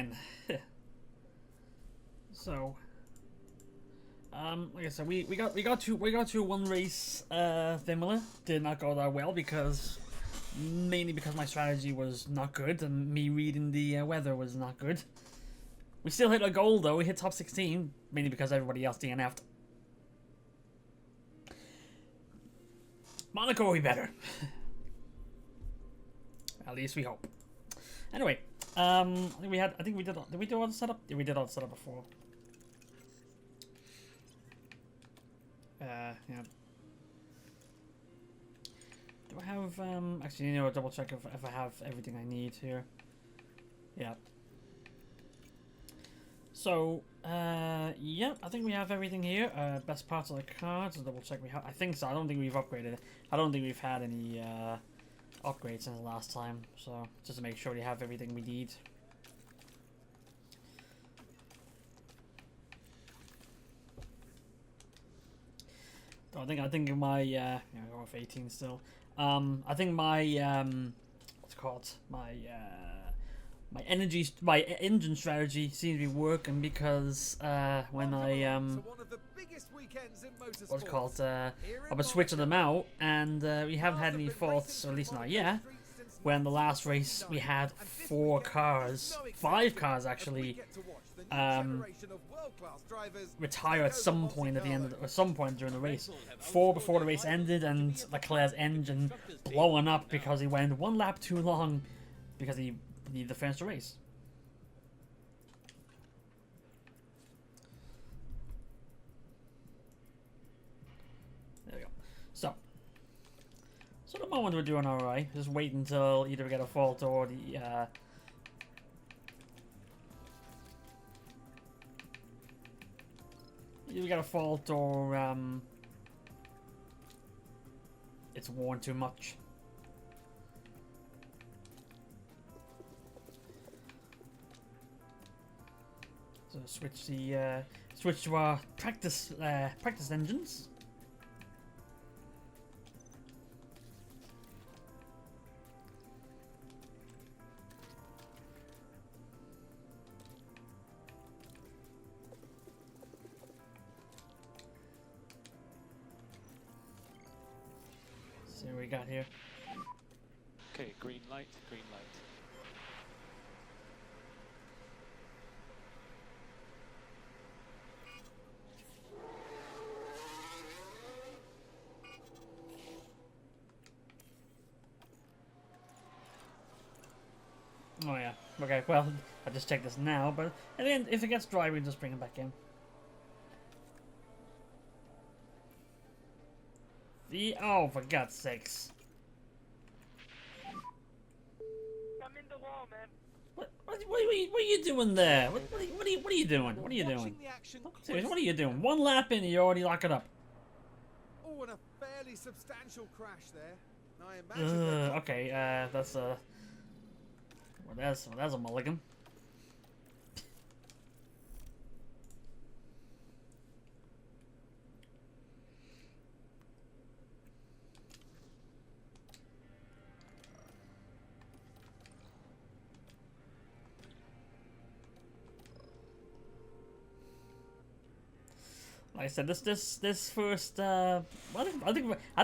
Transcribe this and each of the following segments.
again. So, like I said, we got to one race. Vimala did not go that well because mainly because my strategy was not good and me reading the weather was not good. We still hit a goal though. We hit top 16 mainly because everybody else DNF'd. Monaco will be better. At least we hope. Anyway, I think we had. I think we did. Did we do all the setup? Yeah, we did all the setup before. Yeah. Do I have? Actually, you know, double check if I have everything I need here. Yeah. So, yeah, I think we have everything here. Best parts of the cards. Double check we have. I think so. I don't think we've upgraded it. I don't think we've had any upgrades since the last time. So, just to make sure we have everything we need. I think my yeah, go off 18 still. I think my what's it called? My engine strategy seems to be working because when I what's it called? I was switching them out, and we haven't had any faults, or at least not yet. When the last race we had 5 cars actually retire at some point at the end of some point during the race. 4 before the race ended, and Leclerc's engine blowing up because he went 1 lap too long because he needed to finish the race. There we go. So at the moment we're doing alright. Just wait until either we get a fault or the either we get a fault or it's worn too much. So switch to our practice engines. See what we got here. Okay, green light, green light. Oh yeah. Okay, well, I'll just check this now, but at the end, if it gets dry, we can just bring it back in. Oh, for God's sakes. I'm in the wall, man. What are you doing there? What are you doing? What are you doing? Seriously, what are you doing? 1 lap in, you already lock it up. Oh, and a fairly substantial crash there. I imagine okay, that's a... Well, that's a mulligan. Like I said, this first I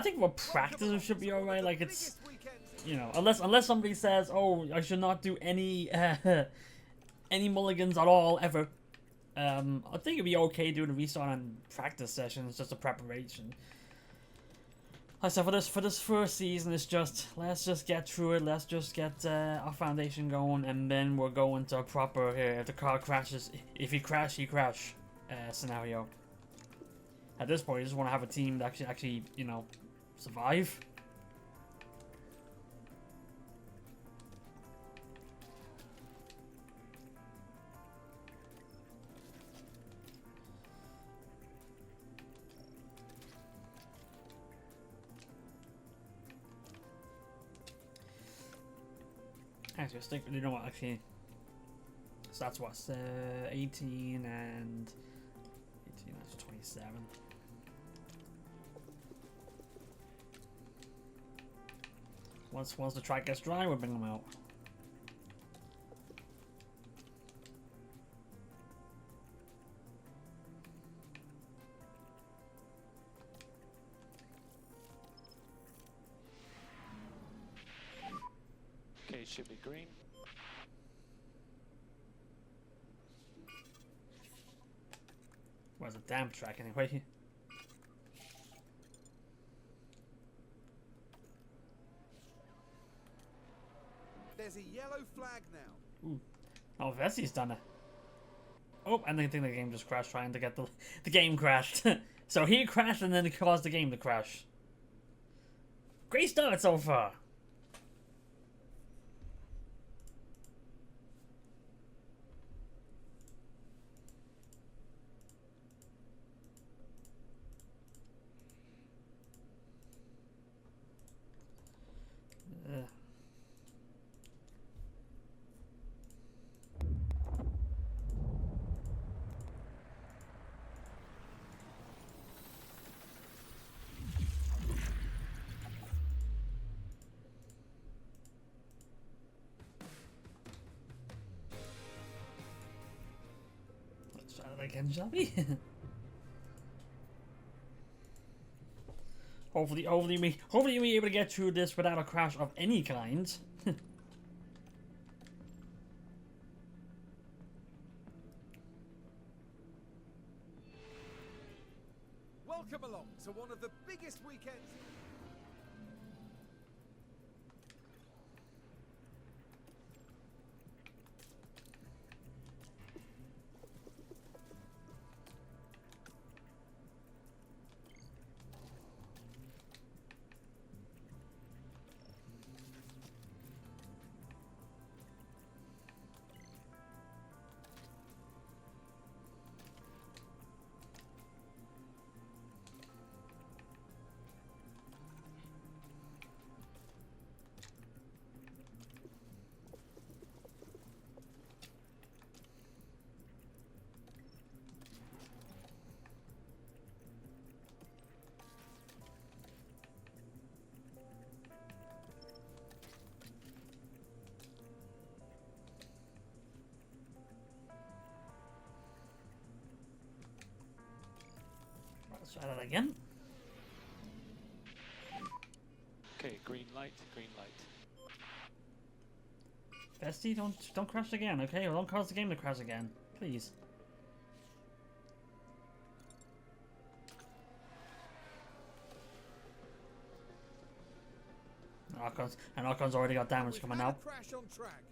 think for practice it should be alright. Like it's, you know, unless somebody says, oh, I should not do any any mulligans at all ever. I think it'd be okay doing a restart on practice sessions, just a preparation. Like I said, for this first season, it's just let's just get through it. Let's just get our foundation going, and then we're going to a proper if the car crashes, if you crash, you crash scenario. At this point, you just want to have a team that actually, you know, survive. Actually, stick. You know what? Actually, so that's what 18 and 18. That's 27. Once the track gets dry, we'll bring them out. should be green. Where's the damn track anyway? There's a yellow flag now. Ooh. Oh, Vessi's done it. Oh, and I think the game just crashed trying to get the game crashed. So he crashed and then it caused the game to crash. Great start so far. Let's try that again, shall we? Hopefully we able to get through this without a crash of any kind. Welcome along to one of the biggest weekends. Let's try that again. Okay, green light, green light. Bestie, don't crash again, okay? Or don't cause the game to crash again, please. Archon's already got damage We've coming had a out. crash on track.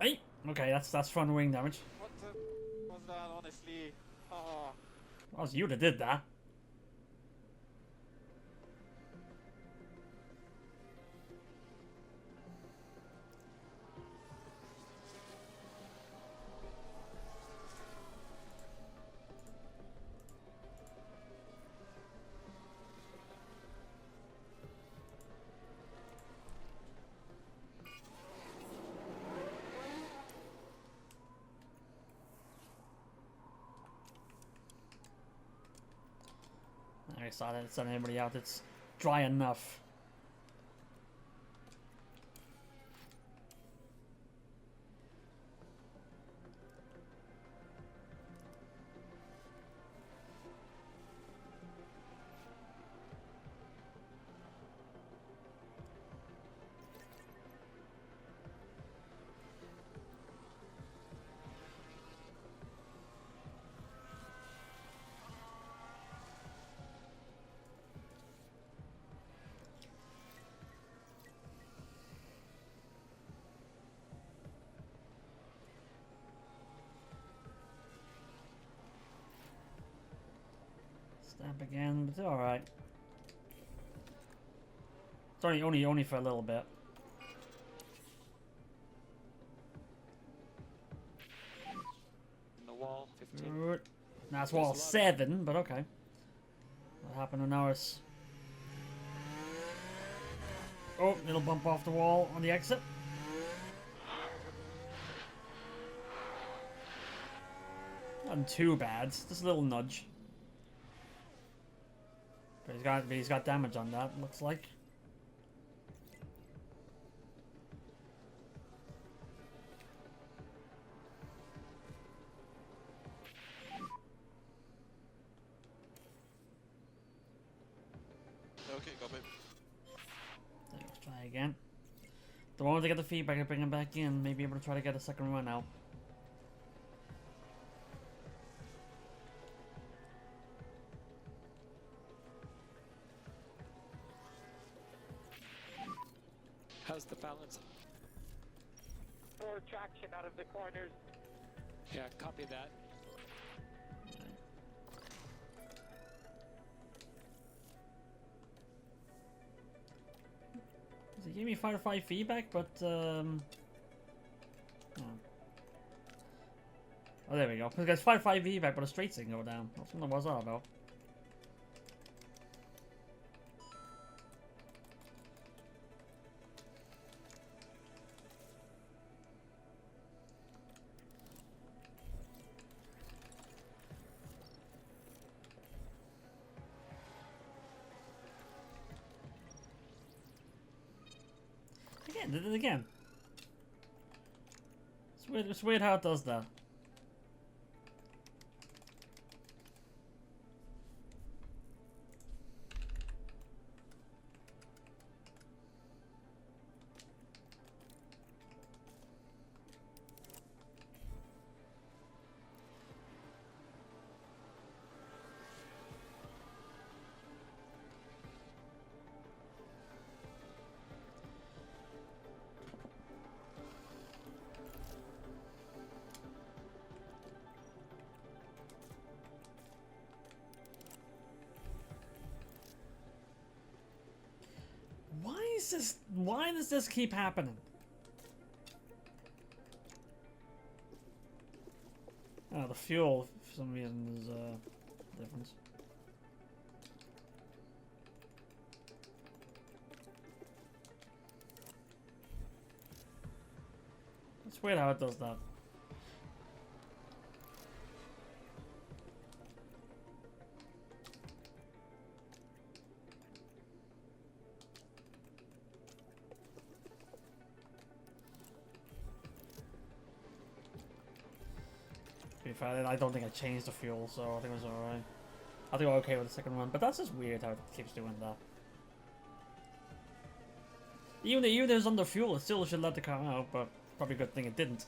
Hey, okay, that's front wing damage. What the was that, honestly? Oh. That was you that did that. I saw that it's not anybody out that's dry enough. Stamp again, but it's alright. It's only for a little bit. In the wall, 15. Good. Now it's wall 7, but okay. What happened to Norris? Oh, little bump off the wall on the exit. Not too bad, just a little nudge. But he's got damage on that, looks like. Okay, got me. Let's try again. The moment I get the feedback, I bring him back in. Maybe able to try to get a second run out. How's the balance? More traction out of the corners. Yeah, copy that. He gave me 5 to 5 feedback, but oh, there we go. Because it's 5 to 5 feedback, but a straight thing go down. What's that about? Again, did it again. It's weird how it does that. Why does this keep happening? Oh, the fuel for some reason is difference. It's weird how it does that. To be fair, I don't think I changed the fuel, so I think it was alright. I think I'm okay with the second one, but that's just weird how it keeps doing that. Even if it's under fuel, it still should let the car out, but probably a good thing it didn't.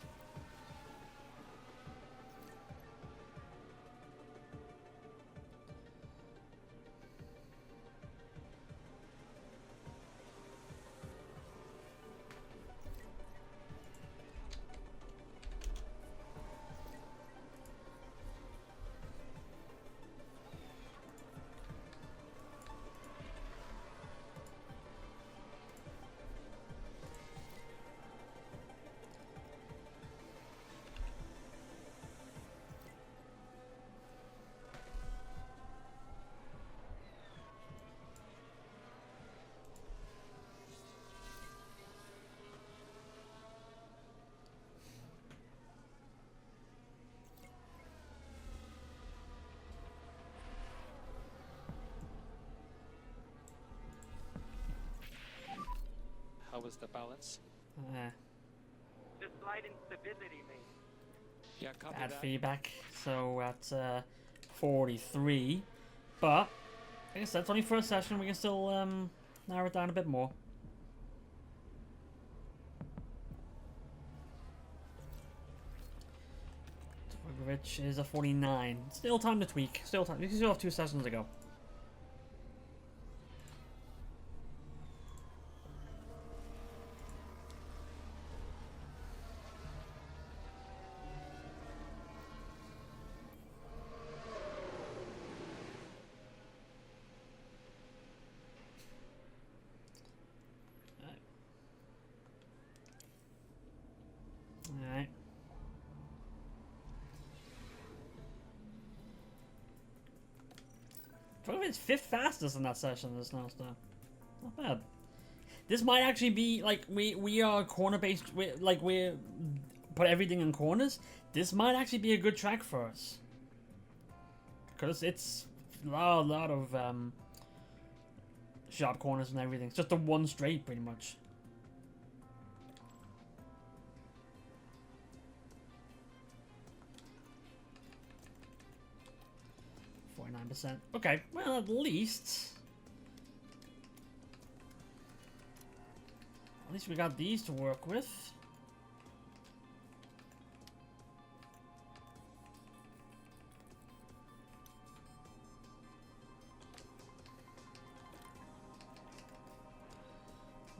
How was the balance? Just slight instability, mate. Yeah, copy Bad that. feedback. So at 43, but I guess that's only first session. We can still narrow it down a bit more. Rich is a 49. Still time to tweak. Still time. We still have 2 sessions to go. Alright. Probably it's 5th fastest in that session this now, so not bad. This might actually be like we are corner based. We put everything in corners. This might actually be a good track for us because it's a lot of sharp corners and everything. It's just the one straight pretty much. 49%. Okay, well at least At least we got these to work with.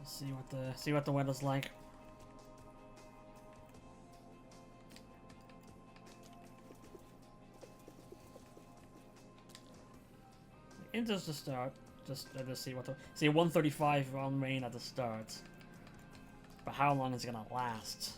Let's see what the weather's like. Inter's the start. Just see what the 135 on rain at the start. But how long is it gonna last?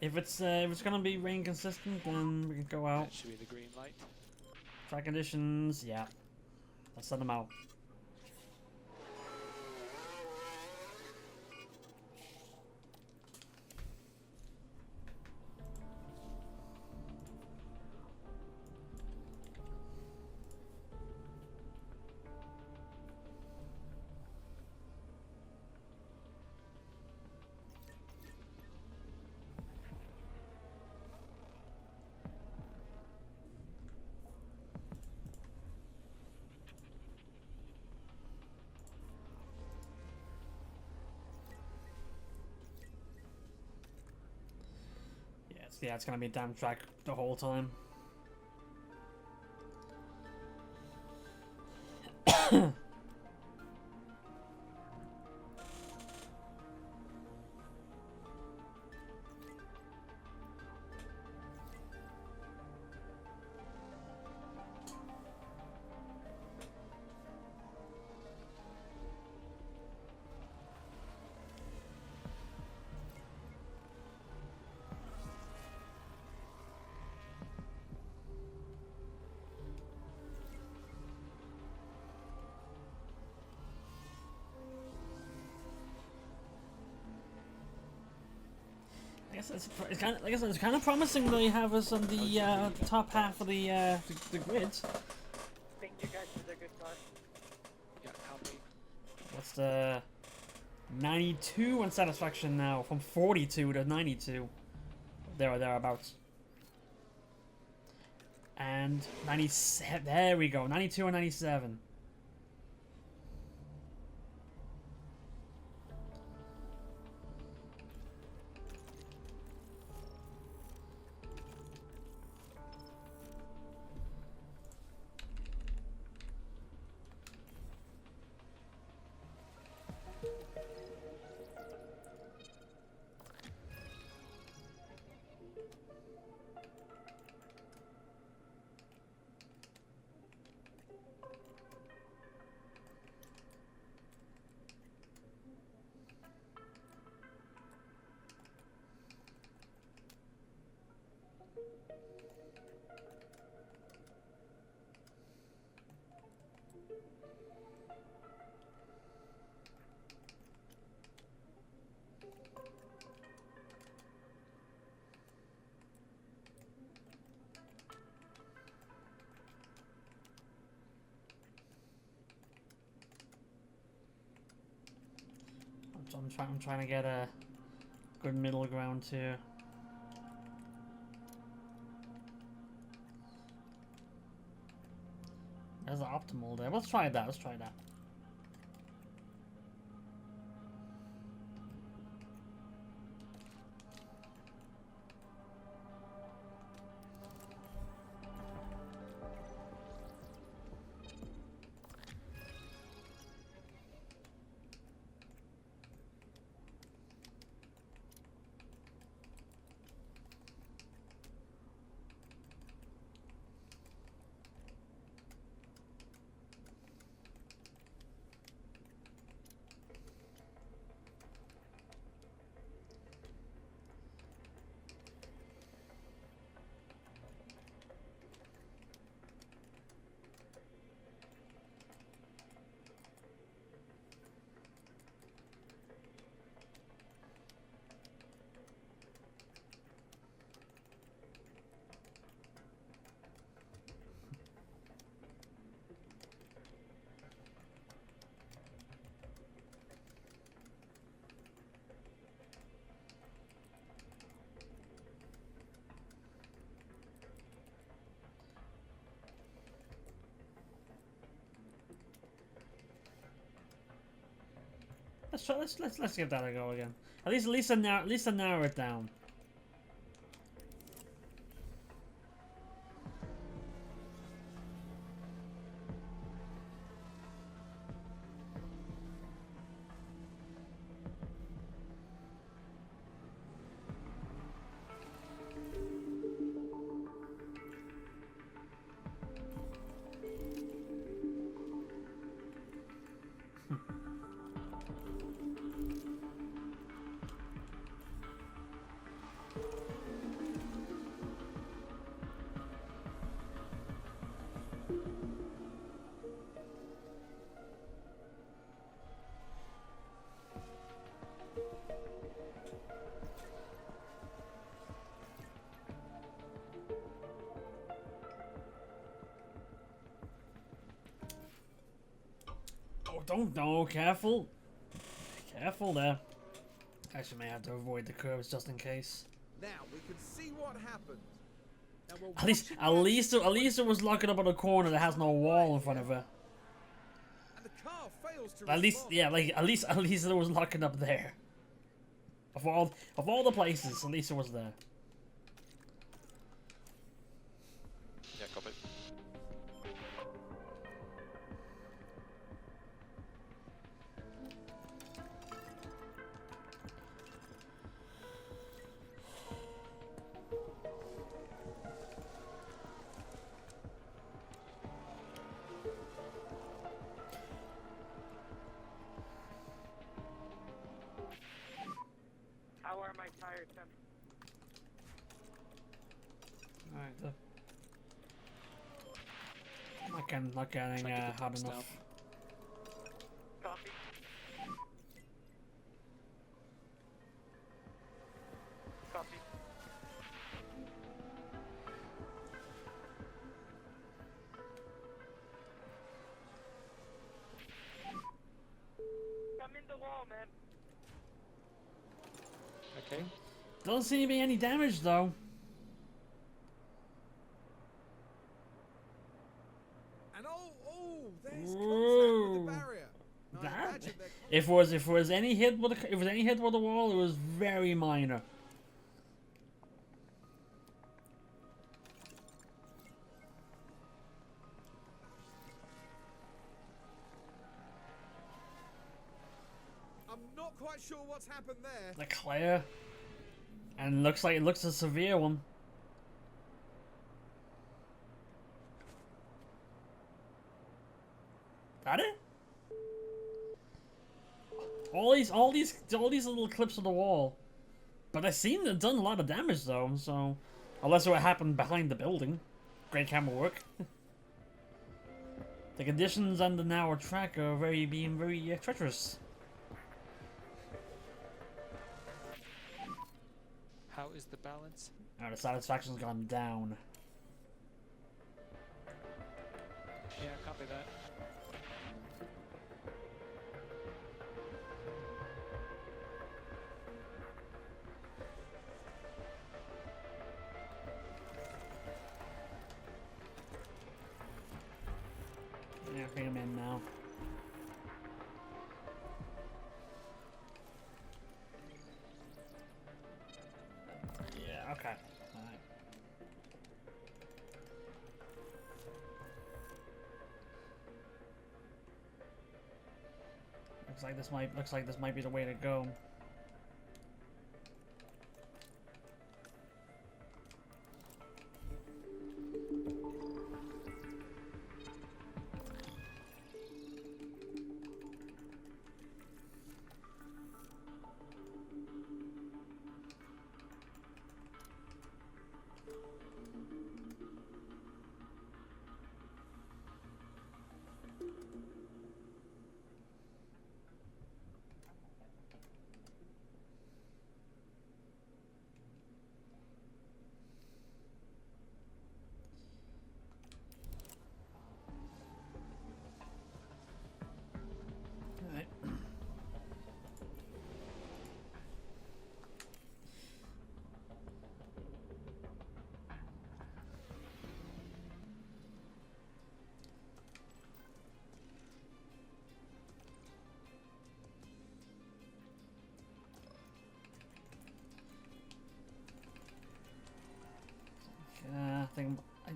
If it's gonna be rain consistent, then we can go out. That should be the green light. Track conditions, yeah. Let's send them out. Yeah, it's gonna be a damn track the whole time. I guess it's kind of, like I said, it's kind of promising they have us on the top half of the grid. Thank you guys for the good car. Yeah, copy. What's the 92 on satisfaction now, from 42 to 92, there or thereabouts. And 97. There we go. 92 and 97. I'm trying to get a good middle ground too. There's an optimal there. Let's try that. Let's try that. Let's try. Let's give that a go again. At least I narrow it down. Oh, don't, careful. Careful there. Actually, may have to avoid the curves just in case. Now we can see what happened. Now we'll At least it was locking up on a corner that has no wall in front of her. And the car fails to At least, respond. yeah, like at least it was locking up there. Of all the places, at least it was there. Yeah, copy. How are my tires, Tim? Alright, not getting Try to get hard the enough. down. Copy. Copy. I'm in the wall, man. Okay. Doesn't seem to be any damage though. And there's contact Ooh. with the barrier. Now, I That imagine they're if it was any hit with the wall, it was very minor. I'm not quite sure what's happened there. The Claire, and looks a severe one. That it? All these little clips of the wall, but they seem to have done a lot of damage though. So, unless it happened behind the building, great camera work. The conditions on the narrow track are being very treacherous. How is the balance? Now the satisfaction's gone down. Yeah, copy that. Yeah, bring him in now. Yeah, okay. Alright. Looks like this might be the way to go.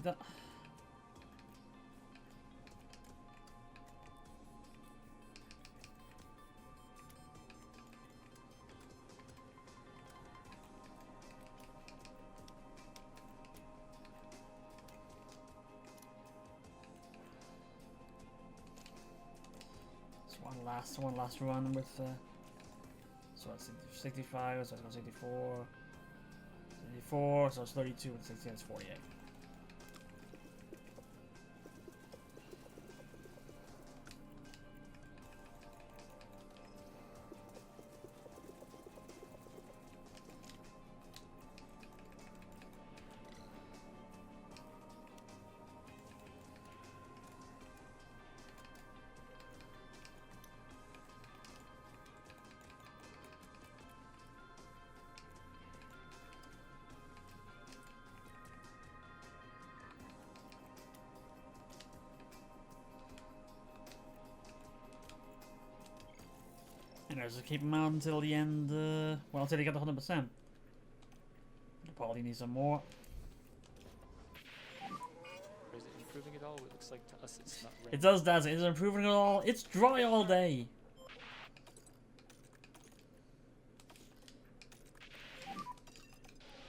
that. One last run with so it's 65, so it's got 64, 64, so it's 32 and 16, it's 48. And just keep him out until the end, well, until he get 100%. Probably need some more. Or is it improving at all? It looks like to us it's not raining. It does, it is improving at all. It's dry all day.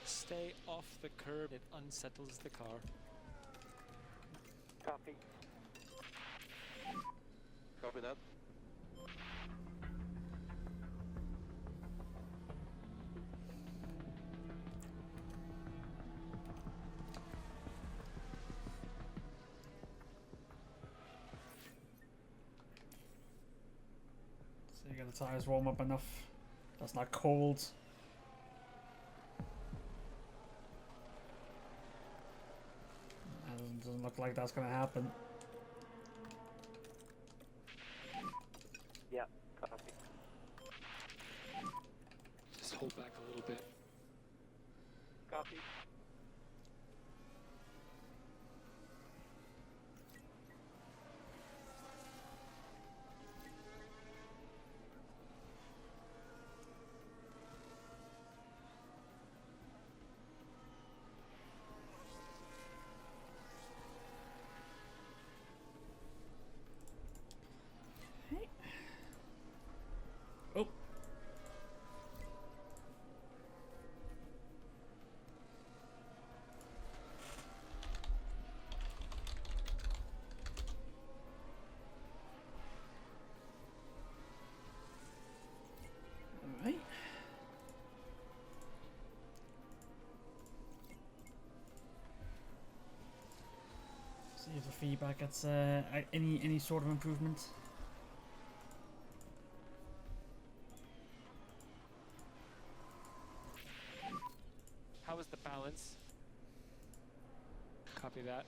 Stay off the curb, it unsettles the car. Copy. Copy that. So you get the tires warm up enough. That's not cold. Doesn't look like that's gonna happen. Yeah, copy. Just hold back a little bit. Copy. Oh. Alright. See if the feedback gets any sort of improvement. How is the balance? Copy that.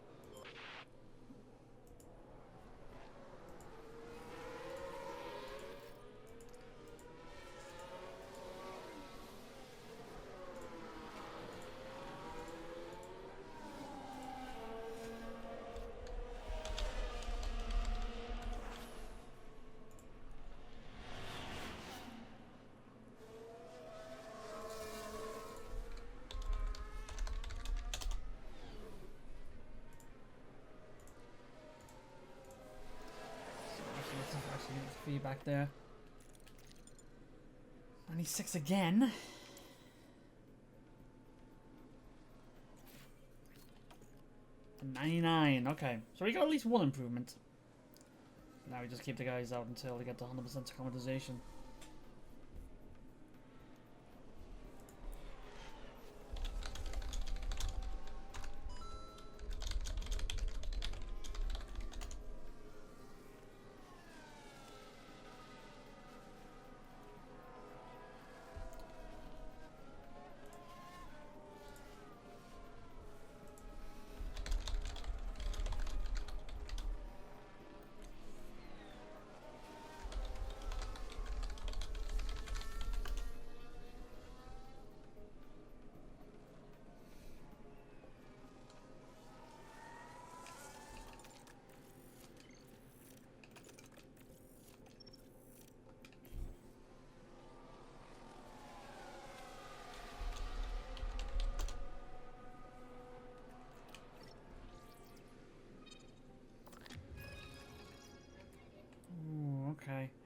Actually, get the feedback there. 96 again. And 99. Okay, so we got at least one improvement. Now we just keep the guys out until they get to 100% acclimatization.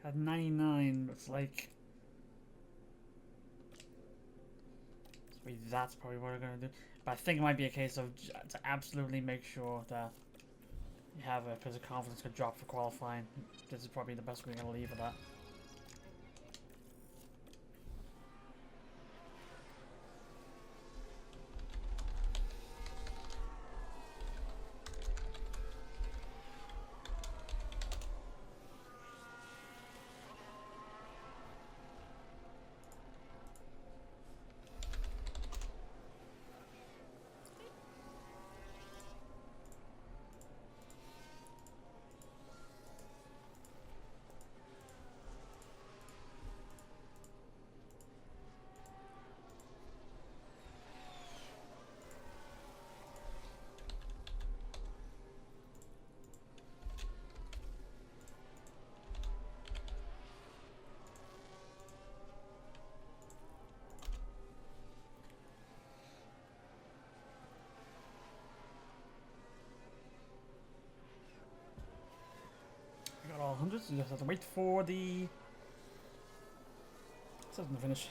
At 99, it's like... That's probably what we're gonna do. But I think it might be a case of to absolutely make sure that you have it, because the confidence could drop for qualifying. This is probably the best we're gonna leave it at. Got all hundreds, you just have to wait for the... Says in the finish.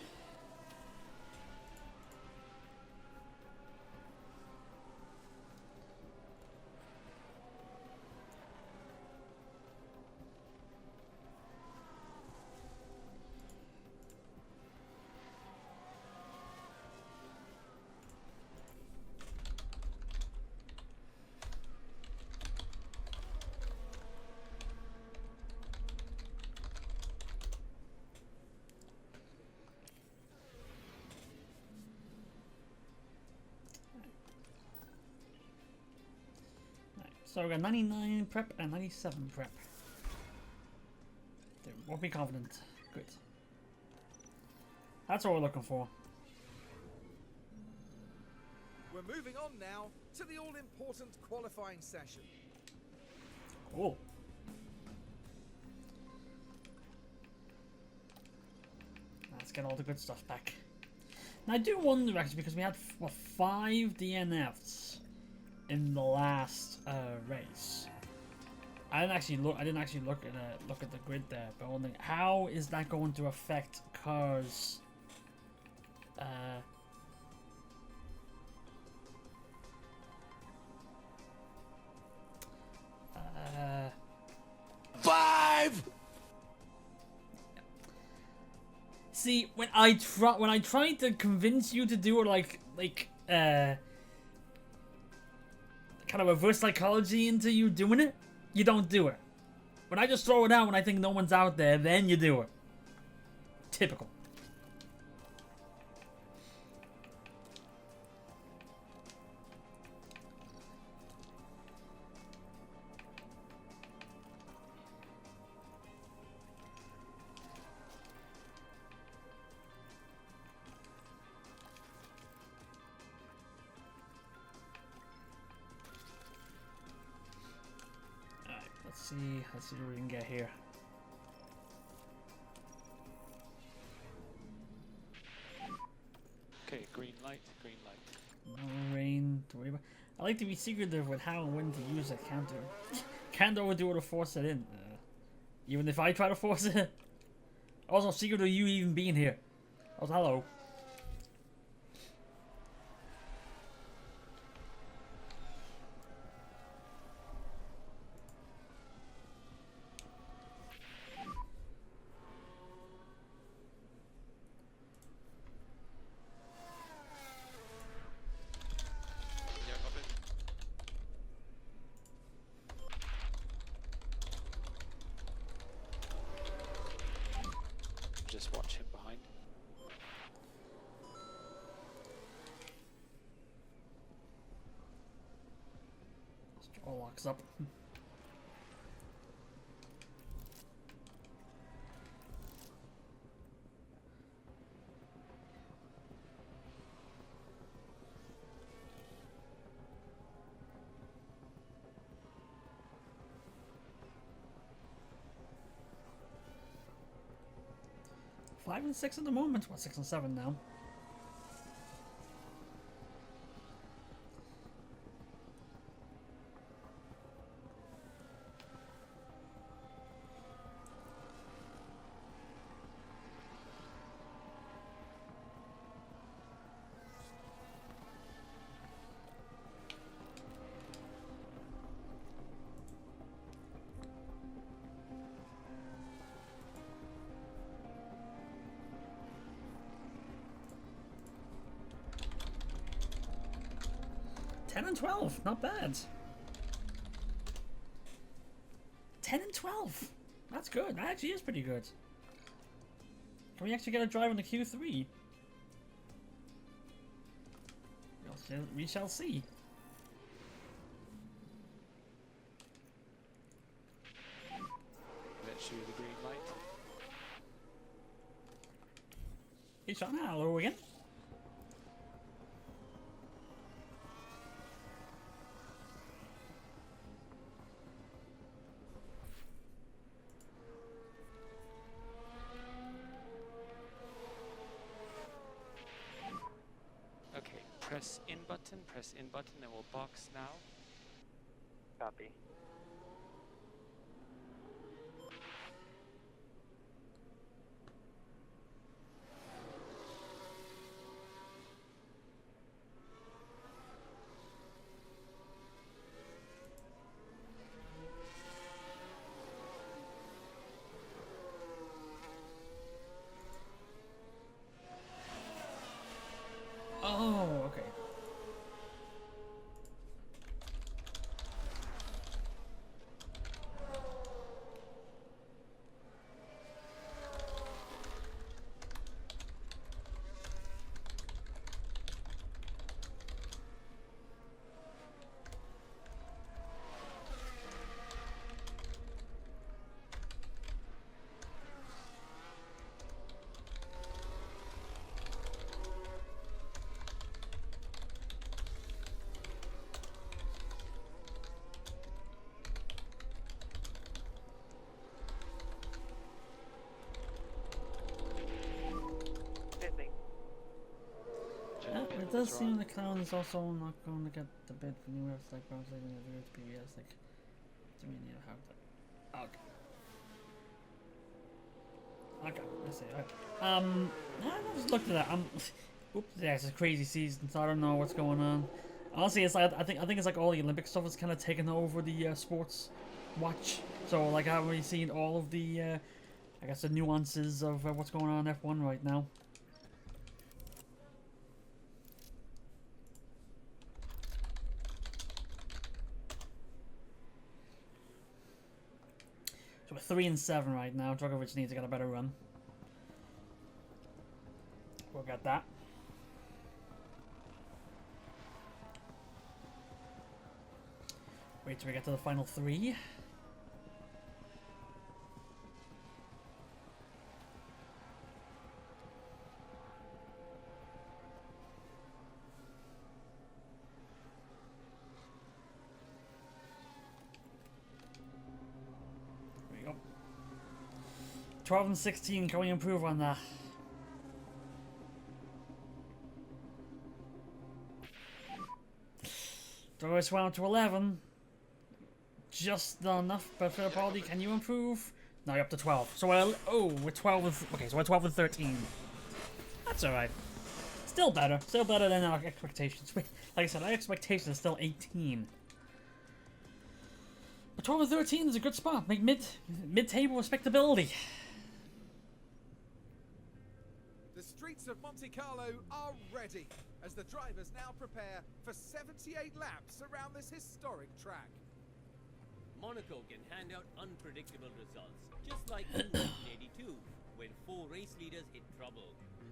So we got 99 prep and 97 prep. They won't be confident. Good. That's what we're looking for. We're moving on now to the all-important qualifying session. Cool. Let's get all the good stuff back. Now I do wonder actually, because we had what, 5 DNFs in the last race. I didn't actually look at the grid there, but wondering how is that going to affect cars? See, when I tried to convince you to do it kind of reverse psychology into you doing it, you don't do it. When I just throw it out when I think no one's out there, then you do it. Typical. Let's see what we can get here. Okay, green light, green light. No rain to worry about. I like to be secretive with how and when to use it. Can't overdo it or force it in. Even if I try to force it. Also, secret of you even being here. Oh, hello. Just watch him behind. All locks up. Five and 6 at the moment. What, 6 and 7 now? 10 and 12, not bad. 10 and 12. That's good. That actually is pretty good. Can we actually get a drive on the Q3? We shall see. Let's show you the green light. Hey Sean, hello again. Okay, press in button, then we'll box now. Copy. Oh, okay. Hitting. It does seem the clown is also not going to get the bid for new Earth, like probably going to do it to PBS, like, do we need to have that? Okay. Okay, let's see. I just looked at that. Oops, yeah, it's a crazy season, so I don't know what's going on. Honestly, it's like I think it's like all the Olympic stuff is kind of taken over the sports watch. So like I haven't really seen all of the, I guess the nuances of what's going on in F1 right now. So we're 3 and 7 right now. Djokovic needs to get a better run. We'll get that. Wait till we get to the final 3. There we go. 12 and 16, can we improve on that? Djokovic went up to 11. Just not enough, but Fittipaldi, can you improve? Now you're up to 12. So we're 12 with, okay, so we're 12 and 13. That's alright. Still better than our expectations. Like I said, our expectation is still 18. But 12 and 13 is a good spot. Make mid-table respectability. The streets of Monte Carlo are ready as the drivers now prepare for 78 laps around this historic track. Monaco can hand out unpredictable results, just like in 1982, when 4 race leaders hit trouble.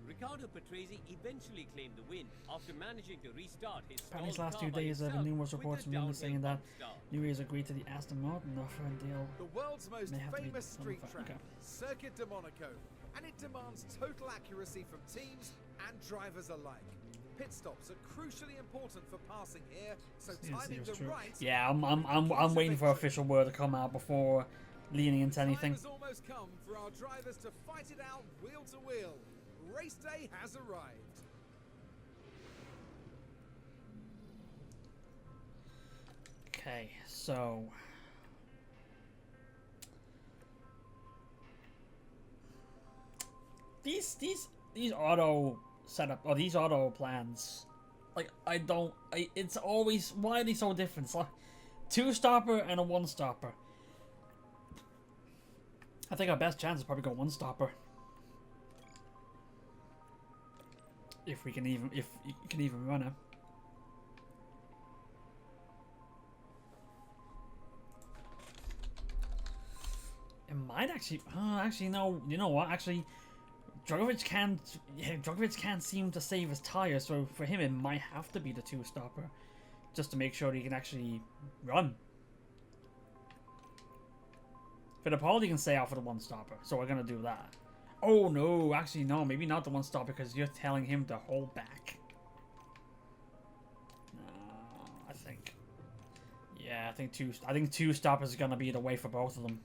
Riccardo Patrese eventually claimed the win after managing to restart his Apparently, these stalled last car 2 by days there have himself been numerous with reports a from Linda downhill saying that bump start. New Year's agreed to the Aston Martin offer and deal. The world's most May have to be famous street some- track, okay. Circuit de Monaco, and it demands total accuracy from teams and drivers alike. Pit stops are crucially important for passing here, so See timing what's them true. right. Yeah, I'm waiting for official word to come out before leaning into anything. Time has almost come for our drivers to fight it out wheel to wheel. Race day has arrived. Okay, so these auto setup or these auto plans, like it's always, why are they so different? It's like 2-stopper and a 1-stopper. I think our best chance is probably go 1-stopper. If you can even run it. It might actually. Actually, no. You know what? Actually, Drugovich can't. Yeah, Drugovich can't seem to save his tires, so for him, it might have to be the two-stopper, just to make sure he can actually run. Fittipaldi can stay out for the one-stopper, so we're gonna do that. Oh no, actually no, maybe not the one-stopper because you're telling him to hold back. No, I think. Yeah, I think two stoppers is gonna be the way for both of them.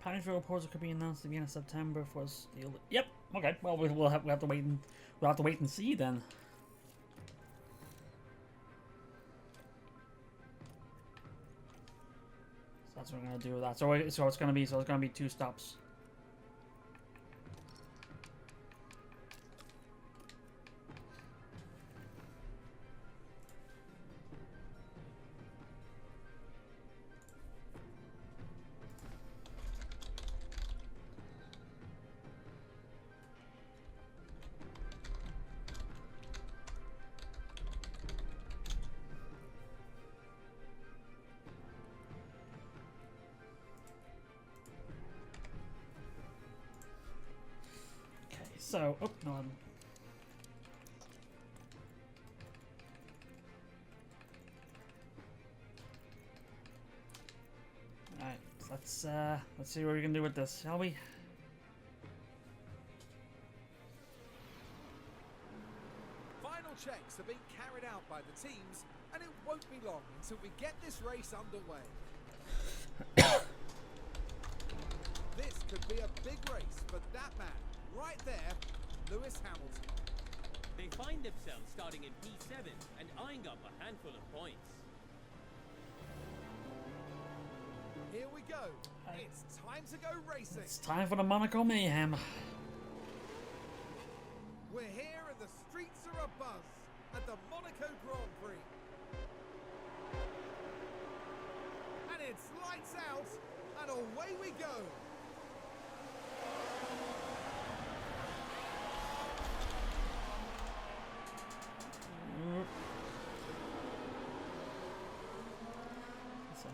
Package proposal could be announced at the beginning of September for us. Yep. Okay. Well, we'll have to wait and see then. So that's what we're gonna do with that. So it's gonna be two stops. So, oh, no. Alright, let's see what we can do with this, shall we? Final checks are being carried out by the teams, and it won't be long until we get this race underway. This could be a big race for that man. Right there, Lewis Hamilton. They find themselves starting in P7 and eyeing up a handful of points. Here we go. It's time to go racing. It's time for the Monaco Mayhem. We're here and the streets are abuzz at the Monaco Grand Prix. And it's lights out and away we go. So,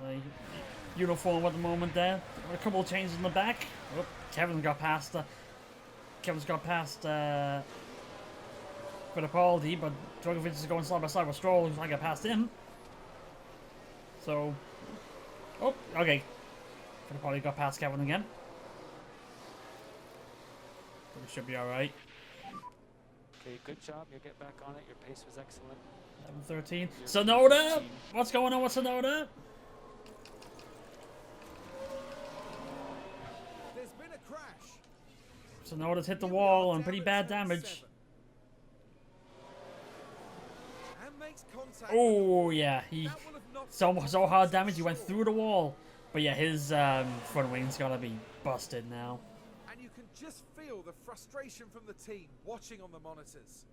uniform at the moment there. A couple of changes in the back. Oh, Kevin's got past Fittipaldi, but Drugovich is going side by side with Stroll, who's trying to get past him. So, oh, okay. Fittipaldi got past Kevin again. We should be alright. Okay, good job. You get back on it. Your pace was excellent. 11:13. Sonoda! What's going on with Sonoda? There's been a crash. Sonoda's hit the wall and pretty bad damage. And makes contact. Oh yeah, he That will have knocked so hard damage he went through the wall. But yeah, his front wing's gotta be busted now. And you can just feel the frustration from the team watching on the monitors.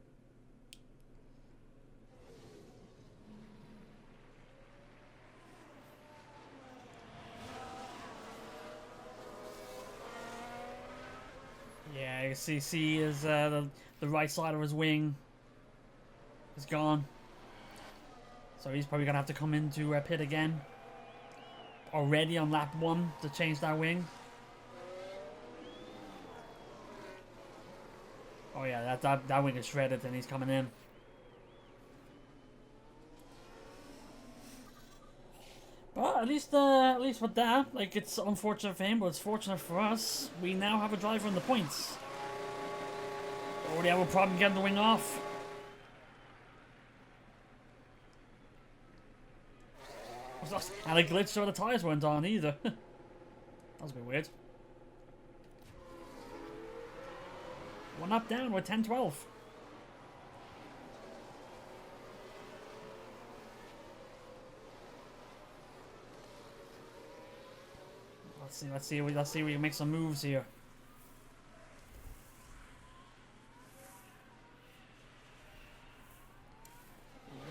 Yeah, you see his the right side of his wing is gone. So he's probably gonna have to come into pit again. Already on lap 1 to change that wing. Oh yeah, that wing is shredded and he's coming in. But at least with that, like, it's unfortunate for him, but it's fortunate for us. We now have a driver in the points. Already have a problem getting the wing off. And a glitch so the tires weren't on either. That was a bit weird. One up down, we're 10-12. Let's see if we can make some moves here.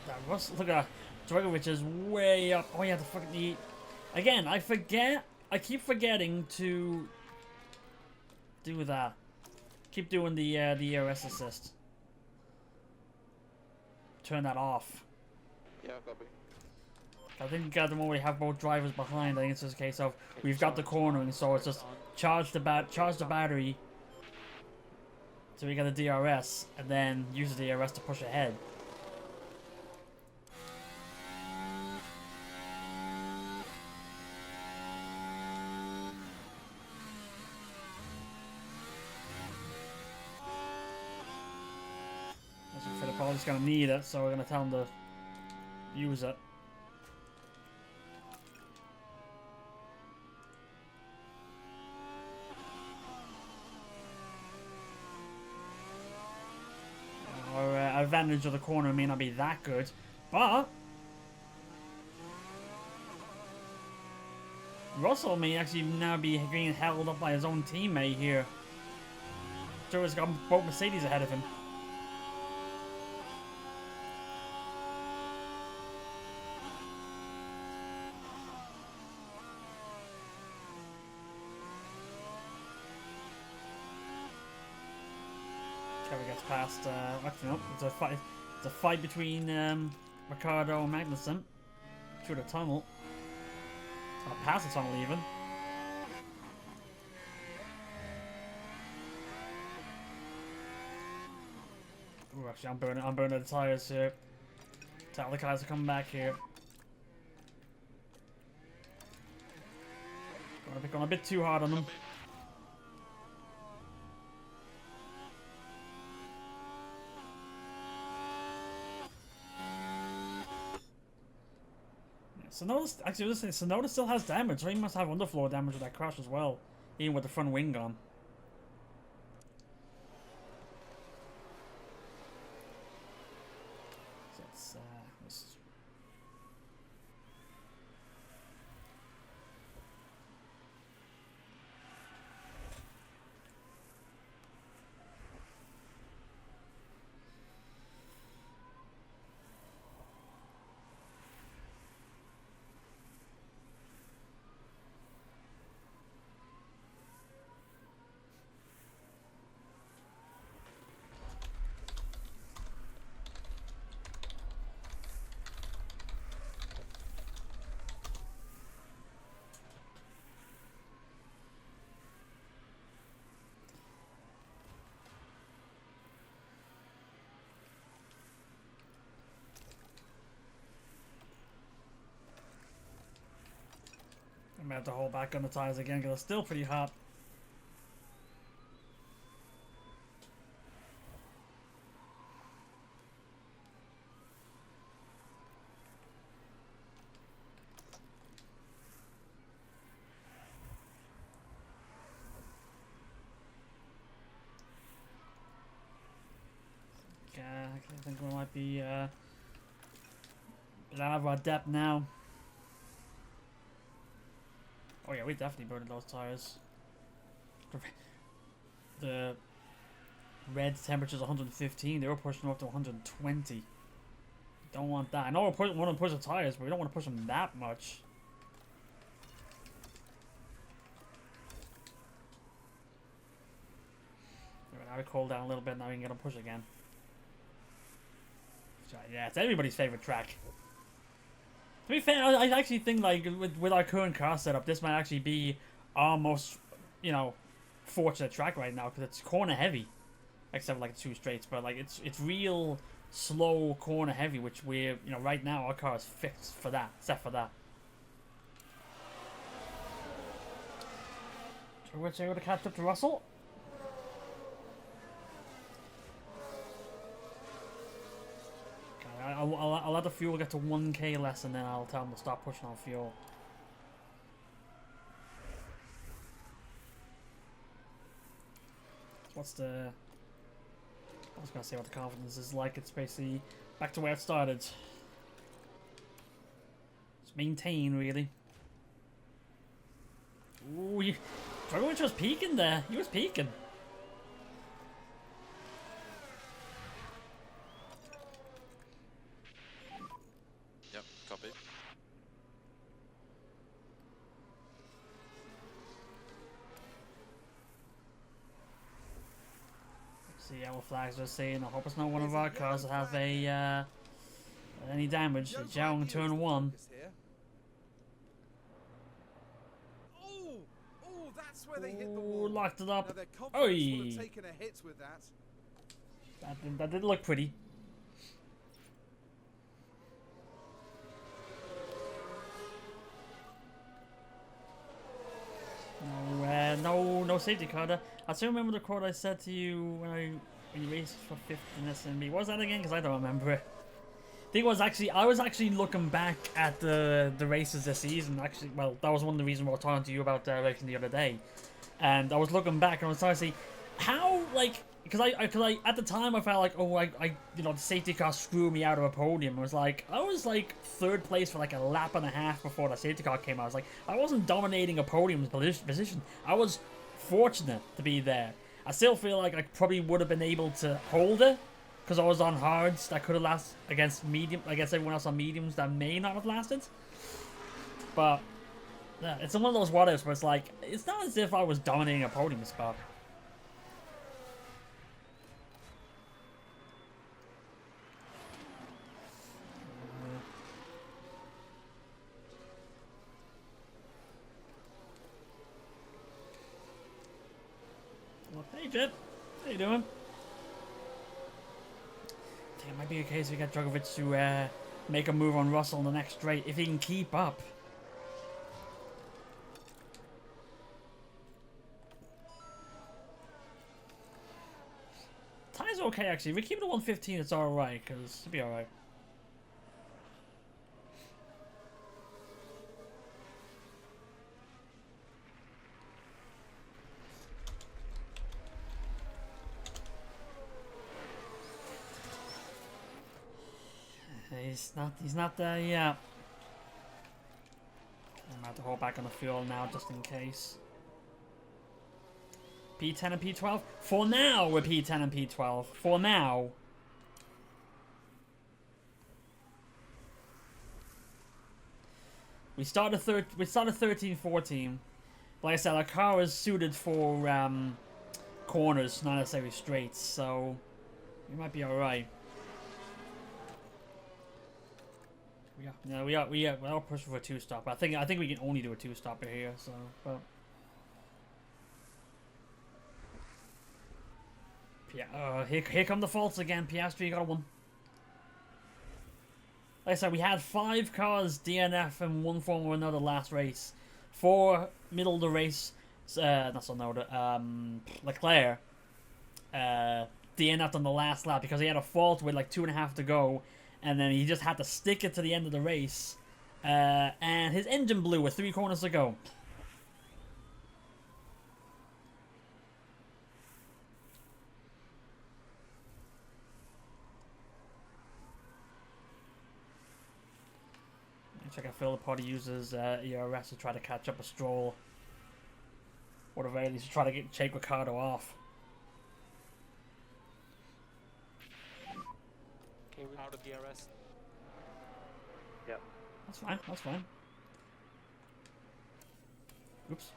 That Russell, look at that. Dragovic is way up. Oh, yeah, the fucking... Again, I forget. I keep forgetting to do that. Keep doing the ERS assist. Turn that off. Yeah, copy. I think at the moment we have both drivers behind. I think it's just a case of we've got the cornering, so it's just charge the battery so we get the DRS, and then use the DRS to push ahead. Fittipaldi's gonna need it, so we're gonna tell him to use it. Our advantage of the corner may not be that good, but Russell may actually now be being held up by his own teammate here. Joe's got both Mercedes ahead of him. Kerry gets past, actually no, it's a fight between Ricciardo and Magnussen through the tunnel. Or past the tunnel even. Ooh, actually I'm burning the tires here. Tell the guys to come back here. Going a bit too hard on them. Sonoda, actually, I was just saying, Sonoda still has damage, so he must have underfloor damage with that crash as well, even with the front wing gone. So let's I'm gonna have to hold back on the tires again because it's still pretty hot. I think we might be out of our depth now. Oh yeah, we definitely burned those tires. The red temperature's 115. They were pushing up to 120. Don't want that. I know we want to push the tires, but we don't want to push them that much. Now we cool down a little bit. Now we can get them push again. Yeah, it's everybody's favorite track. To be fair, I actually think like with our current car setup, this might actually be our most, you know, fortunate track right now because it's corner heavy, except for like 2 straights. But like it's real slow corner heavy, which we're, you know, right now our car is fixed for that, except for that. So we're able to catch up to Russell. I'll let the fuel get to 1k less, and then I'll tell them to stop pushing on fuel. What's the... I was gonna say what the confidence is like. It's basically back to where it started. Just maintain, really. Ooh, Dragovic was peaking there. He was peaking. See our flags are saying, I hope it's not one of our cars that have a any damage. Zhao in turn 1. Oh, that's where they hit the Ooh, wall. locked it Now up. their confidence would Oi! have taken a hit with that. That did look pretty. No safety car there. I still remember the quote I said to you when you raced for 5th in SMB. What was that again? Because I don't remember it. I was actually looking back at the races this season. Actually, well, that was one of the reasons I was talking to you about racing the other day. And I was looking back and I was trying to see how, like, because I at the time I felt like, oh, the safety car screwed me out of a podium. I was like 3rd place for like a lap and a half before the safety car came out. I was like, I wasn't dominating a podium position. I was fortunate to be there. I still feel like I probably would have been able to hold it because I was on hards that could have lasted against everyone else on mediums that may not have lasted. But yeah, it's one of those what ifs where it's like, it's not as if I was dominating a podium spot. Well, hey Jet, how you doing? I think it might be a case we get Djokovic to make a move on Russell in the next straight if he can keep up. Tie's okay actually. If we keep it at 115, it's alright, because it'll be alright. He's not there yet. I'm about to hold back on the fuel now just in case. P10 and P12? For now, we're P10 and P12. For now. We started 13, 14. Like I said, our car is suited for corners, not necessarily straights, so we might be alright. We're pushing for a 2-stop. I think we can only do a 2-stopper here, so but yeah, here come the faults again. Piastri got one. Like I said, we had 5 cars DNF in one form or another last race. 4 middle of the race, that's another. Leclerc DNF'd on the last lap because he had a fault with like 2.5 to go. And then he just had to stick it to the end of the race. And his engine blew with 3 corners to go. Check out Phil Potty uses ERS to try to catch up a Stroll. Or at the very least to try to get Jake Ricciardo off. Okay, we're out of DRS. Yep. That's fine, that's fine. Oops.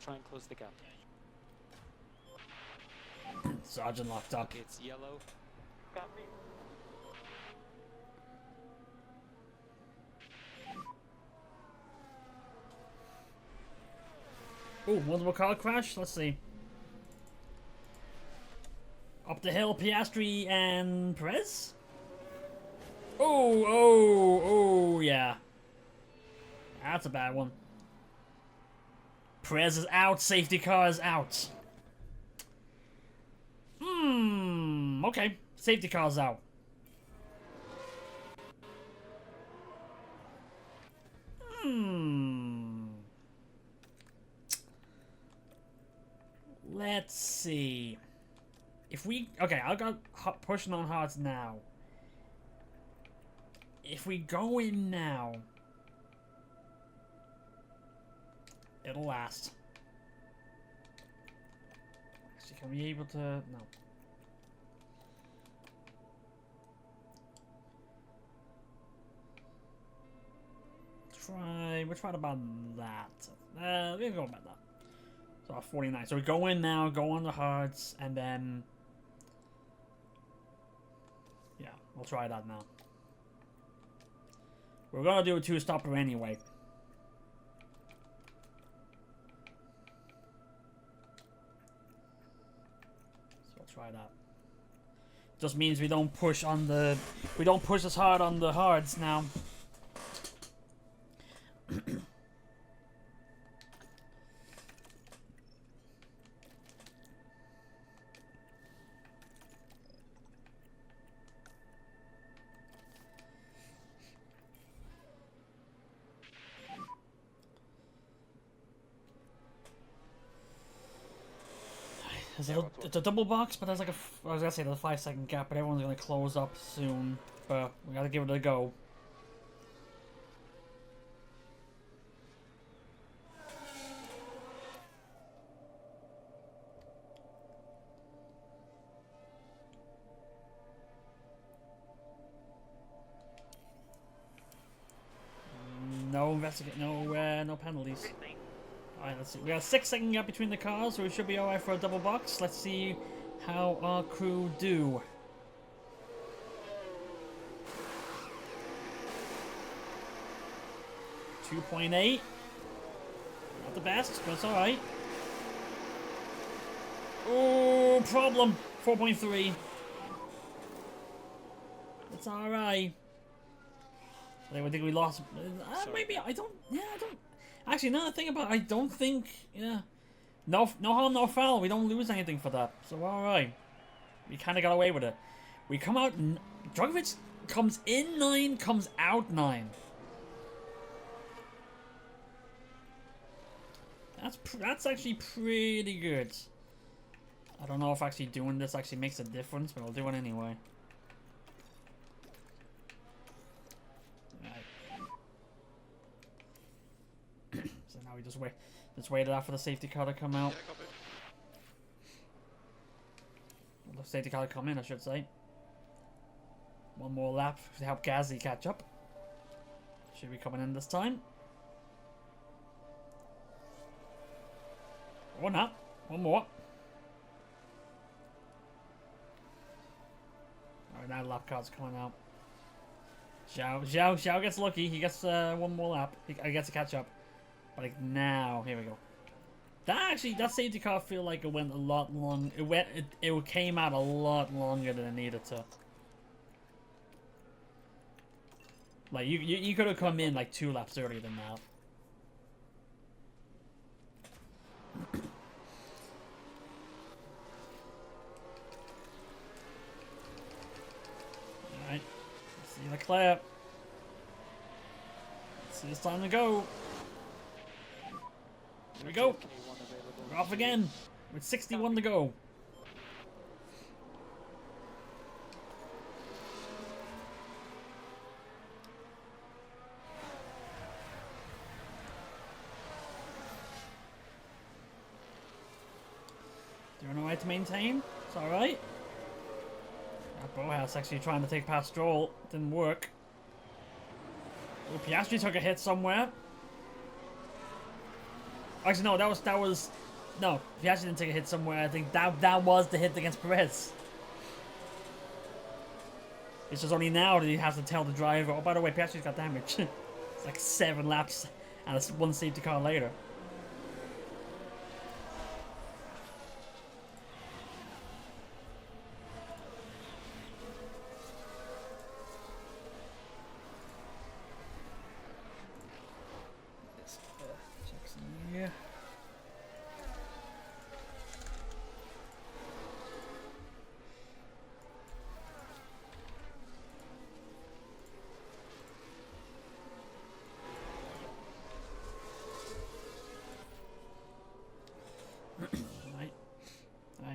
Try and close the gap. Sergeant locked up. Okay, it's yellow. Copy. Ooh, multiple car crash? Let's see. Up the hill, Piastri and Perez? Oh, yeah. That's a bad one. Perez is out, safety car is out. Okay. Safety car's out. Let's see. If we... Okay, I got pushing on hards now. If we go in now... It'll last. Actually, can we able to... No. We'll try about that. We're gonna go about that. So 49. So we go in now, go on the hards, and then... Yeah, we'll try that now. We're gonna do a 2-stopper anyway. So we'll try that. Just means we don't push on the... We don't push as hard on the hards now. It's a double box, but there's like I was gonna say there's a 5-second gap, but everyone's gonna close up soon. But we gotta give it a go. No investigate, no penalties. Alright, let's see. We got a 6-second gap between the cars, so we should be alright for a double box. Let's see how our crew do. .8. Not the best, but it's alright. Oh, problem. 4.3. It's alright. I think we lost. Maybe I don't. Yeah, I don't. Actually, now I think about it, I don't think. Yeah. No harm, no foul. We don't lose anything for that. So alright. We kind of got away with it. We come out. Dragovic comes in 9, comes out 9. That's actually pretty good. I don't know if actually doing this actually makes a difference, but I'll do it anyway. So now we just wait it out for the safety car to come out. The safety car to come in, I should say. One more lap to help Gasly catch up. Should be coming in this time. Or not. One more. Alright, now lap car's coming out. Zhao gets lucky. He gets one more lap. He gets to catch up. But like now, here we go. That safety car feel like it went a lot long. It came out a lot longer than it needed to. Like you could have come in like 2 laps earlier than that. Alright. See Leclerc. See, it's time to go. Here we go. We're off again. With 61 to go. Doing alright to maintain. It's alright. Bottas actually trying to take past Stroll. Didn't work. Oh, Piastri took a hit somewhere. Actually, no, that was no, Piastri didn't take a hit somewhere. I think that was the hit against Perez. It's just only now that he has to tell the driver. Oh, by the way, Piastri's got damage. It's like 7 laps and it's 1 safety car later.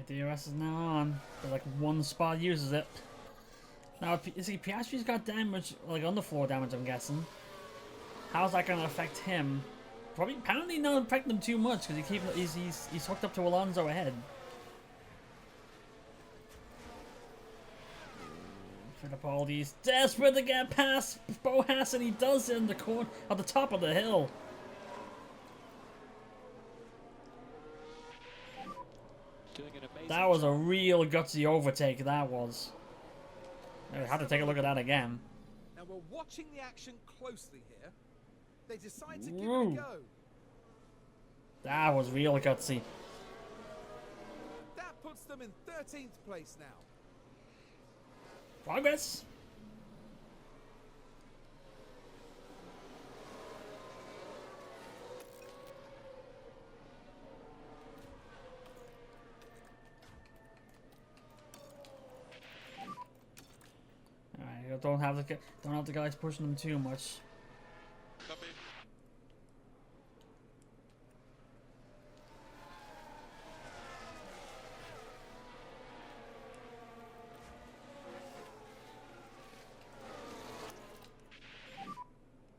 DRS is now on, but like 1 spot uses it. Now, you see, Piastri's got damage, like underfloor damage, I'm guessing. How's that going to affect him? Probably, apparently not affect him too much because he's hooked up to Alonso ahead. Fittipaldi's desperate to get past Bottas, and he does it in the corner at the top of the hill. That was a real gutsy overtake, that was. I had to take a look at that again. Now we're watching the action closely here. They decide to give it Ooh. a go. That was real gutsy. That puts them in 13th place now. Progress. Alright, don't have the guys pushing them too much. Copy.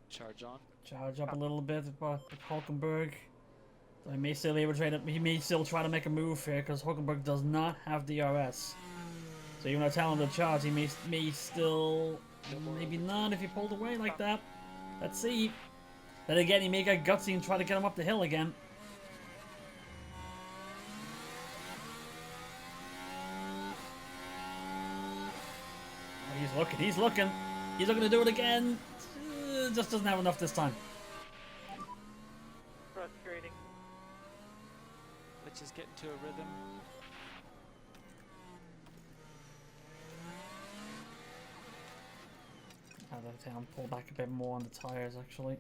Charge on. Charge up a little bit, but Hulkenberg. So he may still be able to he may still try to make a move here because Hulkenberg does not have DRS. So even though I tell him to charge, he may still, maybe not if he pulled away like that. Let's see. Then again, he may get gutsy and try to get him up the hill again. Oh, he's looking, he's looking. He's looking to do it again. Just doesn't have enough this time. Frustrating. Let's just get into a rhythm. I'd like to pull back a bit more on the tires actually.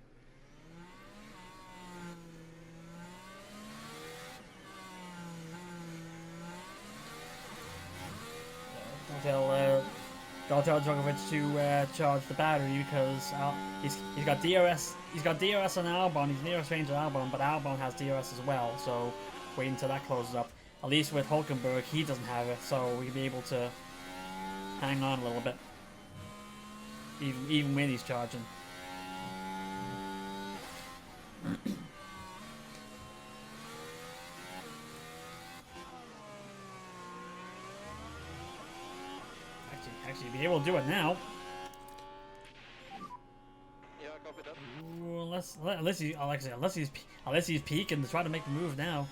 Don't tell Djokovic to charge the battery because he's got DRS. He's got DRS on Albon. He's nearest range of Albon, but Albon has DRS as well. So wait until that closes up. At least with Hulkenberg, he doesn't have it, so we'll be able to hang on a little bit, even when he's charging. Actually, be able to do it now. Yeah, copy that. Ooh, unless he's peeking to try to make the move now.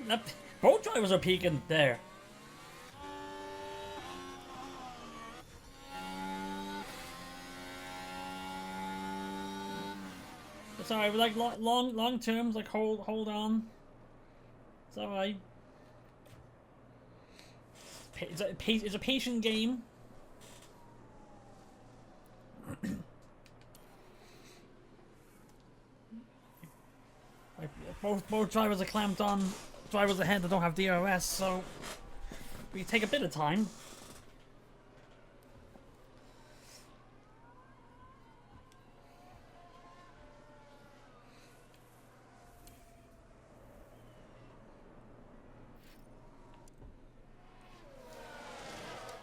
Ooh, both drivers are peeking there. It's alright. Like long terms, like hold on. It's alright. It's a patient game. Both drivers are clamped on. Drivers ahead that don't have DRS, so we take a bit of time.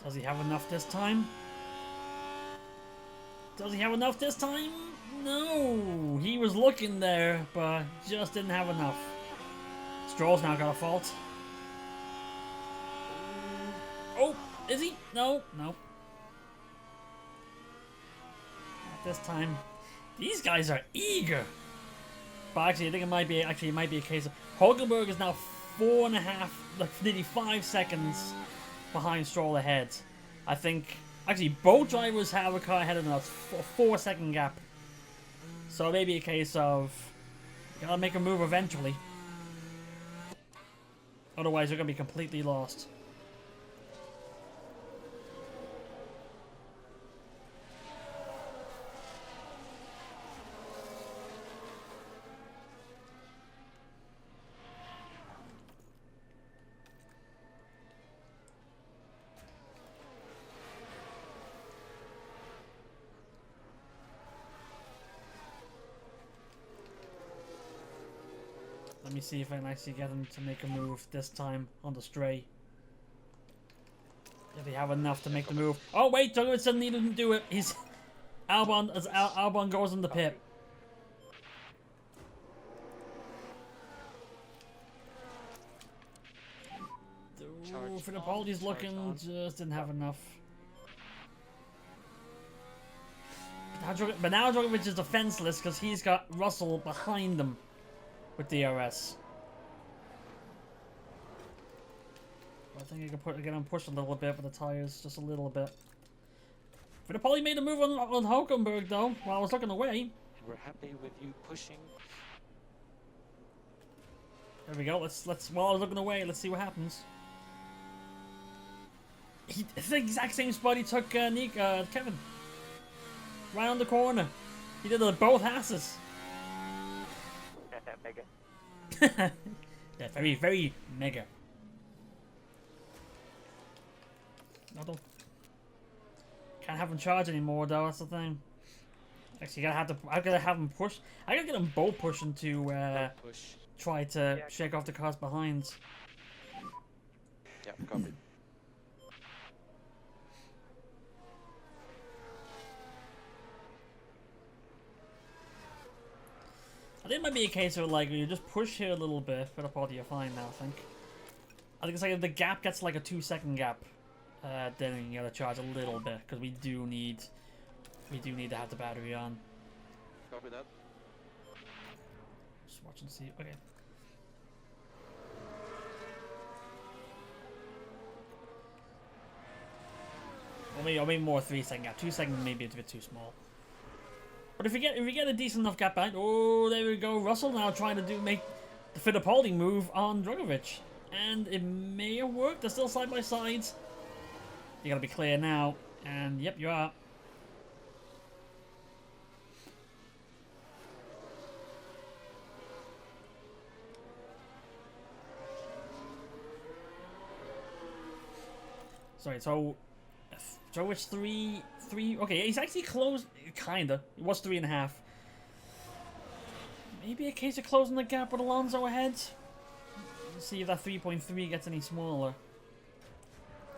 Does he have enough this time? Does he have enough this time? No! He was looking there, but just didn't have enough. Stroll's now got a fault. Oh, is he? No, no. Not this time. These guys are eager. But actually, I think it might be a case of Hulkenberg is now 4.5, like nearly 5 seconds behind Stroll ahead. I think actually both drivers have a car ahead of us, a 4-second gap. So maybe a case of gotta make a move eventually. Otherwise, we're gonna be completely lost. Let me see if I can actually get him to make a move this time on the stray. If they have enough to make the move. Oh wait, Djokovic didn't need him to do it. He's Albon as Albon goes in the pit. Ooh, Fittipaldi's looking, just didn't have enough. But now Djokovic is defenseless because he's got Russell behind him with DRS. think I can get him pushed a little bit with the tires, just a little bit. Fittipaldi made a move on Hulkenberg though, while I was looking away. And we're happy with you pushing. There we go. Let's while I was looking away, let's see what happens. It's the exact same spot he took Kevin. Right on the corner. He did both asses. Mega. Yeah, very, very mega. No, don't. Can't have him charge anymore, though. That's the thing. Actually, I gotta have him push. I gotta get them both pushing to Push. try to shake off the cars behind. Yeah, copy. I think it might be a case of like you just push here a little bit, but apparently you're fine now. I think it's like if the gap gets like a 2-second gap, then you gotta charge a little bit because we do need to have the battery on. Copy that. Just watch and see. Okay. Or maybe more 3-second gap. 2 seconds maybe it's a bit too small. But if you get a decent enough gap back, oh there we go. Russell now trying to make the Fittipaldi move on Drugovich, and it may have worked. They're still side by sides. You gotta be clear now, and yep, you are. Sorry, so Drugovich 3. Okay, he's actually close. Kinda. It was 3.5. Maybe a case of closing the gap with Alonso ahead. Let's see if that 3.3 gets any smaller.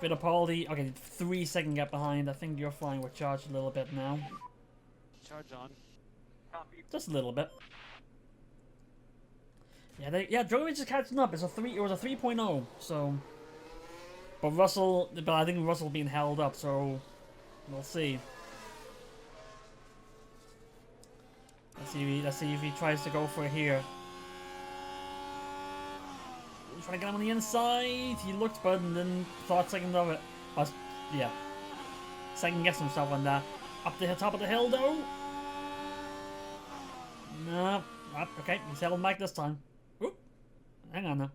Fittipaldi, okay, 3-second gap behind. I think you're flying with charge a little bit now. Charge on. Just a little bit. Yeah, Drugovich is catching up. It was a 3.0. So, but I think Russell being held up. So, we'll see. Let's see if he tries to go for it here. He's trying to get him on the inside. He looked, but then thought second of it. Yeah. Second guessed himself on that. Up the top of the hill, though. No. Okay, he's held back this time. Oop. Hang on now.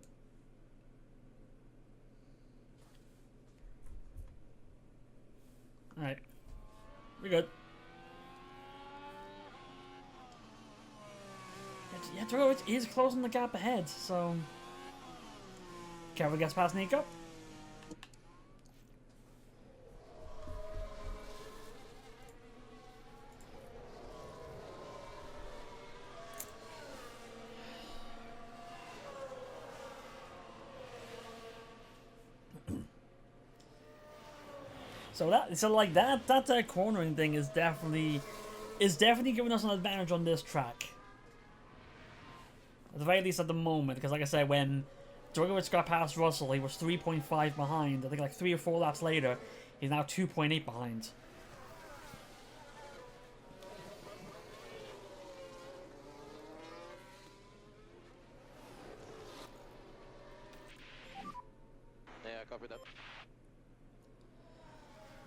Alright. We're good. Yeah, Drugovich is closing the gap ahead, so... Kevin gets past Nico. So like that cornering thing is definitely giving us an advantage on this track. At the very least at the moment, because like I said, when Drugovich got past Russell, he was 3.5 behind. I think like 3 or 4 laps later, he's now 2.8 behind. Yeah, copy that.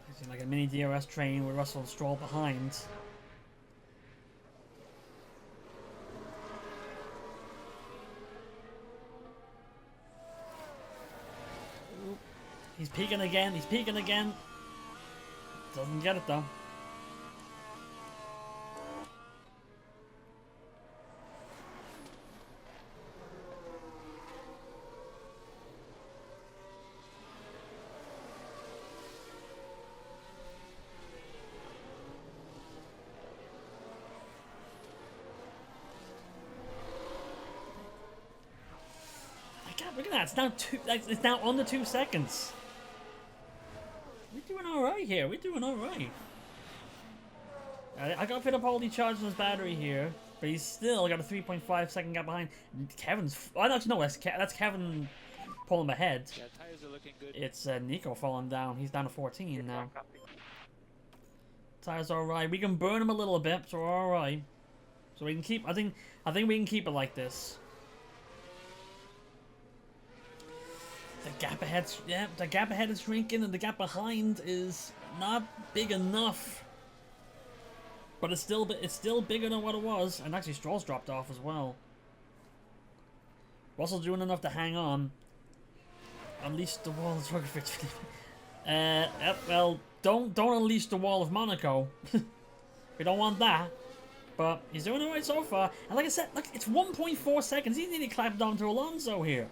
It's like a mini DRS train with Russell and Stroll behind. He's peeking again. He's peeking again. Doesn't get it though. Look at that! It's now it's now under 2 seconds. We're doing all right here. We're doing all right. I got Fittipaldi charging his battery here, but he's still got a 3.5 second gap behind. Kevin's. I don't know. That's Kevin pulling ahead. Yeah, tires are looking good. It's Nico falling down. He's down to 14 now. Tires all right. We can burn him a little bit, so we're all right. So we can keep. I think we can keep it like this. The gap ahead, yeah, the gap ahead is shrinking, and the gap behind is not big enough. But it's still bigger than what it was, and actually Stroll's dropped off as well. Russell's doing enough to hang on. Unleash the wall of Drugovich. Yep, well, don't unleash the wall of Monaco. We don't want that. But he's doing alright so far. And like I said, look, it's 1.4 seconds. He nearly clapped onto Alonso here.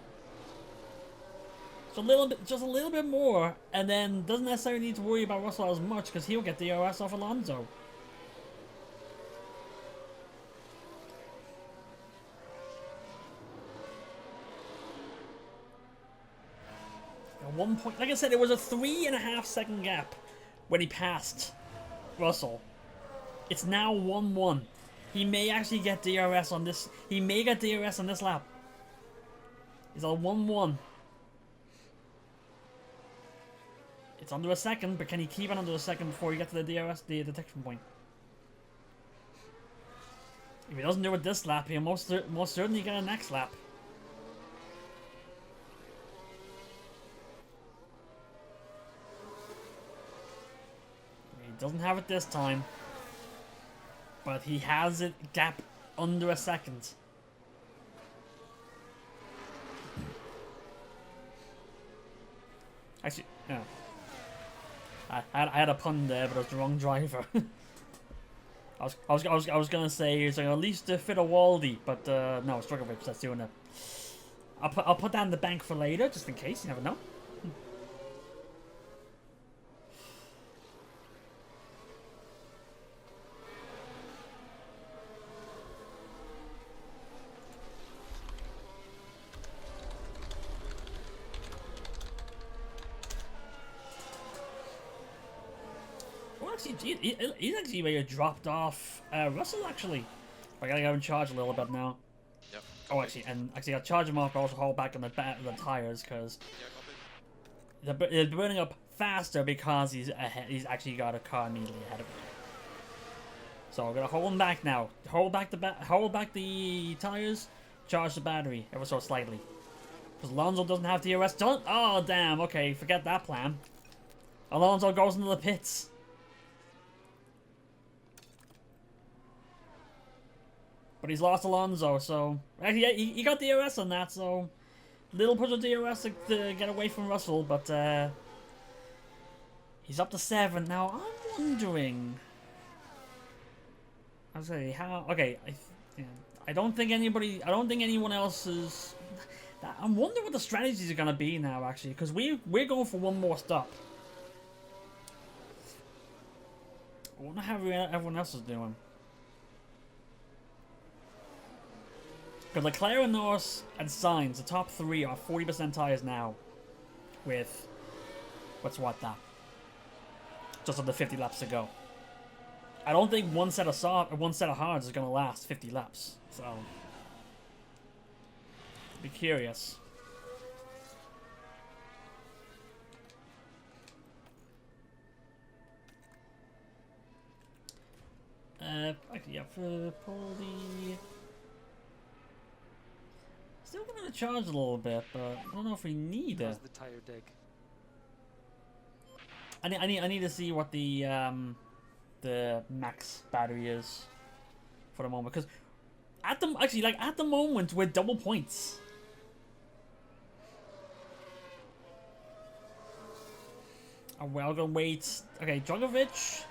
So just a little bit more, and then doesn't necessarily need to worry about Russell as much because he'll get the DRS off Alonso. At one point, like I said, it was a 3.5 second gap when he passed Russell. It's now 1-1. He may actually get DRS on this. He may get DRS on this lap. He's on 1-1. It's under a second, but can he keep it under a second before he gets to the DRS, the detection point? If he doesn't do it this lap, he'll most certainly get a next lap. He doesn't have it this time, but he has it gap under a second. Actually, yeah. I had a pun there, but it was the wrong driver. I was gonna say it's like at least Fittawaldi, but no, it's Drugovich that's doing it. I'll put that in the bank for later, just in case. You never know. He's actually maybe dropped off Russell, actually. I gotta go and charge a little bit now. Yep. Oh, actually, I'll charge him off, but also hold back on the tires, because they're burning up faster because he's actually got a car immediately ahead of him. So I'm gonna hold him back now. Hold back the tires, charge the battery ever so slightly. Because Alonso doesn't have DRS done. Oh damn, okay, forget that plan. Alonso goes into the pits. But he's lost Alonso, so... Actually, yeah, he got DRS on that, so... Little push of DRS to get away from Russell, but... he's up to 7. Now, I'm wondering... I'll say, how... Okay, I don't think anyone else is... I wonder what the strategies are going to be now, actually, because we're going for one more stop. I wonder how everyone else is doing. Because Leclerc, Norris, and Sainz, the top 3 are 40% tires now. With just under 50 laps to go. I don't think one set of hards is gonna last 50 laps. So be curious. Actually, yeah, for Paulie. Still gonna charge a little bit, but I don't know if we need it. The tire dig. I need to see what the max battery is for the moment, because at the moment we're double points. And we're gonna wait. Okay, Drugovich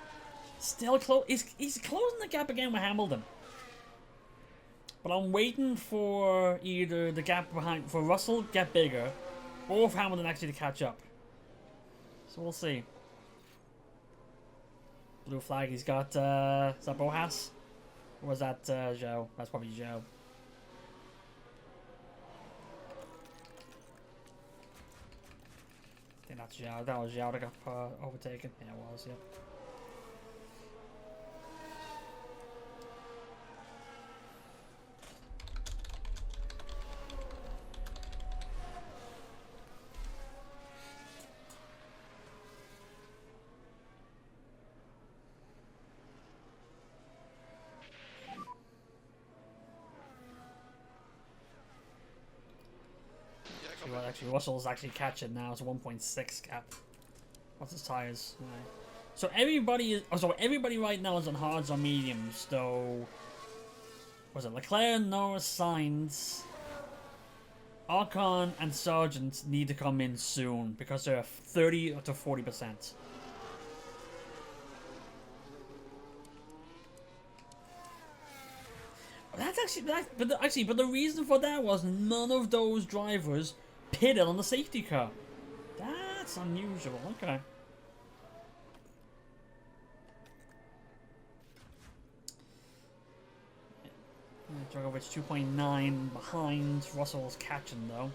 still close. He's closing the gap again with Hamilton. But I'm waiting for either the gap for Russell to get bigger, or for Hamilton actually to catch up. So we'll see. Blue flag, he's got, is that Bojas? Or was that Zhou? That's probably Zhou. I think that's Zhou. That was Zhou that got overtaken. Yeah, it was, yep. actually. Russell's actually catching now. It's a 1.6 gap. What's his tires? Right. So everybody is. Oh, so everybody right now is on hards or mediums. Though. Was it Leclerc, Norris, Sainz, Ocon, and Sargent need to come in soon because they're 30 to 40%. That's actually, but the reason for that was none of those drivers pitted on the safety car. That's unusual. Okay. Drogovic 2.9 behind. Russell's catching though.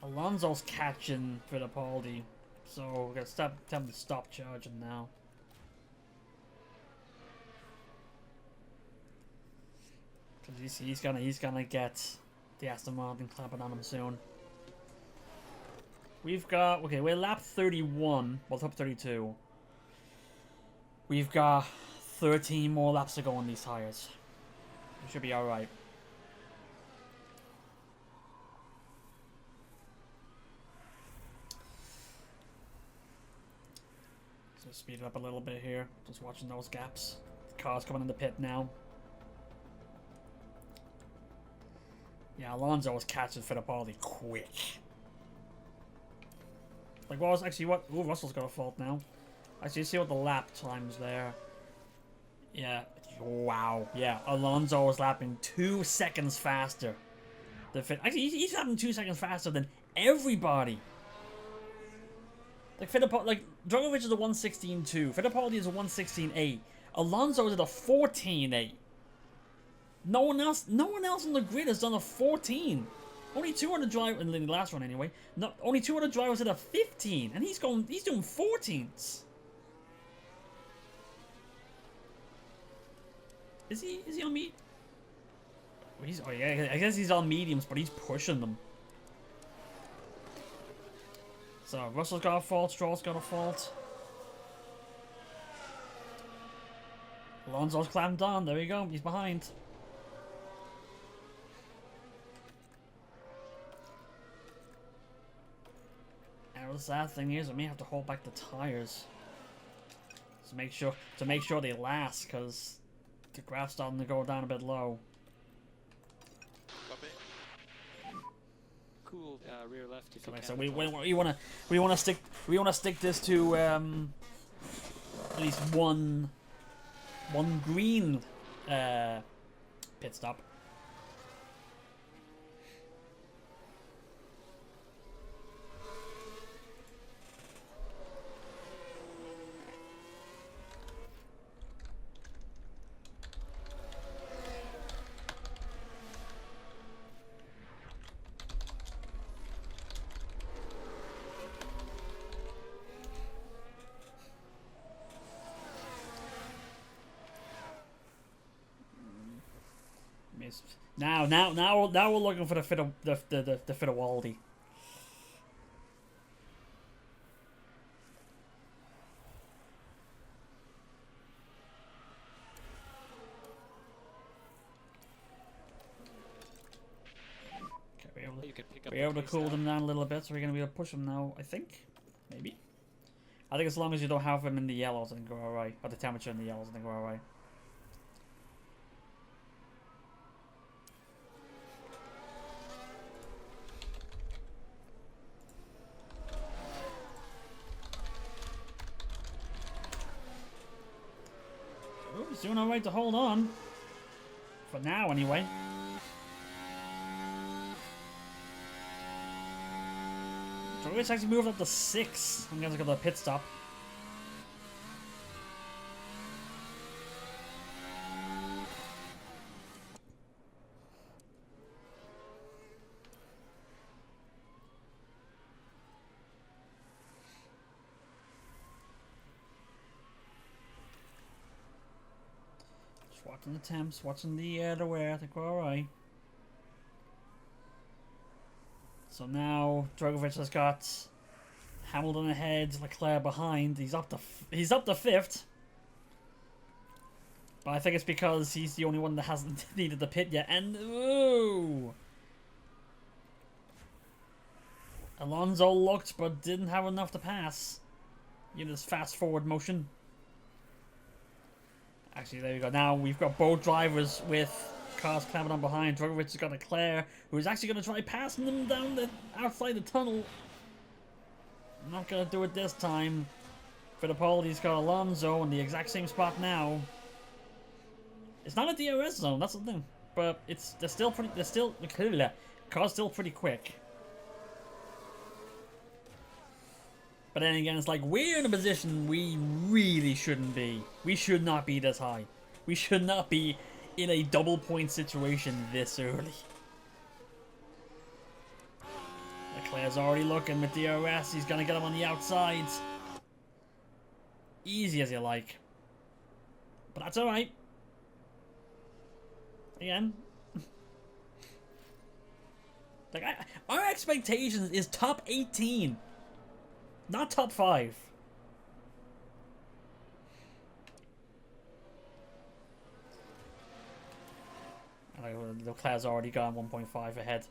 Alonso's catching Fittipaldi, so we're gonna tell him to stop charging now. Cause he's gonna get the Aston Martin clapping on him soon. We've got we're lap 31, well top 32. We've got 13 more laps to go on these tires. We should be all right. Speed it up a little bit here. Just watching those gaps. The car's coming in the pit now. Yeah, Alonso was catching Fittipaldi quick. Like, what was actually what? Ooh, Russell's got a fault now. Actually, see what the lap times there. Yeah. Wow. Yeah, Alonso was lapping 2 seconds faster. Actually, he's lapping 2 seconds faster than everybody. Like Fittipaldi, like Drogovic is a 1:16.2. Fittipaldi is a 1:16.8. Alonso is at a 14.8. No one else on the grid has done a 14. Only 2 other drivers in the last one anyway. No, only 2 other drivers at a 15, and he's doing 14s. Is he on me? Oh yeah, I guess he's on mediums, but he's pushing them. So, Russell's got a fault, Stroll's got a fault. Alonso's clamped on, there we go, he's behind. And the sad thing is, I may have to hold back the tires. To make sure they last, because the graph's starting to go down a bit low. Copy. Cool rear left if you Okay, can. so we wanna stick this to at least one green pit stop. Now we're looking for the Fittipaldi. Okay, we're able to cool them down a little bit, so we're gonna be able to push them now. I think, maybe. I think as long as you don't have them in the yellows, I think we're alright. Or the temperature in the yellows, I think we're alright. He's doing alright to hold on. For now, anyway. Drogovic actually moved up to 6. I'm gonna go to the pit stop. Watching the temps, watching the wear, I think we're alright. So now Drogovic has got Hamilton ahead, Leclerc behind. He's up to fifth. But I think it's because he's the only one that hasn't needed the pit yet. And ooh, Alonso looked but didn't have enough to pass. You know, this fast forward motion. Actually, there we go. Now we've got both drivers with cars clamping on behind. Drugovich has got Leclerc, who's actually going to try passing them down the outside the tunnel. Not going to do it this time. Fittipaldi's got Alonso in the exact same spot now. It's not a DRS zone, that's the thing. But they're still car's still pretty quick. But then again, it's like we're in a position we really shouldn't be. We should not be this high. We should not be in a double point situation this early. Leclerc's already looking with DRS. He's gonna get him on the outside. Easy as you like. But that's alright. Again. Like our expectations is top 18. Not top 5. Leclerc's already gone 1.5 ahead.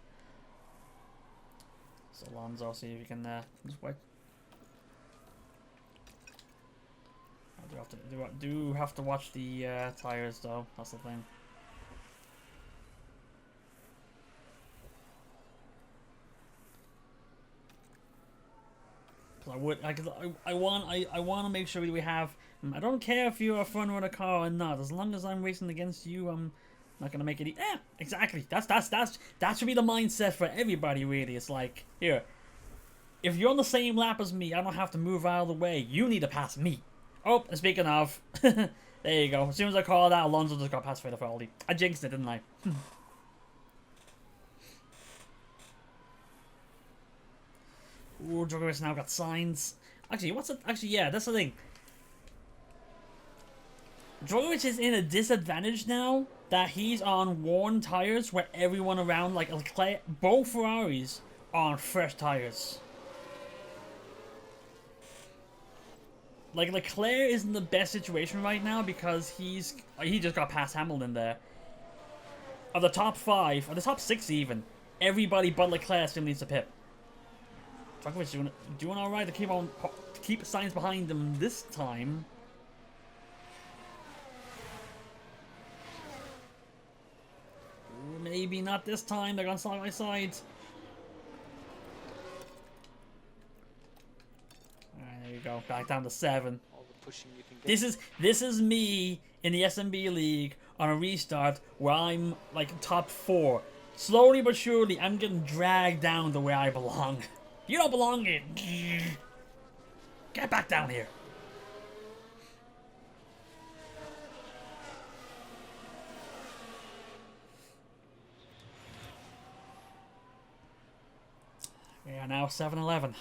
So Alonso, see if you can just wait. I do have to watch the tires though. That's the thing. I want to make sure we have. I don't care if you're a front runner car or not. As long as I'm racing against you, I'm not gonna make it. Yeah, exactly. That should be the mindset for everybody. Really, it's like here. If you're on the same lap as me, I don't have to move out of the way. You need to pass me. Oh, and speaking of, there you go. As soon as I call that, Alonso just got past Fittipaldi. I jinxed it, didn't I? Ooh, Drugovich now got signs. Actually, yeah, that's the thing. Drugovich is in a disadvantage now that he's on worn tires where everyone around, like Leclerc, both Ferraris are on fresh tires. Like, Leclerc is in the best situation right now because he just got past Hamilton there. Of the top 5, or the top 6 even, everybody but Leclerc still needs to pit. Drugovich doing all right to keep signs behind him this time. Ooh, maybe not this time. They're going side by side. Alright, there you go. Back down to 7. All the pushing you can get. This is me in the SMB League on a restart where I'm like top 4. Slowly but surely, I'm getting dragged down to where I belong. You don't belong here. Get back down here. We are now 7-11.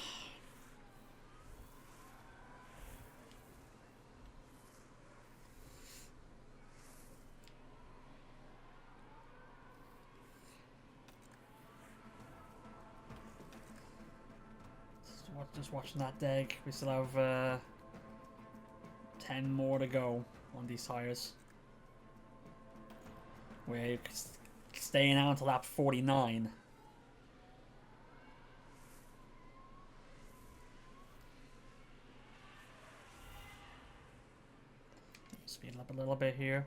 Just watching that deck. We still have 10 more to go on these tires. We're staying out until lap 49. Speed up a little bit here.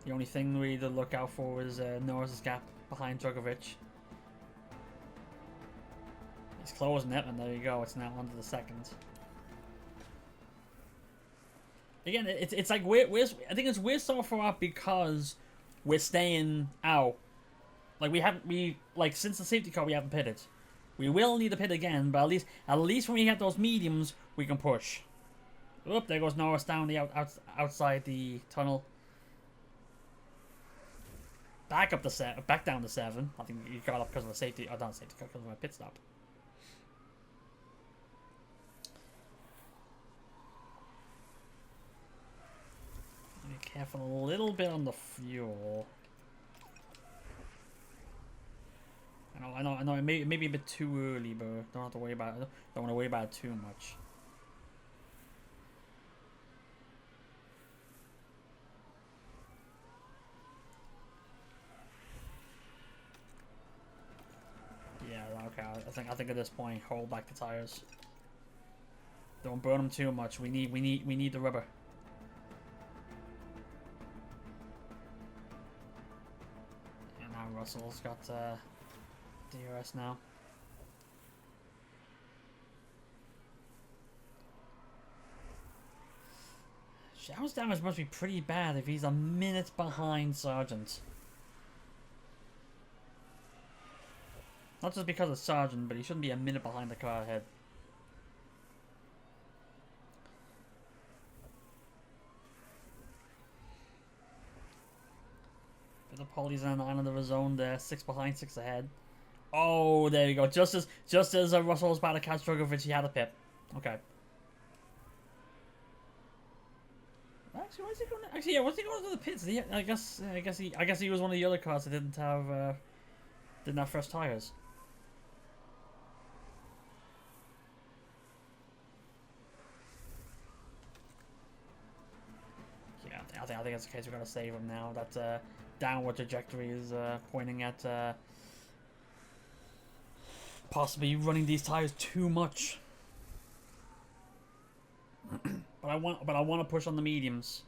The only thing we need to look out for is Norris's gap behind Drugovich. He's closing it, and there you go. It's now under the second. Again, it's like I think we're so far up because we're staying out. Like like since the safety car we haven't pitted. We will need to pit again, but at least when we have those mediums, we can push. Oop, there goes Norris down the outside the tunnel. Back down to 7. I think he got up because of a safety. Oh, not safety car, because of a pit stop. Be careful a little bit on the fuel. I know. It may be a bit too early, but don't have to worry about it. Don't want to worry about it too much. Yeah, okay. I think at this point, hold back the tires. Don't burn them too much. We need the rubber. And now Russell's got DRS now. Shao's damage must be pretty bad if he's a minute behind Sargent. Not just because of Sargent, but he shouldn't be a minute behind the car ahead. The Polly's on an island of his own there, 6 behind, 6 ahead. Oh, there you go. Just as Russell was about to catch Drogovic, he had a pit. Okay. Actually, where's he going? Actually, yeah, what's he going to the pits? I guess he was one of the other cars that didn't have fresh tires. Yeah, I think that's the case. We're gonna save him now. That downward trajectory is pointing at possibly running these tires too much. but I want to push on the mediums.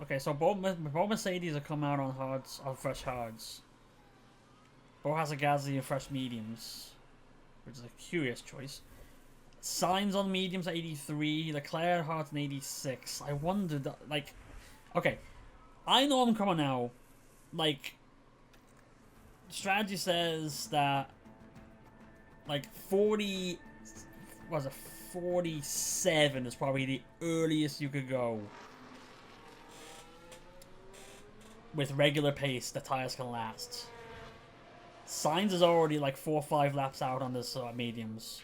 Okay, so both Mercedes are coming out on fresh hards. Both has a Gasly and fresh mediums, which is a curious choice. Sainz on mediums at 83, Leclerc hards at 86. I wondered, like, okay, I know I'm coming out. Like, strategy says that, like, 47 is probably the earliest you could go. With regular pace, the tires can last. Sainz is already like 4 or 5 laps out on this mediums.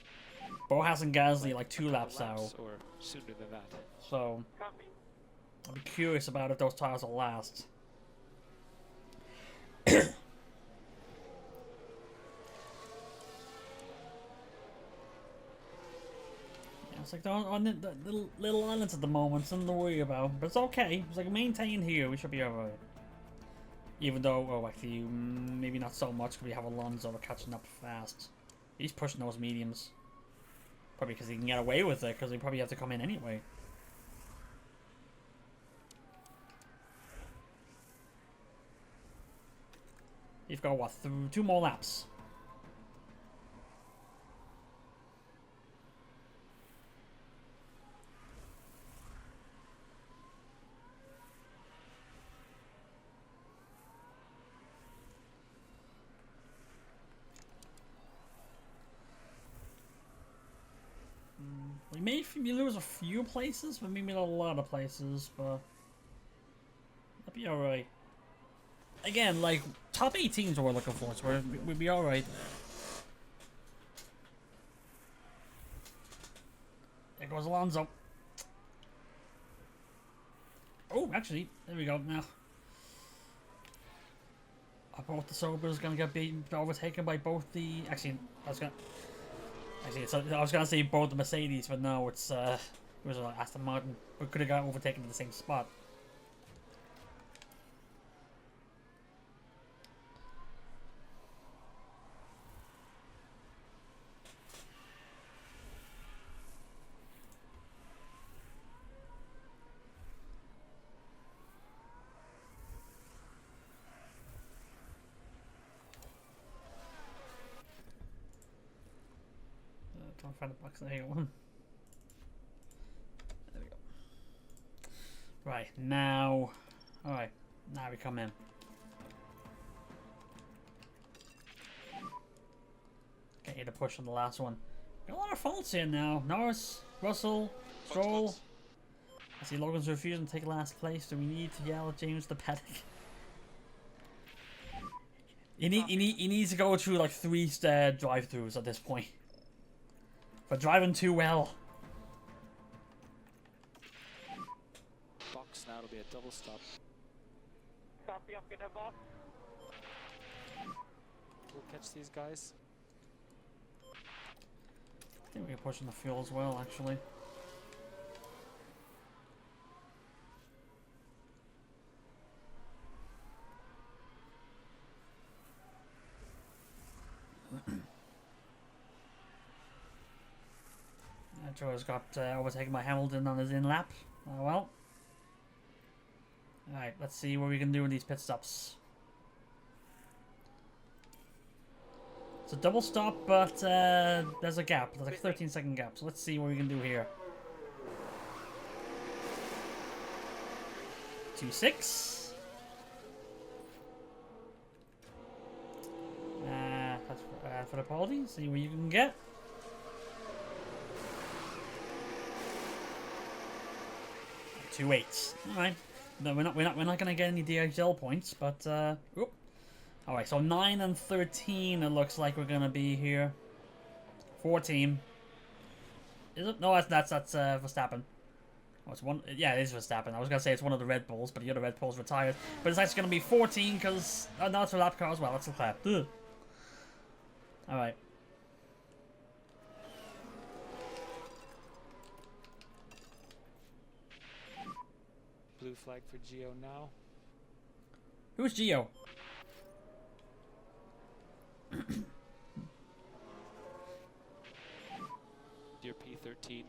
Bottas and Gasly like 2 laps out. Or sooner than that. So, I'll be curious about if those tires will last. Yeah, it's like they're on the little islands at the moment, something to worry about. But it's okay. It's like maintain here, we should be alright. Even though, oh, actually, maybe not so much because we have Alonso catching up fast. He's pushing those mediums. Probably because he can get away with it, because he probably have to come in anyway. You've got, what, 2 more laps? We may lose a few places, but maybe not a lot of places, but that'd be alright. Again, like, top 18 is what we're looking for, so we'd be alright. There goes Alonso. Oh, actually, there we go now. Both the Sobers gonna get overtaken by both the... Actually, I was gonna say both the Mercedes, but no, it was Aston Martin. We could have got overtaken in the same spot. Can't find the box. There you go. There we go. Right, now... Alright, now we come in. Get you to push on the last one. Got a lot of faults here now. Norris, Russell, Stroll. I see Logan's refusing to take last place. Do we need to yell at James the Paddock? He needs to go through like 3 drive-throughs at this point. For driving too well. Box now, it'll be a double stop. Copy, I'm gonna box. We'll catch these guys. I think we can push in the fuel as well, actually. Joe's got overtaken by Hamilton on his in lap. Oh well. Alright, let's see what we can do in these pit stops. It's a double stop, but there's a gap. There's like a 13-second gap. So let's see what we can do here. 2.6. That's for the Poldy. See what you can get. 2.8. All right. No, we're not gonna get any DHL points, but oop. All right. So 9 and 13. It looks like we're gonna be here. 14. Is it? No, that's Verstappen. Oh, it's one. Yeah, it is Verstappen. I was gonna say it's one of the Red Bulls, but the other Red Bull's retired. But it's actually gonna be 14 because no, it's a lap car as well. That's Leclerc. Ugh. All right. Blue flag for Geo now. Who's Geo? Dear P13. Okay,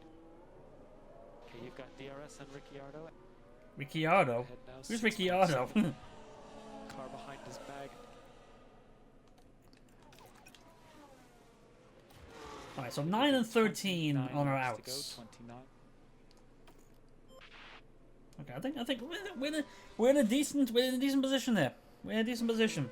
you've got DRS and Ricciardo. Ricciardo? Ahead now, Who's 6 Ricciardo? points. Car behind his bag. Alright, so 9 and 13 29 on our laps outs. to go, 29. Okay, I think we're in a decent position there. We're in a decent position.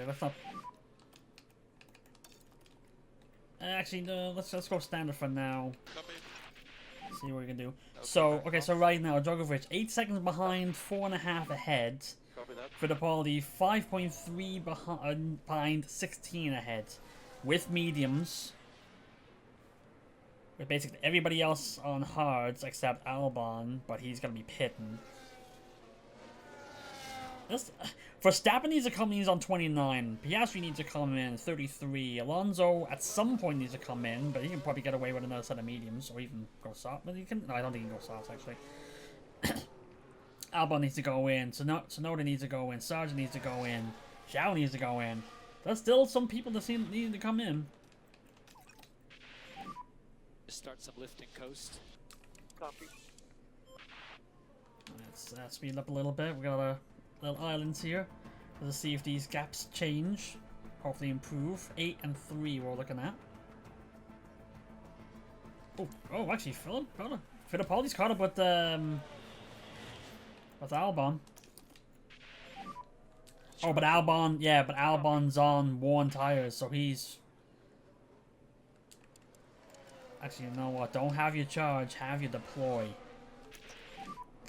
Let's not. Actually, no. Let's go standard for now. See what we can do. So, okay, so right now, Djokovic 8 seconds behind, 4.5 ahead. Copy that. Fittipaldi 5.3 behind, 16 ahead, with mediums. With basically everybody else on hards except Albon, but he's gonna be pitting. Verstappen needs to come in, he's on 29. Piastri needs to come in, 33. Alonso at some point needs to come in, but he can probably get away with another set of mediums, or even go soft. But he can. No, I don't think he can go soft actually. Albon needs to go in. Tsunoda needs to go in. Sargent needs to go in. Zhao needs to go in. There's still some people that seem needing to come in. Start some lifting coast. Copy. Let's speed up a little bit. We got a little islands here. Let's see if these gaps change. Hopefully improve. 8 and 3 we're looking at. Oh, actually, Fittipaldi's caught up with Albon. Oh, but Albon, yeah, but Albon's on worn tires, so he's. Actually, you know what? Don't have your charge. Have your deploy.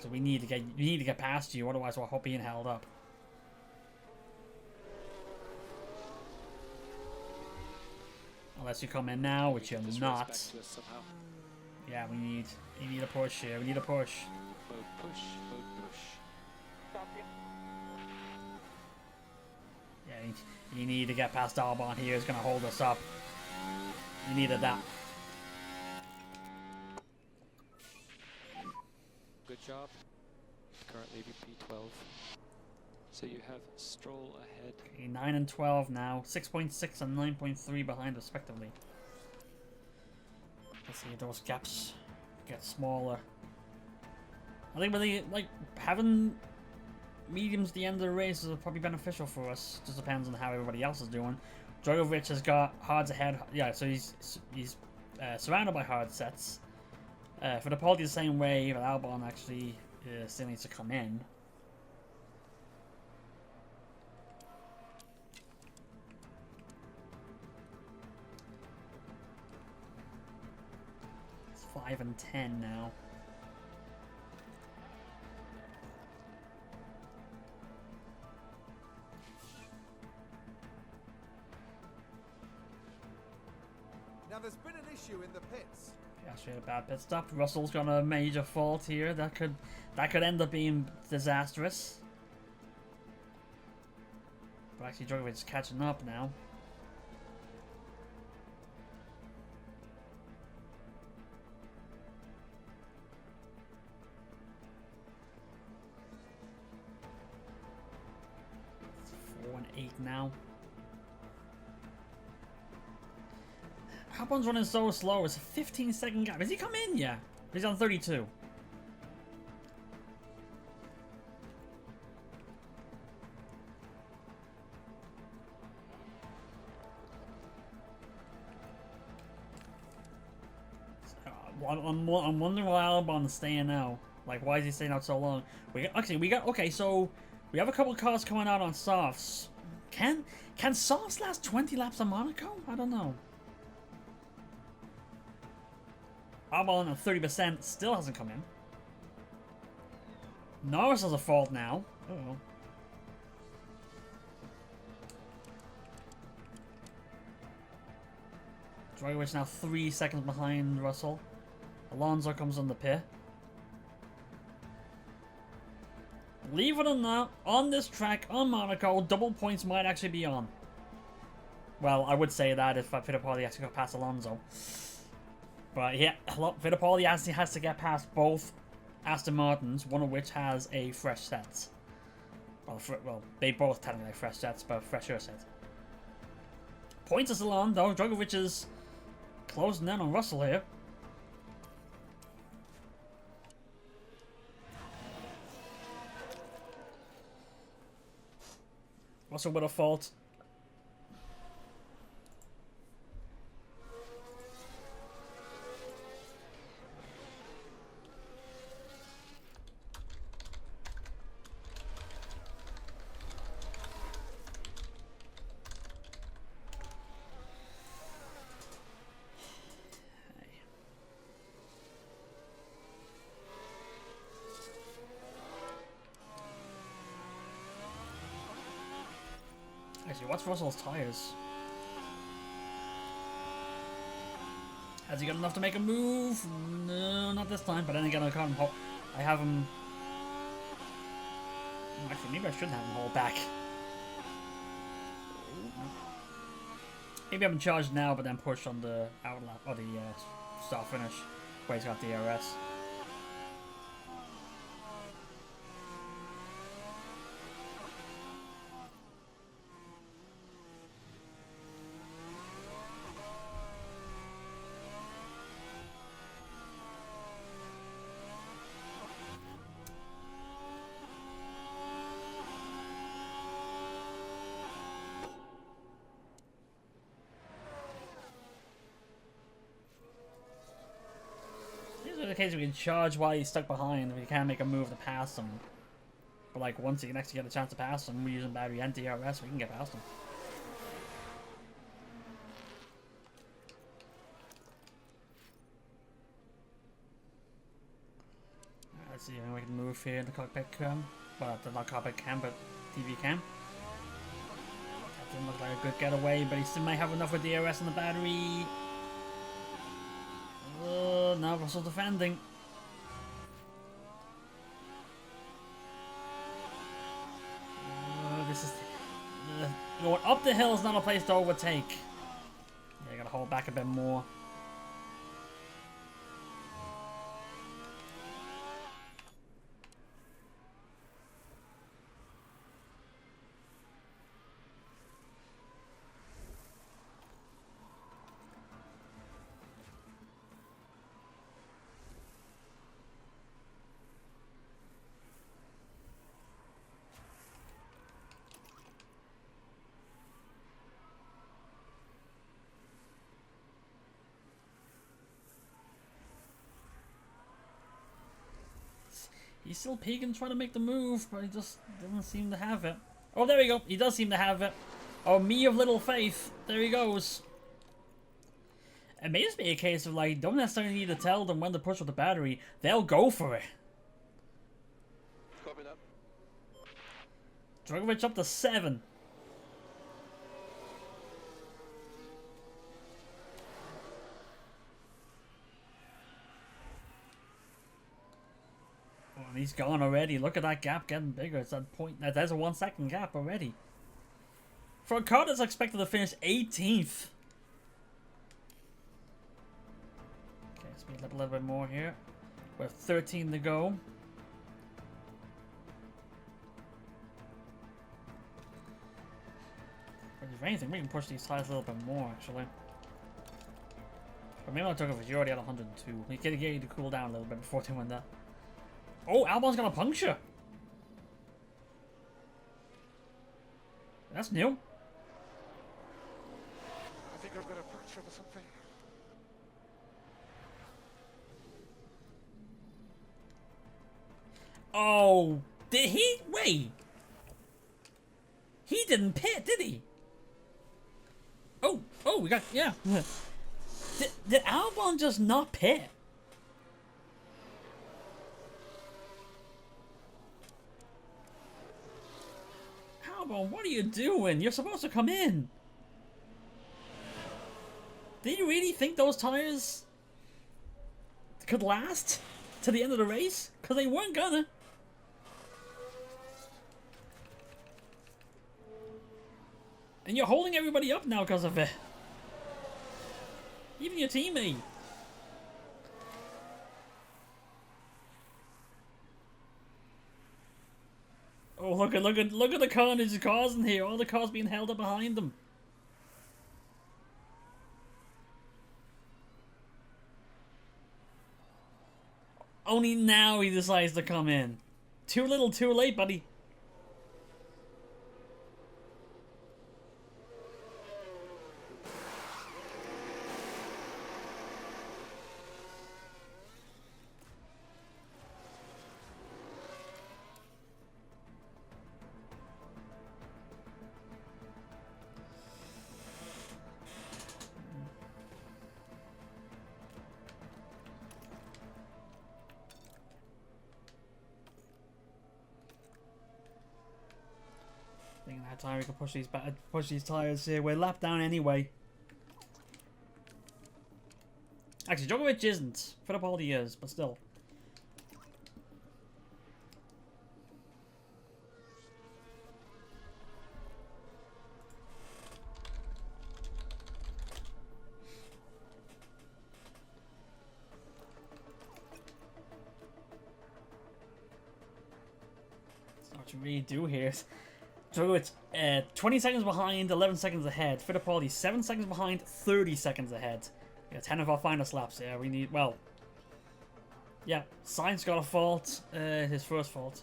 So we need to get past you, otherwise we're being held up. Unless you come in now, which you're not. Yeah, we need a push here. We need a push. Boat push, boat push. Copy. Yeah, you need to get past Albon here. It's gonna hold us up. You needed that. Good job. Currently P12. So you have Stroll ahead. Okay, 9 and 12 now. 6.6 and 9.3 behind respectively. Let's see if those gaps get smaller I think really, like, having mediums at the end of the race is probably beneficial for us. Just depends on how everybody else is doing. Drogovic has got hards ahead. Yeah, so he's surrounded by hard sets. Fittipaldi the same way, but Albon actually still needs to come in. It's 5 and 10 now. Now there's been an issue in the pits. Actually, a bad pit stop. Russell's got a major fault here. That could end up being disastrous. But actually, Drogovic's catching up now. It's 4 and 8 now. Albon's running so slow. It's a 15-second gap. Has he come in yet? He's on 32. I'm wondering why Albon's staying out. Like, why is he staying out so long? Okay, so we have a couple of cars coming out on softs. Can softs last 20 laps on Monaco? I don't know. Albon at 30% still hasn't come in. Norris has a fault now. Uh-oh. Drogovic now 3 seconds behind Russell. Alonso comes on the pit. Believe it or not, on this track, on Monaco, double points might actually be on. Well, I would say that if Fittipaldi actually got past Alonso. But yeah, Fittipaldi actually has to get past both Aston Martins, one of which has a fresh set. Well, they both technically have fresh sets, but fresher set. Points are still on, though. Drogovic is closing in on Russell here. Russell with a fault. Actually, what's Russell's tires? Has he got enough to make a move? No, not this time. But then again, I have him. Actually, maybe I shouldn't have him hold back. Maybe I'm in charge now, but then push on the outlap or the start finish where he's got DRS. The case we can charge while he's stuck behind. We can't make a move to pass him. But like once he can actually get a chance to pass him, we're using battery and DRS, we can get past him. Let's see if we can move here in the cockpit cam. Well, not cockpit cam, but TV cam. That didn't look like a good getaway, but he still might have enough with DRS on the battery. Now Russell defending. This is going up the hill is not a place to overtake. Yeah, you gotta hold back a bit more. He's still peeking, trying to make the move, but he just doesn't seem to have it. Oh, there we go. He does seem to have it. Oh, me of little faith. There he goes. It may just be a case of, like, don't necessarily need to tell them when to push with the battery. They'll go for it. Copy that. Drogovic up to 7. Oh, and he's gone already. Look at that gap getting bigger. It's that point. There's a 1 second gap already. For a car that's expected to finish 18th. Okay, speed up a little bit more here. We have 13 to go. If anything, we can push these tires a little bit more, actually. But maybe I'll talk about you already at 102. We can get you to cool down a little bit before doing that. Oh, Albon's got a puncture. That's new. I think I've got a puncture or something. Oh, did he? Wait. He didn't pit, did he? Oh, we got, yeah. Did Albon just not pit? Albon, what are you doing? You're supposed to come in. Did you really think those tires could last to the end of the race? Because they weren't gonna. And you're holding everybody up now because of it. Even your teammate. Oh, look at the carnage it's causing here. All the cars being held up behind them. Only now he decides to come in. Too little, too late, buddy. Thinking that time we can push these tires here. We're lapped down anyway. Actually, Djokovic isn't. Fittipaldi is, but still. That's not what you really do here. Djokovic, 20 seconds behind, 11 seconds ahead. Fittipaldi, 7 seconds behind, 30 seconds ahead. Yeah, 10 of our final laps. Yeah, we need, well. Yeah, Sainz got a fault, his first fault.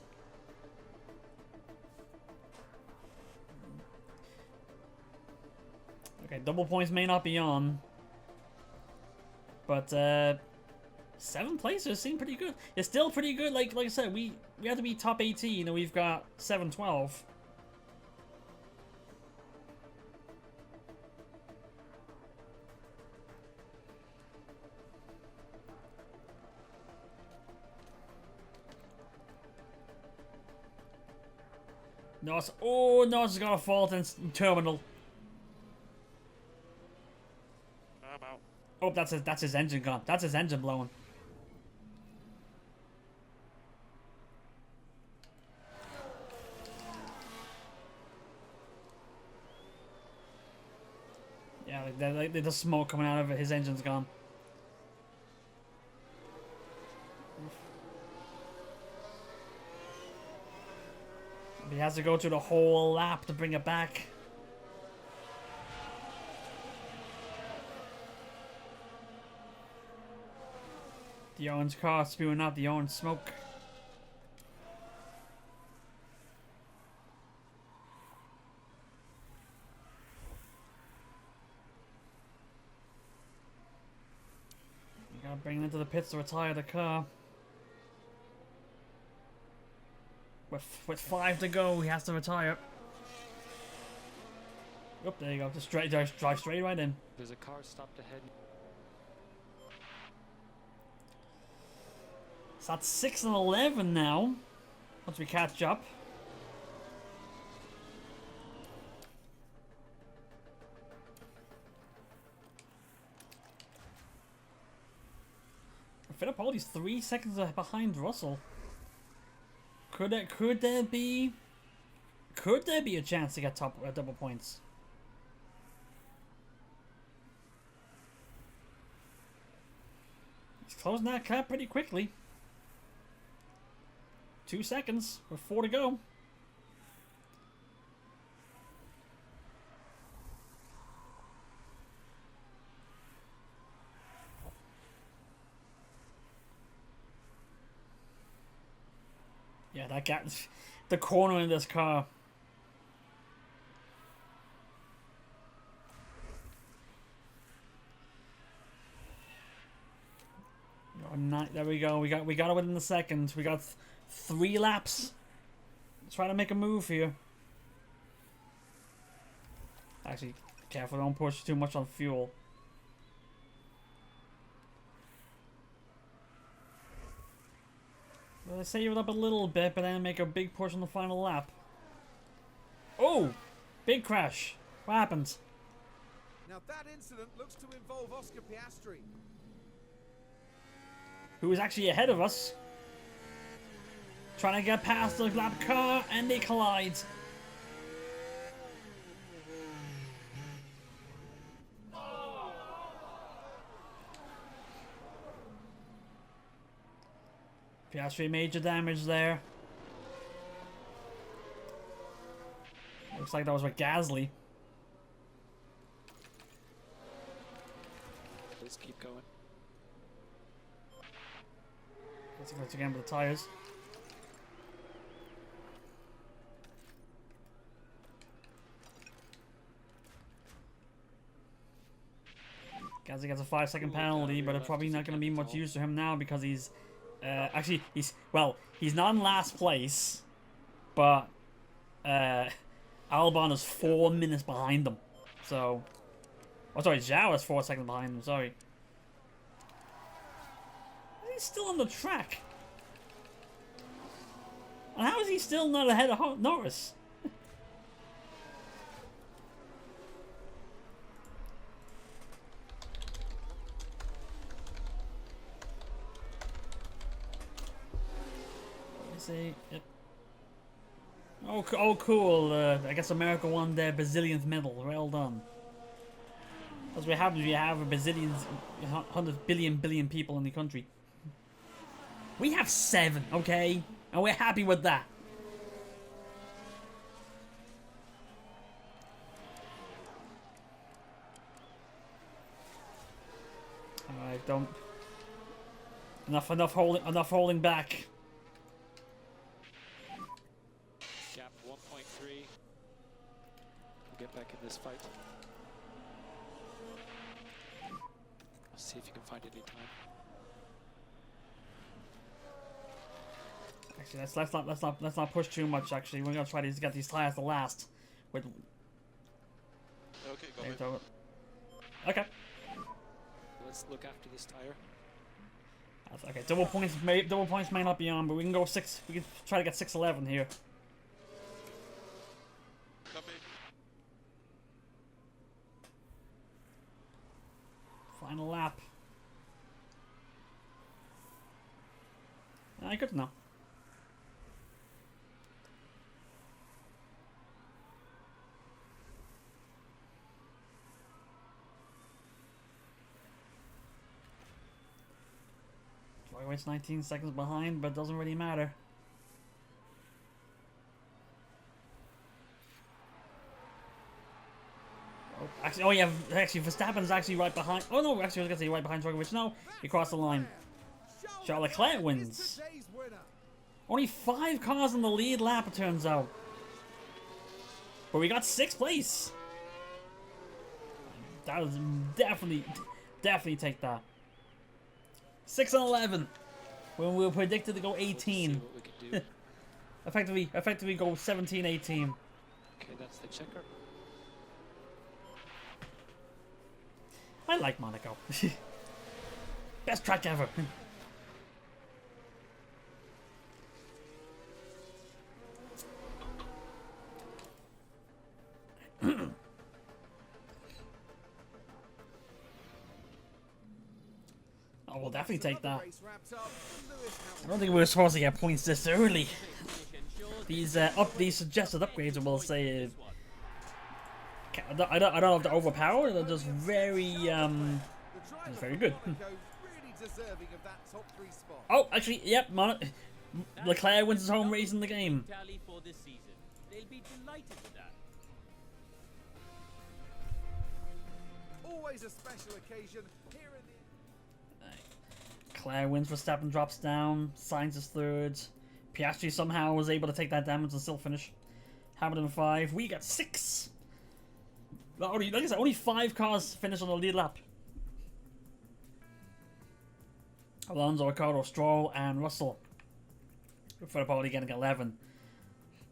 Okay, double points may not be on. But, 7 places seem pretty good. It's still pretty good, like I said, we have to be top 18 and we've got 7-12. Norris, oh, Norris has got a fault in terminal. I'm out. Oh, that's his engine gone. That's his engine blowing. Yeah, there's the smoke coming out of it. His engine's gone. He has to go through the whole lap to bring it back. The orange car spewing out the orange smoke. You gotta bring him into the pits to retire the car. With 5 to go, he has to retire. Oop, there you go. Just drive straight right in. There's a car stopped ahead. So that's 6 and 11 now. Once we catch up. Fittipaldi's 3 seconds behind Russell. Could there be a chance to get double points? He's closing that gap pretty quickly. 2 seconds with 4 to go. Yeah, that gap, the corner in this car. There we go. We got it within the second. We got 3 laps. Try to make a move here. Actually, careful, don't push too much on fuel. Well, they save it up a little bit, but then make a big push on the final lap. Oh! Big crash. What happened? Now that incident looks to involve Oscar Piastri. Who is actually ahead of us. Trying to get past the lap car, and they collide. Piastri, major damage there. Looks like that was with Gasly. Let's keep going. Let's again with the tires. Gasly gets a 5-second penalty, but it's probably not going to be much use to him now because he's actually he's not in last place, but Albon is 4 minutes behind them. So, oh sorry, Zhao is 4 seconds behind him. Sorry. He's still on the track. And how is he still not ahead of Norris? Let's see. Yep. Oh, cool. I guess America won their bazillionth medal. Well done. That's what happens when you have a bazillion, 100 billion people in the country. We have 7, okay? And we're happy with that. Alright, don't. Enough holding back. Gap 1.3. We'll get back in this fight. See if you can find any time. Actually, let's not push too much. Actually, we're gonna try to get these tires to last. With Okay, go ahead. okay. Let's look after this tire. Okay, double points may not be on, but we can go 6. We can try to get 6-11 here. Copy. Final lap. Good to know. Flyweights 19 seconds behind, but it doesn't really matter. Oh, actually, oh yeah, actually Verstappen's actually right behind. Oh no, actually I was gonna say right behind Drogovic. No, he crossed the line. Charles Leclerc wins. Only 5 cars in the lead lap, it turns out. But we got 6th place. That was definitely take that. 6 and 11. When we were predicted to go 18. We'll see what we can do. Effectively go 17-18. Okay, that's the checker. I like Monaco. Best track ever. Oh, we'll definitely take that. I don't think we were supposed to get points this early. These suggested upgrades, we'll say, I don't know if they're overpowered. They're just very good. Oh, actually, yep. Leclerc wins his home race in the game. They'll be delighted with that. Always a special occasion here in the... Leclerc wins, Verstappen drops down, Sainz is third. Piastri somehow was able to take that damage and still finish. Hamilton 5. We got 6. Like I said, only 5 cars finished on the lead lap. Alonso, Ricardo, Stroll, and Russell. For the pole getting 11.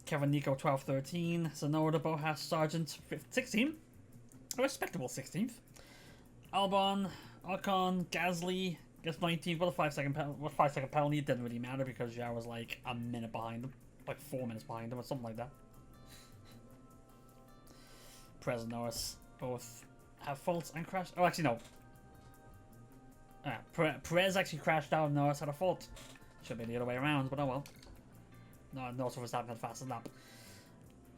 Kevin, Nico 12, 13. Sonoda, Bohas, Sargent 16. A respectable 16th. Albon, Ocon, Gasly gets 19th. What a 5-second penalty. It didn't really matter because Zhao was like a minute behind him, like 4 minutes behind him or something like that. Perez and Norris both have faults and crashed. Oh, actually no. Perez actually crashed out and Norris had a fault. Should be the other way around, but oh well. No, Norris for Verstappen had fastest lap.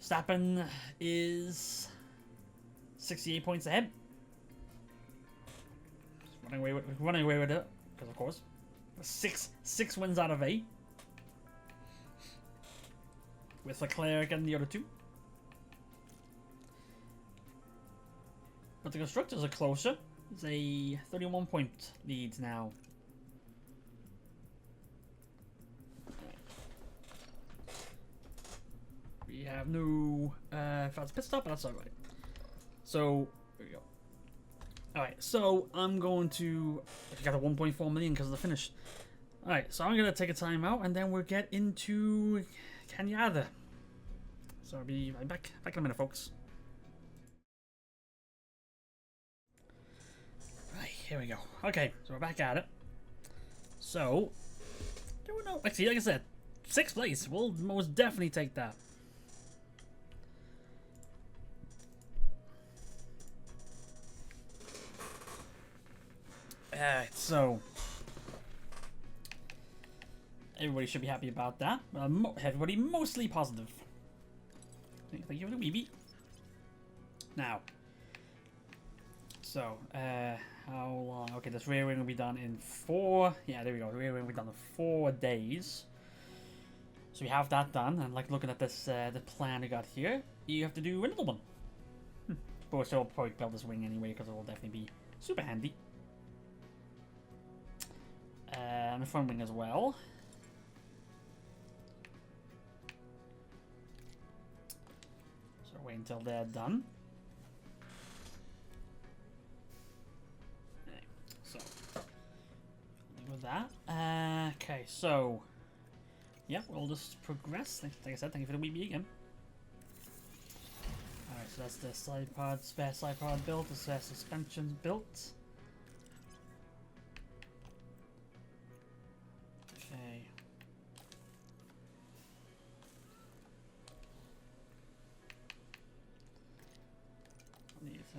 Verstappen is 68 points ahead. Just running away with it, because of course, six wins out of 8. With Leclerc getting the other 2. But the constructors are closer. It's a 31-point lead now. We have no fast pit stop, but that's alright. So, there we go. Alright, so I'm going to... I got a 1.4 million because of the finish. Alright, so I'm going to take a time out and then we'll get into Cañada. So I'll be right back in a minute, folks. Here we go. Okay, so we're back at it. So, don't know. Actually, like I said, 6th place. We'll most definitely take that. Alright, so everybody should be happy about that. Everybody mostly positive. Thank you for the weebie. Now, so, how long? Okay, this rear wing will be done in 4. Yeah, there we go. The rear wing will be done in 4 days. So we have that done. And like looking at this, the plan we got here, you have to do another one. But we'll still probably build this wing anyway because it will definitely be super handy. And the front wing as well. So wait until they're done. With that. Okay, so yeah, we'll just progress. Like I said, thank you for the weebie again. Alright, so that's the side pod, spare side pod built, the spare suspension built. Okay.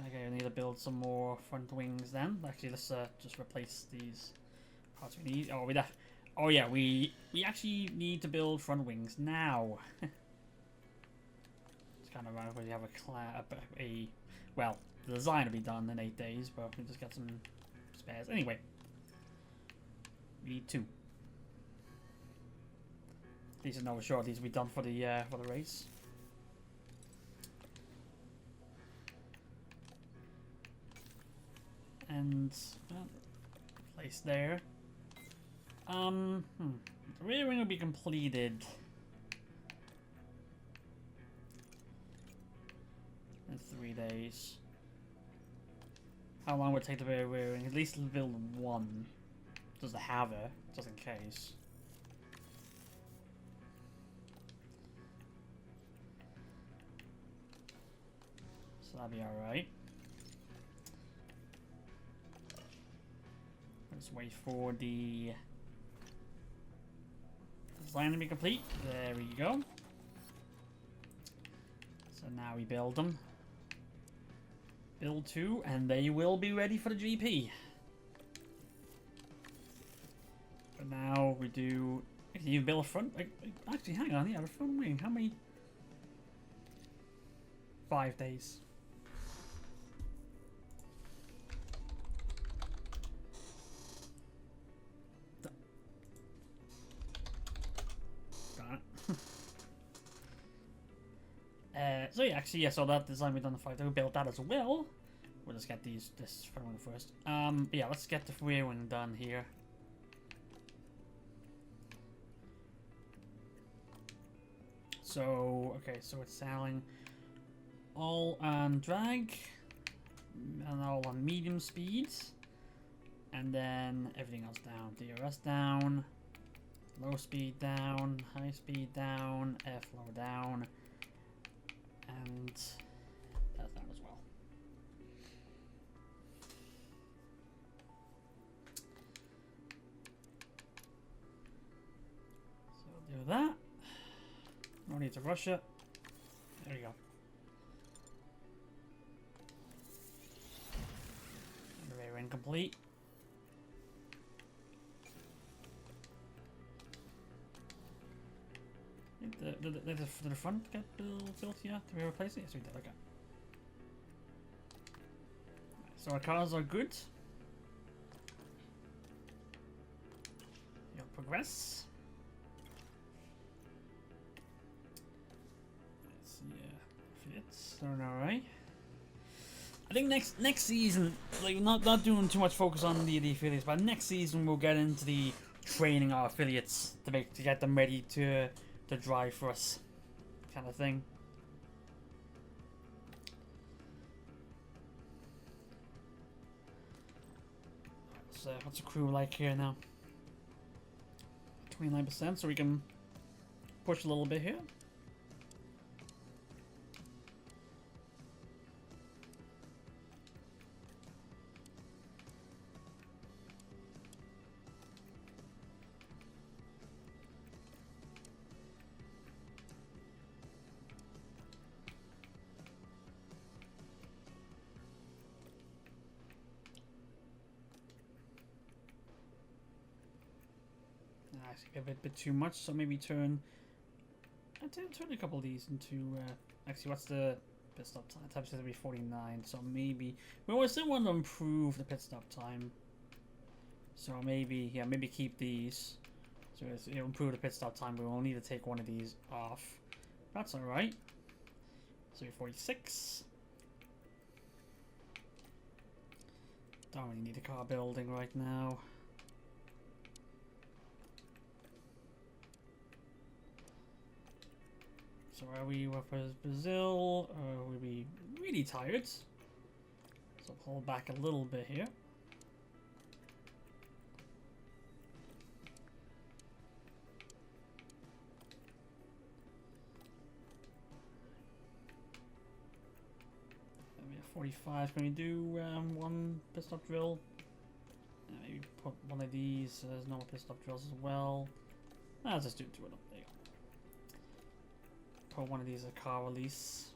Okay, I need to build some more front wings then. Actually, let's just replace these parts we need. Oh yeah, we actually need to build front wings now. It's kind of random because we have well, the design will be done in 8 days, but we just got some spares. Anyway, we need 2. These are no sure these will be done for the race. And place there. The rear wing will be completed in 3 days. How long would it take the rear wing? At least build 1, just to have it, just in case. So that'll be alright. Let's wait for the design to be complete. There we go. So now we build them. Build 2, and they will be ready for the GP. But now we do. You build a front. Actually, hang on. Yeah, a front wing. How many? 5 days. Darn it. So yeah, actually, yeah. So that design we done the 5 day. We built that as well. We'll just get this front one first. But yeah, let's get the rear one done here. So okay, so it's sailing all on drag and all on medium speeds, and then everything else down. DRS down, low speed down, high speed down, airflow down, and that's down as well. So we'll do that. No need to rush it. There you go. And rear end complete. Did the front get built yet? Did we replace it? Yes, we did. Okay. So our cars are good. You'll progress. It's doing alright. I think next season, like not doing too much focus on the affiliates, but next season we'll get into the training our affiliates to get them ready to drive for us, kind of thing. So what's the crew like here now? 29%, so we can push a little bit here. A bit too much, so maybe turn a couple of these into actually, what's the pit stop time? Time says to be 49, so maybe we still want to improve the pit stop time, so maybe keep these, so it'll improve the pit stop time, but we'll need to take one of these off. That's alright. So 46. Don't really need a car building right now. So are we with Brazil, or are we really tired? So pull back a little bit here. We have 45. Can we do one pit stop drill? Maybe put one of these as normal pit stop drills as well. Let's just do 2 of them. There you go. Put one of these a car release.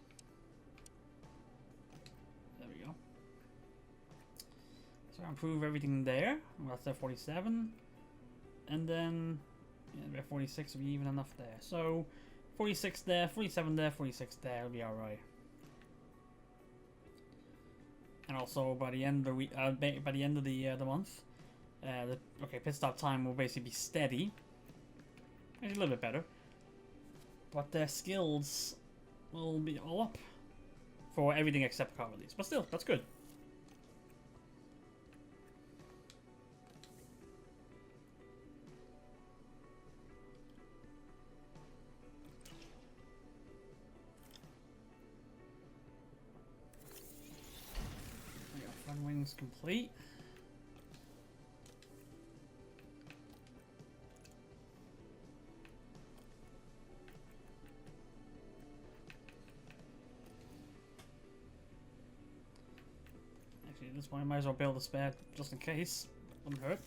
There we go. So improve everything there. Well, that's at 47. And then yeah, 46 will be even enough there. So 46 there, 47 there, 46 there will be alright. And also by the end of the week, by the end of the month, pit stop time will basically be steady. Maybe a little bit better. But their skills will be all up for everything except car release. But still, that's good. We got front wings complete. Actually, at this point, I might as well build a spare just in case. Wouldn't hurt.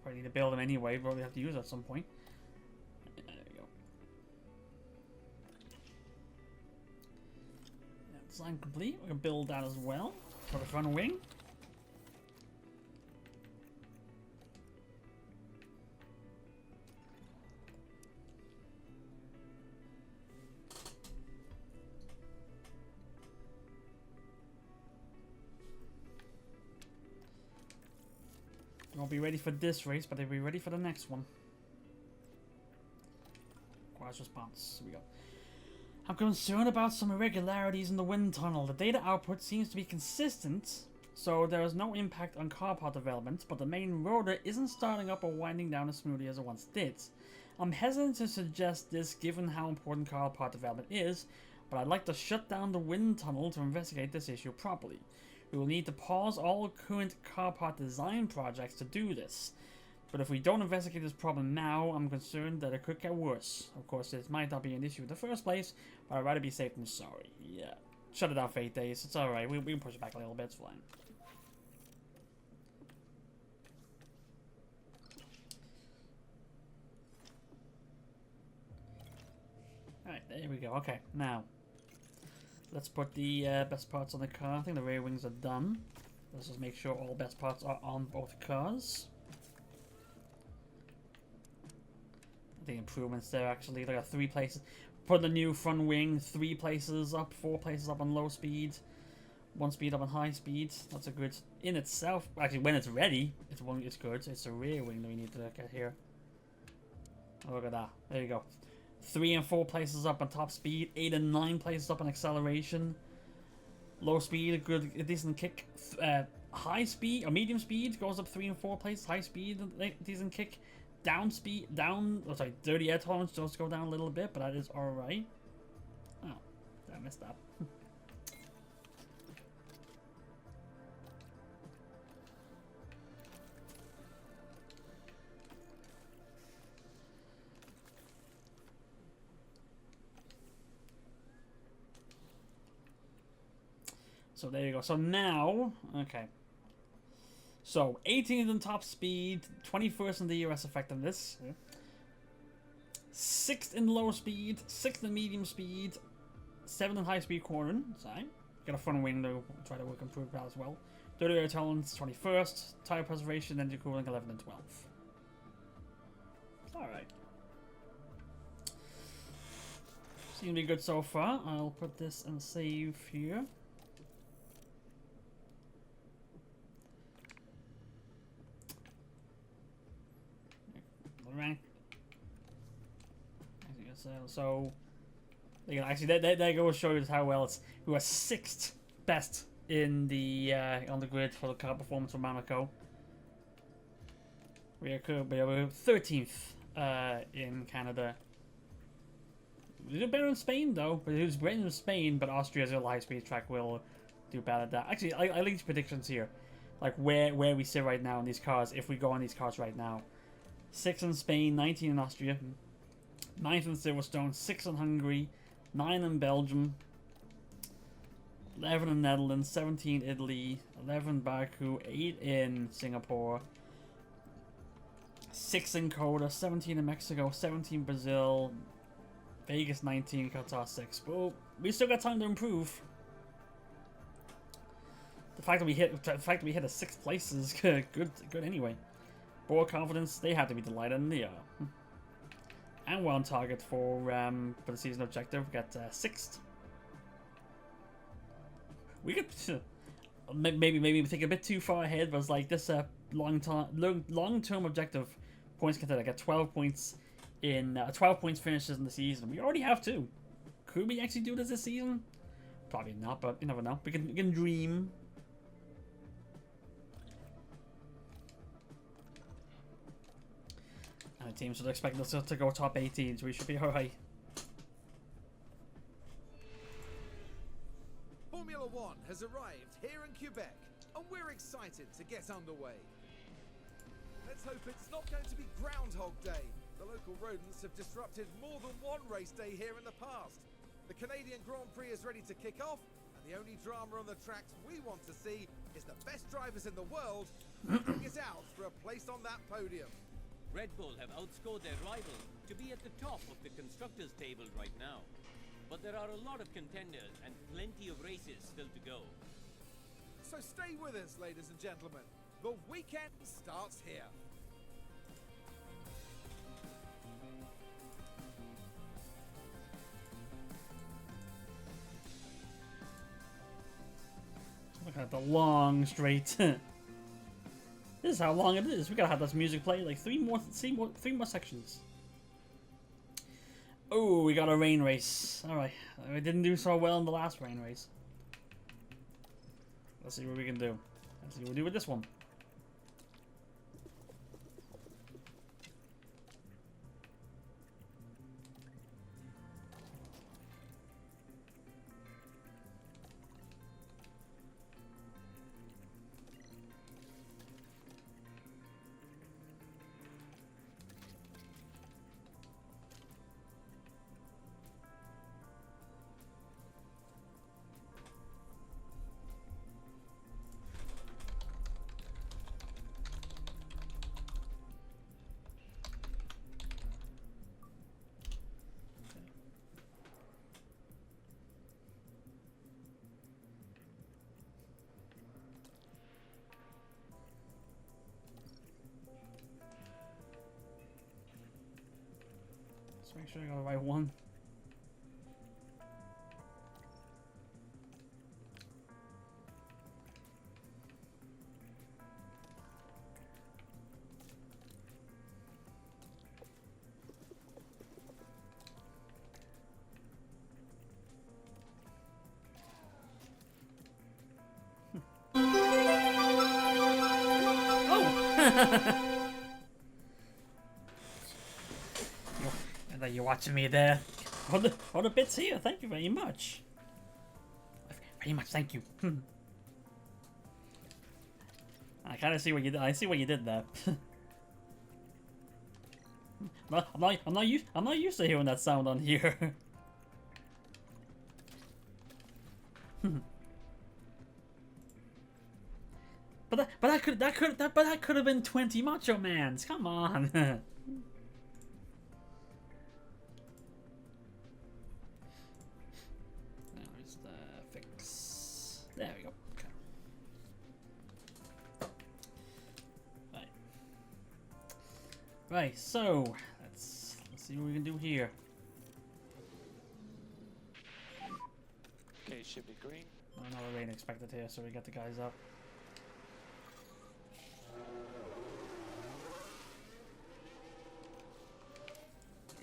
Probably need to build them anyway, but we have to use it at some point. There we go. Design complete. We can build that as well for the front wing. Won't be ready for this race, but they'll be ready for the next one. Requires response. Here we go. I'm concerned about some irregularities in the wind tunnel. The data output seems to be consistent, so there is no impact on car part development, but the main rotor isn't starting up or winding down as smoothly as it once did. I'm hesitant to suggest this given how important car part development is, but I'd like to shut down the wind tunnel to investigate this issue properly. We will need to pause all current car part design projects to do this. But if we don't investigate this problem now, I'm concerned that it could get worse. Of course, this might not be an issue in the first place, but I'd rather be safe than sorry. Yeah. Shut it down for 8 days. It's alright. We can push it back a little bit. It's fine. Alright, there we go. Okay, now. Let's put the best parts on the car. I think the rear wings are done. Let's just make sure all best parts are on both cars. The improvements there actually. There are 3 places. Put the new front wing 3 places up, 4 places up on low speed, 1 speed up on high speed. That's a good in itself. Actually, when it's ready, it's good. It's the rear wing that we need to get here. Oh, look at that. There you go. 3 and 4 places up on top speed, 8 and 9 places up on acceleration. Low speed, a decent kick. High speed or medium speed goes up 3 and 4 places. High speed, decent kick. Dirty air tolerance does go down a little bit, but that is alright. Oh, I messed up. So there you go. So now, okay. So 18th in top speed, 21st in the US effectiveness, 6th in low speed, 6th in medium speed, 7th in high speed cornering. So got a front wing to try to improve that as well. Dirty air tolerance 21st, tire preservation, engine cooling 11 and 12. All right. Seems to be good so far. I'll put this and save here. Rank. So, you know, actually, that goes to show you how well it's. We were 6th best in the on the grid for the car performance for Monaco. We are 13th in Canada. We did better in Spain though, but it was great in Spain. But Austria's a high-speed track will do better at that. Actually, I like these predictions here, like where we sit right now in these cars. If we go on these cars right now. 6 in Spain, 19 in Austria, 9th in Silverstone, 6 in Hungary, 9 in Belgium, 11 in Netherlands, 17 Italy, 11 Baku, 8 in Singapore, 6 in Coda, 17 in Mexico, 17 Brazil, Vegas 19, Qatar 6. But we still got time to improve. The fact that we hit a 6th place is good anyway. Board confidence, they have to be delighted, and they are. And we're on target for the season objective. We got 6th. We could maybe think a bit too far ahead, but it's like this long-term objective points contender. Get 12 points in 12 points finishes in the season. We already have 2. Could we actually do this season? Probably not, but you never know. We can dream. And the teams should expect us to go top 18, so we should be alright. Formula One has arrived here in Quebec, and we're excited to get underway. Let's hope it's not going to be Groundhog Day. The local rodents have disrupted more than one race day here in the past. The Canadian Grand Prix is ready to kick off, and the only drama on the tracks we want to see is the best drivers in the world duking it out for a place on that podium. Red Bull have outscored their rival to be at the top of the constructors' table right now. But there are a lot of contenders and plenty of races still to go. So stay with us, ladies and gentlemen. The weekend starts here. Look at the long straight. This is how long it is. We gotta have this music play like three more sections. Oh, we got a rain race. All right, we didn't do so well in the last rain race. Let's see what we can do. Let's see what we do with this one. Let's make sure I got the right one. You're watching me there. All the bits here. Thank you very much. Very much. Thank you. I kind of see what you did. I see what you did there. I'm not used to hearing that sound on here. But that could have been 20 Macho Mans. Come on. There we go. Okay. Right, so let's see what we can do here. Okay, should be green. Another rain expected here, so we get the guys up.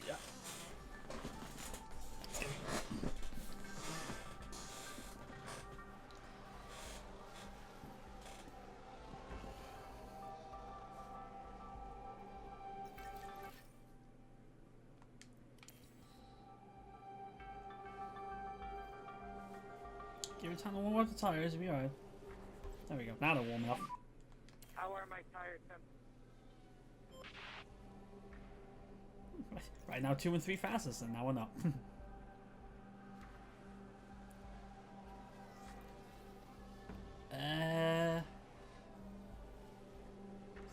Yeah. Give it time to warm up the tires, it'll be alright. There we go. Now they're warming up. How are my tires? Right now, 2 and 3 fastest, and now we're not.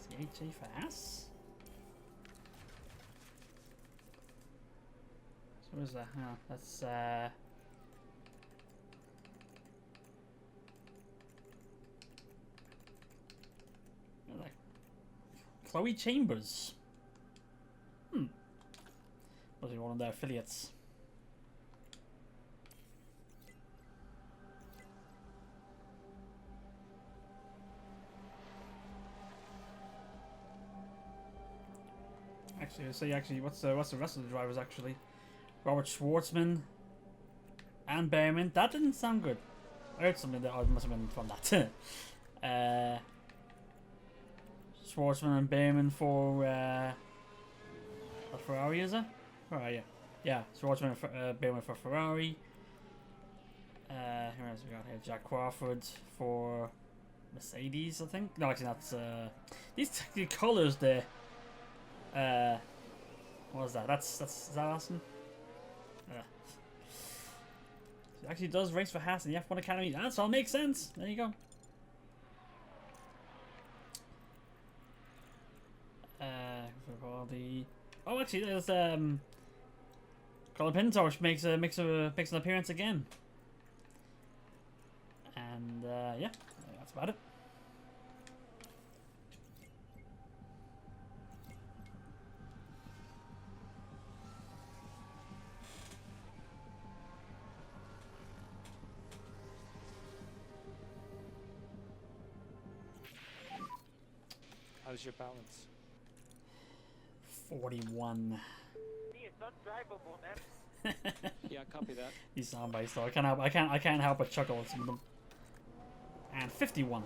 CHA fast? So what is that? Huh, that's like Chloe Chambers. Must be one of their affiliates. Actually, what's the rest of the drivers actually? Robert Schwartzman and Behrman. That didn't sound good. I heard something that must have been from that. Schwartzman and Behrman for Ferrari, is it? Where are you? Yeah, Schwartzman and Behrman for Ferrari. Who else we got here? Jack Crawford for Mercedes, I think. No, actually, that's these colours there. What was that? Is that Aston? He actually does race for Haas in the F1 Academy. That's all makes sense. There you go. For the actually there's Colin Pintosh makes an appearance again. And yeah, that's about it. How's your balance? 41. It's undrivable, man. Yeah, copy that. These soundbites though, I can't help but chuckle at some of them. And 51.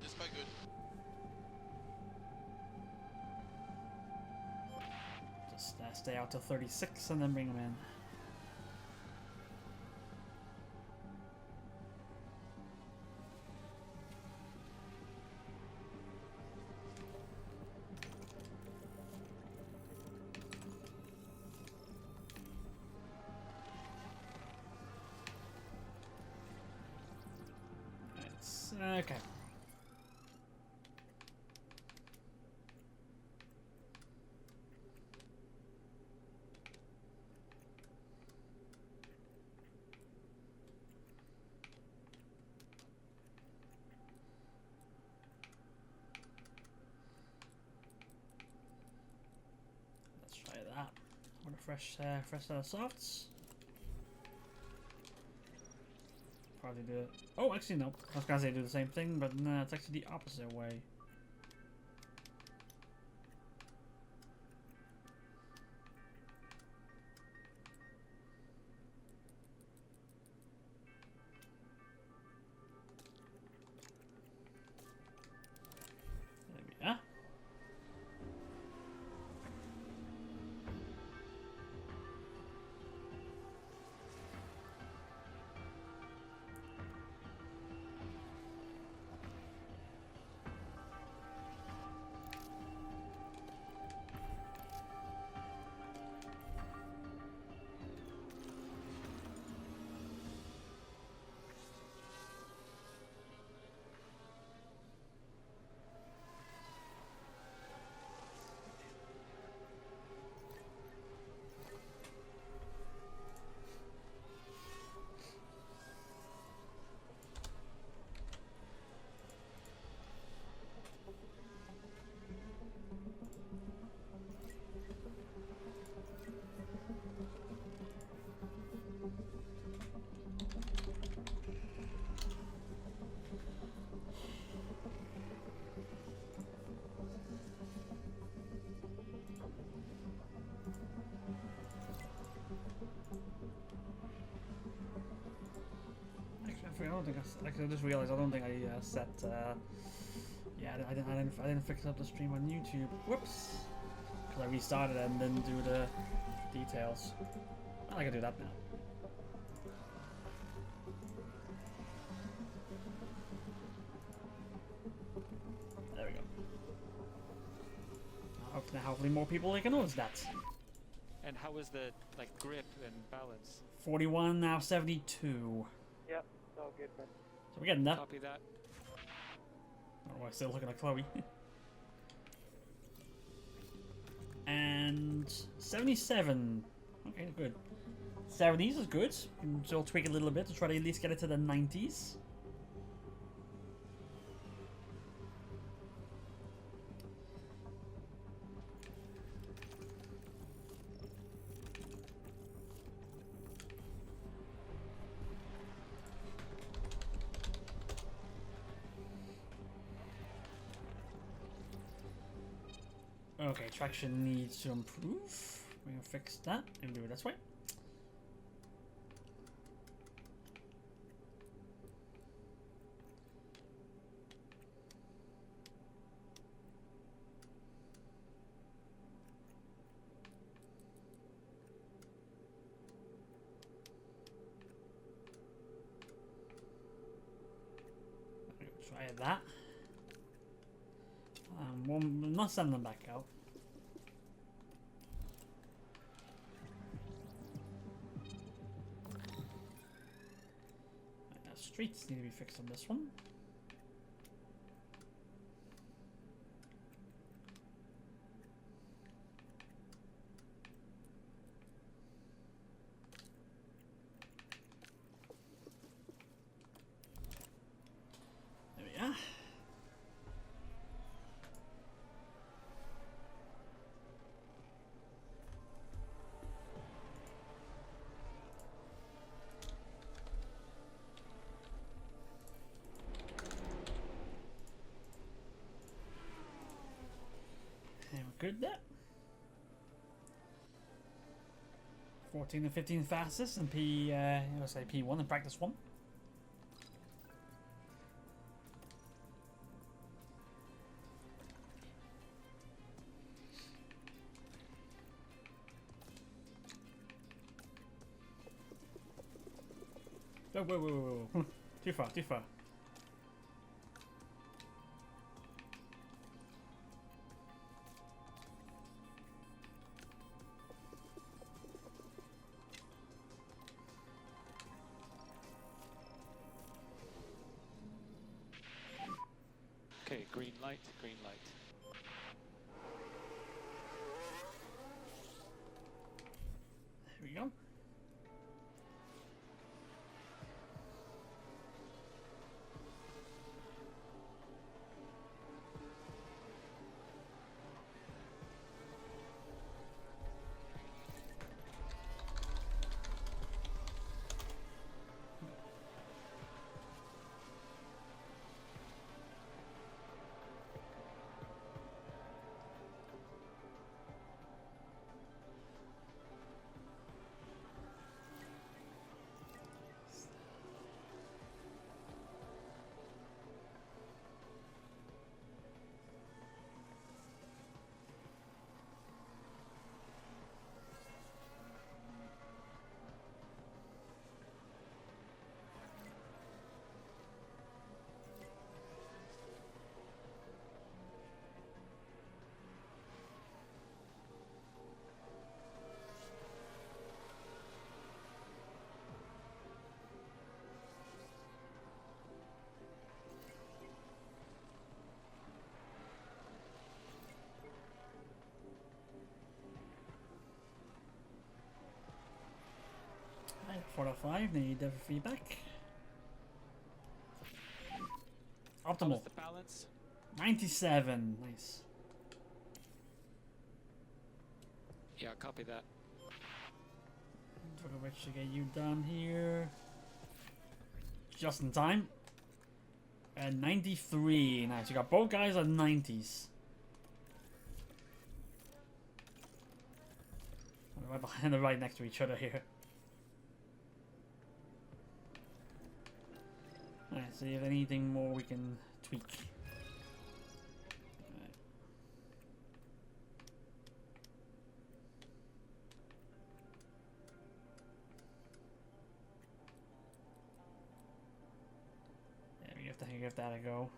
That's quite good. Just stay out till 36 and then bring them in. Okay. Let's try that. I want a fresh set of softs. Probably do it. Oh, actually no. I was gonna say do the same thing, but no, it's actually the opposite way. There we are. I don't think I just realized I don't think I set. Yeah, I didn't fix up the stream on YouTube. Whoops. Because I restarted it and didn't do the details. I can do that now. There we go. Hopefully more people can notice that. And how was the grip and balance? 41 now 72. Yep, it's all good, man. So we're getting that. Copy that. Oh, I'm still looking at Chloe. And 77. Okay, good. 70s is good. Can still tweak it a little bit to try to at least get it to the 90s. Okay, traction needs to improve. We're gonna fix that and do it this way. Try that. I'm not sending them back out. Streets need to be fixed on this one. There we are. And we're good there. 14 and 15 fastest and let's say P1 in practice 1. Whoa, whoa, whoa, whoa, whoa. Too far, too far. Okay, green light, green light. There we go. Right, 4 out of 5, need the feedback. Optimal. What's the balance? 97, nice. Yeah, copy that. Djokovic to get you done here. Just in time. And 93, nice. You got both guys at 90s. Right behind, they're right next to each other here. Alright, see if anything more we can tweak. Alright. Yeah, we have to give that a go.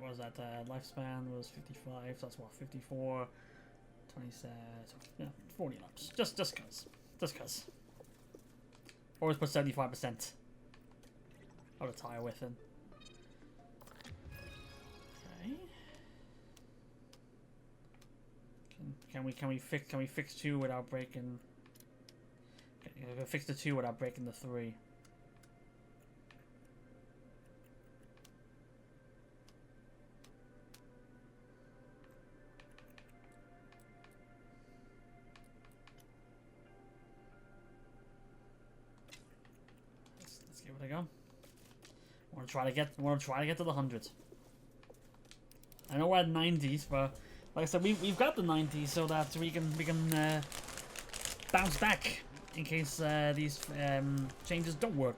Was that lifespan was 55, so that's what, 54, 27, yeah, 40 laps. Just cause. Always put 75% of the tire width in. Okay. Can we fix 2 without breaking? Okay, fix the 2 without breaking the 3. Let's give it a go. Want to try to get to the 100s. I know we're at 90s, but like I said, we've got the 90s so that we can bounce back in case these changes don't work.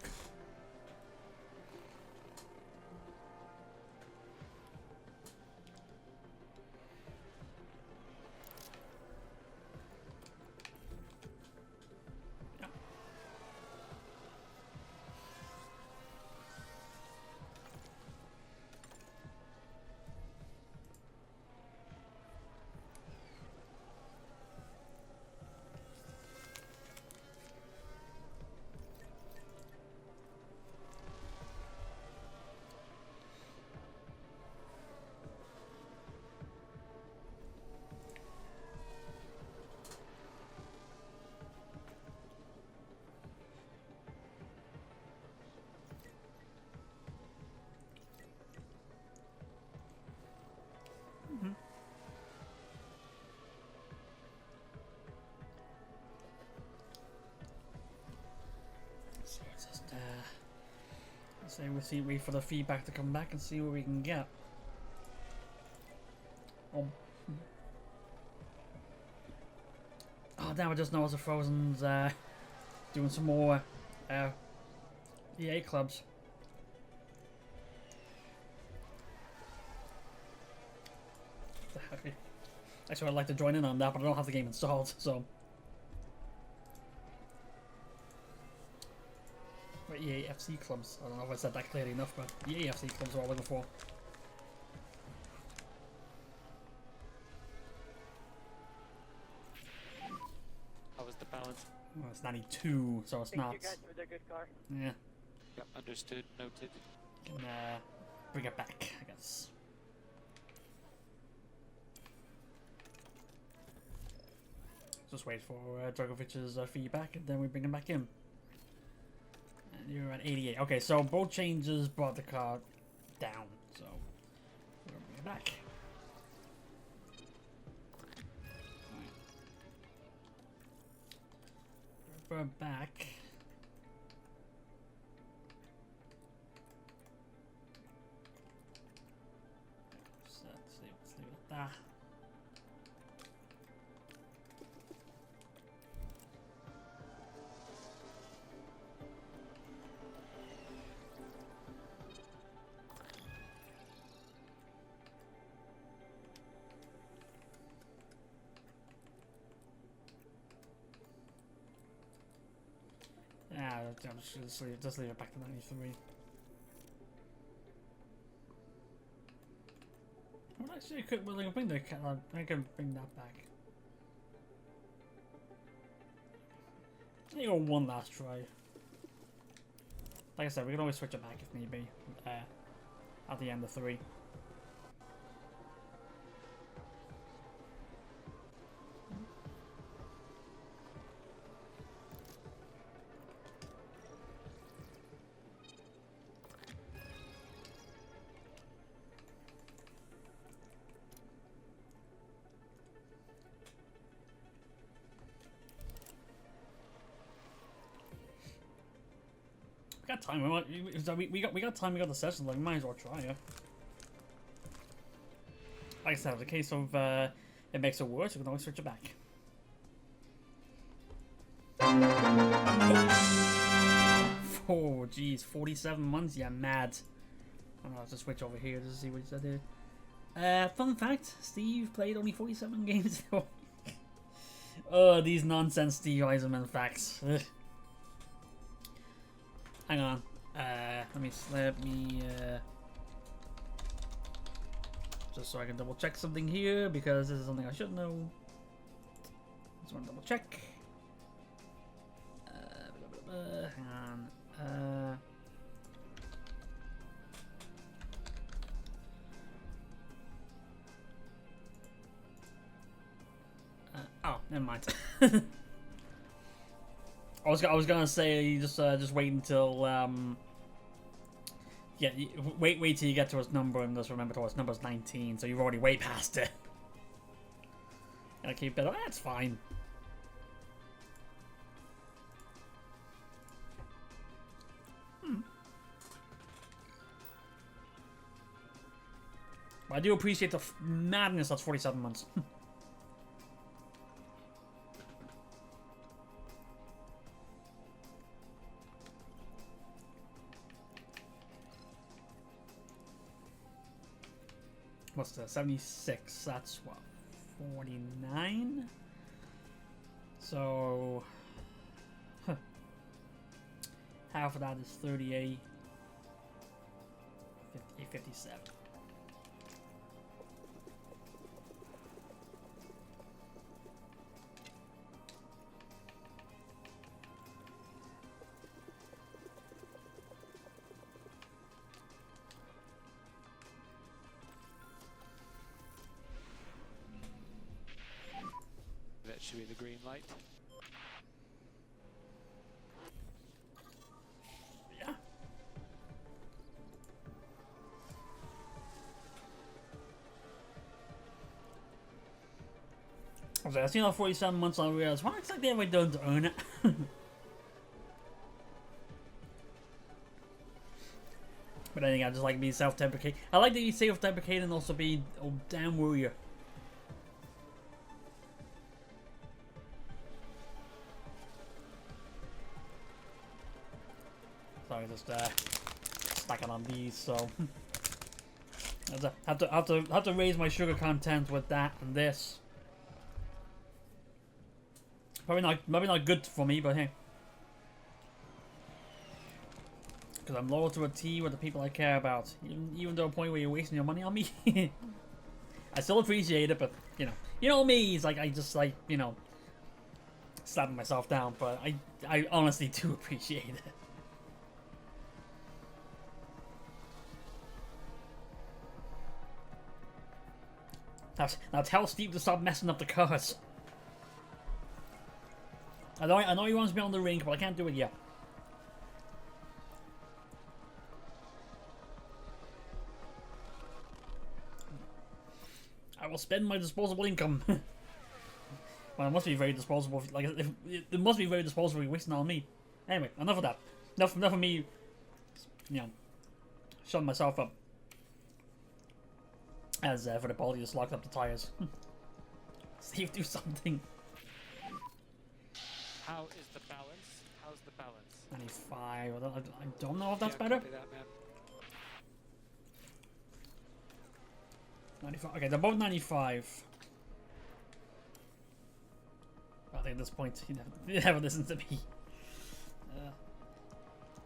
So wait for the feedback to come back and see what we can get. Oh, damn! I just noticed the Frozen's doing some more EA clubs. Actually, I'd like to join in on that, but I don't have the game installed, so. Or EA FC clubs. I don't know if I said that clearly enough, but EA FC clubs are all I'm looking for. How was the balance? Well, it's 92, so it's Thank not. you guys for the good car. Yeah, Yep, understood, noted. can bring it back, I guess. Just wait for Dragovic's feedback, and then we bring him back in. And you're at 88. Okay, so both changes brought the car down, so we're gonna bring it back. We're back. So let's leave it at that. Yeah, just leave it back to 93. Well, actually, I could. Well, I can bring I can bring that back. I go one last try. Like I said, we can always switch it back if need be. At the end of 3. We got time. We got time. We got the session. Like, we might as well try it. Like I said, in the case of it makes it worse, we can always switch it back. Oh, geez, 47 months. Yeah, mad. I'm gonna have to switch over here to see what he said here. Fun fact: Steve played only 47 games. Oh, these nonsense Steve Eisenman facts. Ugh. Hang on. Let me just so I can double check something here, because this is something I should know. Just want to double check. Hang on. Oh, never mind. I was gonna say just wait until yeah, wait till you get to his number, and just remember his number's 19, so you've already way past it. And I keep it. Oh, that's fine. But I do appreciate the madness that's 47 months. What's that? 76. That's what? 49? So. Huh. Half of that is 38. 57. That should be the green light. Yeah. I seen all 47 months on realize what exactly have I done to earn it? But then again, I just like being self-deprecating. I like to be self-deprecating and also be a damn warrior. Sorry, just stacking on these, so have to raise my sugar content with that and this. Probably not good for me, but hey. Because I'm loyal to a T with the people I care about. Even to a point where you're wasting your money on me. I still appreciate it, but, you know me, it's like, I just, like, you know, slapping myself down, but I honestly do appreciate it. Now tell Steve to stop messing up the cars. I know he wants me on the rink, but I can't do it yet. I will spend my disposable income. Well, it must be very disposable. Like, it must be very disposable. You're wasting on me. Anyway, enough of that. Enough of me. You know, shutting myself up. As for the body, just locked up the tires. Steve, do something. How is the balance? How's the balance? 95. I don't know if that's Yeah, better. copy that, man. 95. Okay, they're both 95. I think at this point, he never listens to me.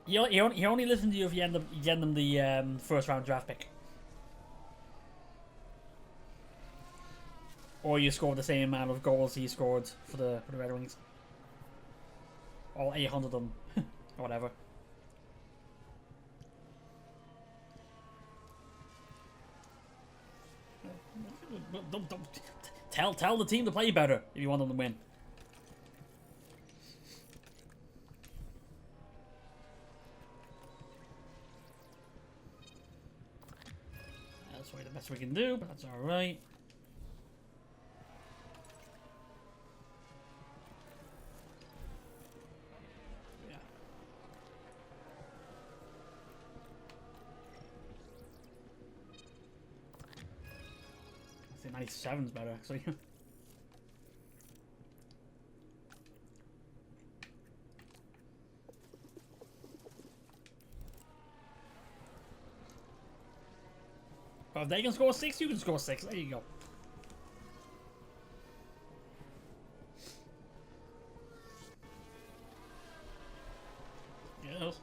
He only listens to you if you end up getting them the first round draft pick. Or you score the same amount of goals he scored for the Red Wings. All 800 of them. Or whatever. Don't tell the team to play better if you want them to win. That's probably the best we can do, but that's alright. Yeah. I think 97's better, actually. But if they can score 6, you can score 6. There you go. Yes.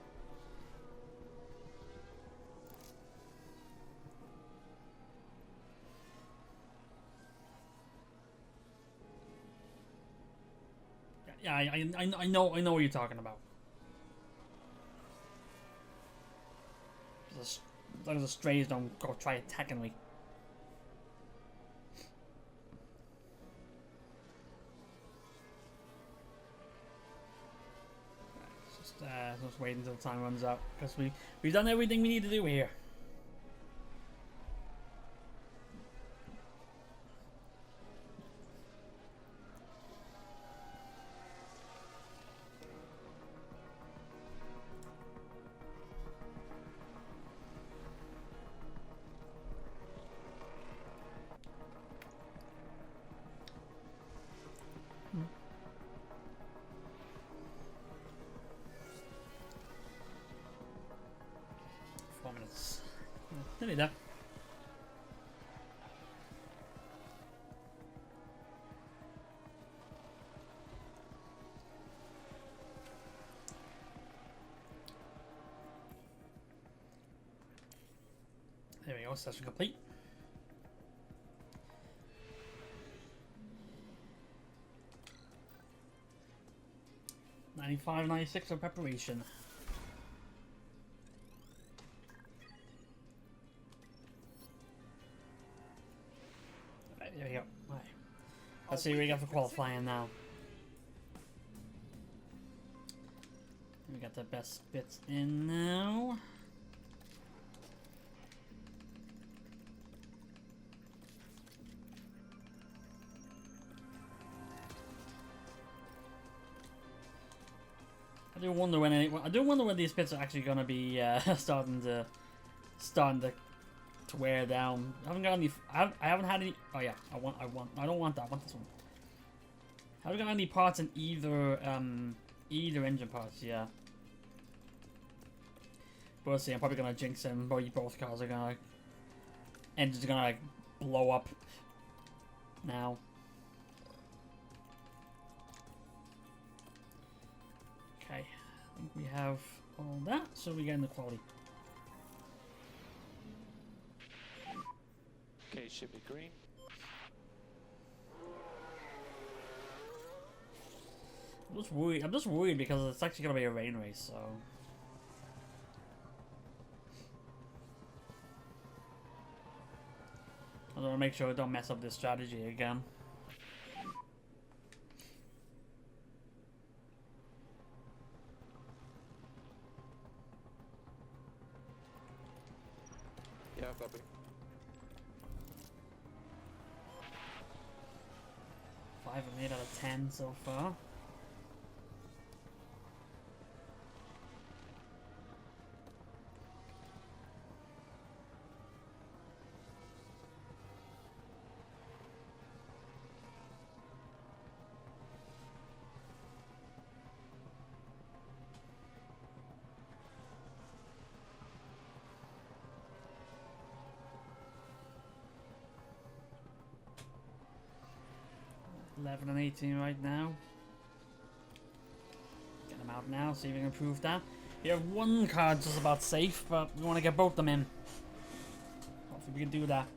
Yeah, I know what you're talking about. As long as the strays don't go try attacking me. Just wait until time runs out because we've done everything we need to do here. Nearly there. There we go, session complete. $95, $96 for preparation. There we go. Right. Let's see what we got for qualifying now. We got the best bits in now. I do wonder when these bits are actually gonna be starting to starting to wear down. I haven't got any. I haven't had any. Oh yeah, I don't want that. I want this one. I haven't got any parts in either either engine parts. Yeah. But we'll see. I'm probably gonna jinx him. Probably both cars are gonna. Engines are gonna like blow up. Now. Okay. I think we have all that, so we get in the quality. Okay, should be green. I'm just worried because it's actually gonna be a rain race, so. I want to make sure I don't mess up this strategy again. Yeah, copy. 5 and 8 out of 10 so far. $11 and $18 right now. Get them out now, see if we can improve that. We have one car just about safe, but we want to get both of them in. Hopefully we can do that.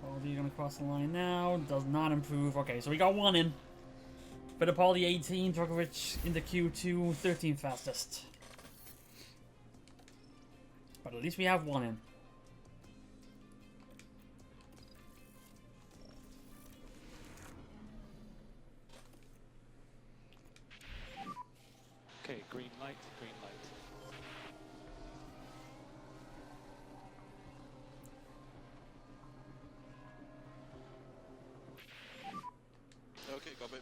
Fittipaldi gonna cross the line now. Does not improve. Okay, so we got one in. Fittipaldi 18, Djokovic in the Q2, 13th fastest. But at least we have one in. Okay, green light, green light. Okay, copy.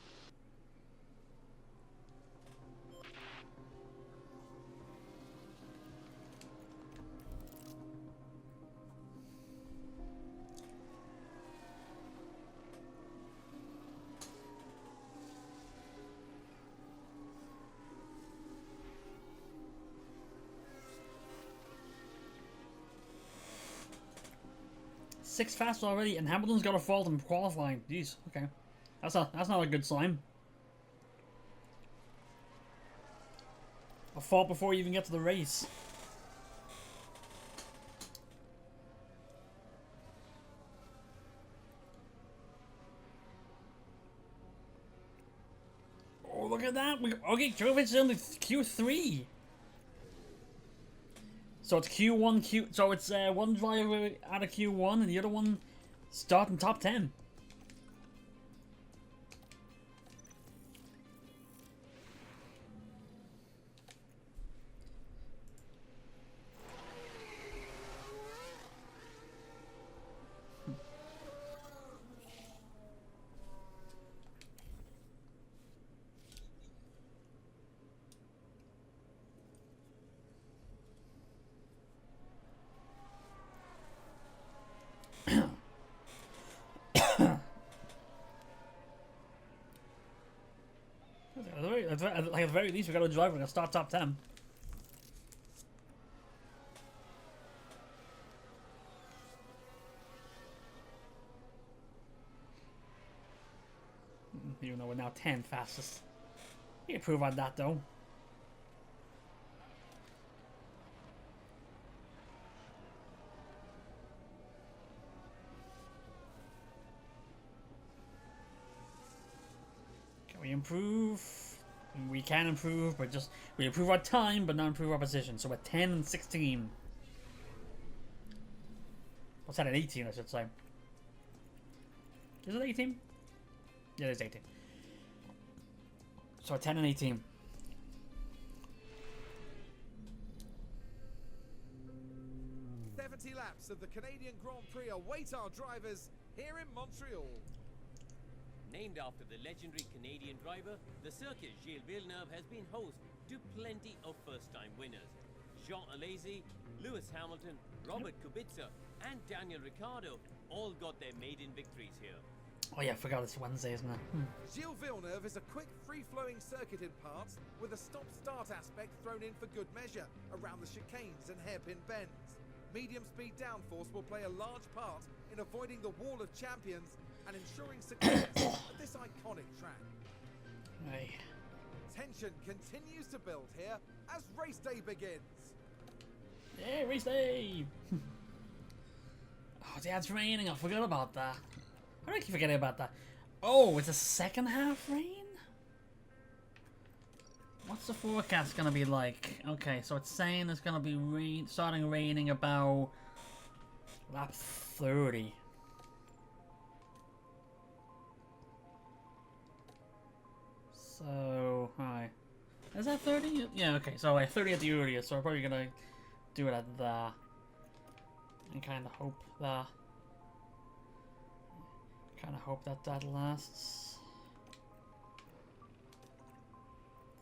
Six fast already, and Hamilton's got a fault in qualifying. Jeez, okay, that's not a good sign. A fault before you even get to the race. Oh, look at that! Okay, Djokovic's in the Q3. So it's Q1, so it's one driver out of Q1 and the other one starting top 10. Like at the very least, we got a driver to start top 10. Even though we're now 10 fastest. We can improve on that though. Can we improve? We can improve, but we improve our time, but not improve our position. So we're 10 and 16. What's that, an 18, I should say. Is it 18? Yeah, it's 18. So 10 and 18. Laps of the Canadian Grand Prix await our drivers here in Montreal. Named after the legendary Canadian driver, the circuit Gilles Villeneuve has been host to plenty of first-time winners. Jean Alesi, Lewis Hamilton, Robert Kubica, and Daniel Ricciardo all got their maiden victories here. Oh yeah, I forgot it's Wednesday, isn't it? Gilles Villeneuve is a quick, free-flowing circuit in parts, with a stop-start aspect thrown in for good measure around the chicanes and hairpin bends. Medium-speed downforce will play a large part in avoiding the wall of champions and ensuring success at this iconic track. Hey. Tension continues to build here as race day begins. Yeah, race day! Oh, yeah, it's raining. I forgot about that. How do I keep forgetting about that? Oh, it's a second half rain? What's the forecast gonna be like? Okay, so it's saying it's gonna be starting raining about lap 30. So, hi. Is that 30? Yeah, okay, so like 30 at the earliest, so I'm probably gonna do it at that. And kind of hope that... Kind of hope that that lasts.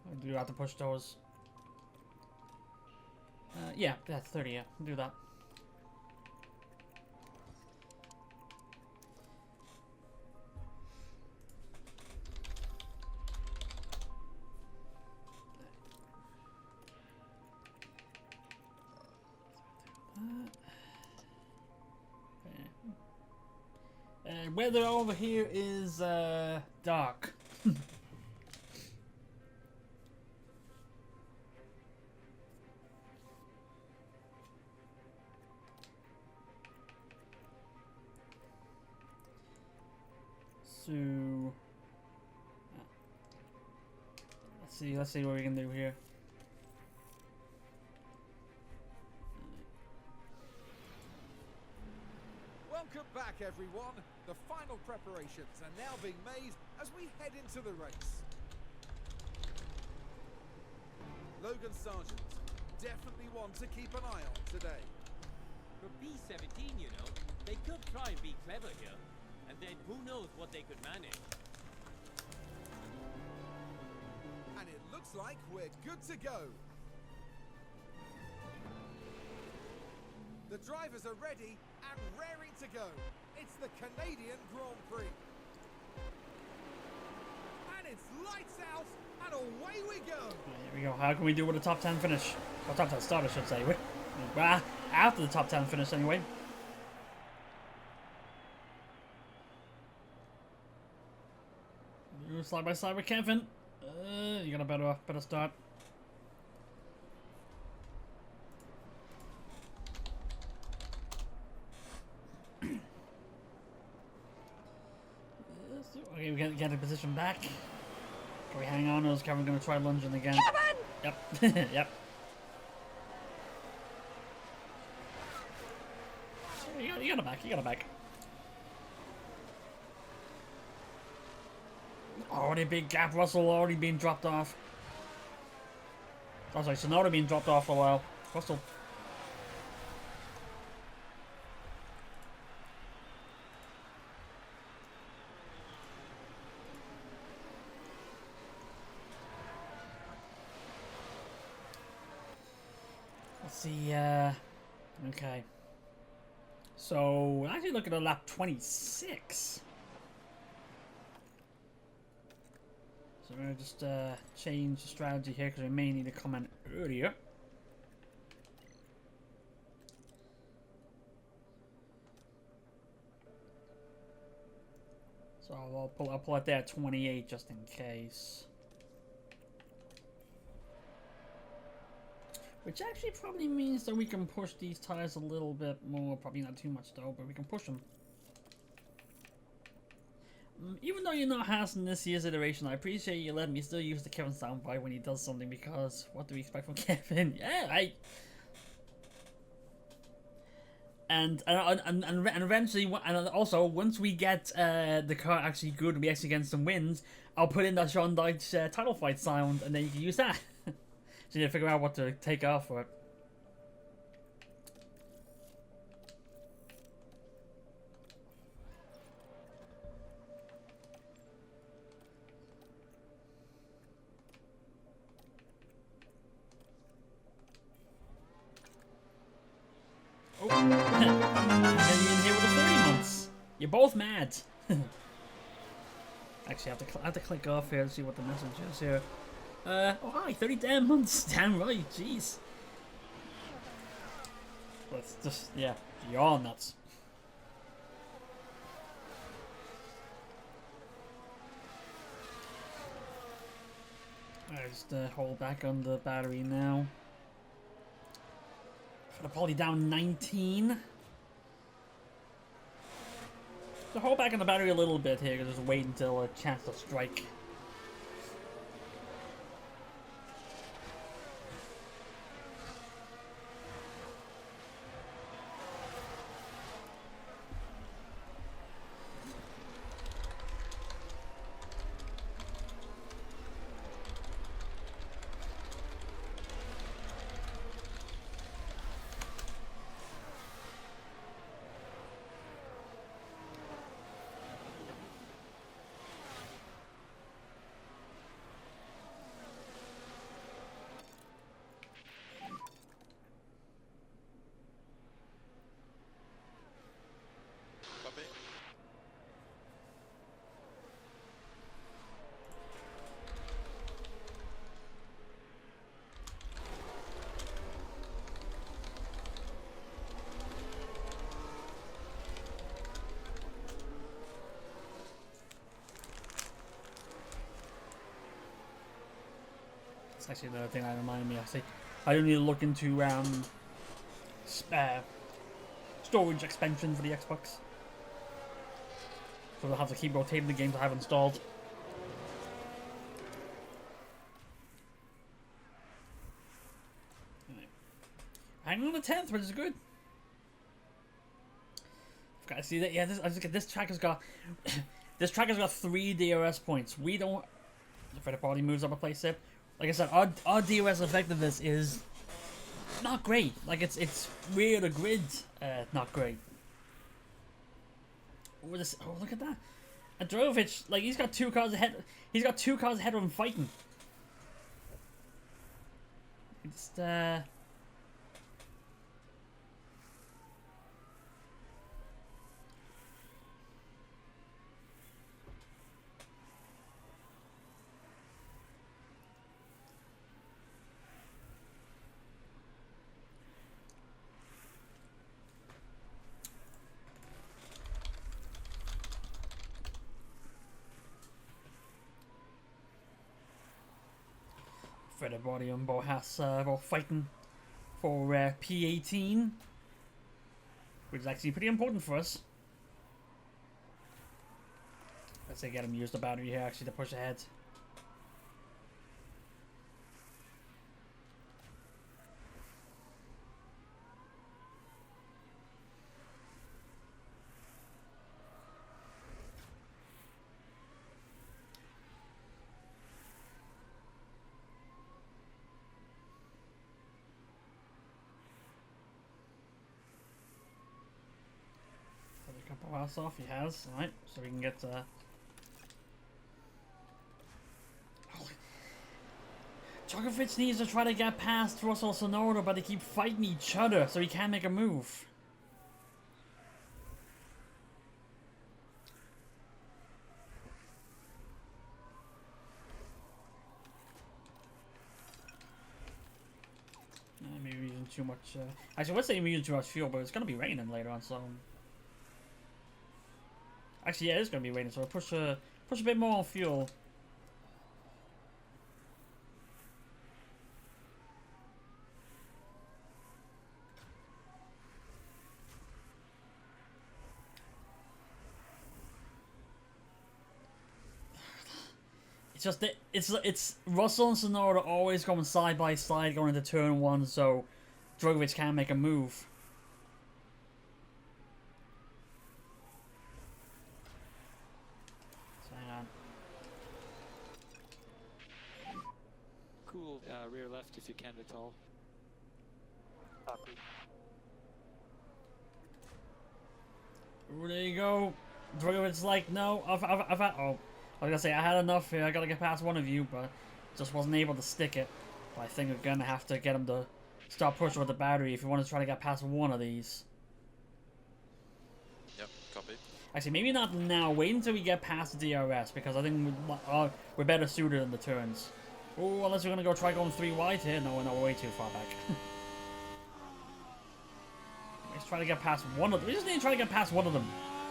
I do have to push those. Yeah, that's 30, yeah. Do that. Weather over here is dark. So let's see what we can do here. Welcome back, everyone. The final preparations are now being made as we head into the race. Logan Sargent, definitely one to keep an eye on today. For P17, you know, they could try and be clever here, and then who knows what they could manage. And it looks like we're good to go. The drivers are ready and raring to go. It's the Canadian Grand Prix. And it's lights out and away we go. Here we go. How can we do with a top 10 finish? Or top 10 start, I should say. Well, after the top 10 finish, anyway. You side by side with Kevin. You got a better start. Okay, we get the position back. Can we hang on, or is Kevin going to try lunging again? Kevin! Yep. Yep. You got it back. You got it back. Already big gap. Russell already being dropped off. Oh, sorry, Sonoda being dropped off for a while. Russell. Let's see, okay. So, actually look at a lap 26. So we're going to just change the strategy here because we may need to come in earlier. So I'll pull it there at 28 just in case. Which actually probably means that we can push these tires a little bit more. Probably not too much though, but we can push them. Even though you're not Haas in this year's iteration, I appreciate you letting me still use the Kevin soundbite when he does something, because what do we expect from Kevin? Yeah, and eventually, and also once we get the car actually good and we actually get some wins, I'll put in that Sean Dyche title fight sound, and then you can use that. So you need to figure out what to take off for it. both mad. Actually, I have to click off here to see what the message is here. Oh hi, 30 damn months. Damn right, jeez. Let's just, yeah, you're all nuts. I just hold back on the battery now. For the poly down 19. So hold back on the battery a little bit here, because just wait until a chance to strike. Copy. That's actually another thing that reminded me. I do need to look into storage expansion for the Xbox. So we'll have to keep rotating the games I have installed. Anyway. Hanging on the 10th, which is good. I've got to see that. Yeah, this track has got this track has got 3 DRS points. We don't. If the party moves up a place there. Like I said, our DRS effectiveness is not great. Like it's rear the grid, not great. Oh, look at that! Androvich, like he's got 2 cars ahead. He's got 2 cars ahead of him fighting. Just Everybody on both has both fighting for P18, which is actually pretty important for us. Let's say get him to use the battery here actually to push ahead. Pass off, he has. Alright, so we can get Djokovic needs to try to get past Russell Sonoda, but they keep fighting each other, so he can't make a move. Maybe we're using too much. Actually, let's say we're using too much fuel, but it's gonna be raining later on, so. Actually, yeah, it's gonna be raining, so I'll push a bit more on fuel. It's just that it's Russell and Sonoda always going side by side going into turn 1, so Drogovic can't make a move. Cool, rear left if you can at all. Copy. Ooh, there you go. Drogovic's like, no, I've had, oh, I was gonna say I had enough here. I gotta get past one of you, but just wasn't able to stick it. But I think we're gonna have to get him to start pushing with the battery if you want to try to get past one of these. Yep, copy. Actually, maybe not now. Wait until we get past the DRS, because I think we're better suited in the turns. Oh, unless we're going to go try going 3 wide here. No, we're way too far back. Let's try to get past one of them. We just need to try to get past one of them.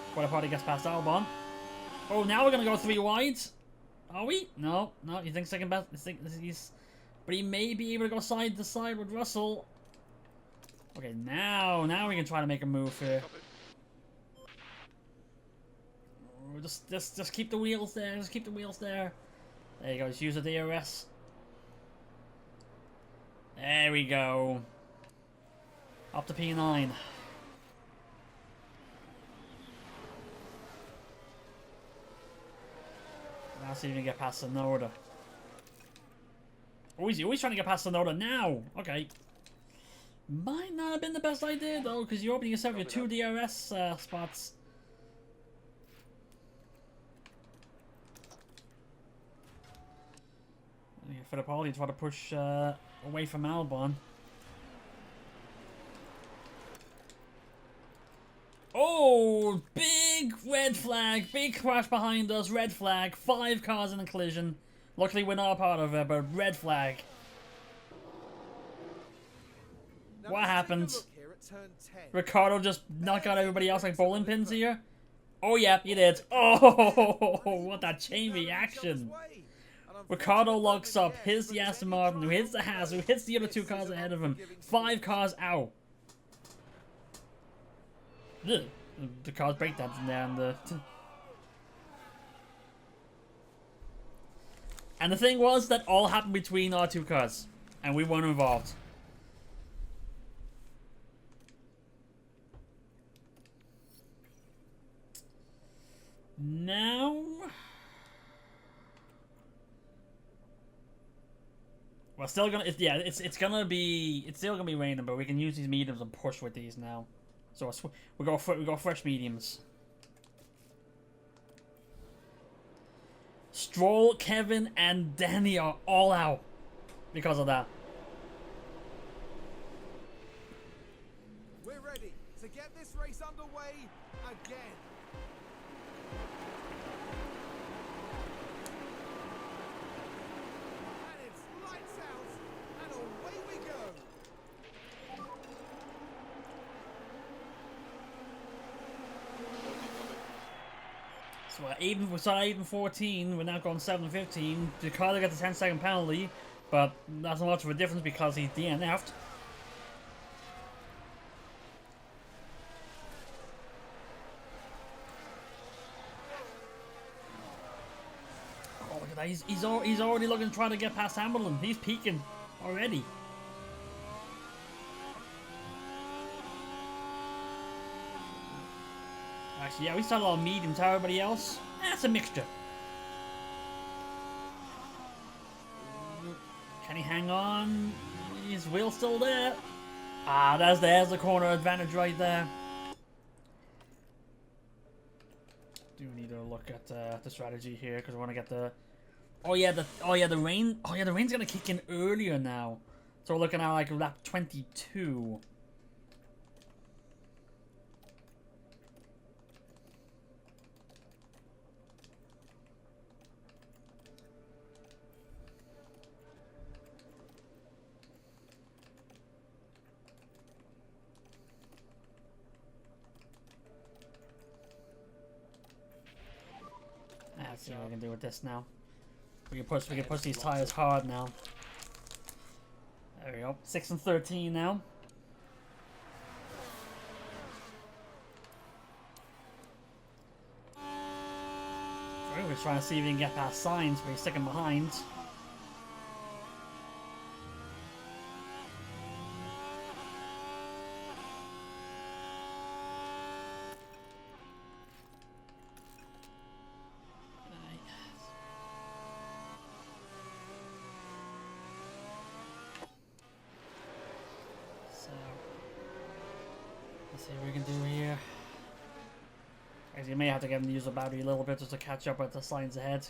Before the party gets past Albon. Oh, now we're going to go 3 wide. Are we? No, no, you think second best? But he may be able to go side to side with Russell. Okay, now we can try to make a move here. Oh, just keep the wheels there. Just keep the wheels there. There you go. Just use the DRS. There we go. Up to P9. Now see if we can get past Sonoda. Oh, he's always trying to get past Sonoda now. Okay. Might not have been the best idea though, because you're opening yourself with 2 DRS spots. Yeah, Fittipaldi try to push away from Albon. Oh, big red flag, big crash behind us, red flag, 5 cars in a collision. Luckily we're not a part of it, but red flag. Now What let's take a happened? look here at turn 10. Ricardo just knocked out everybody else like bowling pins here? Oh yeah, he did. Oh, what a chain reaction. Ricardo locks up, hits the Aston Martin, who hits the Haas, who hits the other 2 cars ahead of him. 5 cars out. Ugh. The car's breakdancing there and the... And the thing was that all happened between our 2 cars. And we weren't involved. Now... We're still gonna... It's gonna be... It's still gonna be raining, but we can use these mediums and push with these now. So we go fresh mediums. Stroll, Kevin, and Danny are all out because of that. We're ready to get this race underway again. And it's lights out, and away we go. So we started 8 and 14, we're now going 7 and 15. Ricardo got the 10-second penalty, but that's not much of a difference because he's DNF'd. Oh, look at that. He's already looking to try to get past Hamilton. He's peaking already. Actually, yeah, we started on mediums. How everybody else? That's a mixture. Can he hang on? His wheel's still there. Ah, there's the corner advantage right there. Do need to look at the strategy here because we want to get the. Oh yeah, the rain. Oh yeah, the rain's gonna kick in earlier now. So we're looking at like lap 22. Let's see what we can do with this now. We can push these tires hard now. There we go. 6 and 13 now. We're trying to see if we can get past Sainz, but he's sticking behind. Let's see what we can do here. As you may have to get him to use the battery a little bit just to catch up with the signs ahead.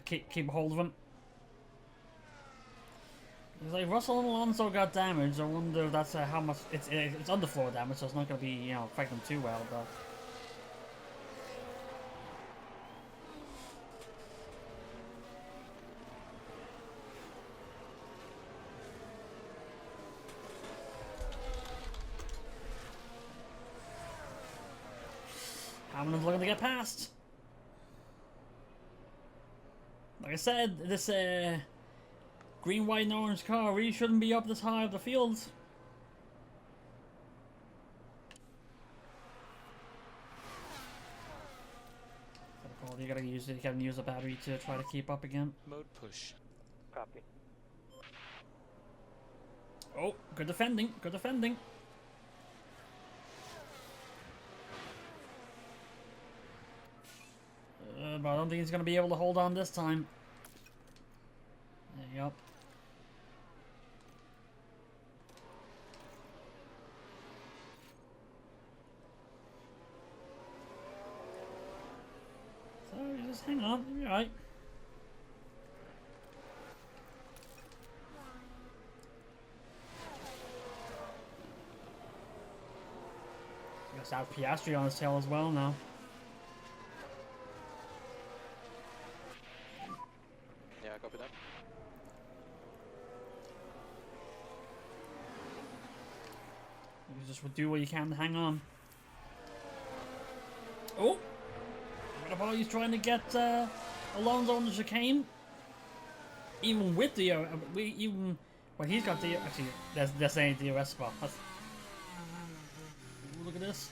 Keep hold of him. It's like Russell and Alonso got damaged. I wonder if that's how much it's underfloor damage, so it's not going to be affect them too well. But Hamilton's looking to get past. Like I said, this green, white, and orange car really shouldn't be up this high of the field. You gotta use a battery to try to keep up again. Mode push. Copy. Oh, good defending, good defending. But I don't think he's gonna be able to hold on this time. There you go. So just hang on, you'll be alright. I guess have Piastri on his tail as well now. Yeah, copy that. You just do what you can to hang on. Oh! He's trying to get Alonso on the chicane. Even with the even when he's got the actually this ain't the DRS spot. That's, ooh, look at this.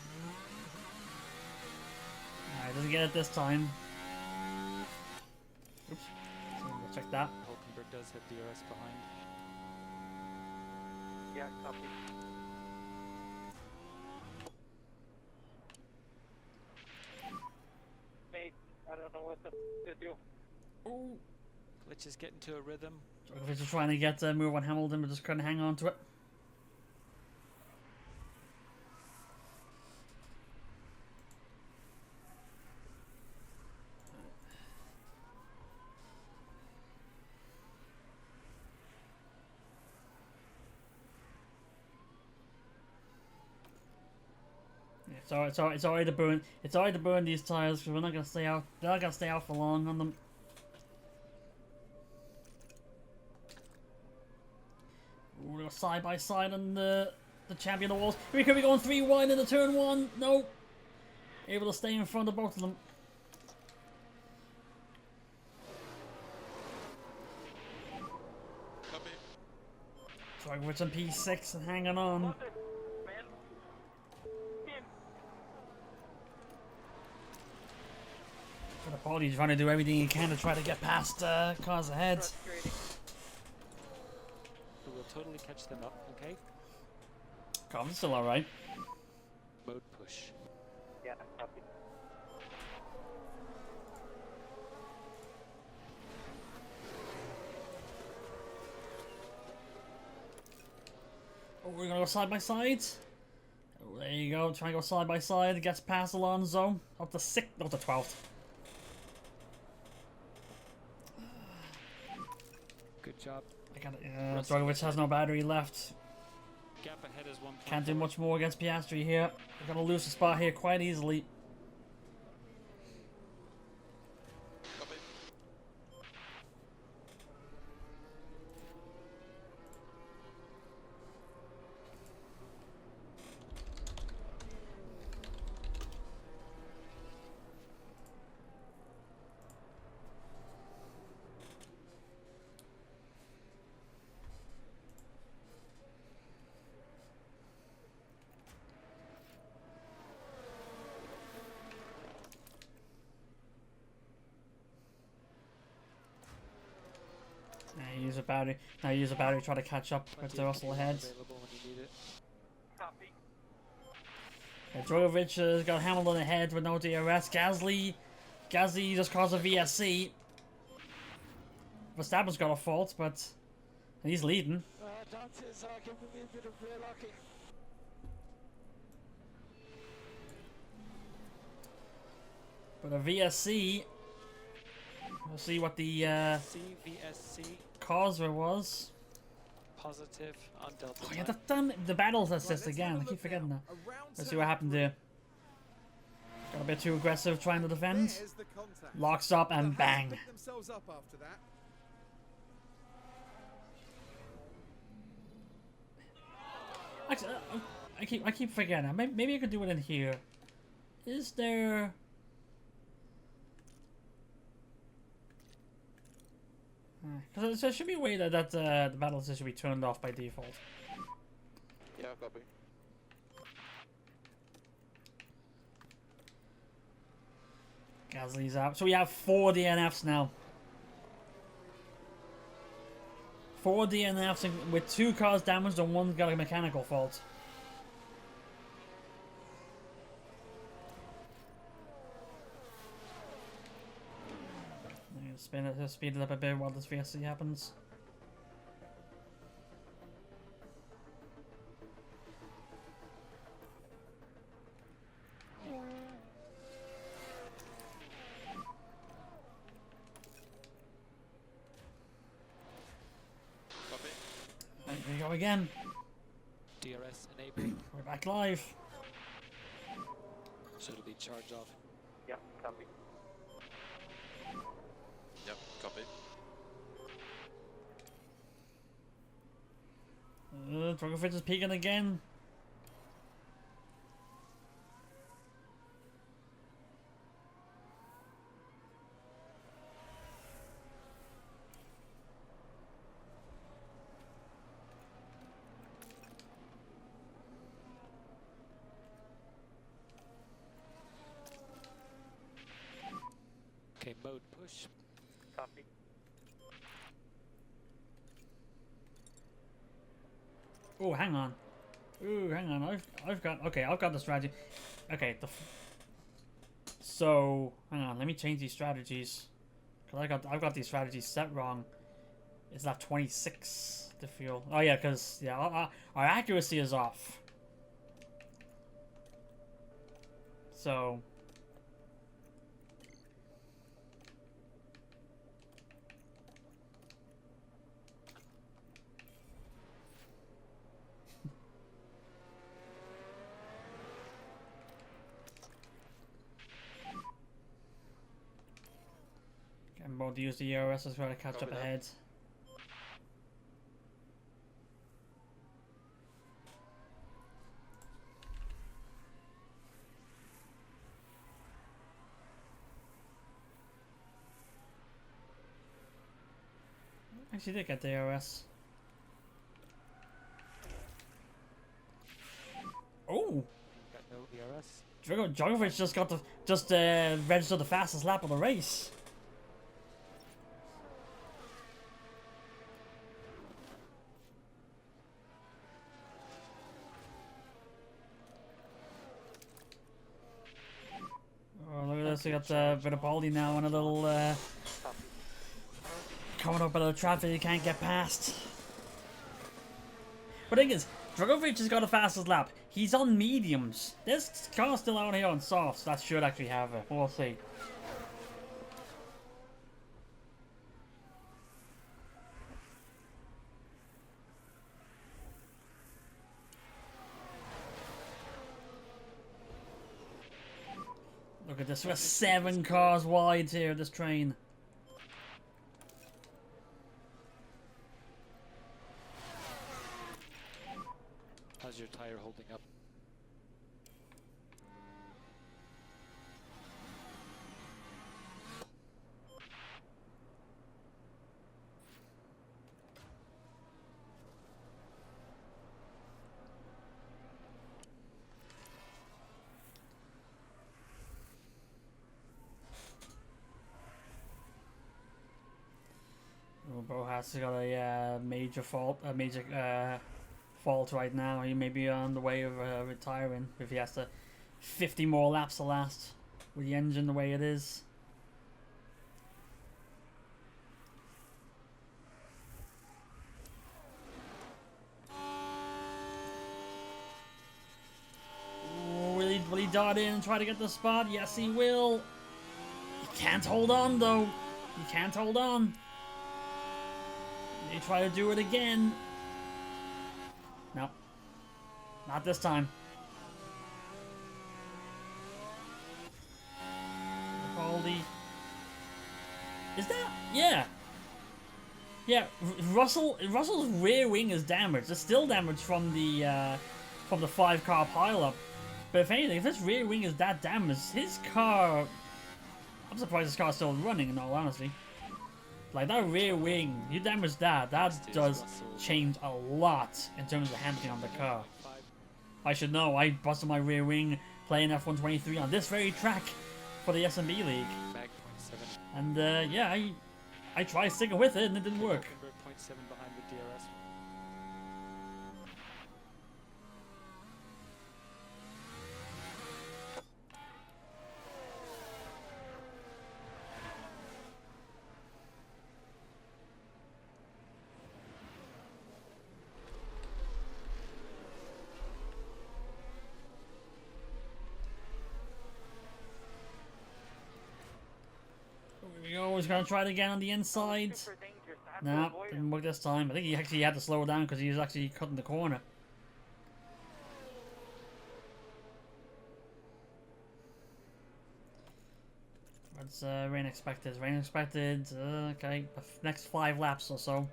Alright, doesn't get it this time. Oops. So we'll check that. Hulkenberg does have DRS behind. Yeah, copy. Mate, I don't know what the to do. Oh, Let's just get into a rhythm. Djokovic is trying to get a move on Hamilton, but just couldn't hang on to it. It's alright to burn. It's alright to burn these tires because we're not gonna stay out. They're not gonna stay out for long on them. Ooh, we're side by side on the champion of the walls. We could be going 3 wide into turn 1. No, able to stay in front of both of them. Copy. Trying with some P6 and hanging on. For the body, trying to do everything he can to try to get past cars ahead. Frustrating. We will totally catch them up, okay? Colin's still alright. Mode push. Yeah, copy. Oh, we're gonna go side by side. Oh, there you go. Try and go side by side. Gets past Alonso. Up to 6th, not to 12th. Good job. I got Dragovic has no battery left. Gap ahead is 1. Can't do much more against Piastri here. We're gonna lose the spot here quite easily. Copy. Now use a battery. Now use a battery. Try to catch up with the Russell ahead. Available when you need it. Copy. Drogovic has got Hamilton ahead with no DRS. Gasly just caused a VSC. Verstappen's got a fault, but he's leading. Dante's giving me a bit of rear locking. But a VSC. We'll see what the CVSC cause was. positive on Delta. Oh yeah, that's done. The battles assist again. I keep forgetting that. Let's see what happened there. Got a bit too aggressive trying to defend. There's the contact. Locks up and They'll have to bang. pick themselves up after that. Actually, I keep forgetting. Maybe I could do it in here. Is there Because there should be a way that the battle assist should be turned off by default. Yeah, copy. Gasly's out. So we have 4 DNFs now. 4 DNFs with 2 cars damaged and 1 got a mechanical fault. Speed it up a bit while this VSC happens. Copy. There we go again. DRS enabling. We're back live. So it'll be charge off. Yeah, copy. Yep, copy. Drogovic is peeking again. Okay, mode push. Copy. Oh, hang on. Ooh, hang on. I've got the strategy. Okay, so hang on. Let me change these strategies. Cause I've got these strategies set wrong. It's not 26 to fuel. Oh yeah, cause yeah, our accuracy is off. So. I'm about to use the ERS as well to catch up ahead. Actually did get the ERS. Oh! Got no DRS. Drogovic just got the registered the fastest lap of the race. Oh, look at this! We got Vittipaldi now on a little coming up out of the traffic you can't get past. But the thing is, Drogovic has got the fastest lap. He's on mediums. This car's still out here on softs. That should actually have it. We'll see. Look at this. We're 7 cars wide here, this train. How's your tire holding up? Bro has got a major fault right now. He may be on the way of retiring if he has to 50 more laps to last with the engine the way it is. Ooh, will he dart in and try to get the spot? Yes, he will. He can't hold on though. He can't hold on. They try to do it again. No. Not this time. Capaldi. Is that? Yeah. Yeah, Russell's rear wing is damaged. It's still damaged from the 5-car pileup. But if anything, if his rear wing is that damaged, his car... I'm surprised his car's still running, in all honesty. Like that rear wing, you damage that. That Next is does Russell. change a lot in terms of handling on the car. 5. I should know. I busted my rear wing playing F123 on this very track for the SMB League, Mag 0.7. and yeah, I tried sticking with it and it didn't work. Hulkenberg 0.7 behind the DRS. Here we go. He's gonna try it again on the inside. Super dangerous. I have to Nah, avoid didn't him. work this time. I think he actually had to slow down because he was actually cutting the corner. What's rain expected? Rain expected. Okay, next 5 laps or so.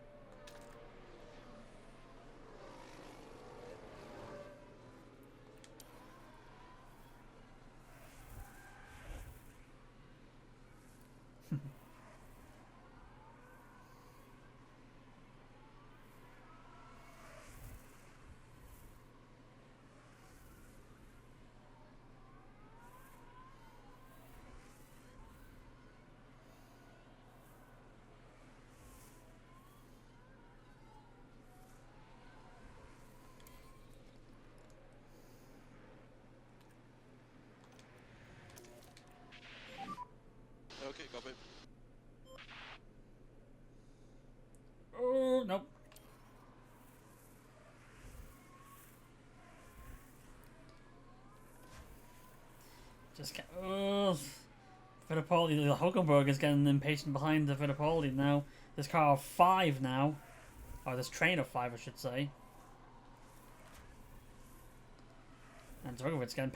Okay, copy. Oh, nope. Just get. Oh. Fittipaldi, the Hulkenberg is getting impatient behind the Fittipaldi now. This car of 5 now. Or this train of 5, I should say. And Drogovic's getting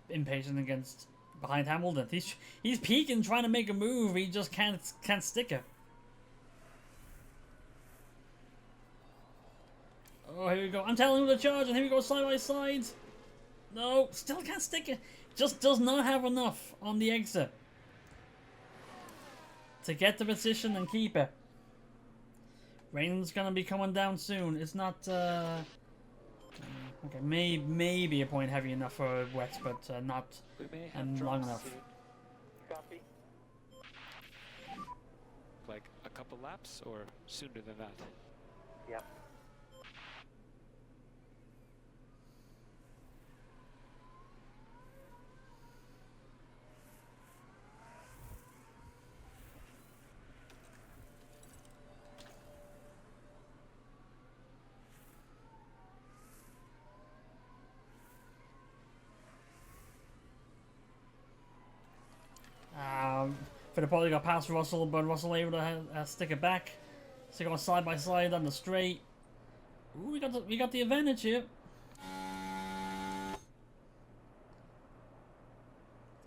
impatient against behind Hamilton. He's peeking, trying to make a move. He just can't stick it. Oh, here we go. I'm telling him to charge, and here we go side by side. No, still can't stick it. Just does not have enough on the exit to get the position and keep it. Rain's gonna be coming down soon. It's not. Okay, maybe a point heavy enough for wet, but not We may have long drops enough. soon. Copy. Like a couple laps or sooner than that. Yep. Fittipaldi got past Russell, but Russell able to stick it back. So going side by side on the straight. Ooh, we got the advantage here.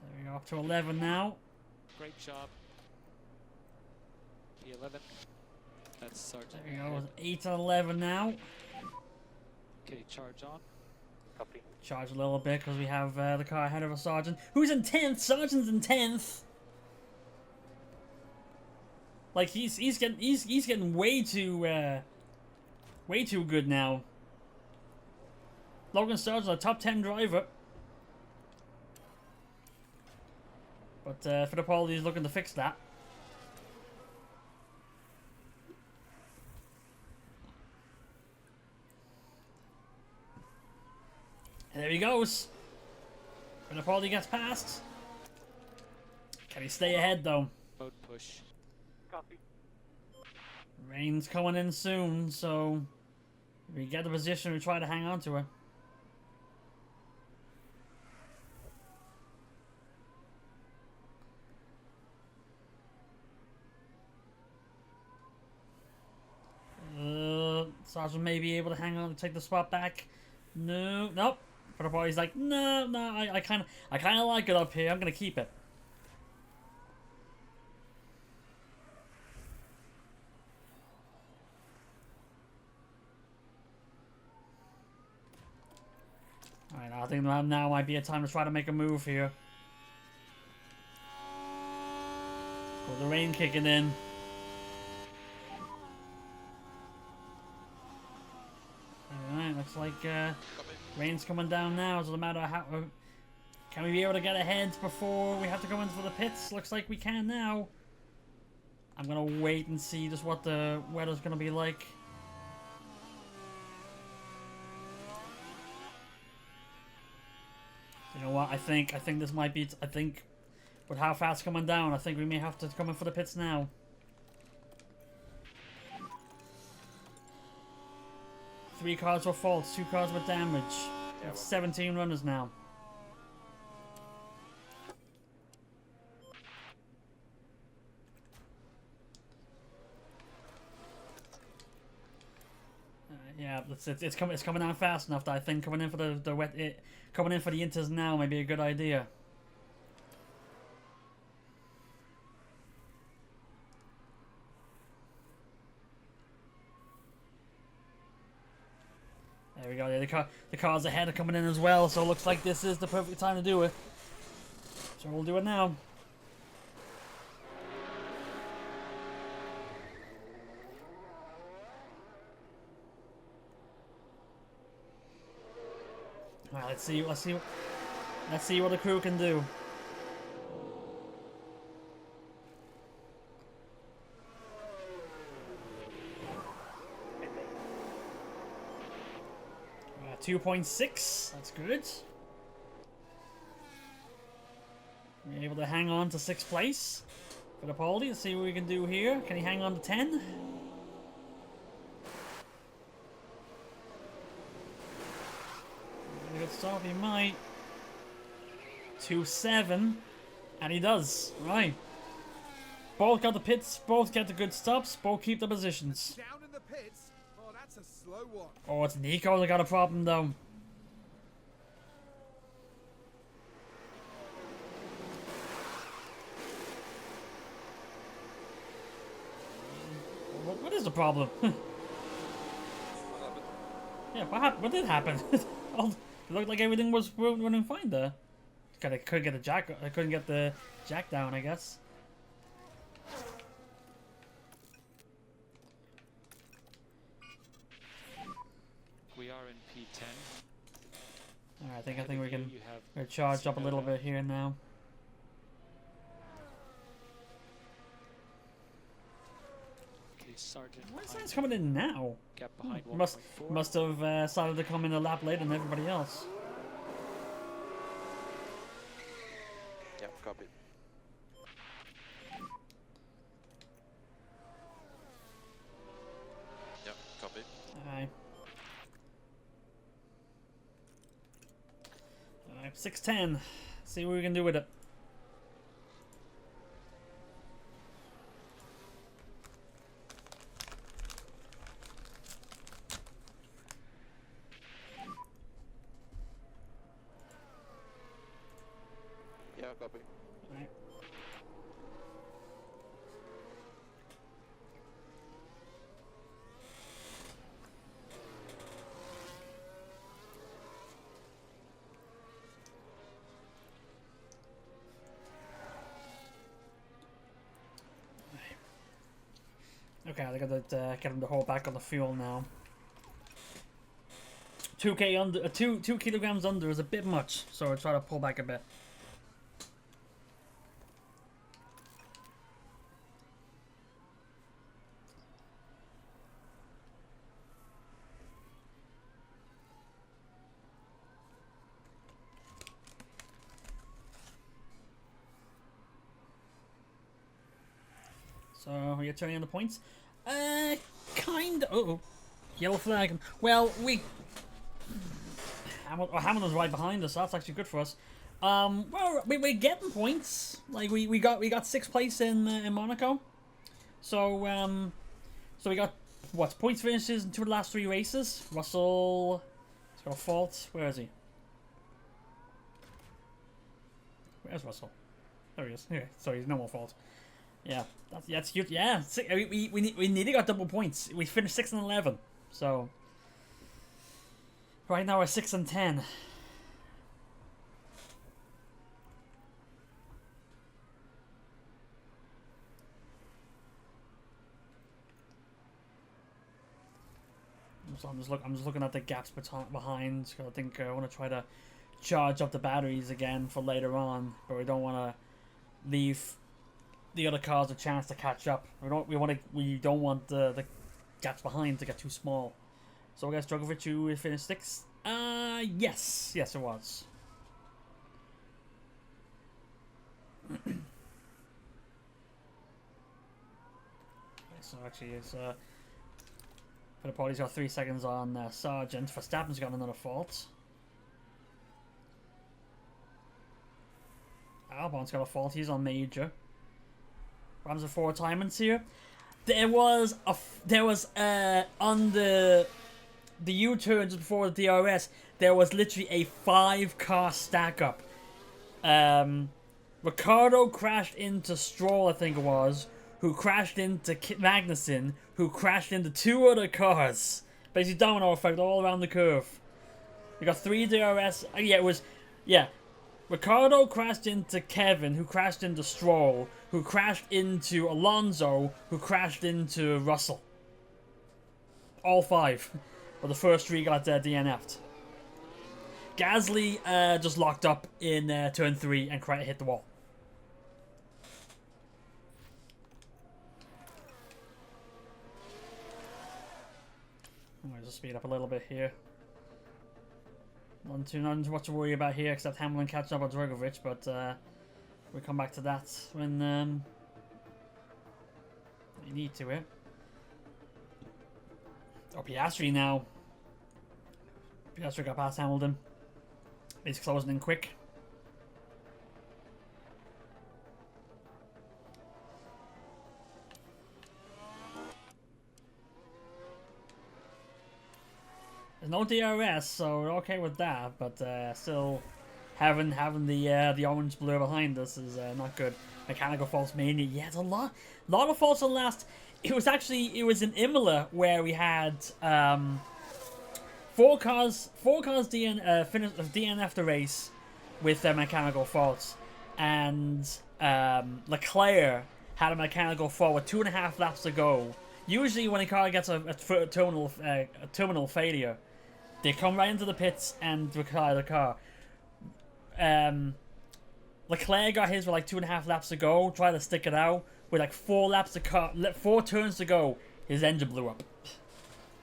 There we go, up to 11 now. Great job. P11. That's Sergeant. There we go, ahead. 8 and 11 now. Okay, charge on. Copy. Charge a little bit because we have the car ahead of a Sergeant. Who's in 10th? Sergeant's in 10th. Like he's getting way too good now. Logan Sargent, a top 10 driver. But Fittipaldi is looking to fix that. And there he goes. Fittipaldi gets past. Can he stay ahead though? Mode push. Copy. Rain's coming in soon, so if we get the position, we try to hang on to her. Sergeant may be able to hang on to take the spot back. No, nope. Fittipaldi's like, no, I kind of like it up here. I'm gonna keep it. Alright, I think now might be a time to try to make a move here. With the rain kicking in. Looks like Copy. rain's coming down now. So no matter how, can we be able to get ahead before we have to go into the pits? Looks like we can now. I'm gonna wait and see just what the weather's gonna be like. You know what? I think this might be. I think with how fast coming down, I think we may have to come in for the pits now. Three cars were faults, 2 cars with damage. We have 17 runners now. Yeah, it's coming down fast enough that I think coming in for coming in for the inters now may be a good idea. There we go. Yeah, the cars ahead are coming in as well, so it looks like this is the perfect time to do it. So we'll do it now. Alright, let's see what the crew can do. Midday. 2.6, that's good. We're able to hang on to 6th place for the Poldy. Let's see what we can do here. Can he hang on to 10? Good stop, he might. 2.7, and he does. Right. Both got the pits, both get the good stops, both keep the positions. Down in the pits. Oh, that's a slow one. Oh, it's Nico that got a problem though. What is the problem? Yeah, what happened? What did happen? Oh, it looked like everything was running fine there. I couldn't get the jack. I couldn't get the jack down, I guess. We are in P10. Alright, I think we can. You have We're charged up a little bit here now. Okay, Sergeant. Why is behind that coming in now? Gap behind Must 1.4. have started to come in a lap later than everybody else. Yep, copy. Yep, copy. Alright. Alright, 610. See what we can do with it. Yeah, copy. Alright. Okay, I gotta get him to hold back on the fuel now. 2k under, 2 kilograms under is a bit much, so I'll try to pull back a bit. So you're turning on the points? Kind of. Uh-oh. Yellow flag. Well, Hamilton's right behind us, so that's actually good for us. Well, we're getting points. Like we got 6th place in Monaco. So so we got what points finishes in 2 of the last 3 races. Russell, he's got a fault. Where is he? Where's Russell? There he is. Yeah, so he's no more fault. Yeah, that's cute. Yeah, we nearly got double points. We finished 6 and 11. So right now we're 6 and 10. So I'm just looking at the gaps behind. 'Cause I think I want to try to charge up the batteries again for later on, but we don't want to leave the other cars a chance to catch up. We don't want the gaps behind to get too small. So I guess Drogovic who finished 6th. Yes, it was. So actually, it's Fittipaldi's got 3 seconds on Sargent. Verstappen's got another fault. Albon's got a fault. He's on major. Runs a 4 timings here. There was on the U-turn just before the DRS. There was literally a 5-car stack up. Ricardo crashed into Stroll, I think it was, who crashed into Magnussen, who crashed into 2 other cars. Basically, domino effect all around the curve. We got 3 DRS. Ricardo crashed into Kevin, who crashed into Stroll, who crashed into Alonso, who crashed into Russell. All 5. But the first 3 got DNF'd. Gasly just locked up in turn 3 and hit the wall. I'm going to speed up a little bit here. Nothing too much to worry about here except Hamilton catching up on Drogovic, but we'll come back to that when we need to it. Oh, Piastri now. Piastri got past Hamilton. He's closing in quick. There's no DRS, so we're okay with that, but still having the orange blur behind us is not good. Mechanical faults mainly. Yeah, it's a lot of faults on last. It was in Imola where we had 4 cars DNF the race with terminal faults, and Leclerc had a mechanical fault with 2.5 laps to go. Usually, when a car gets a terminal failure, they come right into the pits and retire the car. Leclerc got his with like 2.5 laps to go, tried to stick it out. With like 4 turns to go, his engine blew up.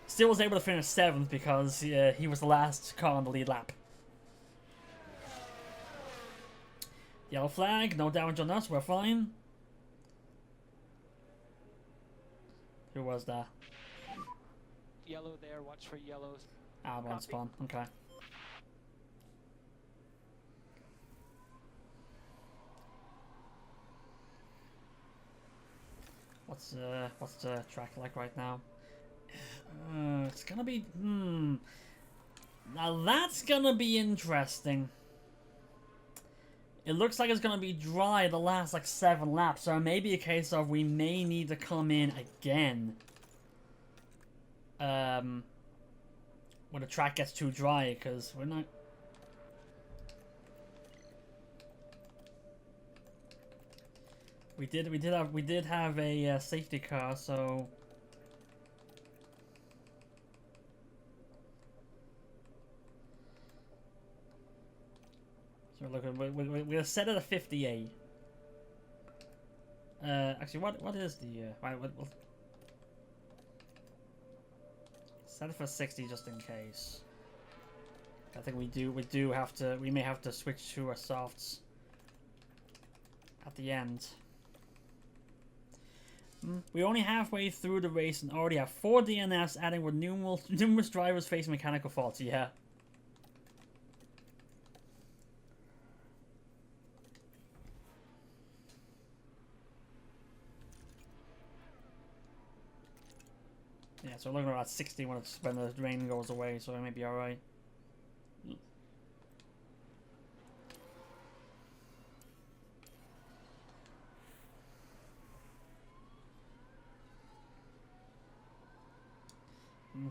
Still was able to finish 7th because he was the last car on the lead lap. Yellow flag, no damage on us, we're fine. Who was that? Yellow there, watch for yellows. Albon spawn, okay. What's the track like right now? It's gonna be Now that's gonna be interesting. It looks like it's gonna be dry the last like 7 laps, so it may be a case of we may need to come in again. When the track gets too dry, because we're not. We did have a safety car, so. So we're gonna set it at 58. Actually, what is the we'll set it for 60 just in case. I think we may have to switch to our softs at the end. We're only halfway through the race and already have 4 DNFs, adding with numerous drivers facing mechanical faults. Yeah. Yeah, so we're looking at 60 when the rain goes away, so it may be alright.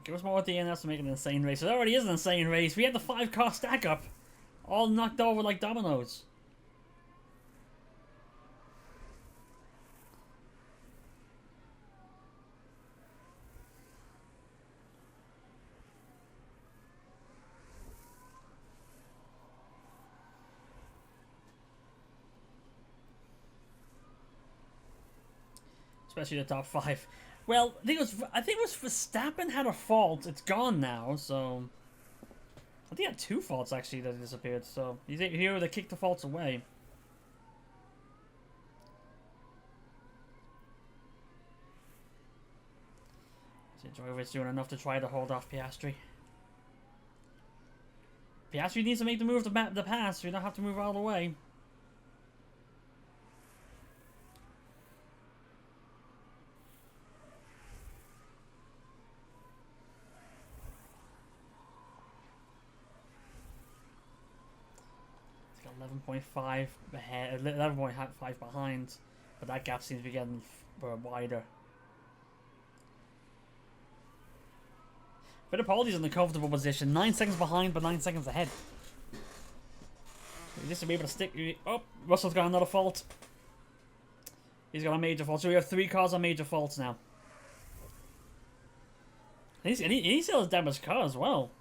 Give us more DNS to make it an insane race. It already is an insane race. We had the 5-car stack up. All knocked over like dominoes. especially the top 5. Well, I think it was Verstappen had a fault. It's gone now, so I think he had 2 faults actually that disappeared. So you think here they kicked the faults away. So Drogovic's doing enough to try to hold off Piastri. Piastri needs to make the move to the pass. So you don't have to move all the way. It's got 11.5 ahead, 11.5 behind, but that gap seems to be getting wider. Fittipaldi's in the comfortable position, 9 seconds behind, but 9 seconds ahead. Just to be able to stick. Oh, Russell's got another fault. He's got a major fault. So we have 3 cars on major faults now. And he still has damaged car as well.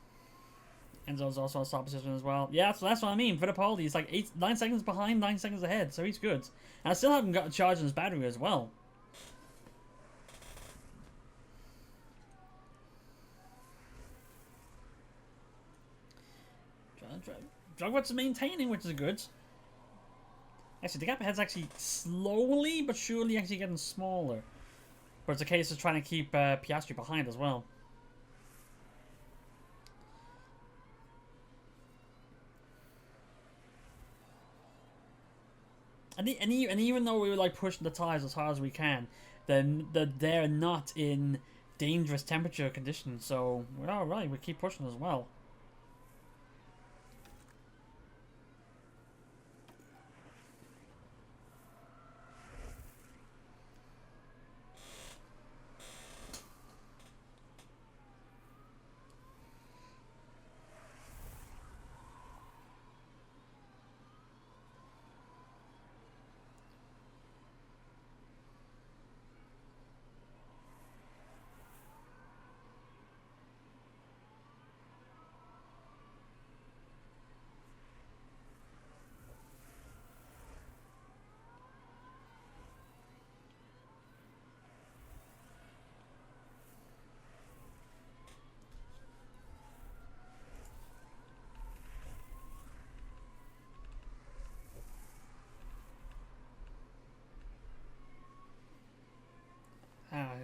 Enzo's also on stop position as well. Yeah, that's what I mean. Fittipaldi's like 9 seconds behind, 9 seconds ahead. So he's good. And I still haven't got a charge in his battery as well. Drogovic's maintaining, which is good. Actually, the gap ahead's actually slowly but surely actually getting smaller. But it's a case of trying to keep Piastri behind as well. And even though we were like pushing the tires as hard as we can, then they're not in dangerous temperature conditions. So we're all right. We keep pushing as well.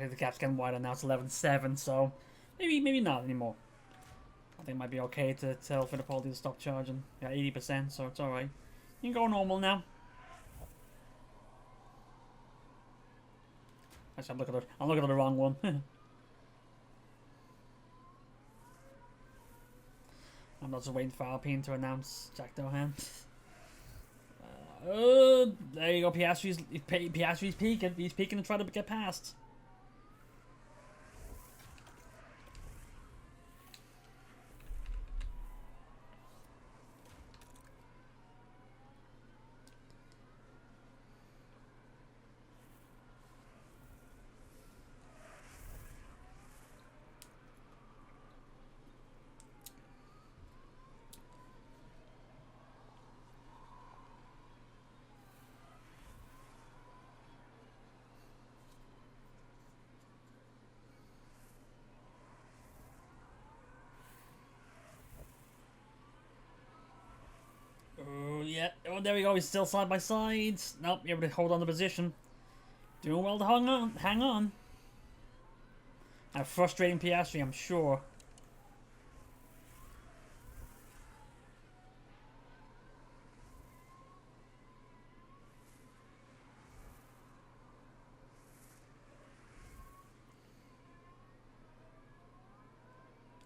The gap's getting wider now. It's 11.7, so maybe not anymore. I think it might be okay to tell Fittipaldi to stop charging. Yeah, 80%, so it's alright. You can go normal now. Actually, I'm looking at the wrong one. I'm not just waiting for Alpine to announce Jack Dohan. There you go. Piastri's peaking. He's peaking and trying to get past. Yeah, oh, there we go. He's still side by side. Nope, able to hold on the position. Doing well to hang on. And frustrating Piastri, I'm sure.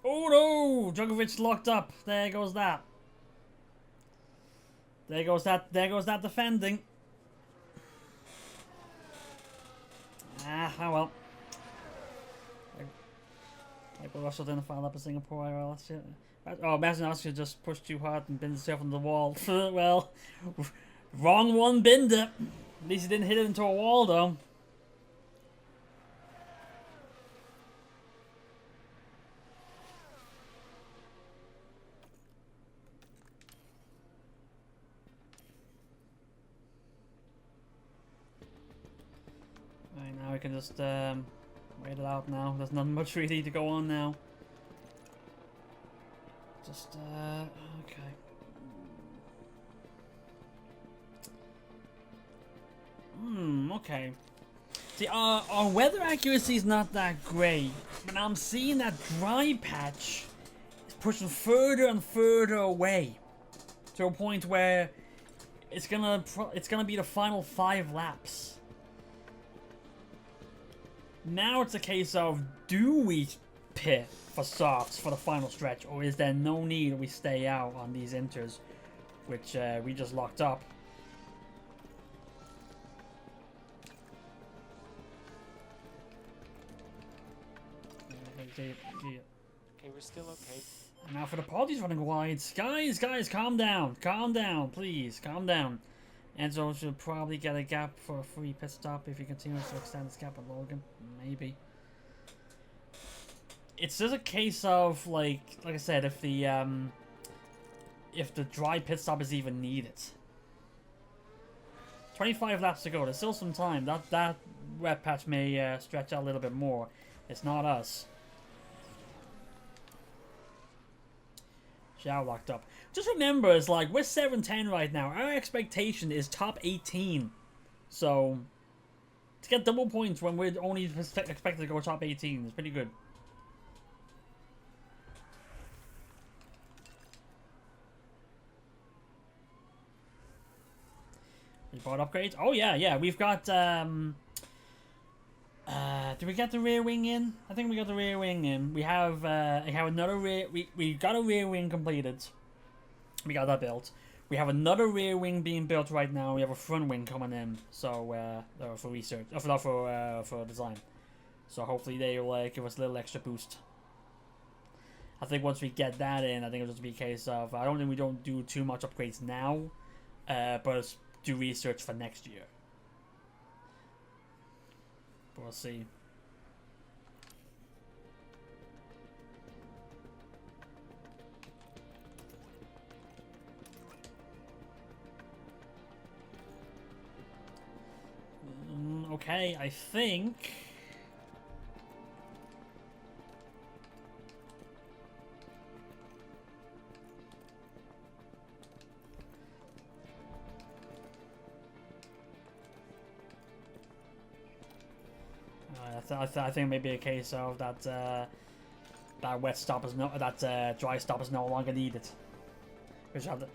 Oh no! Drogovic locked up. There goes that. There goes that defending. Oh well. Like Russell didn't file up in Singapore or last year. Oh, Mazepin just pushed too hard and binned himself into the wall. Well, wrong one binned it. At least he didn't hit it into a wall though. Alright, now we can just wait it out now. There's not much really to go on now. Just, okay. Okay. See, our weather accuracy is not that great, but I'm seeing that dry patch is pushing further and further away to a point where it's gonna be the final 5 laps. Now it's a case of, do we pit for softs for the final stretch, or is there no need we stay out on these inters, which we just locked up? Okay, we're still okay. And now for the parties running wide. Guys, calm down, please, calm down. Enzo should probably get a gap for a free pit stop if he continues to extend his gap with Logan. Maybe. It's just a case of like I said, if the dry pit stop is even needed. 25 laps to go. There's still some time. That wet patch may stretch out a little bit more. It's not us. Xiao locked up. Just remember, it's like we're 7-10 right now. Our expectation is top 18. So to get double points when we're only expected to go top 18 is pretty good. We bought upgrades. Oh yeah. We've got did we get the rear wing in? I think we got the rear wing in. We have another rear. We got a rear wing completed. We got that built. We have another rear wing being built right now. We have a front wing coming in. So for research, for design. So hopefully they will give us a little extra boost. I think once we get that in, I think it'll just be a case of I don't think we don't do too much upgrades now, but do research for next year. We'll see. Okay, I think. I think maybe a case of that that wet stop is dry stop is no longer needed. We should have the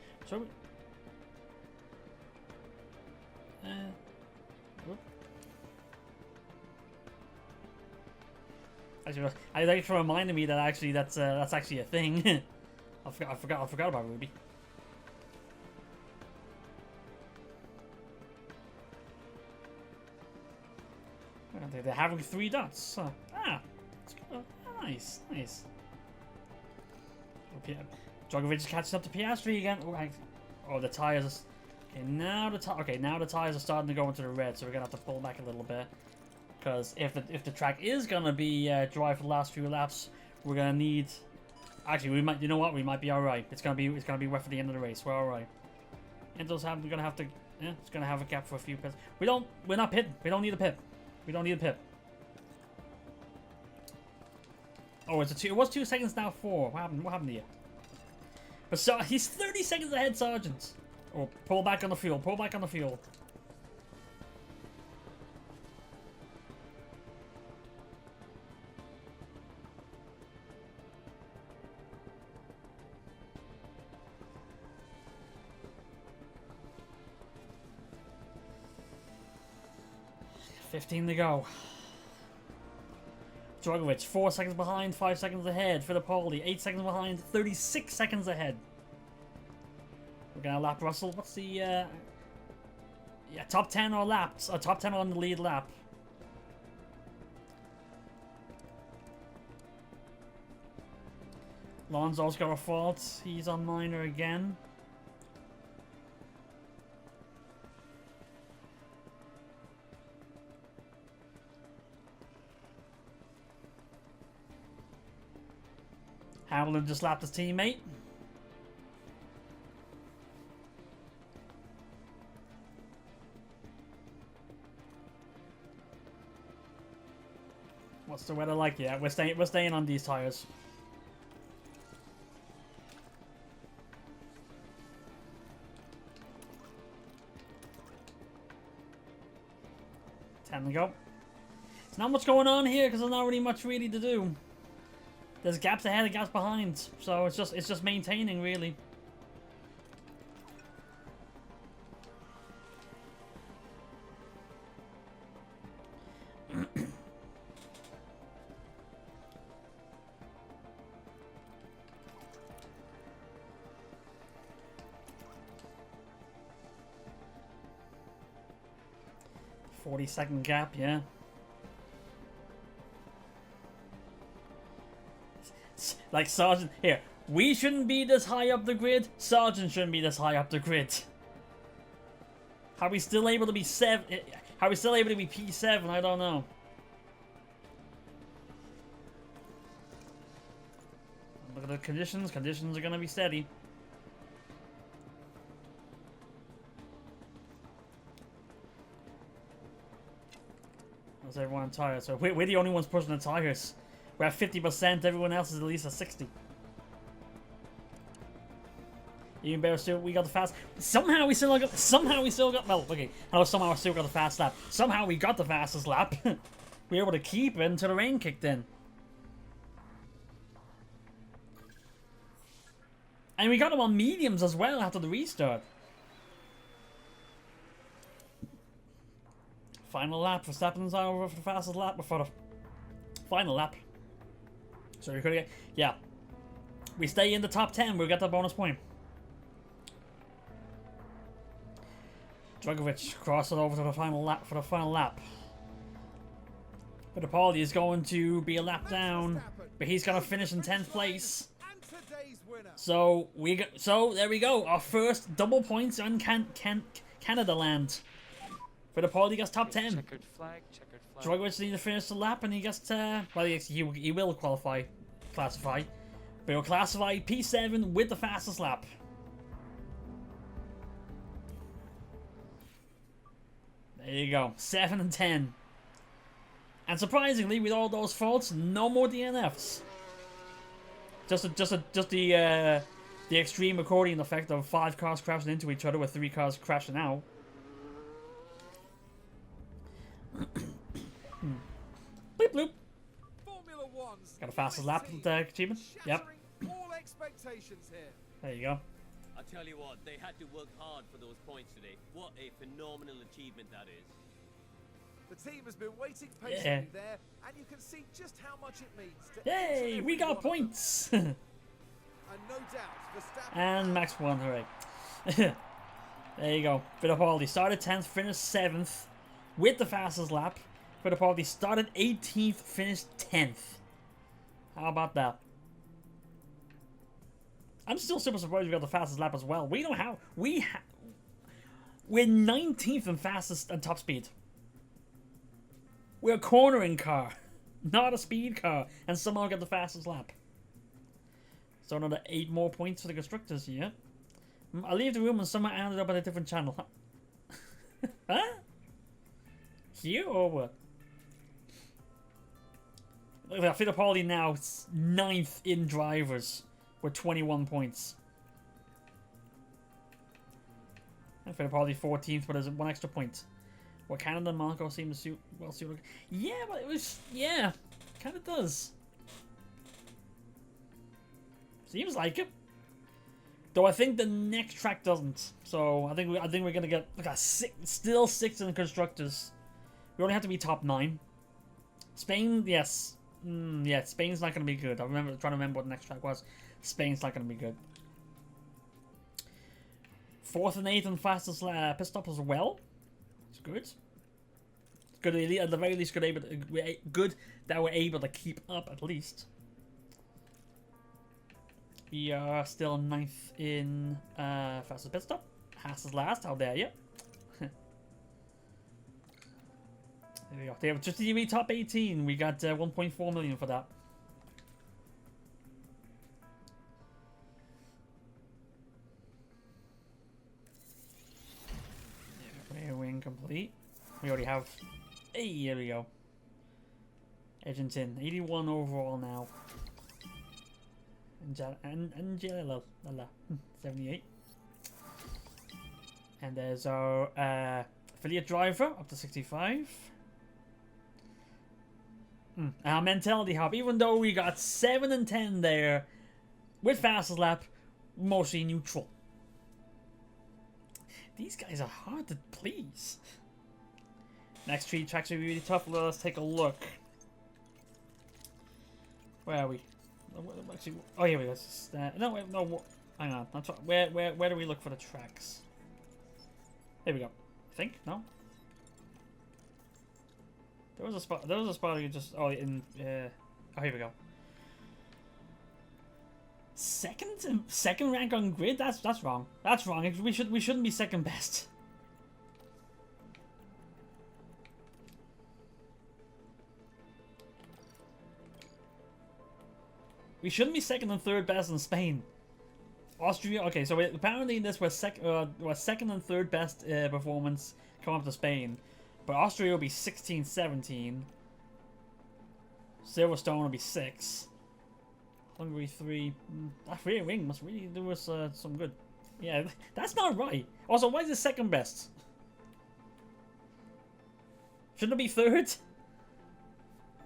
actually, I like to remind me that actually that's actually a thing. I forgot about Ruby. They're having 3 dots. Nice. Drogovic is catching up to Piastri again. Oh, the tires. Okay, now the tires are starting to go into the red, so we're gonna have to pull back a little bit. Because if the track is gonna be dry for the last few laps, we're gonna need. Actually, we might. You know what? We might be all right. It's gonna be wet for the end of the race. We're all right. Intel's gonna have to. Yeah, it's gonna have a gap for a few pits. We're not pitting. We don't need a pit. We don't need a pit. Oh, it was 2 seconds now. 4. What happened to you? But so he's 30 seconds ahead, Sargent. Oh, pull back on the fuel. Pull back on the fuel. $15 to go. Drogovic, 4 seconds behind, 5 seconds ahead. Fittipaldi, 8 seconds behind, 36 seconds ahead. We're gonna lap Russell. What's the yeah, top 10 or laps? Top 10 on the lead lap. Lonzo's got a fault. He's on minor again. Hamilton just lapped his teammate. What's the weather like? Yeah, we're staying on these tires. Time to go. There's not much going on here because there's not really much to do. There's gaps ahead and gaps behind, so it's just maintaining really. Second gap, yeah. Like Sergeant, here, we shouldn't be this high up the grid. Sergeant shouldn't be this high up the grid. How are we still able to be How are we still able to be P7? I don't know. Look at the conditions. Conditions are gonna be steady. How's everyone on tires? So we're the only ones pushing the tires. We're at 50%, everyone else is at least at 60. Even better still, we got the fast. Somehow we still got, well, okay. I know somehow we still got the fast lap. Somehow we got the fastest lap. We were able to keep it until the rain kicked in. And we got them on mediums as well after the restart. Final lap. Verstappen's over for the fastest lap before the final lap. So we could get, yeah. We stay in the top 10. We'll get that bonus point. Dragovic crosses over to the final lap for the final lap. Fittipaldi is going to be a lap down, but he's gonna finish in 10th place. So there we go. Our first double points on Canada land. Fittipaldi gets top 10. Checkered flag, checkered flag. Dragovic needs to finish the lap, and he gets well, he will classify, but he'll classify P7 with the fastest lap. There you go, 7 and 10. And surprisingly, with all those faults, no more DNFs. Just the extreme accordion effect of 5 cars crashing into each other with 3 cars crashing out. Bloop bloop. Formula One's Got a fastest lap achievement. Yep. all expectations here. There you go. I'll tell you what, they had to work hard for those points today. What a phenomenal achievement that is. The team has been waiting patiently there, and you can see just how much it means to each Yay, and we every got one of them. points. And no doubt, Verstappen And Max won, hooray. There you go. Fittipaldi started 10th, finished 7th with the fastest lap. Fittipaldi started 18th, finished 10th. How about that? I'm still super surprised we got the fastest lap as well. We know how. We're 19th in fastest and top speed. We're a cornering car, not a speed car, and somehow got the fastest lap. So another 8 more points for the constructors here. I'll leave the room and someone ended up at a different channel. Huh? Here or what? Look at that, Fittipaldi now 9th in drivers with 21 points. And Fittipaldi 14th, but there's 1 extra point. Well, Canada and Monaco seem to suit. Yeah, but it was, yeah, kind of does. Seems like it. Though I think the next track doesn't. So I think we're gonna get like a still 6 in the constructors. We only have to be top 9. Spain, yes, yeah, Spain's not gonna be good. I'm trying to remember what the next track was. Spain's not gonna be good. 4th and 8th and fastest pit stop as well. It's good. It's good at the very least. Good that we're able to keep up at least. We are still 9th in fastest pit stop. Haas is last. How dare you? There we go. They have just TV top 18. We got 1.4 million for that. Rear wing complete. We already have. Hey, here we go. Edgerton, 81 overall now. And JLL, 78. And there's our affiliate driver up to 65. Our mentality hub, even though we got 7 and 10 there with fastest lap, mostly neutral. These guys are hard to please. Next 3 tracks will be really tough. Let's take a look. Where are we? Actually, oh, here we go. No, wait, no. Hang on. Where do we look for the tracks? Here we go. I think no. There was a spot. There was a spot you just. Oh, in. Oh, here we go. Second rank on grid. That's wrong. That's wrong. We shouldn't be second best. We shouldn't be second and third best in Spain. Austria. Okay, so apparently in this was second and third best performance come up to Spain, but Austria will be 16, 17. Silverstone will be 6. Hungary 3. That rear wing must really do us some good. Yeah, that's not right. Also, why is it second best? Shouldn't it be third?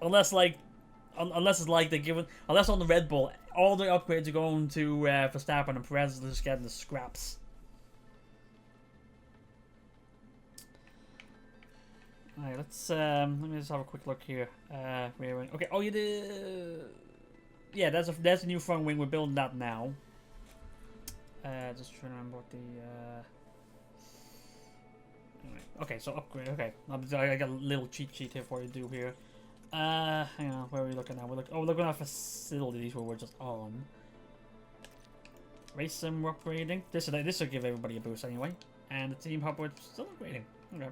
Unless it's like they're giving, unless on the Red Bull, all the upgrades are going to Verstappen and Perez is just getting the scraps. Alright, let me just have a quick look here. Okay, oh, you did. Yeah, there's a new front wing. We're building that now. Just trying to remember what the. Anyway. Okay, so upgrade. Okay, I got a little cheat sheet here for you to do here. Hang on, where are we looking at? We're looking at facilities where we're just on. Race sim we're upgrading. This will give everybody a boost anyway. And the team hub we're still upgrading. Okay.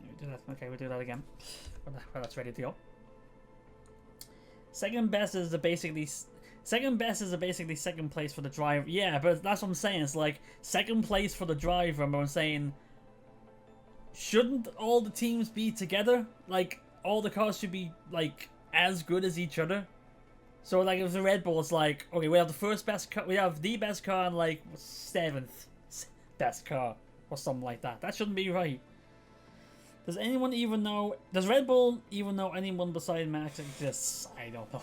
We do that. Okay, we'll do that again. When that's ready to go. Second best is basically second place for the driver. Yeah, but that's what I'm saying. It's like second place for the driver. But I'm saying, shouldn't all the teams be together? Like, all the cars should be, like, as good as each other. So, like, if the Red Bull, it's like, okay, we have the first best car, we have the best car and, like, 7th best car, or something like that. That shouldn't be right. Does anyone even know, does Red Bull even know anyone beside Max exists? I don't know.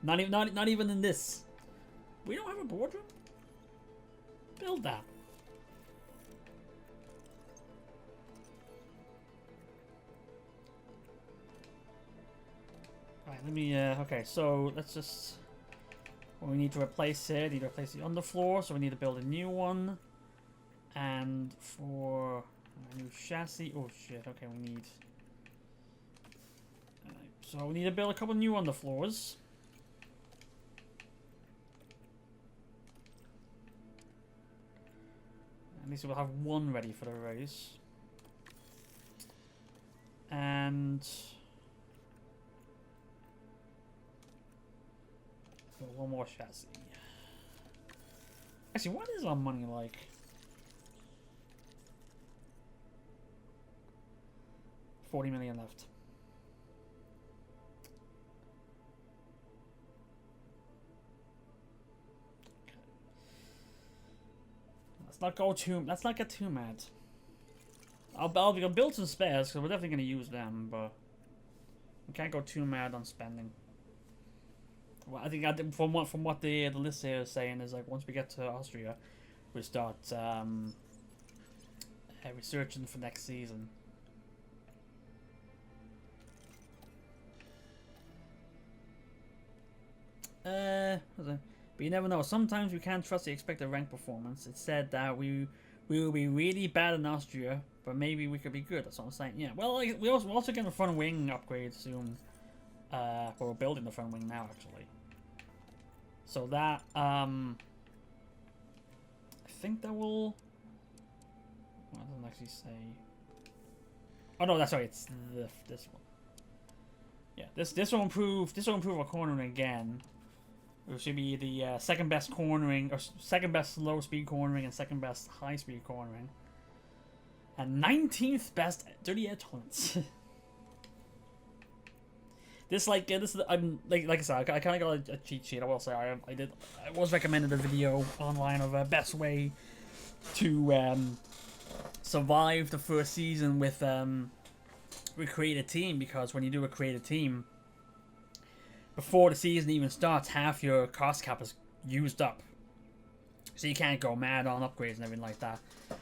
Not even in this. We don't have a boardroom? Build that. Alright, let me, okay, so let's just, well, we need to replace it, need to replace the underfloor, so we need to build a new one. And for a new chassis, oh shit, okay, we need, so we need to build a couple new underfloors. At least we'll have one ready for the race. And one more chassis. Actually, what is our money like? $40 million left. Okay. Let's not get too mad. I'll build some spares because we're definitely going to use them, but we can't go too mad on spending. Well, I think from what the list here is saying is, like, once we get to Austria, we start researching for next season. But you never know. Sometimes we can't trust the expected rank performance. It said that we will be really bad in Austria, but maybe we could be good. That's what I'm saying. Yeah. Well, like, we're also getting a front wing upgrade soon. We're building the front wing now, actually. So that I think that will. Well, it doesn't actually say. Oh no, that's right. It's this one. Yeah, this will improve. This will improve our cornering again. It should be the second best cornering, or second best low speed cornering, and second best high speed cornering, and 19th best dirty edge tolerance. This I'm like I said, I kind of got a cheat sheet. I will say I was recommended a video online of a best way to survive the first season with create a team, because when you do a create a team before the season even starts, half your cost cap is used up, so you can't go mad on upgrades and everything like that.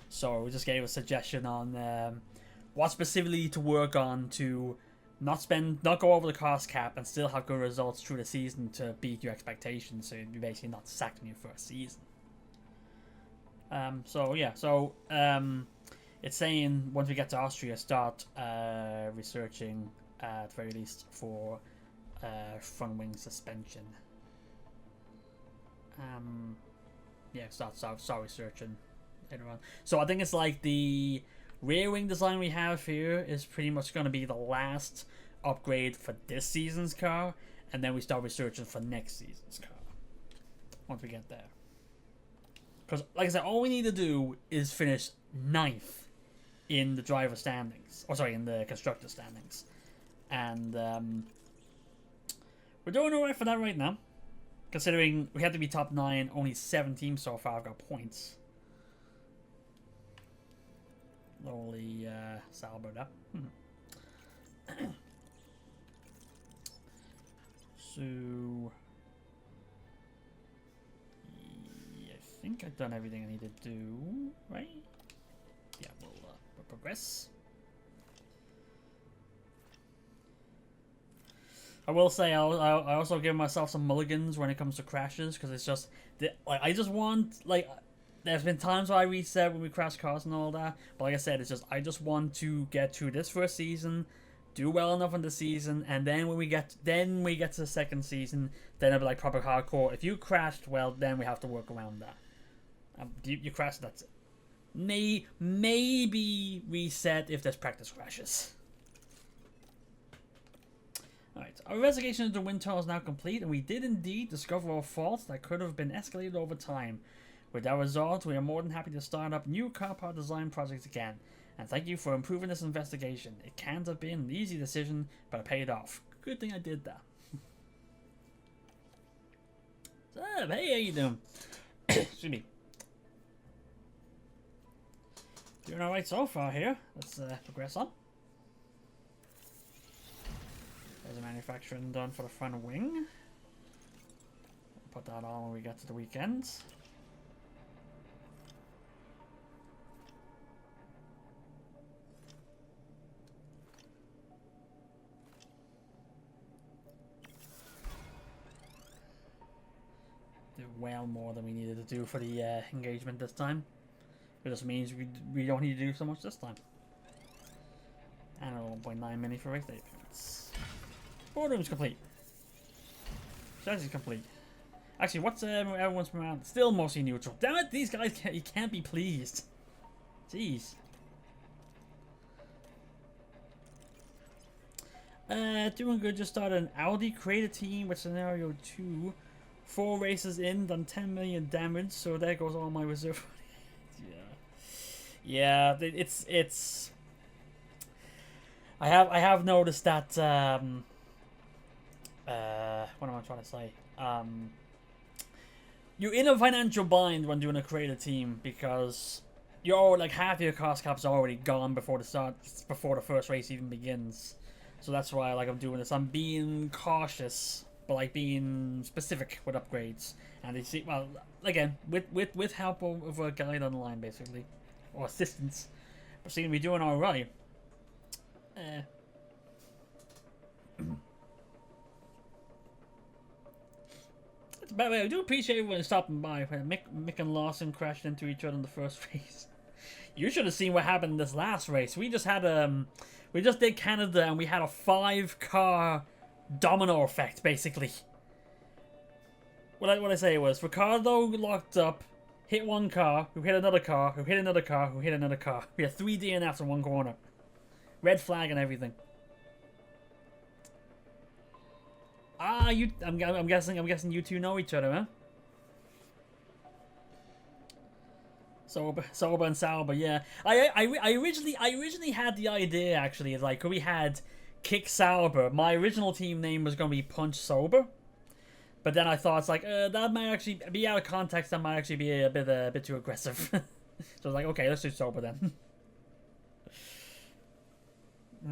So we just gave a suggestion on what specifically to work on to not go over the cost cap and still have good results through the season to beat your expectations, so you're basically not sacked in your first season. It's saying once we get to Austria, start researching at the very least for front wing suspension. Start researching later on. So I think it's like the rear wing design we have here is pretty much going to be the last upgrade for this season's car, and then we start researching for next season's car once we get there. Because, like I said, all we need to do is finish 9th in the driver standings, in the constructor standings, and we're doing alright for that right now, considering we had to be top 9. Only 7 teams so far have got points. Lowly Sauber there. So I think I've done everything I need to do, right? Yeah, we'll progress. I will say I also give myself some mulligans when it comes to crashes, because it's just I just want, like, there's been times where I reset when we crash cars and all that, but like I said, it's just I just want to get through this first season, do well enough in the season, and then when we get to the second season, then it'll be like proper hardcore. If you crashed, well, then we have to work around that. You crashed, that's it. Maybe reset if there's practice crashes. Alright, our investigation into the wind tunnel is now complete, and we did indeed discover our faults that could have been escalated over time. With that result, we are more than happy to start up new car part design projects again. And thank you for improving this investigation. It can't have been an easy decision, but it paid off. Good thing I did that. So, hey, how you doing? Excuse me. Doing alright so far here. Let's progress on. There's the manufacturing done for the front wing. Put that on when we get to the weekend. Do well more than we needed to do for the engagement this time. It just means we don't need to do so much this time. And a 1.9 mini for race day appearance. Boardroom's complete. Strategy complete. Actually, what's everyone's morale? Still mostly neutral. Damn it, these guys can't be pleased. Jeez. Doing good. Just started an Audi. Create a team with scenario 2. 4 races in, done 10 million damage. So there goes all my reserve. Yeah, it's. I have noticed that. What am I trying to say? You're in a financial bind when doing a creative team, because you're like half your cost cap's already gone before the first race even begins. So that's why I'm doing this. I'm being cautious, but like being specific with upgrades. And they see, well, again, with help of a guide online basically, or assistance. But seem to be doing alright. By the way, I do appreciate everyone stopping by. Mick and Lawson crashed into each other in the first race. You should have seen what happened in this last race. We just had we just did Canada, and we had a 5-car domino effect basically. What I say was Ricardo locked up, hit one car, who hit another car, who hit another car, who hit another car. We had 3 DNFs in one corner, red flag and everything. Ah, I'm guessing you two know each other, huh? Soba and Sauber, yeah. I originally had the idea actually, like we had Kick Sauber. My original team name was going to be Punch Sober. But then I thought, it's like, that might actually be out of context. That might actually be a bit too aggressive. So I was like, okay, let's do Sober then. What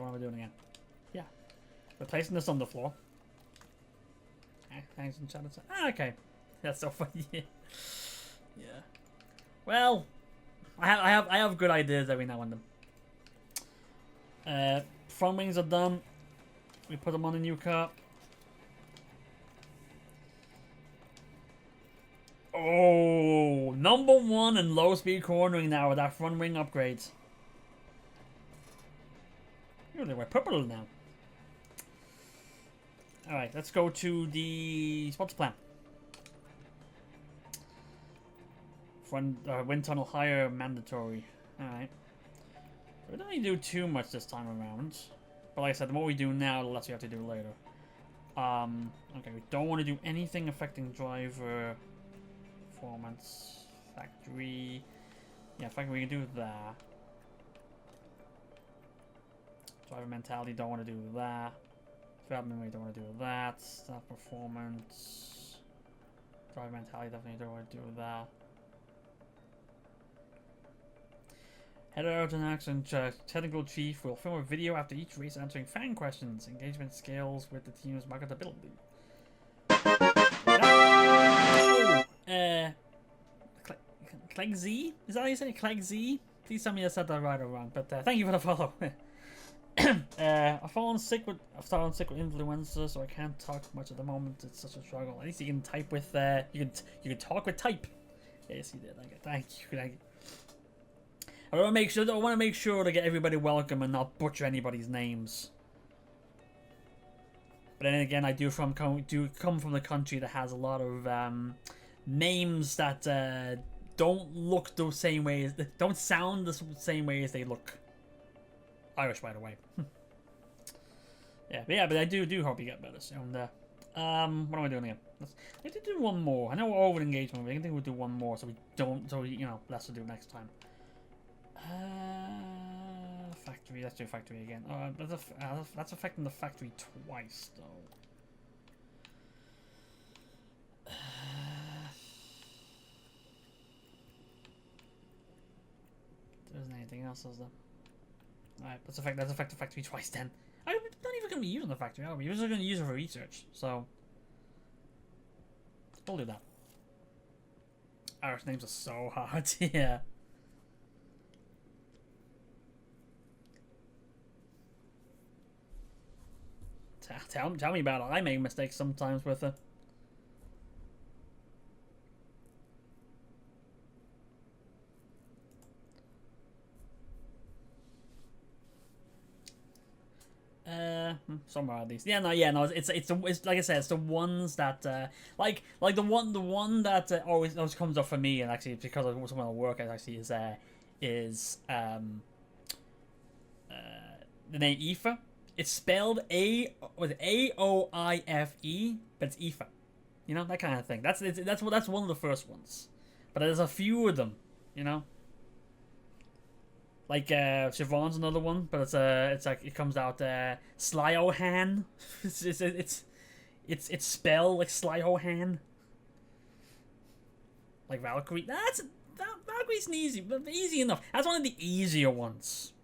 am I doing again? Yeah. Replacing this on the floor. Thanks and shadows. Ah, okay. That's so funny. Yeah. Well, I have good ideas every now and then. Front wings are done. We put them on the new car. Oh, #1 in low speed cornering now with that front wing upgrades. They were purple now. Alright, let's go to the sports plan. Front wind tunnel higher mandatory. Alright. We don't need to do too much this time around. But like I said, the more we do now, the less we have to do later. Okay, we don't want to do anything affecting driver performance. Factory. Yeah, factory, we can do that. Driver mentality, don't want to do that. Development rate, don't want to do that. Staff performance. Driver mentality, definitely don't want to do that. Head out and action. Technical chief will film a video after each race answering fan questions. Engagement scales with the team's marketability. Clegg Z? Is that how you say it? Clegg Z? Please tell me I said that right or wrong. But thank you for the follow. I've fallen sick with influenza, so I can't talk much at the moment. It's such a struggle. At least you can type with you can talk with type. Yes, you did. Thank you. I want to make sure to get everybody welcome and not butcher anybody's names. But then again, I do come from the country that has a lot of names that don't look the same way, don't sound the same way as they look. Irish, by the way. But I do hope you get better soon. What am I doing again? Let's do one more. I know we're over engagement, but I think we'll do one more so we less to do next time. Factory. Let's do factory again. That's affecting the factory twice, though. There isn't anything else, is there? Alright, that's affect the factory twice then. I'm not even going to be using the factory, are we? We're just going to use it for research, so we'll do that. Irish names are so hard, yeah. Tell me about it. I make mistakes sometimes with it. Somewhere at least. No. It's like I said, it's the ones that like the one that always comes up for me, and actually it's because of someone at work actually is the name Aoife. It's spelled A-O-I-F-E, but it's Aoife. You know, that kind of thing. That's one of the first ones, but there's a few of them. You know. Like Siobhan's another one, but it's like it comes out Slyohan. It's spelled like Slyohan. Like Valkyrie. Valkyrie's easy enough. That's one of the easier ones.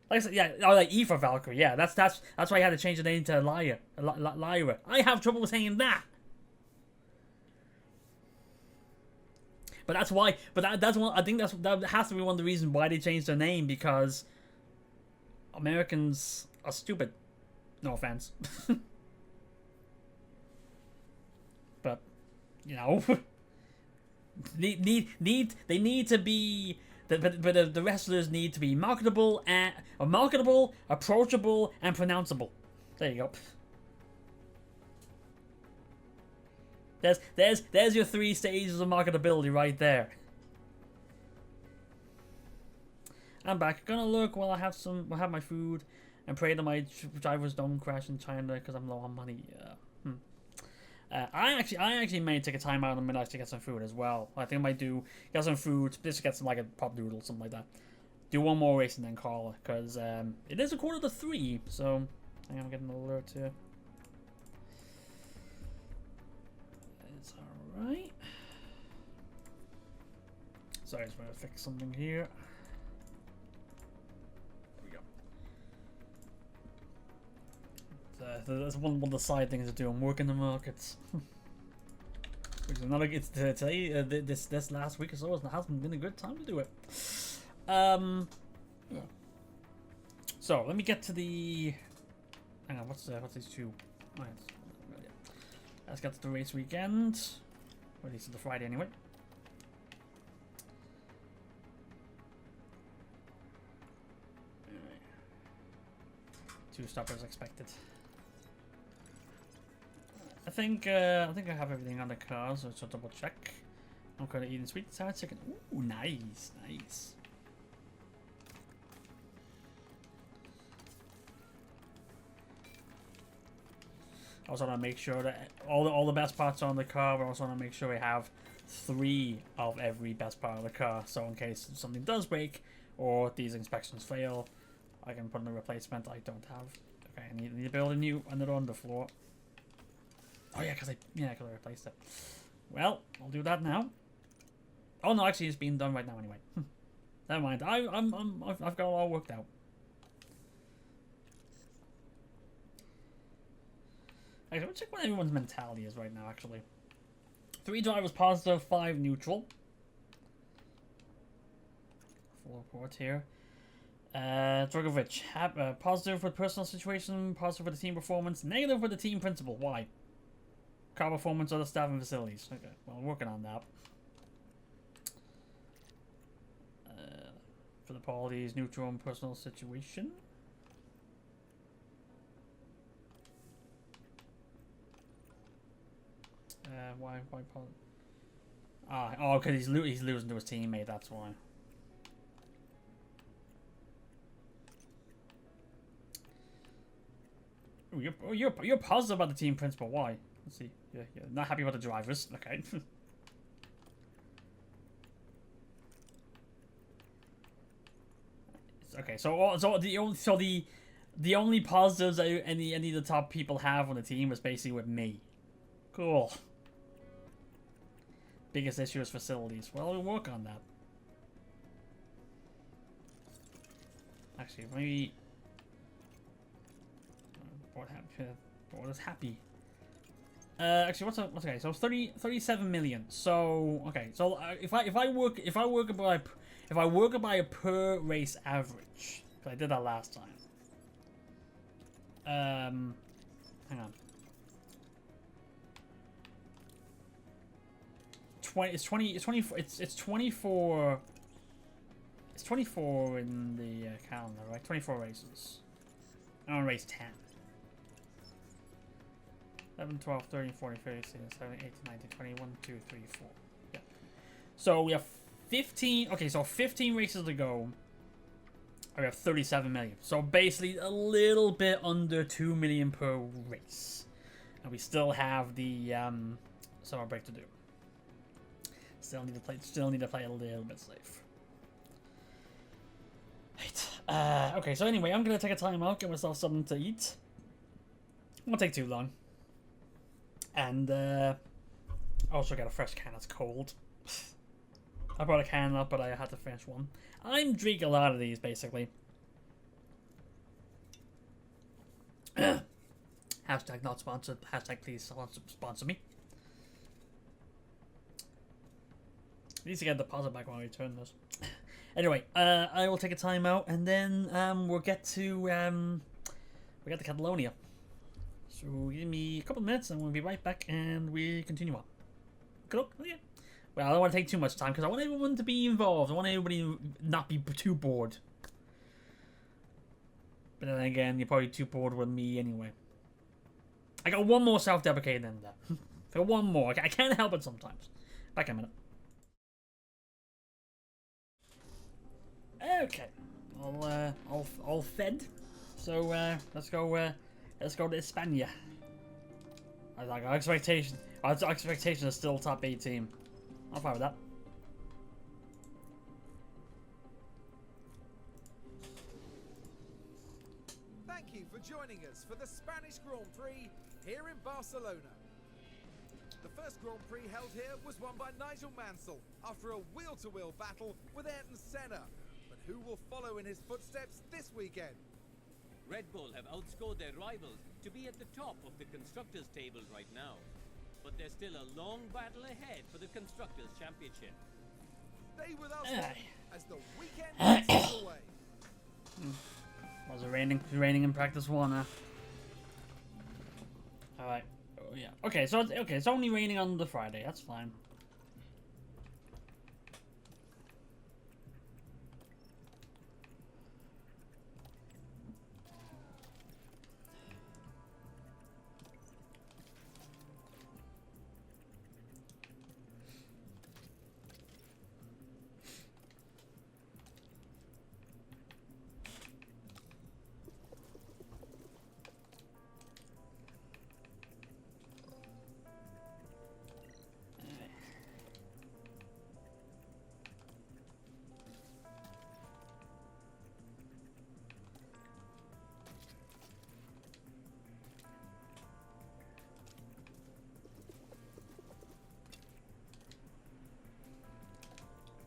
Like I said, yeah, like E for Valkyrie. Yeah, that's why I had to change the name to Lyra. I have trouble saying that. But that's why. But that's one. I think that has to be one of the reasons why they changed their name, because Americans are stupid. No offense. But you know, they need to be. But the wrestlers need to be marketable, approachable, and pronounceable. There you go. There's your 3 stages of marketability right there. I'm back. Gonna look while I have my food, and pray that my drivers don't crash in China because I'm low on money. I actually may take a time out in the middle to get some food as well. I think I might get some food, just get some like a pop noodle, something like that. Do one more race and then call it, because it is 2:45, so hang on, I'm getting an alert here. It's alright. Sorry, I just want to fix something here. That's one of the side things to do. I'm working the markets. Which is not a good today. This last week or so hasn't been a good time to do it. Yeah. So let me get to the. Hang on, what's these two? Right. Let's get to the race weekend. Or at least the Friday anyway. Anyway. 2 stoppers expected. I think I have everything on the car, so let's double check. I'm gonna eat sweet and sour chicken. Ooh, nice, nice. I also want to make sure that all the best parts are on the car, but I also want to make sure we have 3 of every best part of the car. So in case something does break or these inspections fail, I can put in a replacement I don't have. Okay, I need to build another underfloor. Oh yeah, because I replaced it. Well, I'll do that now. Oh no, actually, it's being done right now anyway. Never mind. I've got it all worked out. Actually, I'll check what everyone's mentality is right now. Actually, 3 drivers positive, 5 neutral. Full report here. Drogovic, positive for the personal situation, positive for the team performance, negative for the team principle. Why? Car performance, other staff and facilities. Okay, well, I'm working on that. For the polities, neutral and personal situation. Why oh, because he's losing to his teammate, that's why. Ooh, you're positive about the team principle, why? Let's see. Yeah, not happy about the drivers. Okay. Okay, so the only positives that any of the top people have on the team was basically with me. Cool. Biggest issue is facilities. Well, we'll work on that. Actually, maybe board is happy. Actually, what's okay? So 37 million. So okay. So if I work it by a per race average, because I did that last time. Hang on. It's 24 in the calendar, right? 24 races. I'm on race 10. 11, 12, 13, 14, 15, 16, 17, 18, 19, 20, 1, 2, 3, 4. Yeah. So we have 15. Okay, so 15 races to go. We have 37 million. So basically a little bit under 2 million per race. And we still have the summer break to do. Still need to play a little bit safe. Right. Okay, so anyway, I'm gonna take a time out, get myself something to eat. It won't take too long. And also got a fresh can that's cold. I brought a can up, but I had to finish one. I'm drinking a lot of these, basically. Hashtag not sponsored. Hashtag please sponsor me. I need to get the deposit back when I return this. Anyway, I will take a time out, and then we'll get to Catalonia. So give me a couple of minutes, and we'll be right back, and we continue on. Good luck. Okay. Well, I don't want to take too much time because I want everyone to be involved. I want everybody not be too bored. But then again, you're probably too bored with me anyway. I got one more self-deprecating than that. I got one more. I can't help it sometimes. Back in a minute. Okay, all fed. So let's go to España. Like our expectation is still top 8 team. I'm fine with that. Thank you for joining us for the Spanish Grand Prix here in Barcelona. The first Grand Prix held here was won by Nigel Mansell after a wheel-to-wheel battle with Ayrton Senna. But who will follow in his footsteps this weekend? Red Bull have outscored their rivals to be at the top of the Constructors' table right now. But there's still a long battle ahead for the Constructors' Championship. Stay with us Aye. as the weekend gets underway. Was it raining in practice 1, huh? Alright. Oh, yeah. Okay, so it's only raining on the Friday. That's fine.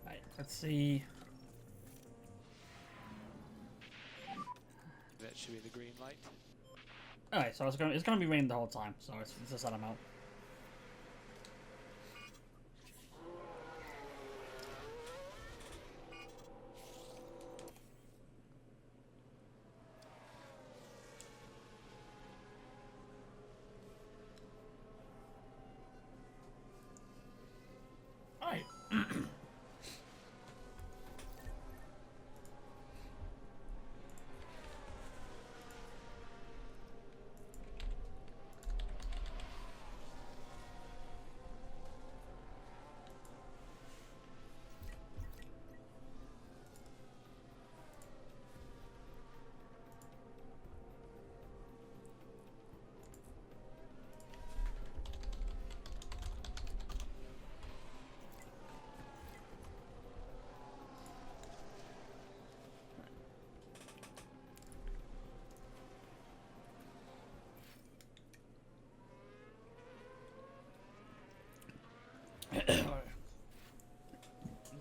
Alright, let's see. That should be the green light. Alright, so it's gonna be raining the whole time, so it's just let them out. Alright.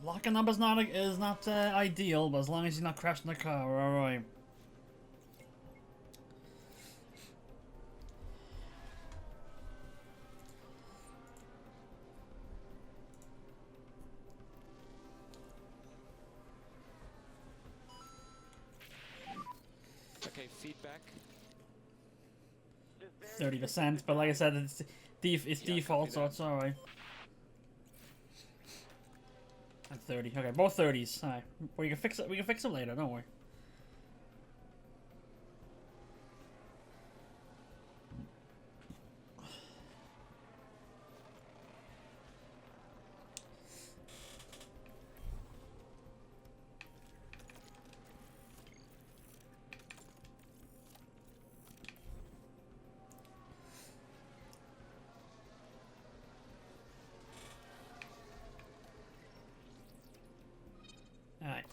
Locking up is not ideal, but as long as you're not crashing the car, we're alright. Okay, feedback. 30%, but like I said, it's default, so copy that. it's alright. And 30. Okay, both 30s. Alright. We can fix it. We can fix it later. Don't worry. Alright.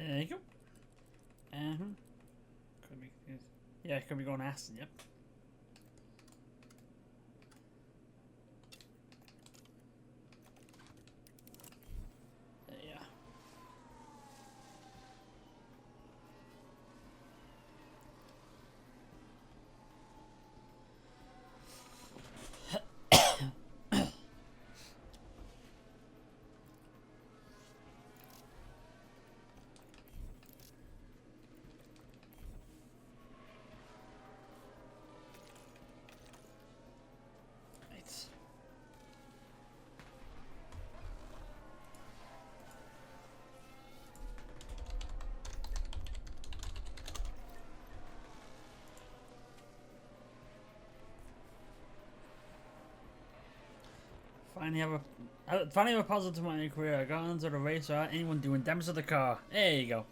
There you go. Could be. Yeah, it could be going acid. Yep. Yeah. finally have a positive to my career. I got into the race without anyone doing damage to the car. There you go.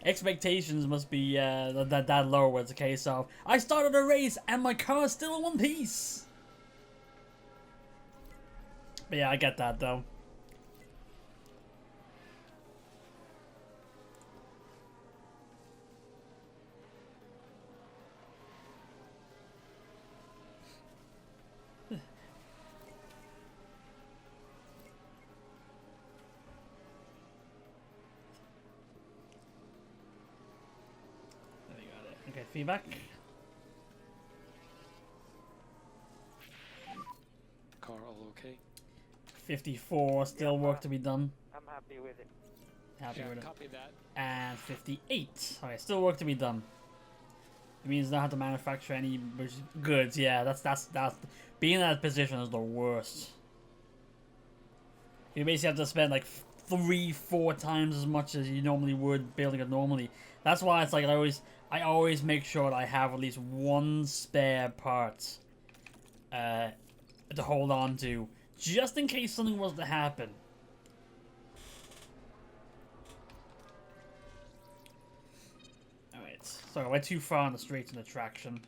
Expectations must be that low where it's a case of I started a race and my car is still in one piece. But yeah, I get that though. Okay, feedback. Car all okay? 54, still work to be done. I'm happy with it. Happy Yeah, with it. copy that. And 58. Okay, still work to be done. It means not have to manufacture any goods. Yeah, that's being in that position is the worst. You basically have to spend like 3-4 times as much as you normally would building it normally. That's why it's like I always make sure that I have at least one spare part to hold on to, just in case something was to happen. Alright, so I went too far on the straight in the traction.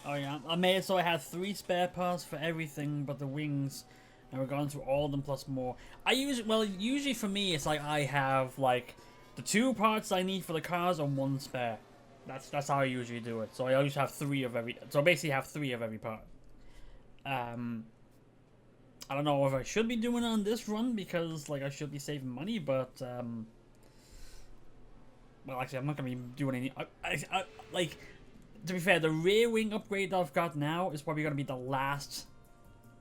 Oh yeah, I made it so I had 3 spare parts for everything but the wings, and we're going through all of them plus more. Usually for me it's like I have like the 2 parts I need for the cars and 1 spare. That's how I usually do it. So I always have 3 of every. So I basically have 3 of every part. I don't know if I should be doing it on this run because like I should be saving money, but well, actually I'm not gonna be doing any. Like. To be fair, the rear wing upgrade that I've got now is probably going to be the last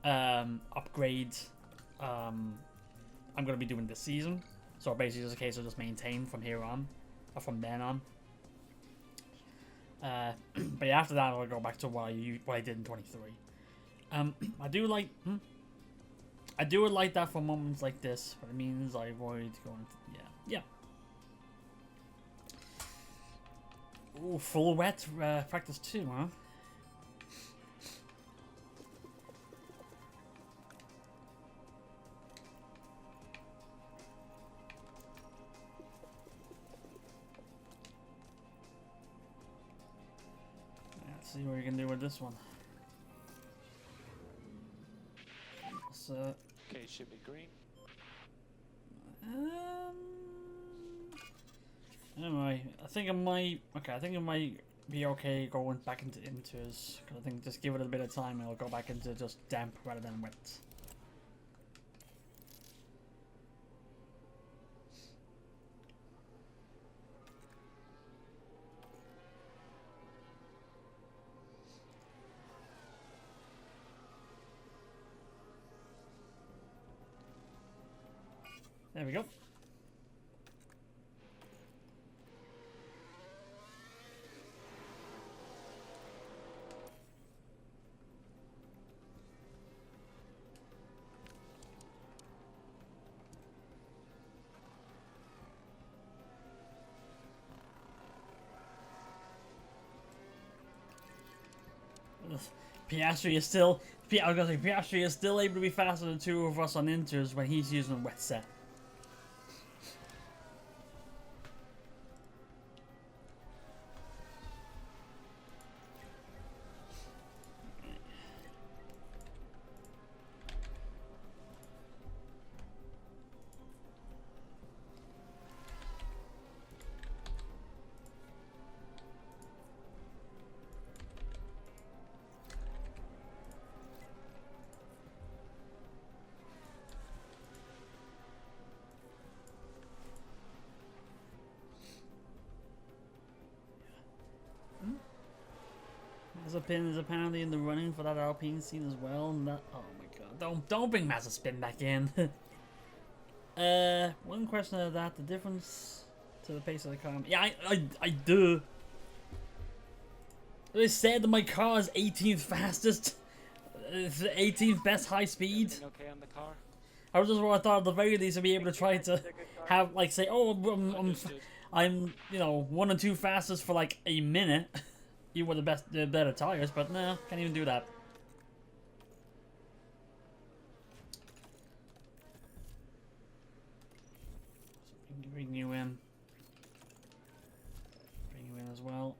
upgrade I'm going to be doing this season. So basically just a case of just maintain from here on, or from then on. But yeah, after that I'll go back to what I did in 23. I do like that for moments like this, but it means I avoid going to, yeah. Ooh, full wet practice 2, huh? Let's see what we can do with this one. So, Okay, it should be green. Anyway, I think it might be okay going back into inters, because I think just give it a bit of time and it'll go back into just damp rather than wet. There we go. Piastri is still. I was gonna say Piastri is still able to be faster than 2 of us on inters when he's using a wet set. Mazepin is apparently in the running for that Alpine scene as well. And that, oh my god, don't bring Mazepin back in. One question of that, the difference to the pace of the car. Yeah, I do. They said that my car is 18th fastest. It's the 18th best high speed. Okay on the car. I was just what I thought at the very least I'd be able to try to have, like, say, oh, Understood. I'm, you know, 1 or 2 fastest for like a minute. You were the better tires, but no, can't even do that. Bring you in. Bring you in as well.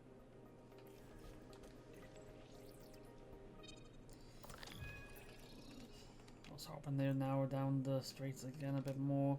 I was hoping they'd narrow down the straights again a bit more.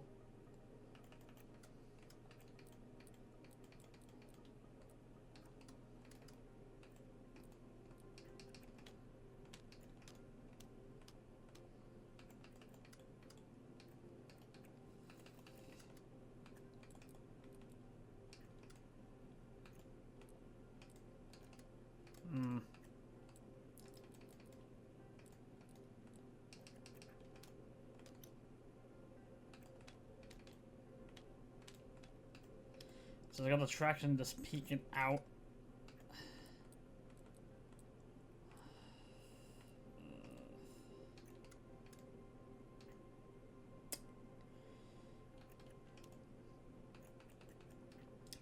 So I got the traction just peeking out.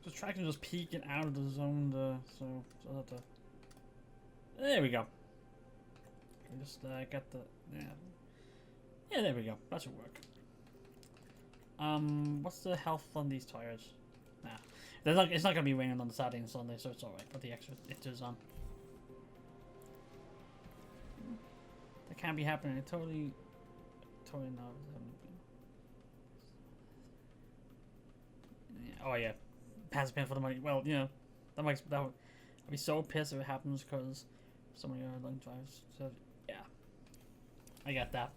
The traction just peeking out of the zone, so I have to. There we go. Just get the yeah, there we go. That should work. What's the health on these tires? Nah, it's not gonna be raining on the Saturday and Sunday, so it's alright. Put the extra lifters on. That can't be happening. Totally not. Yeah, oh yeah, pass pin for the money. Well, you know, that would. I'd be so pissed if it happens because some of your long drives. So yeah, I got that.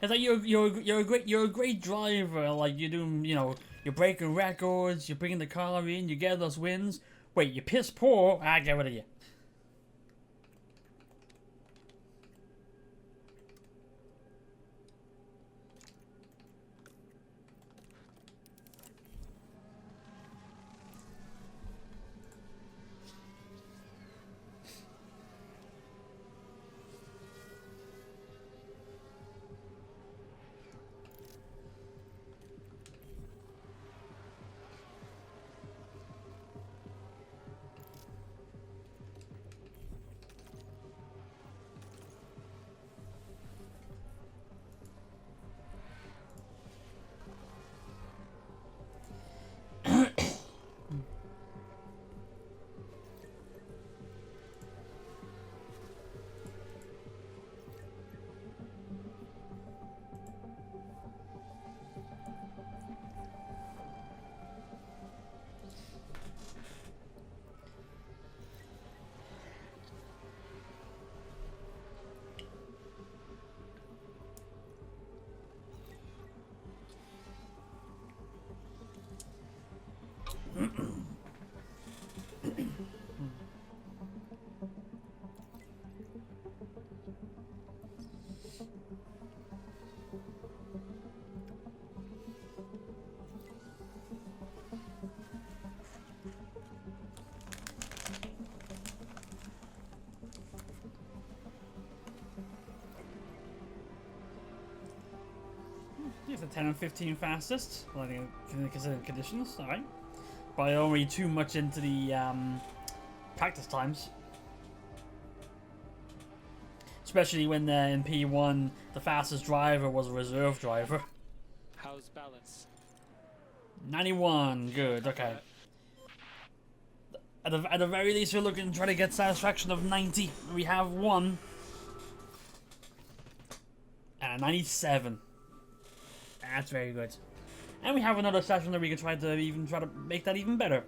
It's like you're a great driver. Like you're doing, you know, you're breaking records. You're bringing the car in. You get those wins. Wait, you piss poor. I get rid of you. Here's the 10 and 15 fastest, considering conditions, alright. But I don't read too much into the practice times. Especially when in P1, the fastest driver was a reserve driver. How's balance? 91, good, okay. At the very least, we're looking to try to get satisfaction of 90. We have one. And a 97. That's very good. And we have another session that we can try to make that even better.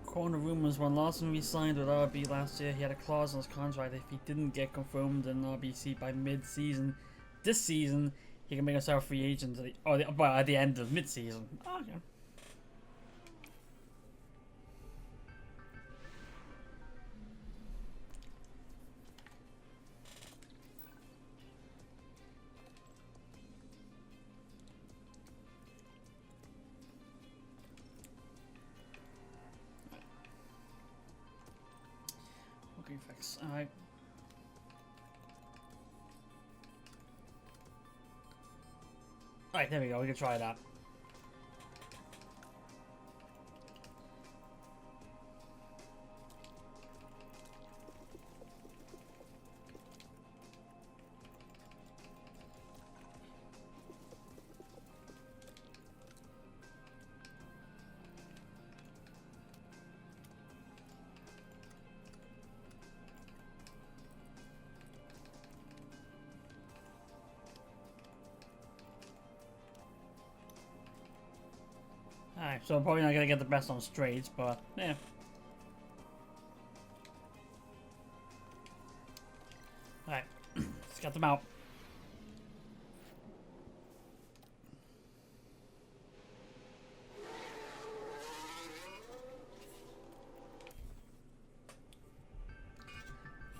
Corner rumors when Lawson re-signed with RB last year, he had a clause in his contract if he didn't get confirmed in RBC by mid-season this season, he can make himself a free agent at well, at the end of mid-season. Oh, okay. Okay, fix. Alright. Alright, there we go. We can try that. Alright, so I'm probably not gonna get the best on straights, but yeah. Alright, let's get them out.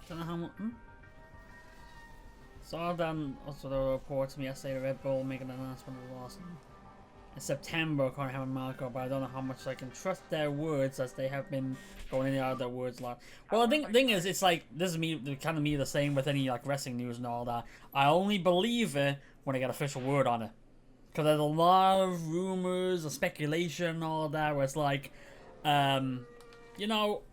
Don't know how much. Saw then also the reports from yesterday, Red Bull making an announcement of the loss in September, according to Helmut Marko, but I don't know how much I can trust their words as they have been going in and out of their words a lot. Well, the thing is, it's like, this is me, kind of me the same with any like wrestling news and all that. I only believe it when I get official word on it. Because there's a lot of rumors and speculation and all that where it's like, you know,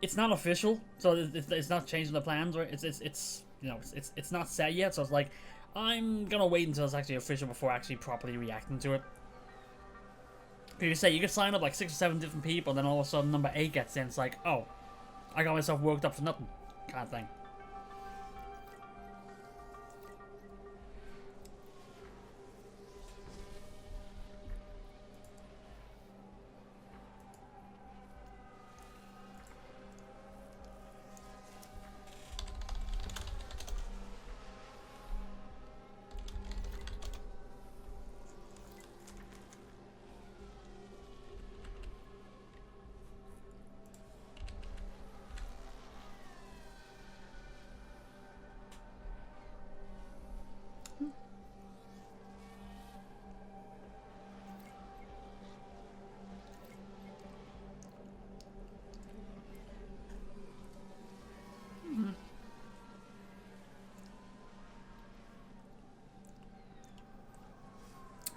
it's not official, so it's not changing the plans, right? It's you know, it's not set yet, so it's like, I'm gonna wait until it's actually official before actually properly reacting to it. You say you could sign up like 6 or 7 different people, and then all of a sudden number 8 gets in. It's like, oh, I got myself worked up for nothing, kind of thing.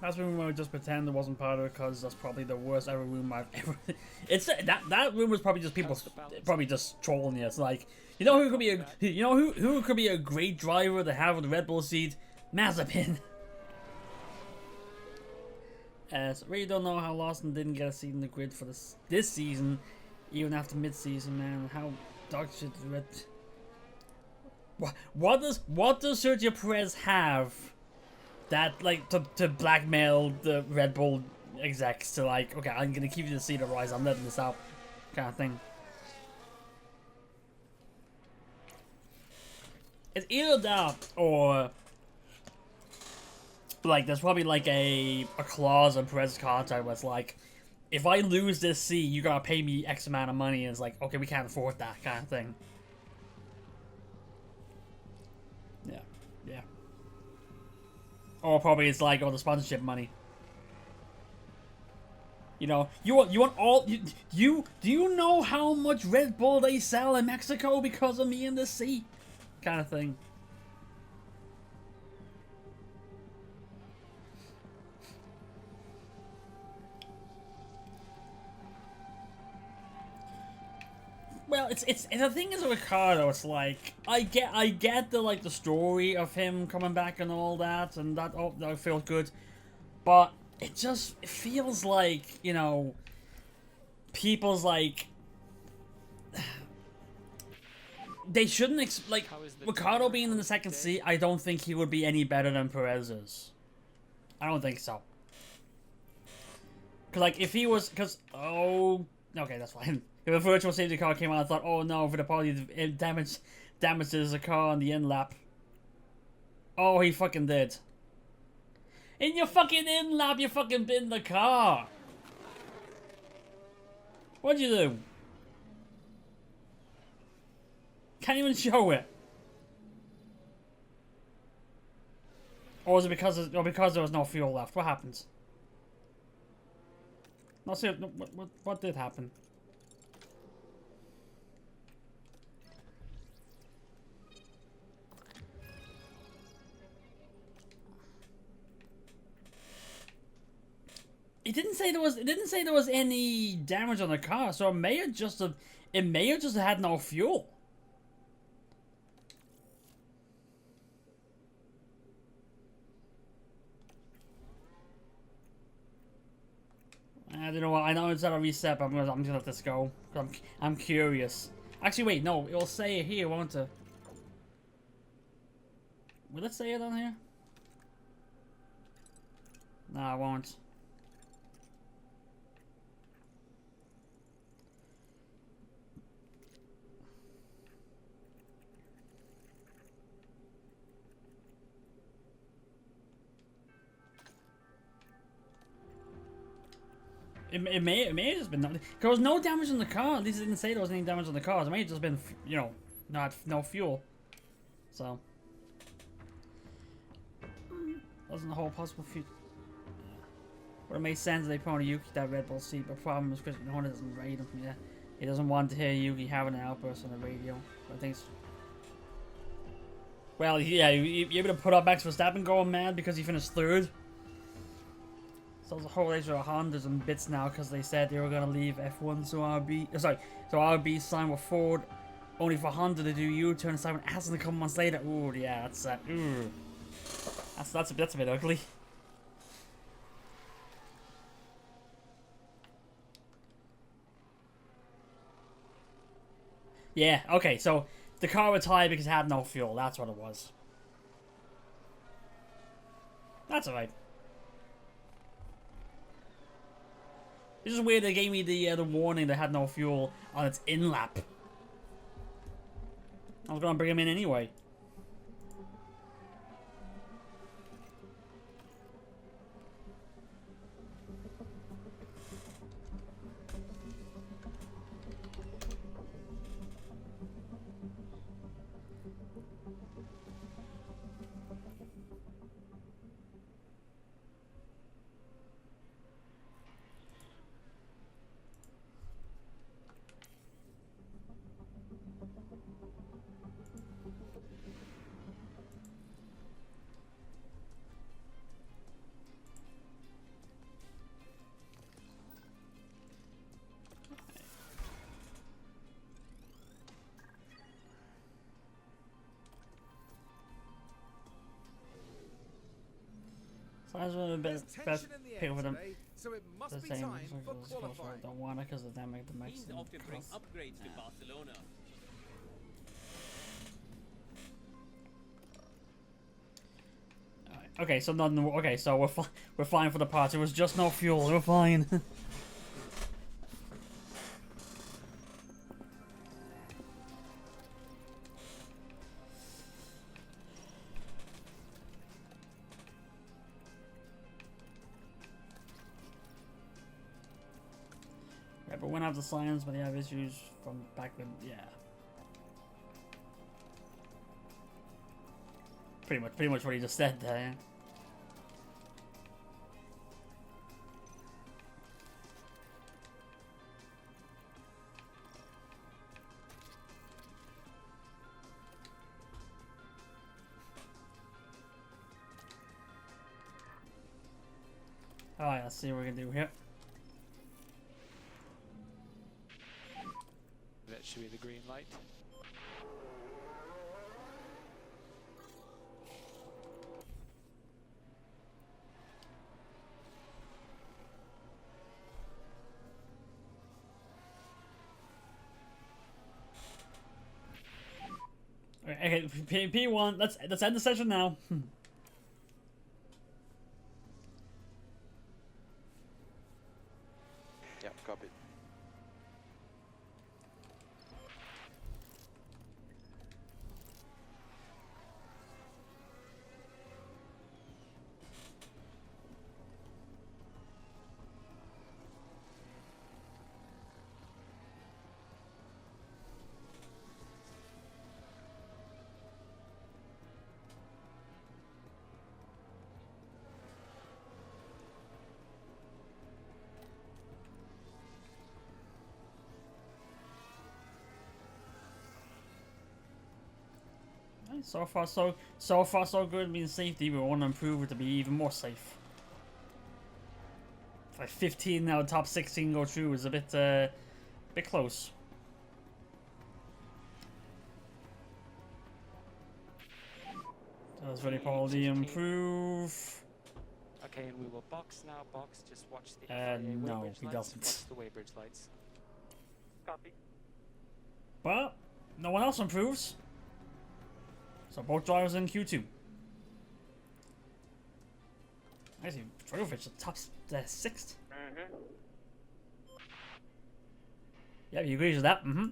That's when we just pretend it wasn't part of it, because that's probably the worst ever rumor I've ever. It's that rumor is probably just people probably just trolling you. It's like, you know who could be a who could be a great driver to have with the Red Bull seat? Mazepin. So really don't know how Lawson didn't get a seat in the grid for this season, even after mid-season, man. How dog shit the Red. What does Sergio Perez have that like to blackmail the Red Bull execs to like, okay, I'm gonna keep you the seat, otherwise I'm letting this out, kind of thing. It's either that or like there's probably like a clause in Perez's contract where it's like, if I lose this seat, you gotta pay me X amount of money, and it's like, okay, we can't afford that, kind of thing. Yeah. Or probably it's like all the sponsorship money. You know, you want all do you know how much Red Bull they sell in Mexico because of me in the seat, kind of thing. Well, it's the thing is with Ricciardo, it's like I get the like the story of him coming back and all that, and that feels good, but it feels like, you know, people's like they shouldn't like Ricciardo being in the second seat. I don't think he would be any better than Perez is. I don't think so. Cause like if he was, okay, that's fine. If a virtual safety car came out, I thought, oh no, Fittipaldi it damages the car on the end lap. Oh, he fucking did. In your fucking in-lap, you fucking bin the car. What'd you do? Can't even show it. Or was it because there was no fuel left? What happens? No, seriously, what did happen? It didn't say there was any damage on the car, so it may have just had no fuel. I don't know what. I know it's at a reset, but I'm gonna let this go. I'm curious. Actually, wait, no, it'll say it here, won't it? Will it say it on here? No, it won't. It may have just been there was no damage on the car. At least it didn't say there was any damage on the car. It may have just been, you know, no fuel. So wasn't the whole possible future. But it makes sense they put on Yuki that Red Bull seat. But problem is Christian Horner doesn't rate him. Yeah, he doesn't want to hear Yuki having an outburst on the radio. I think. Well, yeah, you able to put up Max Verstappen going mad because he finished third. So the whole race of Hondas and bits now because they said they were going to leave F1 so RB signed with Ford only for Honda to do U-turn and Simon Aston a couple months later. Ooh, yeah, that's a bit ugly. Yeah, okay, so the car retired because it had no fuel. That's what it was. That's alright. It's just weird they gave me the warning that had no fuel on its in-lap. I was gonna bring him in anyway. So I was a bit best pick over them. So it must The be same. time for qualifying. Don't want it because of them make the Means Mexican often bring cost. upgrades to Barcelona. Alright. Okay, so nothing. Okay, so we're fine for the parts. It was just no fuel. We're fine. Yeah, but when I have the science, but they have issues from back then. Yeah. Pretty much what he just said there. Alright, let's see what we can do here. That should be the green light. Okay, P1. Let's end the session now. Yeah, copy. So far, so good. Means safety. We want to improve it to be even more safe. Like 15 now, top 16 go through is a bit close. Does Ready Polly improve? Okay, and we will box now. Box. Just watch the No, weighbridge he lights. doesn't. Watch the weighbridge lights. Copy. But no one else improves. So both drivers in Q2. I see Drogovic at top 6th. Mm-hmm. Yeah, he agrees with that. Mm-hmm.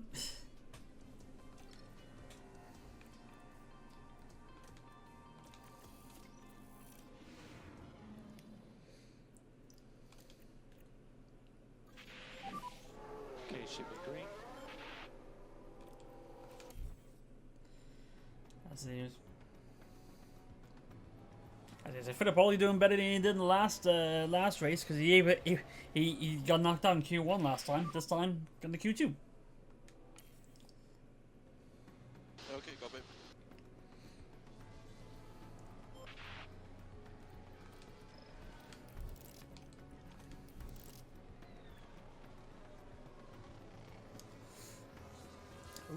Okay, should be green. As I say, Fittipaldi doing better than he did in the last race because he got knocked out in Q1 last time. This time, got the Q2. Okay, copy.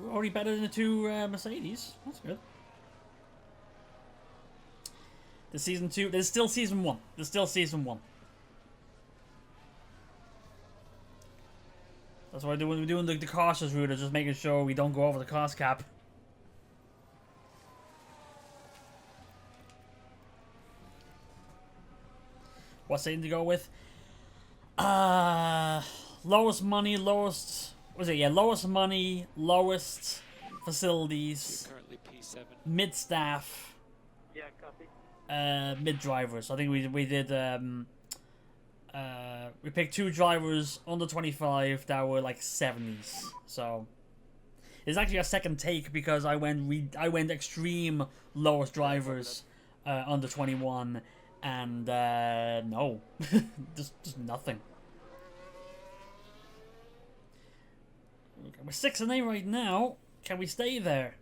We're already better than the two Mercedes. That's good. The season 2. There's still season 1. There's still season 1. That's why we're doing the cautious route of just making sure we don't go over the cost cap. What setting to go with? Lowest money, lowest. What was it? Yeah, lowest money, lowest facilities, You're currently P7. mid staff, Yeah, copy. mid drivers. I think we did. We picked 2 drivers under 25 that were like 70s. So it's actually a second take because I went extreme lowest drivers under 21, and no, just nothing. Okay, we're 6 and 8 right now. Can we stay there?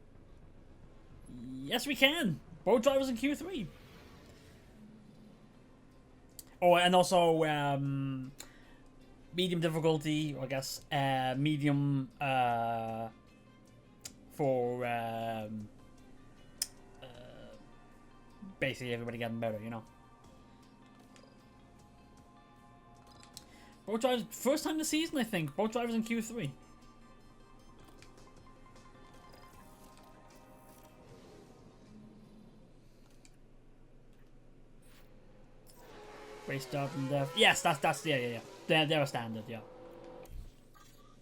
Yes, we can. Both drivers in Q3. Oh, and also medium difficulty, I guess. Medium for basically everybody getting better, you know. Both drivers, first time this season, I think. Both drivers in Q3. Race start and death. Yes, that's yeah. They're a standard, yeah.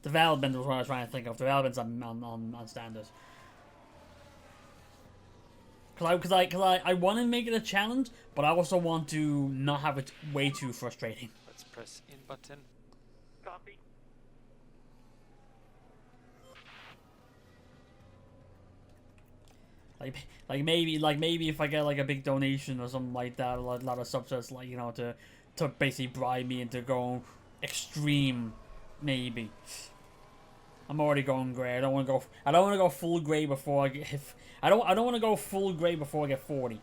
Development was what I was trying to think of. Development's on standard. Cause I want to make it a challenge, but I also want to not have it way too frustrating. Let's press in button. Copy. Like maybe if I get like a big donation or something like that, a lot of subsets, like, you know, to basically bribe me into going extreme, maybe. I'm already going grey. I don't want to go full grey before I get. I don't want to go full grey before I get 40.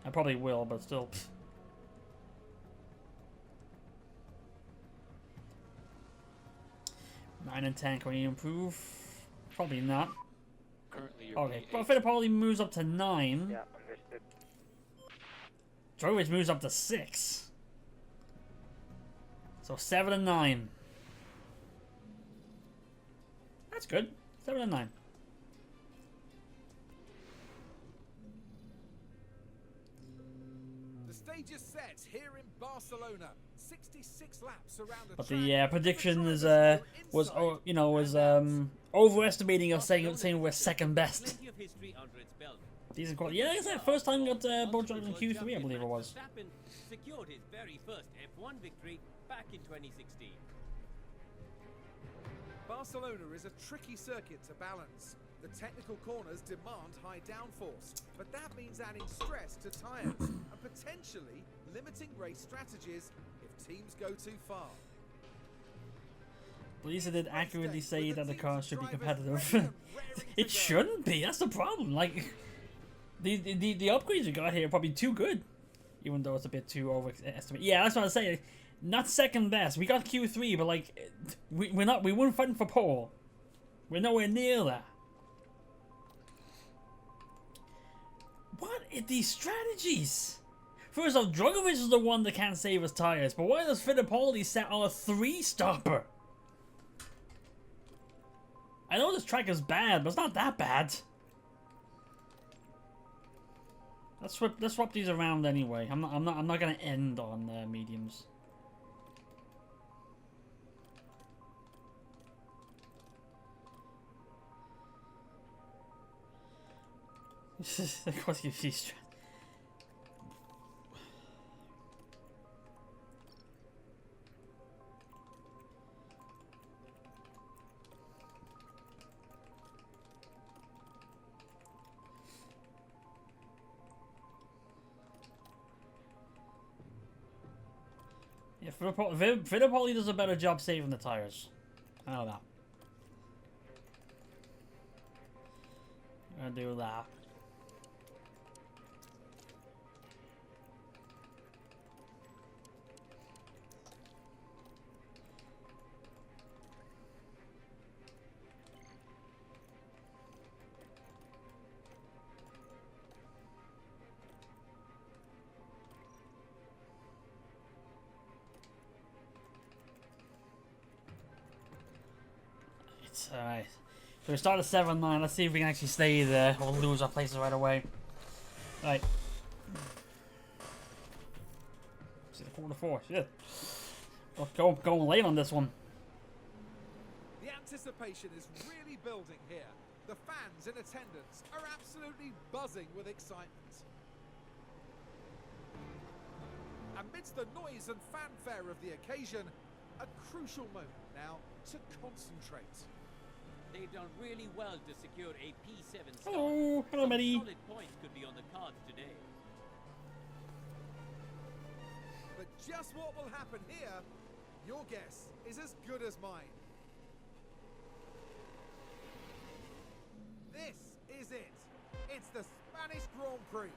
I probably will, but still. 9 and 10. Can we improve? Probably not. Currently you're Okay, P8. well, Fittipaldi moves up to 9. Yeah, understood. Drogovic moves up to 6. So 7 and 9. That's good. 7 and 9. The stage is set here in Barcelona. 66 laps around the But track. the prediction is was overestimating us, saying we're second best. Plenty of history under its belt. Decent quality. Yeah, it's that first time got both drivers in Q3, I believe it was. Verstappen secured his very first F1 victory back in 2016. Barcelona is a tricky circuit to balance. The technical corners demand high downforce, but that means adding stress to tyres and potentially limiting race strategies if teams go too far. Lisa did accurately say that the car should be competitive. It shouldn't be. That's the problem. Like, the upgrades we got here are probably too good, even though it's a bit too overestimated. Yeah, that's what I was saying. Not second best. We got Q3, but like, we weren't fighting for pole. We're nowhere near that. What are these strategies? First off, Drugovich is the one that can't save his tires, but why does Fittipaldi set on a 3-stopper? I know this track is bad, but it's not that bad. Let's swap these around anyway. I'm not gonna end on mediums. Of course, you see. Yeah, Fittipaldi does a better job saving the tires. I know that. I'm gonna do that. Alright. So we start at 7-9. Let's see if we can actually stay there or lose our places right away. Right. See the 4-4. Shit. Well, going late on this one. The anticipation is really building here. The fans in attendance are absolutely buzzing with excitement. Amidst the noise and fanfare of the occasion, a crucial moment now to concentrate. They've done really well to secure a P7 start. Hello, hello, Some Maddie. solid points could be on the cards today. But just what will happen here, your guess is as good as mine. This is it. It's the Spanish Grand Prix.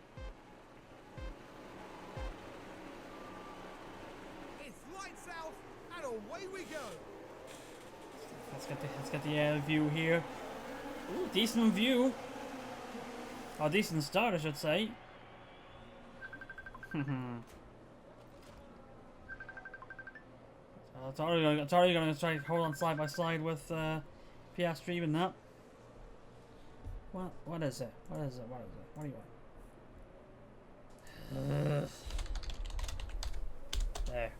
It's lights out and away we go. Let's get the view here. Ooh, decent view. Oh, decent start, I should say. It's already gonna try to hold on side by side with Piastri even that. What is it? What is it? What is it? What do you want? There.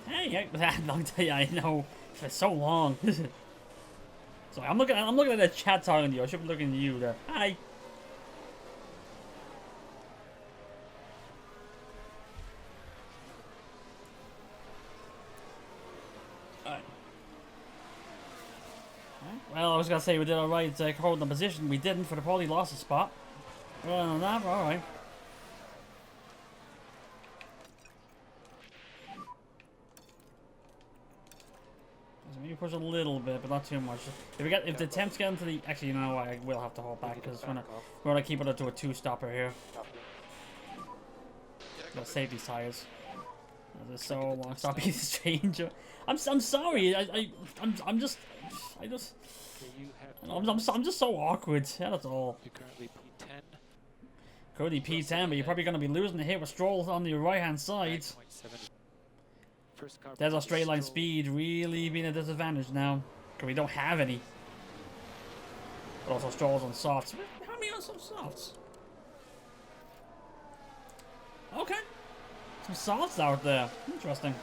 Hey, long time, I know for so long. Sorry, I'm looking at the chat talking to you. I should be looking at you there. Hi. Alright. Well, I was gonna say we did alright holding the position. We didn't. For the Paulie lost a spot. Well, on that, alright. Maybe push a little bit, but not too much. If the attempts get into the, actually, you know what? I will have to hold back because we're gonna keep it to a 2-stopper here. Gotta save these tires. This is so long. Stop being this changer. I'm sorry. I'm just so awkward. Yeah, that's all. You're currently P10. Cody P10, but you're probably gonna be losing the hit with Stroll on the right hand side. There's our straight line speed really being a disadvantage now. Because we don't have any. But also Stroll's on softs. How many on some softs? Okay. Some softs out there. Interesting.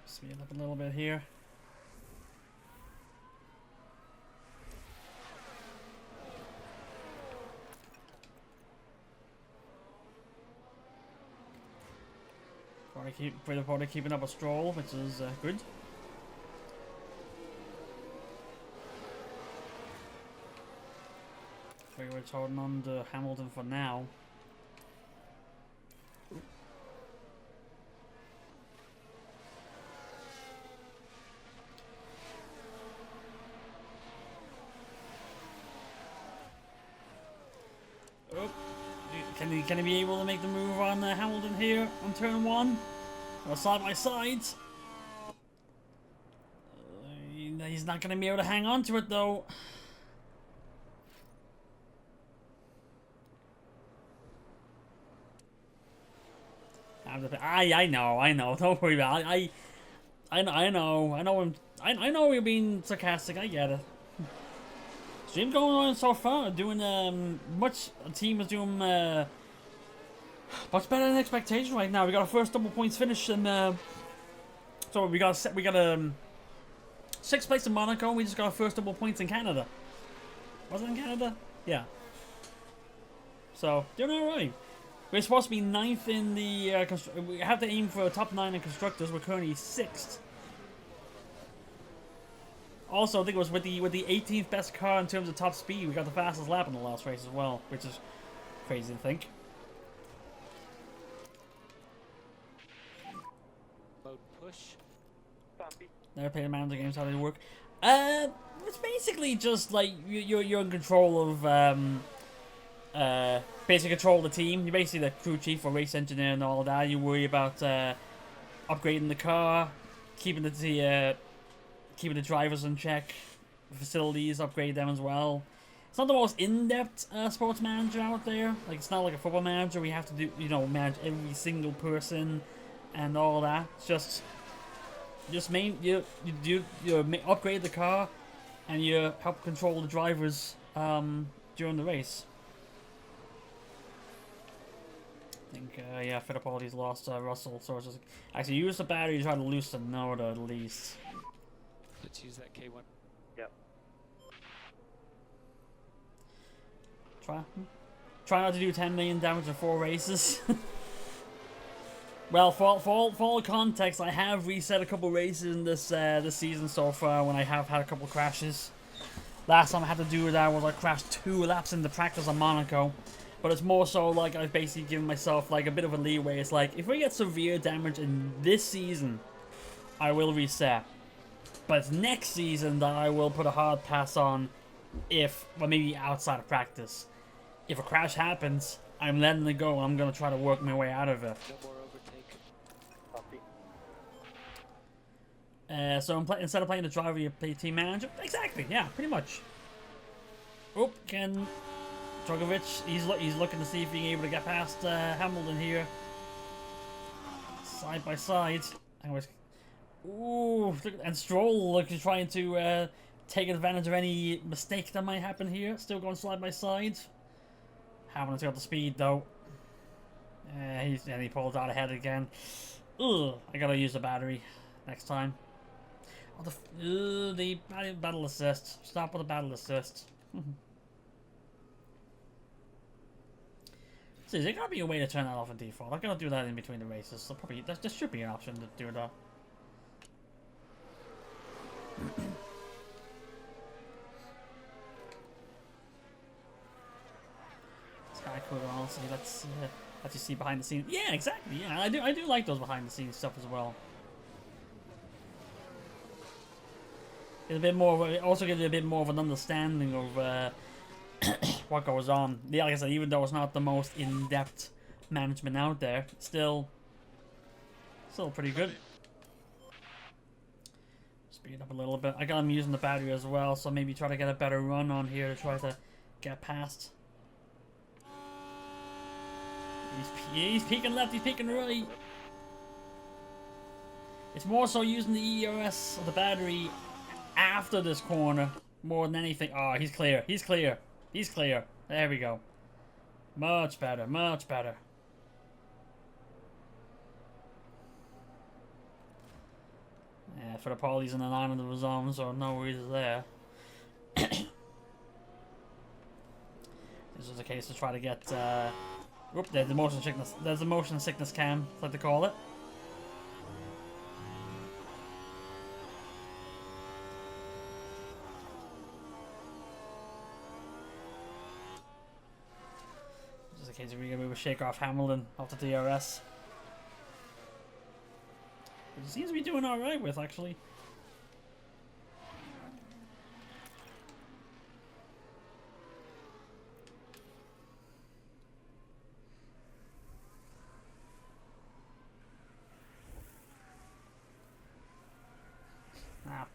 Speed up a little bit here. Probably keeping up a stroll, which is good. We're holding on to Hamilton for now. Oh, can he be able to make the move on Hamilton here on turn 1? Or side by side? He's not going to be able to hang on to it though. I know. Don't worry about it. I know you're being sarcastic. I get it. Stream going on so far, doing team is doing much better than expectation right now. We got our first double points finish, and so we got 6th place in Monaco. And we just got our first double points in Canada. Was it in Canada? Yeah. So doing all right. We're supposed to be 9th in the. We have to aim for a top 9 in constructors. We're currently 6th. Also, I think it was with the 18th best car in terms of top speed. We got the fastest lap in the last race as well, which is crazy to think. Mode push. Copy. Never played a manager games. How do they work? It's basically just like you're in control of basically control the team. You're basically the crew chief or race engineer and all that. You worry about upgrading the car, keeping the drivers in check, facilities, upgrade them as well. It's not the most in-depth sports manager out there. Like, it's not like a football manager. We have to do, manage every single person and all that. It's just upgrade the car and you help control the drivers during the race. I think, yeah, Fittipaldi's lost Russell, so it's just actually use the battery to try to loosen Noda at least. Let's use that K1. Yep. Try not to do 10 million damage in 4 races. Well, for all context, I have reset a couple races in this season so far when I have had a couple crashes. Last time I had to do that was I crashed 2 laps into practice on Monaco. But it's more so like I've basically given myself like a bit of a leeway. It's like, if we get severe damage in this season, I will reset. But it's next season that I will put a hard pass on well, maybe outside of practice. If a crash happens, I'm letting it go and I'm going to try to work my way out of it. No more overtake. Copy. So instead of playing the driver, you play team manager? Exactly, yeah, pretty much. Oop, Ken Drogovic, he's looking to see if he's able to get past Hamilton here. Side by side. Anyways. Ooh, and Stroll looks trying to take advantage of any mistake that might happen here. Still going side by side. Hamilton's got the speed though. He pulls out ahead again. Ugh, I gotta use the battery next time. Oh, the battle assist. Stop with the battle assist. See, there gotta be a way to turn that off in default. I'm gonna do that in between the races. So probably there should be an option to do that. Sky cool. Also, let's you see behind the scenes. Yeah, exactly. Yeah, I do like those behind the scenes stuff as well. It's a bit more. It also gives you a bit more of an understanding of what goes on. Yeah, like I said, even though it's not the most in-depth management out there, still pretty good. Speed up a little bit. I got him using the battery as well, so maybe try to get a better run on here to try to get past. He's peeking left, he's peeking right. It's more so using the ERS of the battery after this corner more than anything. Oh, he's clear. He's clear. He's clear. There we go. Much better. Much better. Yeah, for the Paulies and the 9 of the zones, so no worries there. This is a case to try to get. Whoop, there's the motion sickness. There's the motion sickness cam, like they call it. Seems we're gonna be able to shake off Hamilton off the DRS. Which he seems to be doing alright with, actually.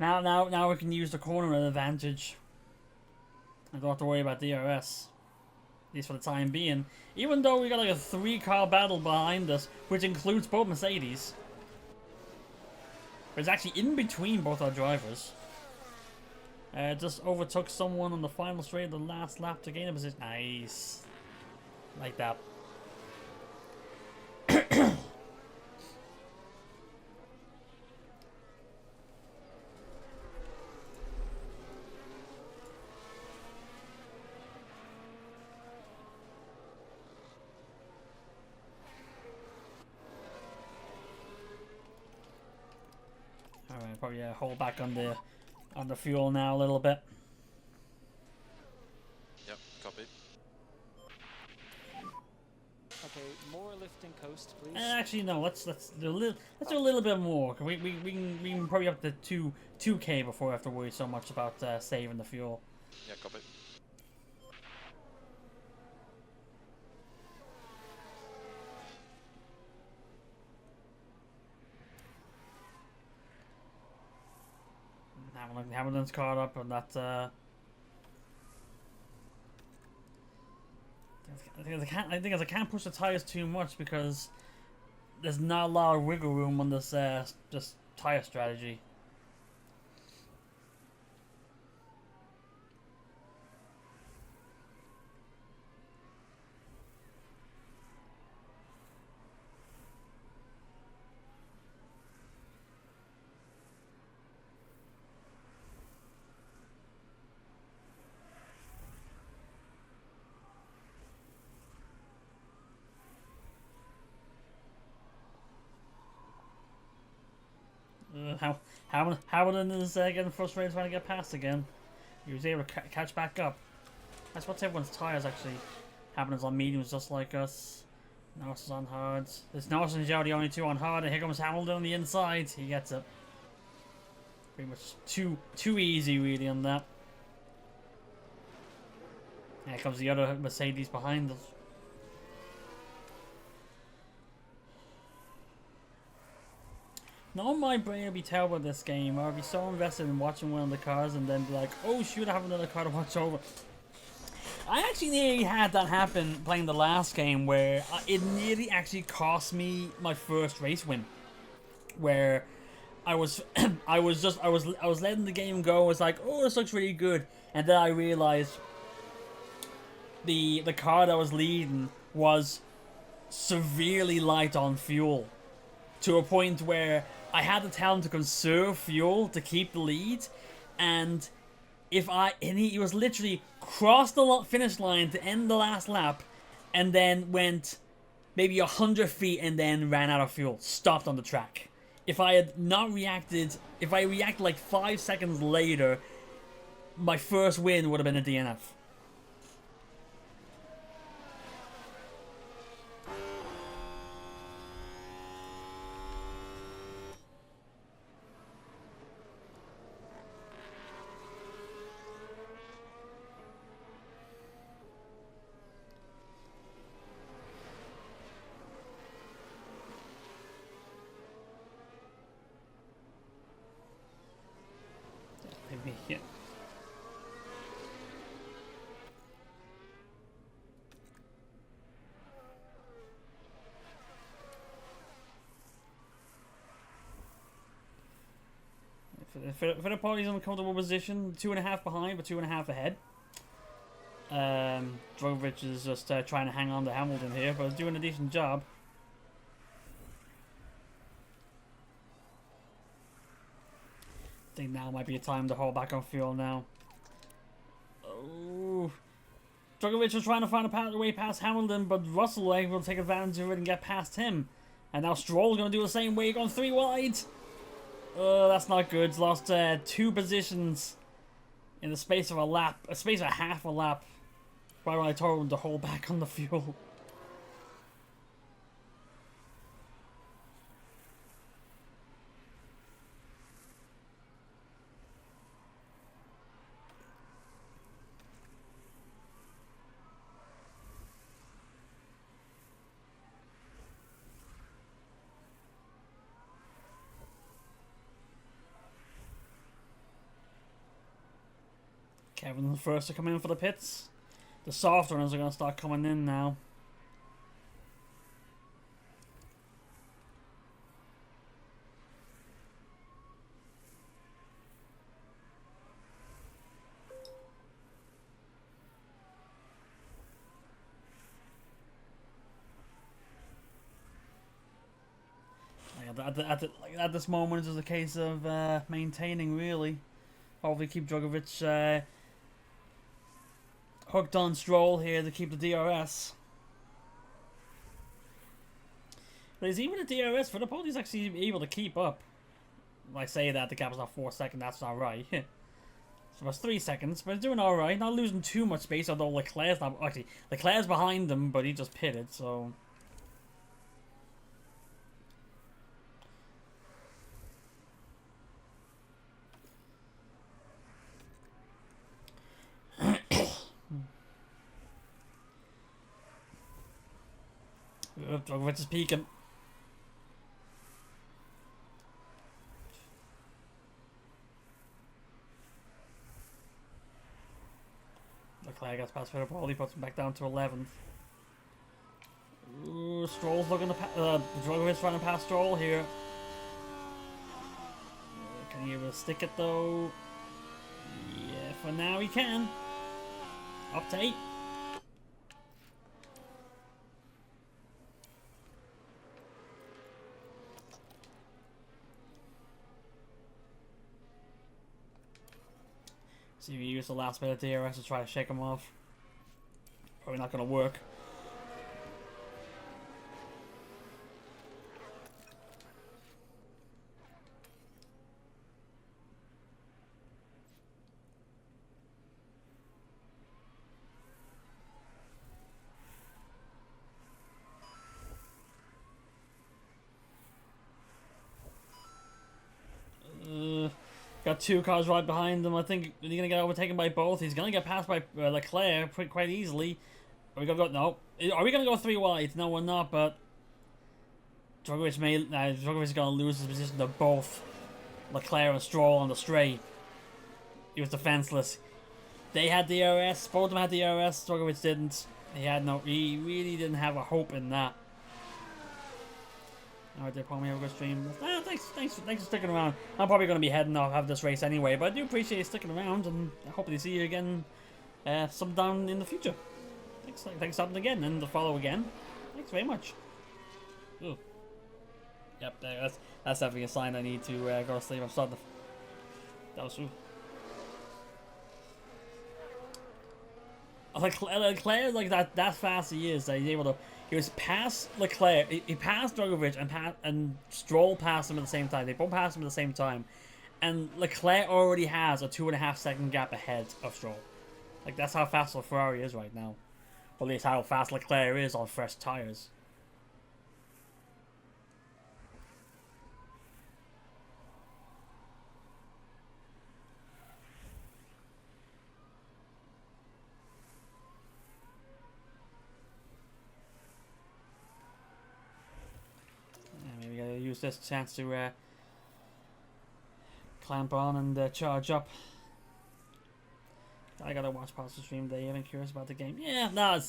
Now we can use the corner advantage. I don't have to worry about DRS. At least for the time being. Even though we got like a 3-car battle behind us, which includes both Mercedes. But it's actually in between both our drivers. Just overtook someone on the final straight of the last lap to gain a position. Nice. Like that. Alright, probably hold back on the fuel now a little bit. Yep, copy. Okay, more lift and coast, please. Actually, no. Let's do a little bit more. We can probably up to 2K before we have to worry so much about saving the fuel. Yeah, copy. Hamilton's caught up on that. I think I can't push the tires too much because there's not a lot of wiggle room on this just tire strategy. Hamilton is getting frustrated trying to get past again. He was able to catch back up. That's what's everyone's tires actually. Hamilton's on mediums just like us. Norris's on hards. There's Norris and Zhou the only two on hard, and here comes Hamilton on the inside. He gets it. Pretty much too easy really on that. And here comes the other Mercedes behind us. Not my brain would be terrible at this game. I'd be so invested in watching one of the cars and then be like, oh shoot, I have another car to watch over. I actually nearly had that happen playing the last game where it nearly actually cost me my first race win. Where I was I was letting the game go. I was like, oh, this looks really good, and then I realized the car that was leading was severely light on fuel, to a point where I had to tell him to conserve fuel to keep the lead, and he was literally crossed the finish line to end the last lap, and then went maybe 100 feet and then ran out of fuel, stopped on the track. If I had not reacted, if I reacted like 5 seconds later, my first win would have been a DNF. Yeah. For the parties in a comfortable position, 2.5 behind, but 2.5 ahead. Drogovic is just trying to hang on to Hamilton here, but he's doing a decent job. I think now might be a time to hold back on fuel now. Oh, Drogovic was trying to find a way past Hamilton, but Russell will take advantage of it and get past him. And now Stroll's going to do the same way, going 3 wide. That's not good. Lost 2 positions in the space of a lap, a space of half a lap. Right when I told him to hold back on the fuel. Kevin's the first to come in for the pits. The soft runners are going to start coming in now. At this moment, it's just a case of maintaining, really. Hopefully keep Drugovich hooked on Stroll here to keep the DRS. But is even a DRS for the pole, he's actually able to keep up. When I say that, the gap is not 4 seconds, that's not right. So it's 3 seconds, but it's doing alright. Not losing too much space, although Leclerc's not... Actually, Leclerc's behind him, but he just pitted, so... Drugovich is peeking. Leclerc gets past Fittipaldi, puts him back down to 11th. Ooh, Stroll's looking to Drugovich running past Stroll here. Can he ever stick it though? Yeah, for now he can. Up to 8. See if you use the last bit of DRS to try to shake him off. Probably not going to work. Got 2 cars right behind him. I think he's going to get overtaken by both. He's going to get passed by Leclerc quite easily. Are we going to go? No. Are we going to go 3 wide? No, we're not, but Drugovich is going to lose his position to both Leclerc and Stroll on the straight. He was defenseless. They had DRS. Both of them had DRS. Drugovich didn't. He really didn't have a hope in that. Alright, there, Paul, we have a good stream. Thanks for sticking around. I'm probably going to be heading off after this race anyway, but I do appreciate you sticking around, and I hope to see you again sometime in the future. Thanks for stopping again, and to follow again. Thanks very much. Ooh. Yep, that's definitely a sign I need to go to sleep. I'm starting to... That was true. Leclerc, like that fast he is, that he's able to... He was past Leclerc, he passed Drugovich, and Stroll passed him at the same time. They both passed him at the same time. And Leclerc already has a 2.5 second gap ahead of Stroll. Like, that's how fast the Ferrari is right now. Or at least how fast Leclerc is on fresh tyres. Use this chance to clamp on and charge up. I gotta watch past the stream today. I'm curious about the game. Yeah, no,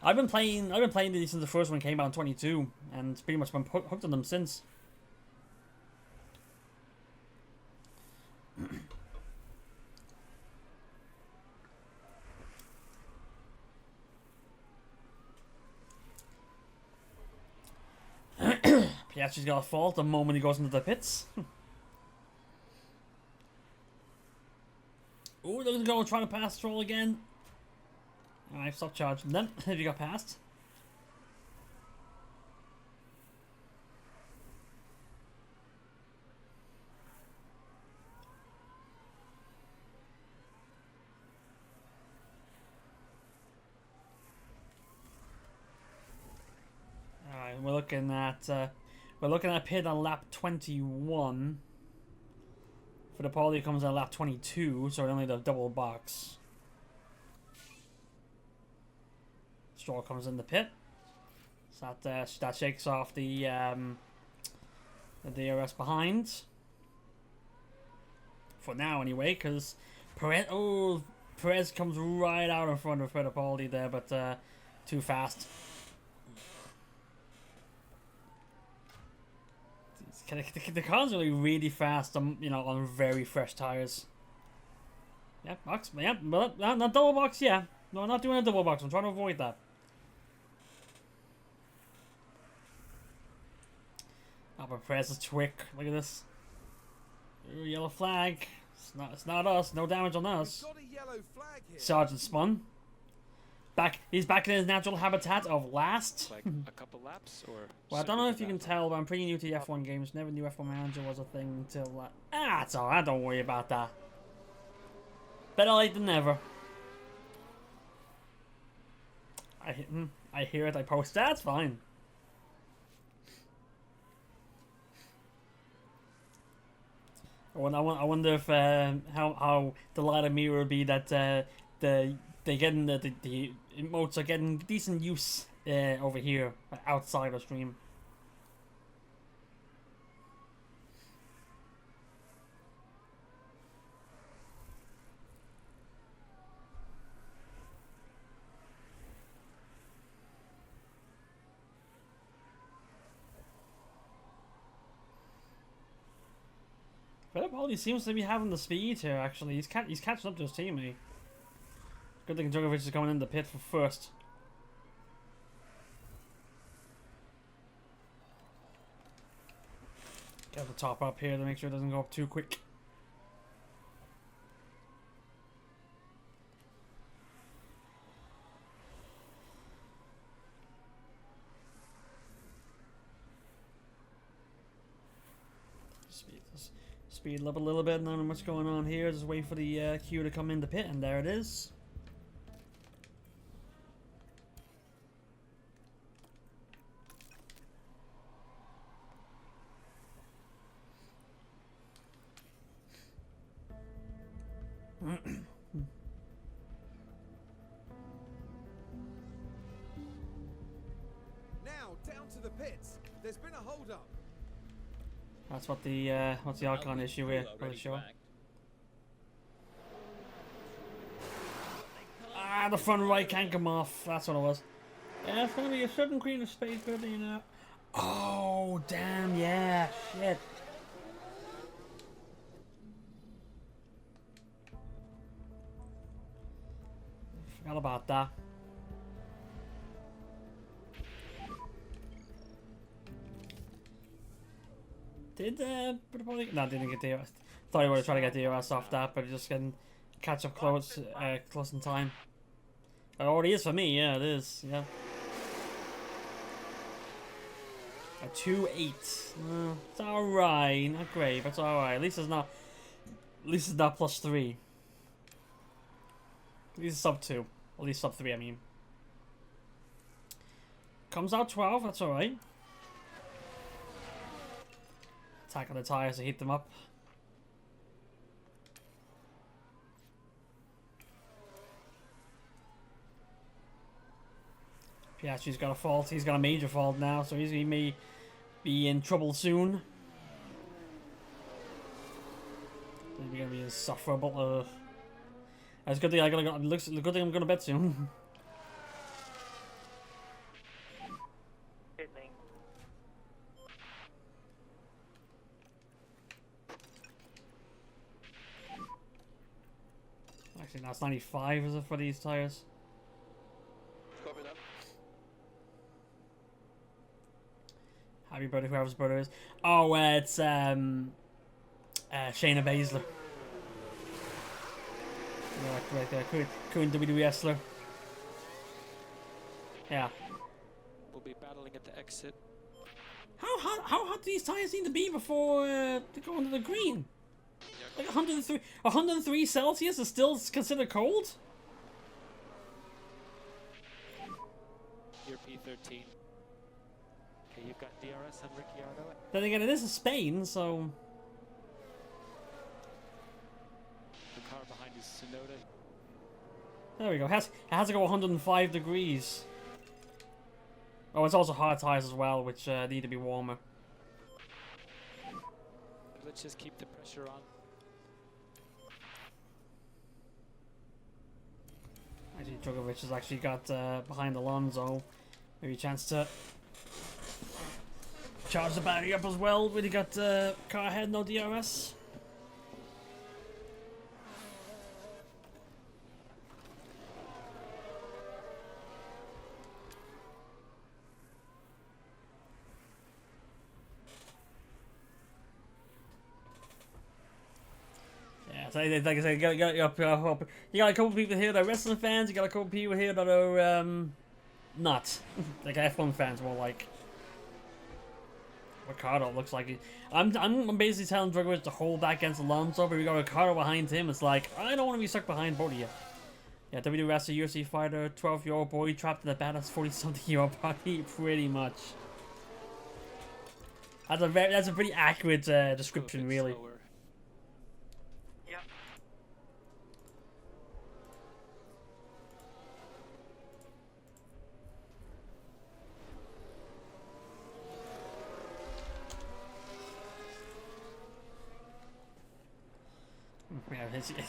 I've been playing these since the first one came out in 22, and pretty much been hooked on them since. Piastri's got a fault the moment he goes into the pits. Ooh, they're gonna go trying to pass Stroll again. Alright, stop charging then if you got passed. Alright, we're looking at pit on lap 21. For the Fittipaldi comes on lap 22, so only the double box. Stroll comes in the pit. So that shakes off the DRS behind. For now, anyway, because Perez comes right out in front of Fittipaldi there, but too fast. The car's really fast, you know, on very fresh tires. Yeah, box. Yeah, but not double box. Yeah, no, I'm not doing a double box. I'm trying to avoid that. Oh, but Perez is quick. Look at this. Ooh, yellow flag. It's not us. No damage on us. We've got a yellow flag here. Sergeant spun. He's back in his natural habitat of last. Like a couple laps, or? Well, I don't know if you can tell, but I'm pretty new to the F1 games. Never knew F1 Manager was a thing until... it's alright, don't worry about that. Better late than never. I hear it, I post that, it's fine. I wonder if how delighted me would be that they getting the emotes are getting decent use over here outside of stream. Fittipaldi seems to be having the speed here. Actually, he's catching up to his teammate. Good thing Djokovic is coming in the pit for first. Get the top up here to make sure it doesn't go up too quick. Speed it up a little bit. Not much going on here. Just wait for the queue to come in the pit, and there it is. Now down to the pits. There's been a hold up. That's what the what's the icon issue here? Pretty sure. The front right can't come off. That's what it was. Yeah, it's gonna be a certain queen of space, but you know. Oh damn! Yeah, shit. Forgot about that. Did no, didn't get the EOS. Thought he would have tried to get the EOS off that, but just getting catch up close in time. It already is for me, yeah, it is, yeah. A 2.8. It's alright, not great, but it's alright. At least it's not +3. At least it's sub 2. At least sub 3, I mean. Comes out 12, that's alright. Attack on the tires to heat them up. Piastri's got a fault. He's got a major fault now, so he may be in trouble soon. Maybe gonna be insufferable. That's a good thing looks a good thing I'm gonna bet soon. Actually, that's 95, is it, for these tires? Copy that. Happy birthday, whoever's birthday is. Oh, it's Shayna Baszler. Right there, current WWE wrestler. Yeah. We'll be battling at the exit. How hot do these tires need to be before they go into the green? Like 103 Celsius is still considered cold? You're P13. Okay, you've got DRS and Ricciardo. Then again, it is Spain, so... The car behind is Tsunoda. There we go. It has to go 105 degrees. Oh, it's also hard tires as well, which need to be warmer. Let's just keep the pressure on. Actually, Drugovich has actually got behind Alonso. Maybe a chance to charge the battery up as well. Really got car ahead, no DRS. Yeah, so like I said, you got a couple people here that are wrestling fans. You got a couple people here that are not like F1 fans, more like. Ricardo looks like it. I'm basically telling Drugovich to hold back against Alonso, but we got Ricardo behind him. It's like, I don't want to be stuck behind both of you. Yeah, WWE wrestler, UFC fighter, 12-year-old boy trapped in a badass 40-something-year-old body, pretty much. That's a pretty accurate description, really. Slower. Yeah.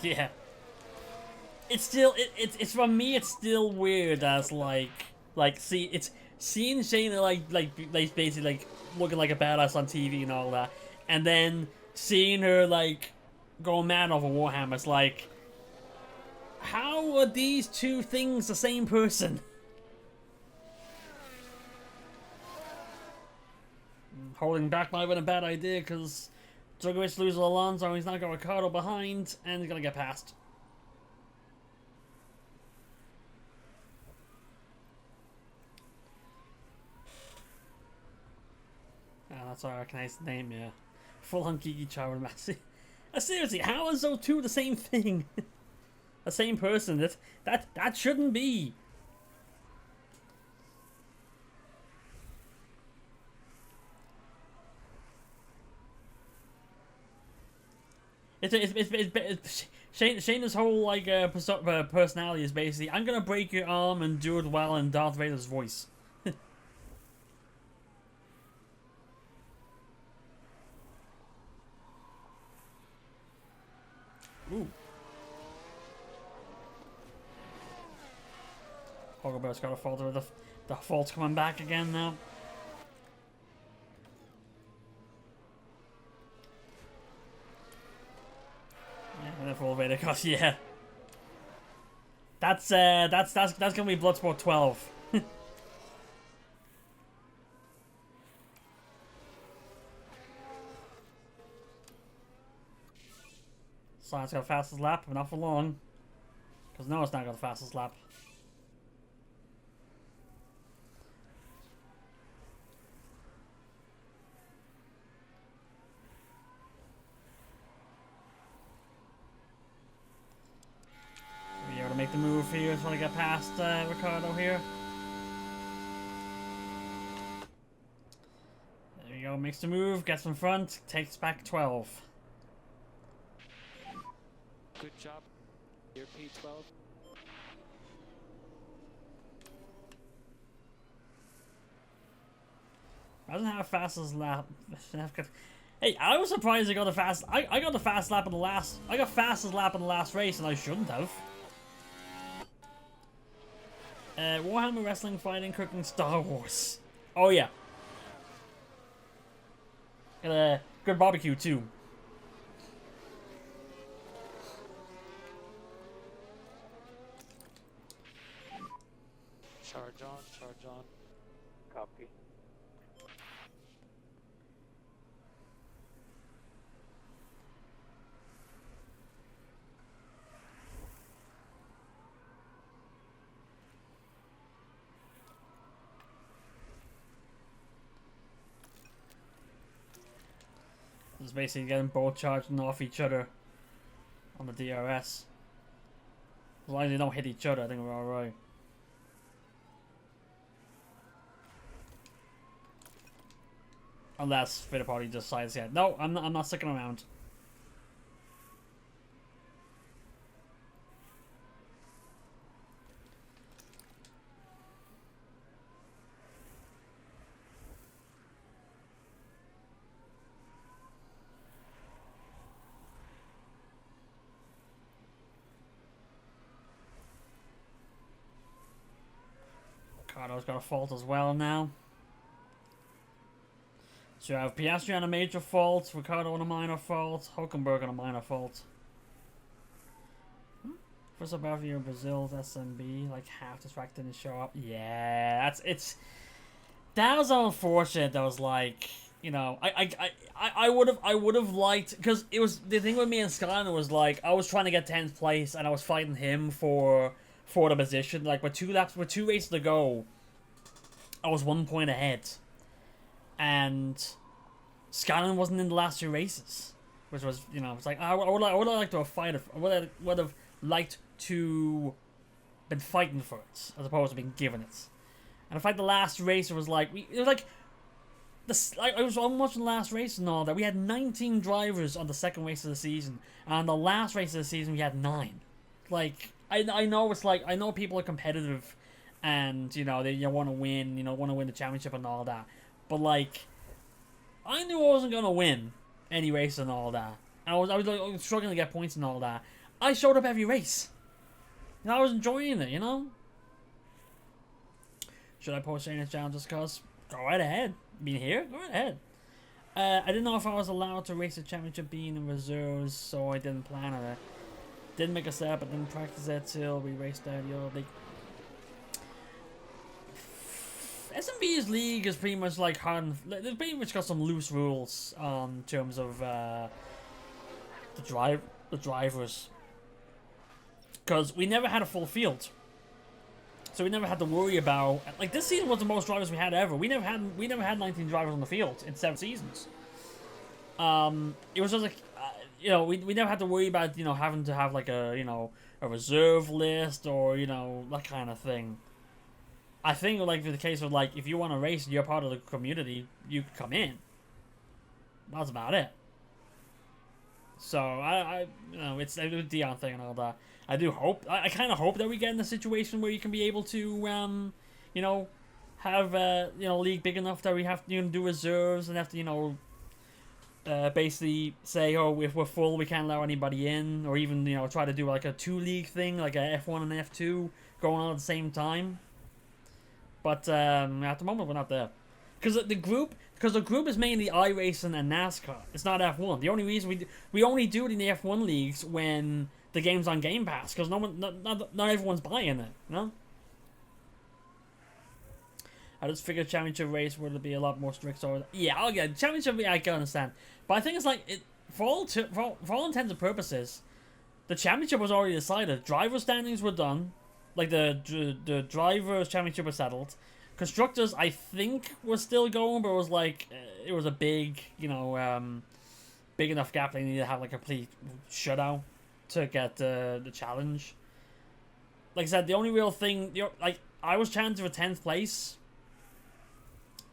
Yeah. It's still it's from me. It's still weird as like see it's seeing Shayna like basically like looking like a badass on TV and all that, and then seeing her like going mad over Warhammer. It's like, how are these two things the same person? Holding back might have been a bad idea because Drugovich loses Alonso, he's now got Ricardo behind, and he's gonna get past. Ah, that's our recognized name, yeah. Full on Gigi Chara Massey. Seriously, how is those two the same thing? The same person? That shouldn't be. Shayna's whole like personality is basically, I'm gonna break your arm and do it well in Darth Vader's voice. Ooh. Hogobert's got a falter. The fault's coming back again now. Yeah, full Vader cost, yeah. That's gonna be Bloodsport 12. Science got the fastest lap, but not for long. Because no, it's not got the fastest lap. Be able to make the move here. Just want to get past Ricardo here. There we go. Makes the move. Gets in front. Takes back 12. Good job. Your P12. Doesn't have fastest lap. Hey, I was surprised I got the fast. I got the fast lap in the last. I got fastest lap in the last race, and I shouldn't have. Warhammer Wrestling, Fighting, Cooking, Star Wars. Oh yeah. Good barbecue too. Charge on, charge on. Copy. It's basically getting both charging off each other on the DRS. As long as they don't hit each other, I think we're alright. Unless Fittipaldi decides, yeah, no, I'm not sticking around. Ricciardo's got a fault as well now. So you have Piastri on a major fault, Ricciardo on a minor fault, Hulkenberg on a minor fault. First above here, Brazil's SMB, like half distracted and sharp. Yeah, that was unfortunate. That was like, you know, I would have liked, because it was the thing with me and Skyler was like I was trying to get 10th place and I was fighting him for the position. Like with 2 races to go, I was 1 point ahead, and Skyler wasn't in the last 2 races, which was, you know, it's like I would have liked to have fighted. I would have liked to been fighting for it as opposed to being given it. And in fact, the last race was like it was like I was watching the last race and all that. We had 19 drivers on the second race of the season, and on the last race of the season we had 9. Like I know it's like, I know people are competitive, and you know they want to win, want to win the championship and all that. But like, I knew I wasn't gonna win any race and all that. I was like struggling to get points and all that. I showed up every race. And I was enjoying it, you know? Should I post Shane down just cause? Go right ahead. Being here? Go right ahead. I didn't know if I was allowed to race the championship being in reserves, so I didn't plan on it. Didn't make a set, but didn't practice it till we raced out the other league. SMB's league is pretty much like hard. They've pretty much got some loose rules in terms of the drivers. Because we never had a full field, so we never had to worry about, like, this season was the most drivers we had ever. We never had 19 drivers on the field in 7 seasons. It was just like, we never had to worry about having to have like a reserve list or that kind of thing. I think like for the case of like, if you want to race and you're part of the community, you can come in. That's about it. So it's the Dion thing and all that. I do hope. I kind of hope that we get in a situation where you can be able to, have league big enough that we have to do reserves and have to basically say, oh, if we're full, we can't allow anybody in, or even try to do like a 2 league thing, like a F1 and F2 going on at the same time. But at the moment, we're not there. Because the group is mainly iRacing and NASCAR. It's not F1. The only reason we only do it in the F1 leagues when the game's on Game Pass, because not everyone's buying it, I just figured championship race would be a lot more strict. So yeah, I'll get championship. I can understand, but I think it's like for all intents and purposes, the championship was already decided. Driver standings were done, like the drivers' championship was settled. Constructors, I think, was still going, but it was like it was a big, big enough gap. They needed to have like a complete shutout to get the challenge. Like I said, the only real thing, like I was challenged for 10th place,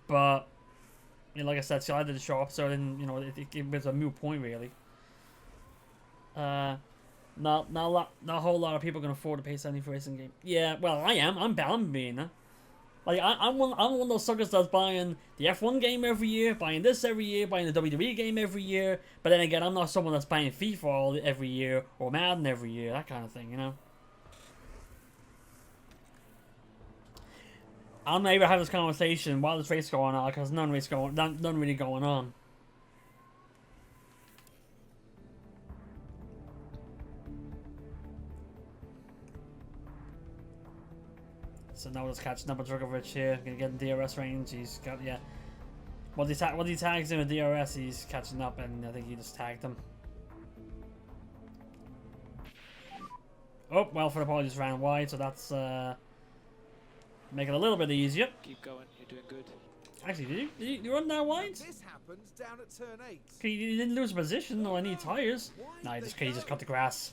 but like I said, so I didn't show up, so then it was a moot point really. Not a whole lot of people can afford to pay 70 for a racing game. Yeah, well I am. I'm being. Like, I'm one of those suckers that's buying the F1 game every year, buying this every year, buying the WWE game every year, but then again, I'm not someone that's buying FIFA every year, or Madden every year, that kind of thing, I'll maybe have this conversation while this race going on, because none really going on. So now let's catch number Drugovich here. Gonna get in DRS range. He's got, yeah. Well, he tags him with DRS, he's catching up, and I think he just tagged him. Oh, well, for the ball, he just ran wide, so that's make it a little bit easier. Keep going, you're doing good. Actually, did you run that wide? This happens down at turn 8. Okay, you didn't lose position or any tires. No, he just cut the grass.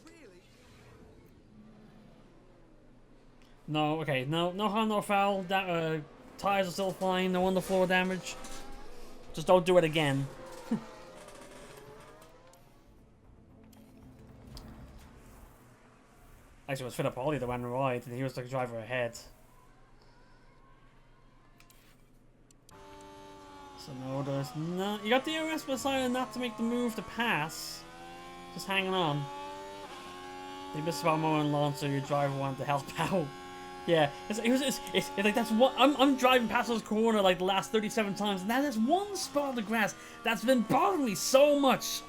No, okay, no harm, no foul. That tires are still fine. No underfloor damage. Just don't do it again. Actually, it was Fittipaldi that went wide, and he was the driver ahead. So no, there's no. You got DRS, but decided not to make the move to pass. Just hanging on. They missed about Mo and Lance, so your driver wanted to help out. Yeah, it's like that's what I'm driving past those corner like the last 37 times, and that is one spot on the grass that's been bothering me so much.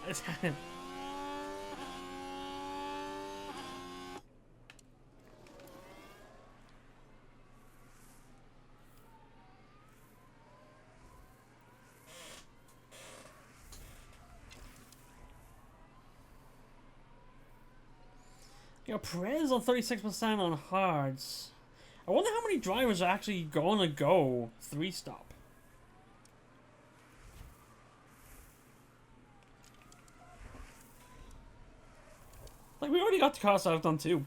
You know, Perez on 36% on hards. I wonder how many drivers are actually gonna go 3-stop. Like, we already got the cars I've done too.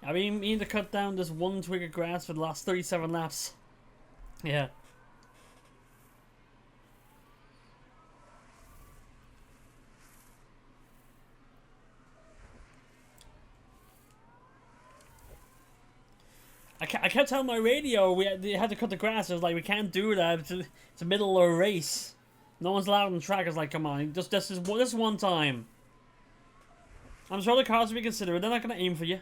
I mean, we need to cut down this one twig of grass for the last 37 laps. Yeah. I kept telling my radio we had to cut the grass. I was like, we can't do that. It's the middle of a race. No one's allowed on the track. I was like, come on, just this one time. I'm sure the cars will be considerate. They're not gonna aim for you.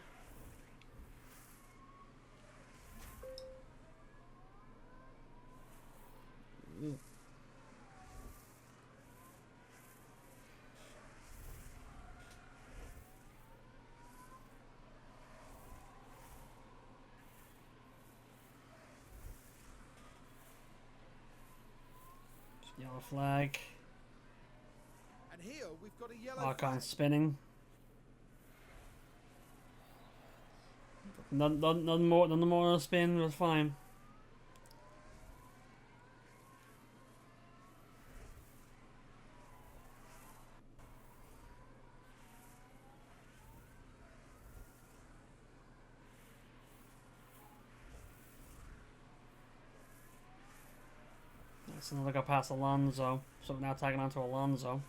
Yellow flag. And here we've got a yellow Archon flag. spinning. None more on spin was fine. That's another got past Alonso, so we're now tagging on to Alonso.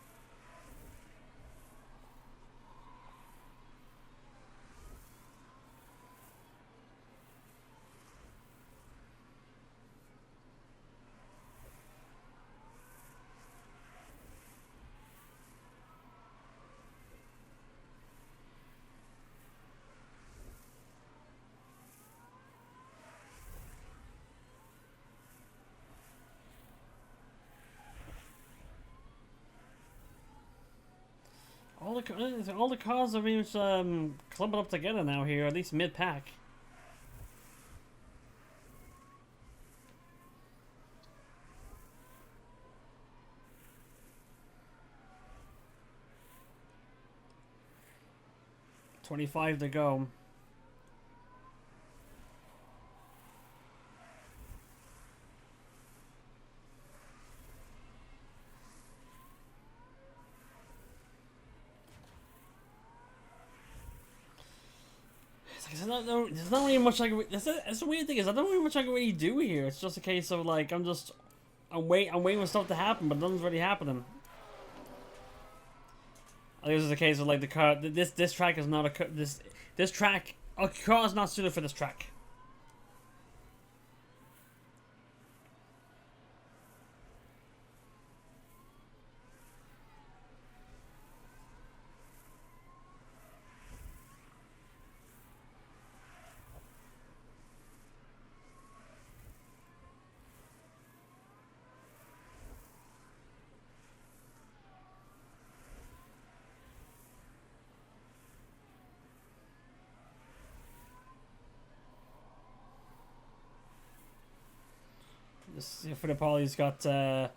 All the cars are being clumping up together now here, at least mid-pack. $25 to go. There's not really much I can. That's the weird thing is I don't really much I can really do here. It's just a case of like I'm waiting for stuff to happen, but nothing's really happening. I think this is a case of like the car. This track is not this track. A car is not suited for this track. Fittipaldi's got Tsunoda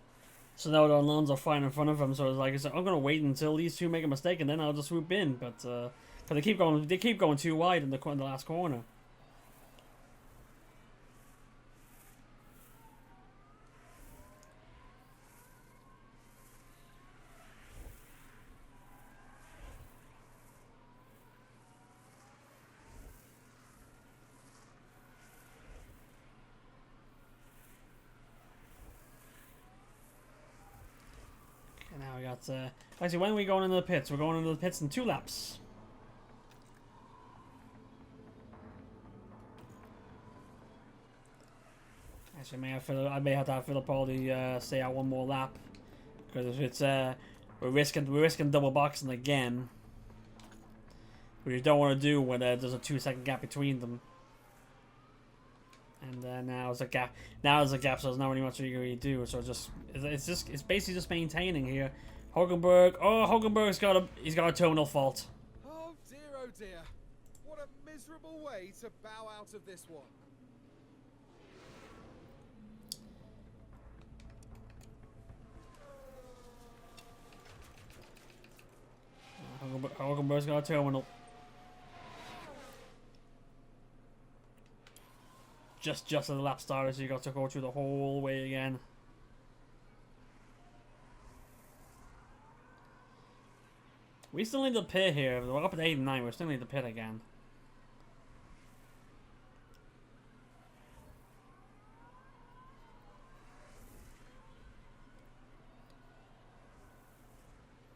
and Alonso fine in front of him, so it's like I'm gonna wait until these two make a mistake and then I'll just swoop in. But cause they keep going too wide in the last corner. Now we got, actually, when are we going into the pits? We're going into the pits in 2 laps. Actually, I may have to have Fittipaldi stay out one more lap, because if it's we're risking double boxing again. which you don't want to do when there's a 2-second gap between them. And now there's a gap. Now there's a gap, so there's not really much you can really do. So it's basically just maintaining here. Hulkenberg. Oh, Hulkenberg's got a terminal fault. Oh dear. What a miserable way to bow out of this one. Hulkenberg's got a terminal. Just as the lap started, so you got to go through the whole way again. We still need the pit here. We're up at 8 and 9. We still need the pit again.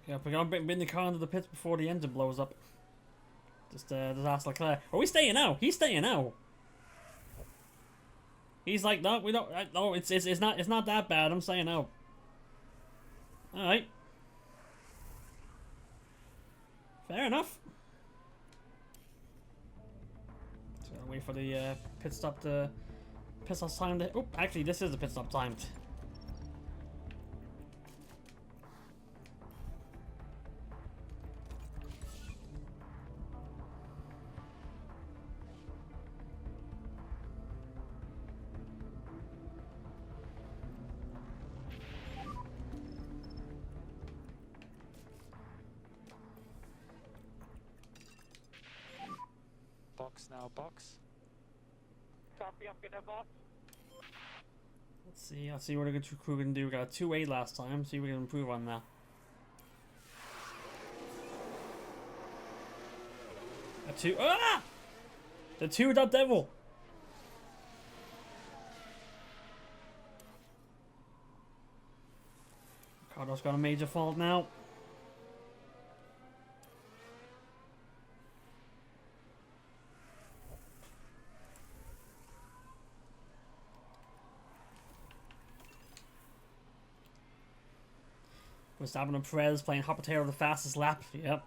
Yeah, we're gonna bring the car into the pits before the engine blows up. Just ask Leclerc. Are we staying out? He's staying out. He's like, no, we don't. No, it's not that bad. I'm staying out. All right. Fair enough. So I'll wait for the pit stop time to. Oh, actually, this is the pit stop time. Box now, box. Copy, I'm gonna box. Let's see what a good crew can do. We got a 2-8 last time. See if we can improve on that. A 2. Ah! The 2 dot devil. Ricardo's got a major fault now. Verstappen and Perez playing hot potato the fastest lap. Yep.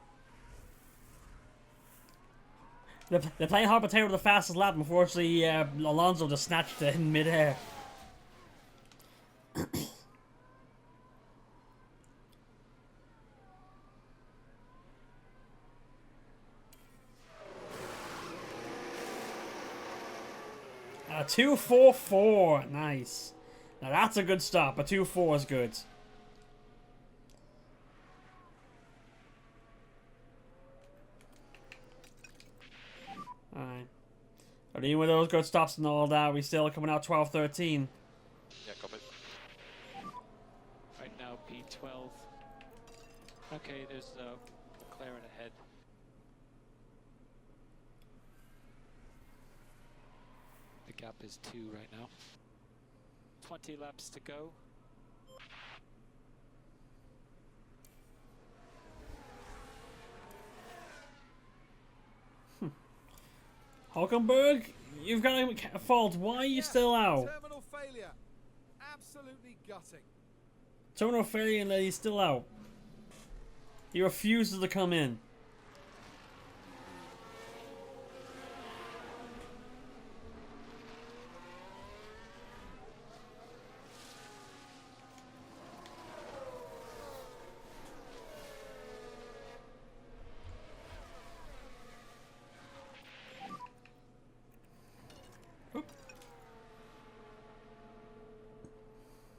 They're playing hot potato the fastest lap. Unfortunately, Alonso just snatched it in midair. 2-4-4. Nice. Now that's a good stop. A 2-4 is good. Alright. But even with those good stops and all that, we still coming out 12-13. Yeah, copy. Right now, P12. Okay, there's McLaren ahead. The gap is 2 right now. 20 laps to go. Hulkenberg, you've got a fault. Why are you still out? Terminal failure. Absolutely gutting. Terminal failure and that he's still out. He refuses to come in.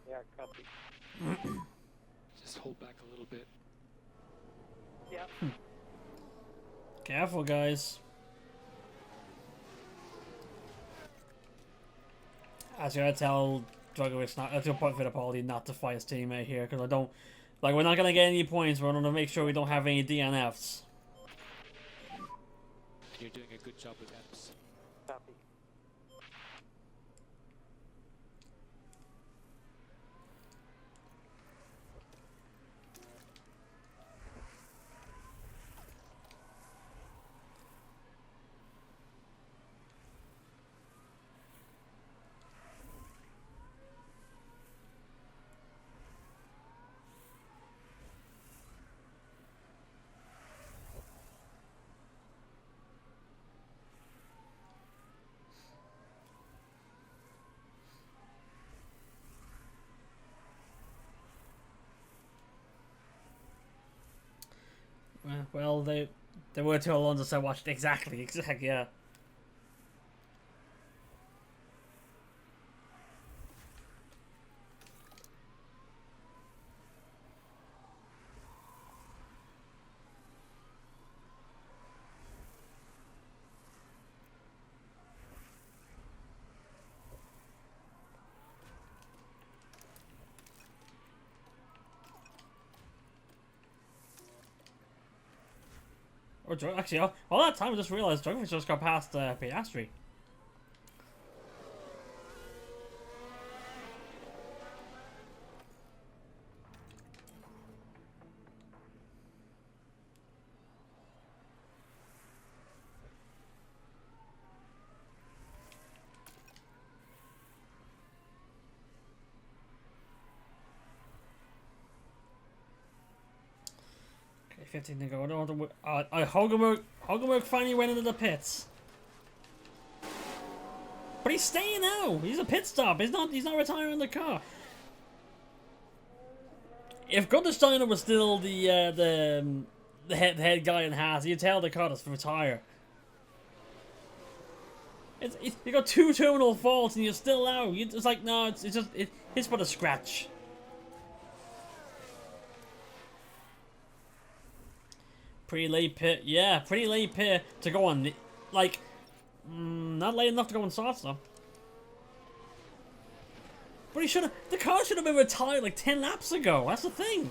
Yeah, copy. Just hold back a little bit. Yeah. Careful, guys. Actually, I tell Dragovic not to point Fittipaldi not to fight his teammate here because I don't like. We're not gonna get any points. We're gonna make sure we don't have any DNFs. You're doing a good job with Ems. Copy. Well, they were two Alonso, so I watched exactly, yeah. Or actually, all that time I just realized Djokovic just got past Piastri. Okay, 15 to go. I don't want to. Hulkenberg finally went into the pits. But he's staying now. He's a pit stop. He's not retiring the car. If Gunter Steiner was still the head guy in Haas, you'd tell the car to retire. You got 2 terminal faults and you're still out. It's like, no, it's but a scratch. Pretty late pit, yeah, pretty late pit to go on, like, not late enough to go on softs though. But the car should have been retired like 10 laps ago, that's the thing.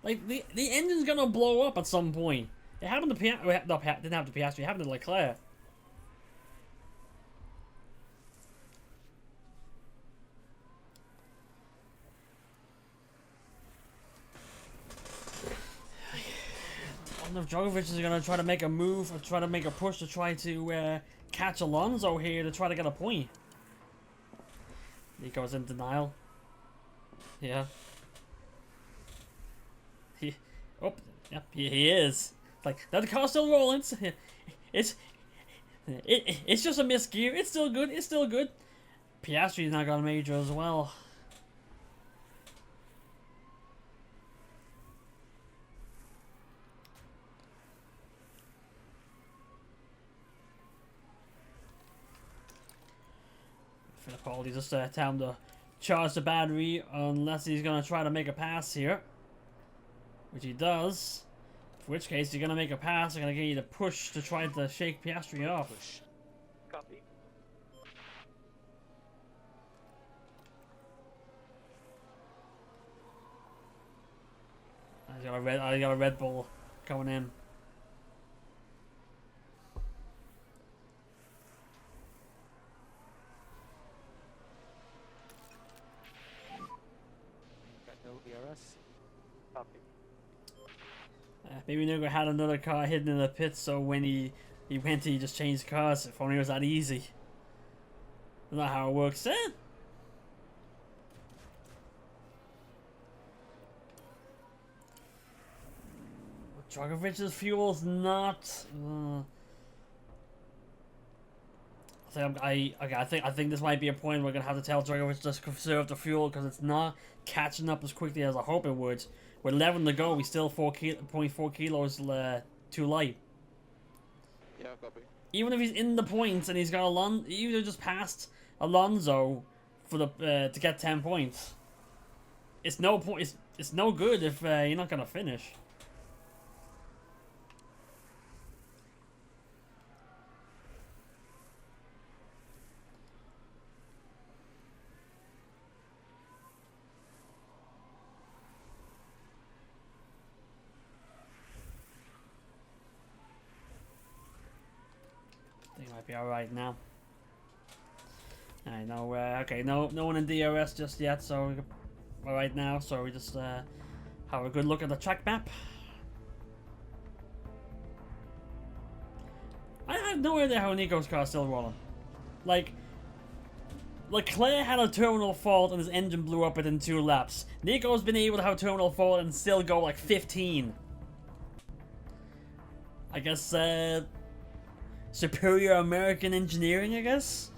Like, the engine's gonna blow up at some point. It happened to didn't happen to Piastri, it happened to Leclerc. I don't know if Djokovic is going to try to make a move or try to make a push to try to catch Alonso here to try to get a point. He goes in denial. Yeah. He is. Like, that car's still rolling. It's just a misgear. It's still good. It's still good. Piastri's not got a major as well. Fittipaldi just tell him to charge the battery unless he's gonna try to make a pass here, which he does. In which case, you're gonna make a pass. They're gonna get you to push to try to shake Piastri off. Copy. I got a Red Bull coming in. Got no ERS. Copy. Maybe Nugo had another car hidden in the pits, so when he went, he just changed cars. If only it was that easy. That's not how it works, eh? Djokovic's fuel's not. I think this might be a point we're gonna have to tell Djokovic to conserve the fuel because it's not catching up as quickly as I hope it would. With 11 to go, he's still 4.4 kilos too light. Yeah, copy. Even if he's in the points and he's got even just passed Alonso for the to get 10 points, it's no point. It's no good if you're not gonna finish. I think it might be alright now. I know, okay, no one in DRS just yet, so alright now, so we just have a good look at the track map. I have no idea how Nico's car is still rolling. Like, Leclerc had a terminal fault and his engine blew up within 2 laps. Nico's been able to have a terminal fault and still go like 15. I guess, superior American engineering, I guess?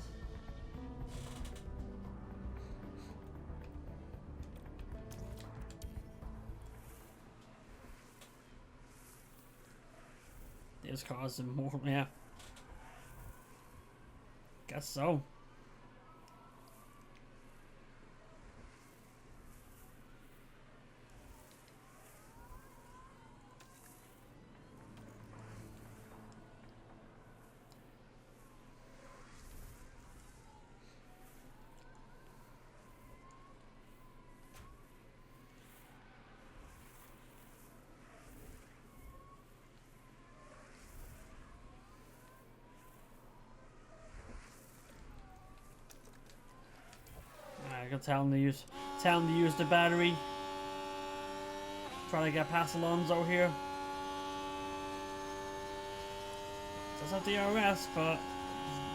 His car's more, yeah. Guess so. I can tell him to use the battery. Trying to get past Alonso here. Does have DRS, but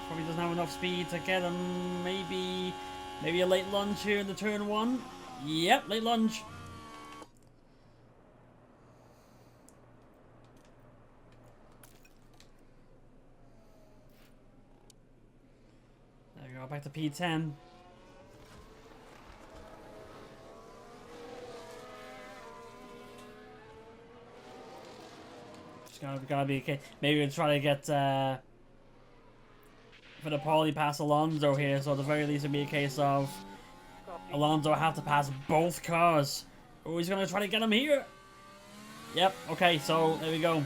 probably doesn't have enough speed to get him. Maybe a late lunge here in the turn one. Yep, late lunge. There we go, back to P10. Gotta be okay. Maybe we'll try to get Fittipaldi past Alonso here, so at the very least it'll be a case of Alonso have to pass both cars. Oh, he's gonna try to get him here. Yep, okay, so there we go.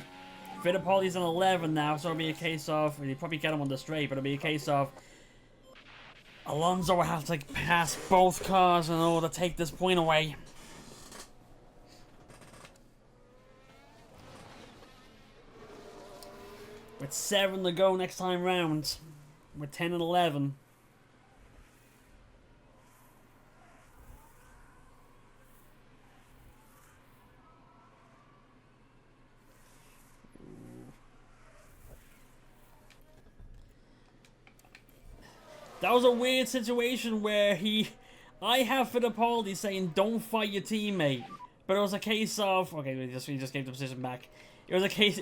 Fittipaldi's on 11 now, so it'll be a case of, he'll probably get him on the straight, but it'll be a case of Alonso will have to pass both cars in order to take this point away. With 7 to go next time round. With 10 and 11. That was a weird situation where I have Fittipaldi saying don't fight your teammate. But it was a case of, okay, we just gave the position back. It was a case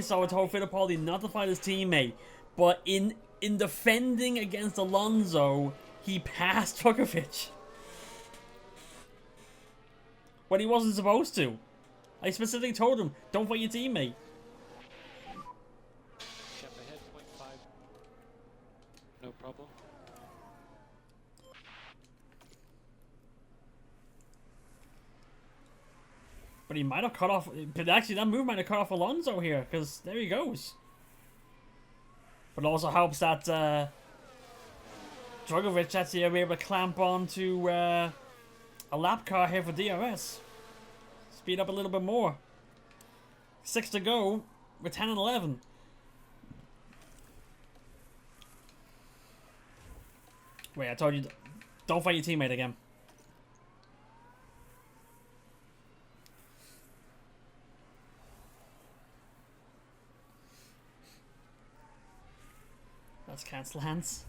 of I told Fittipaldi not to fight his teammate, but in defending against Alonso, he passed Vukovic when he wasn't supposed to. I specifically told him, don't fight your teammate. Jump ahead, 0.5. No problem. But he might have cut off. But actually, that move might have cut off Alonso here, because there he goes. But it also helps that Drugovich actually will be able to clamp onto a lap car here for DRS. Speed up a little bit more. 6 to go with 10 and 11. Wait, I told you, don't fight your teammate again. Let's cancel hands.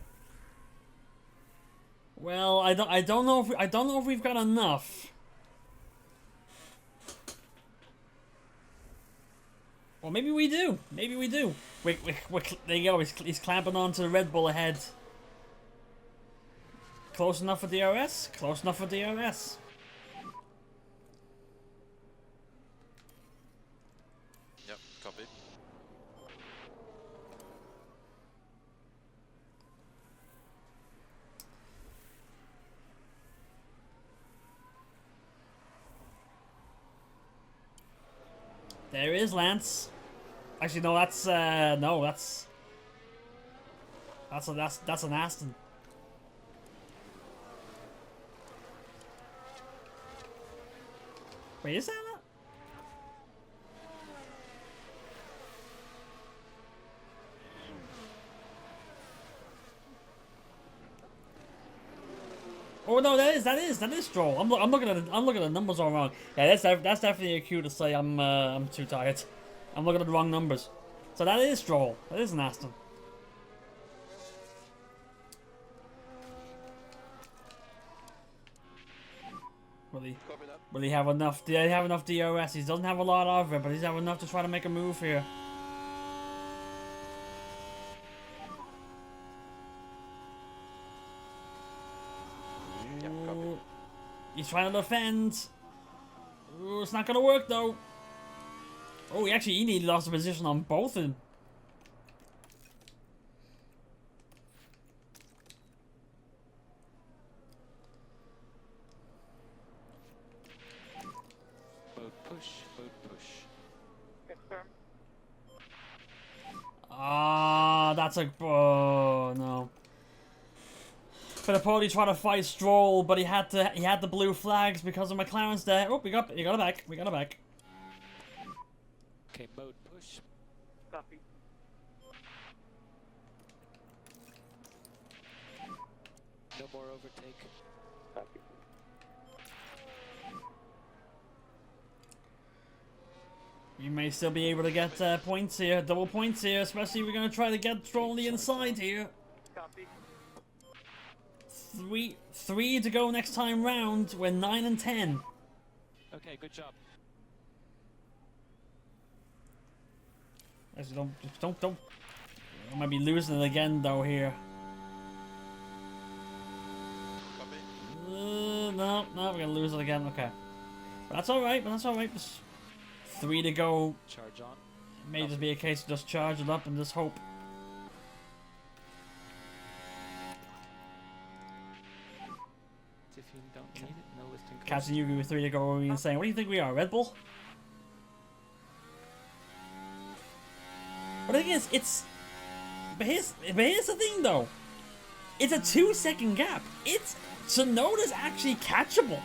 Well, I don't know if we've got enough. Well, maybe we do. Maybe we do. There you go. He's clamping onto the Red Bull ahead. Close enough for DRS. Close enough for DRS. Yep, copy. There is Lance. Actually, no, that's an Aston. Wait, is that? Oh no, that is Stroll. I'm looking at the numbers all wrong. Yeah, that's definitely a cue to say I'm too tired. I'm looking at the wrong numbers. So that is Stroll. That is an Aston. Will he have enough? Do he have enough DRS? He doesn't have a lot of it, but he's have enough to try to make a move here. Ooh, he's trying to defend. Ooh, it's not gonna work though. Oh, he actually lost the position on both of them. that's a... Oh, no. Fittipaldi tried to fight Stroll, but he had the blue flags because of McLaren's there. Oh, we got it back. We got it back. Okay, mode push. Copy. No more overtake. Copy. You may still be able to get points here, double points here, especially if we're going to try to get Stroll on the inside here. Copy. Three to go next time round. We're 9 and 10. Okay, good job. Actually, don't. I might be losing it again though here. Copy. No, we're gonna lose it again. Okay, but that's all right. Just 3 to go. Charge on. It may just be a case of just charge it up and just hope. If you don't need it, no lifting cost. Captain Yugi with 3 to go. What are we saying? What do you think we are? Red Bull? But the thing is, it's. But here's the thing though. It's a 2-second gap. Tsunoda's actually catchable.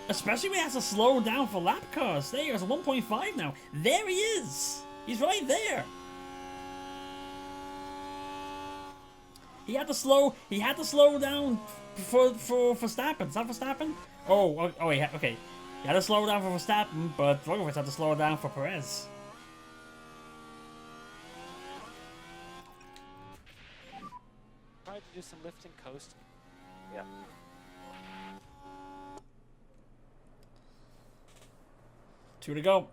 Especially when he has to slow down for lap cars. There he is, 1.5 now. There he is. He's right there. He had to slow down for Verstappen. Is that Verstappen? Oh, okay. He had to slow down for Verstappen, but Rogovic had to slow down for Perez. Try to do some lift and coast. Yeah. Two to go.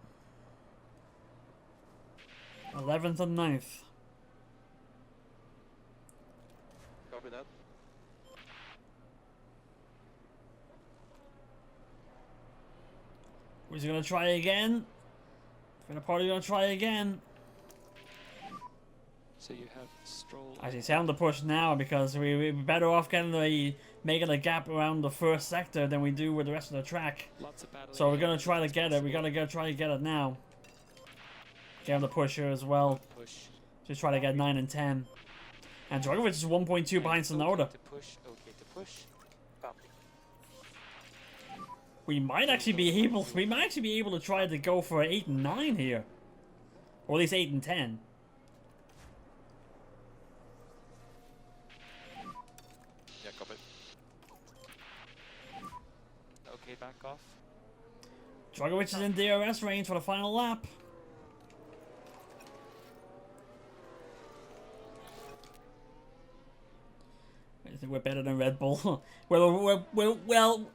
11th and 9th. Copy that. Who's he gonna try again? Fittipaldi gonna try again. So you have Stroll. Actually, it's time to push now because we're better off making a gap around the first sector than we do with the rest of the track. Lots of battling. So we're gonna try to get it. We gotta try to get it now. Get him to push here as well. Push. Just try to get 9 and 10. And Dragovic is 1.2 behind Tsunoda. Okay to push. Okay to push. Copy. We might actually be able to try to go for 8 and 9 here, or at least 8 and 10. Yeah, copy. Okay, back off. Dragovic is in DRS range for the final lap. I think we're better than Red Bull. well,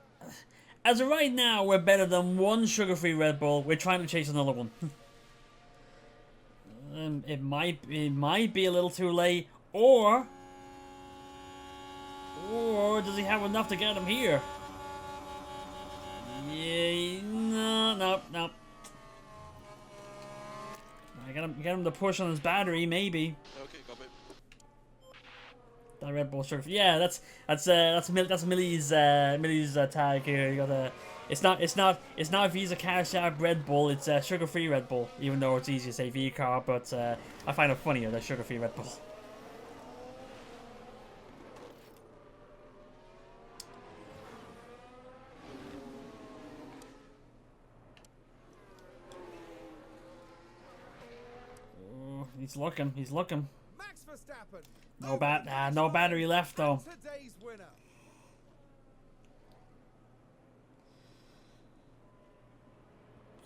as of right now, we're better than one sugar-free Red Bull. We're trying to chase another one. It might be a little too late, or does he have enough to get him here? Yeah, no. I get him to push on his battery, maybe. Okay, copy. That Red Bull sugar. Yeah, that's Millie's tag here. You got it's not Visa Cash App Red Bull. It's sugar-free Red Bull. Even though it's easy to say V-Car, but I find it funnier that sugar-free Red Bull. Oh, he's looking. Max Verstappen. No battery left though. Today's winner.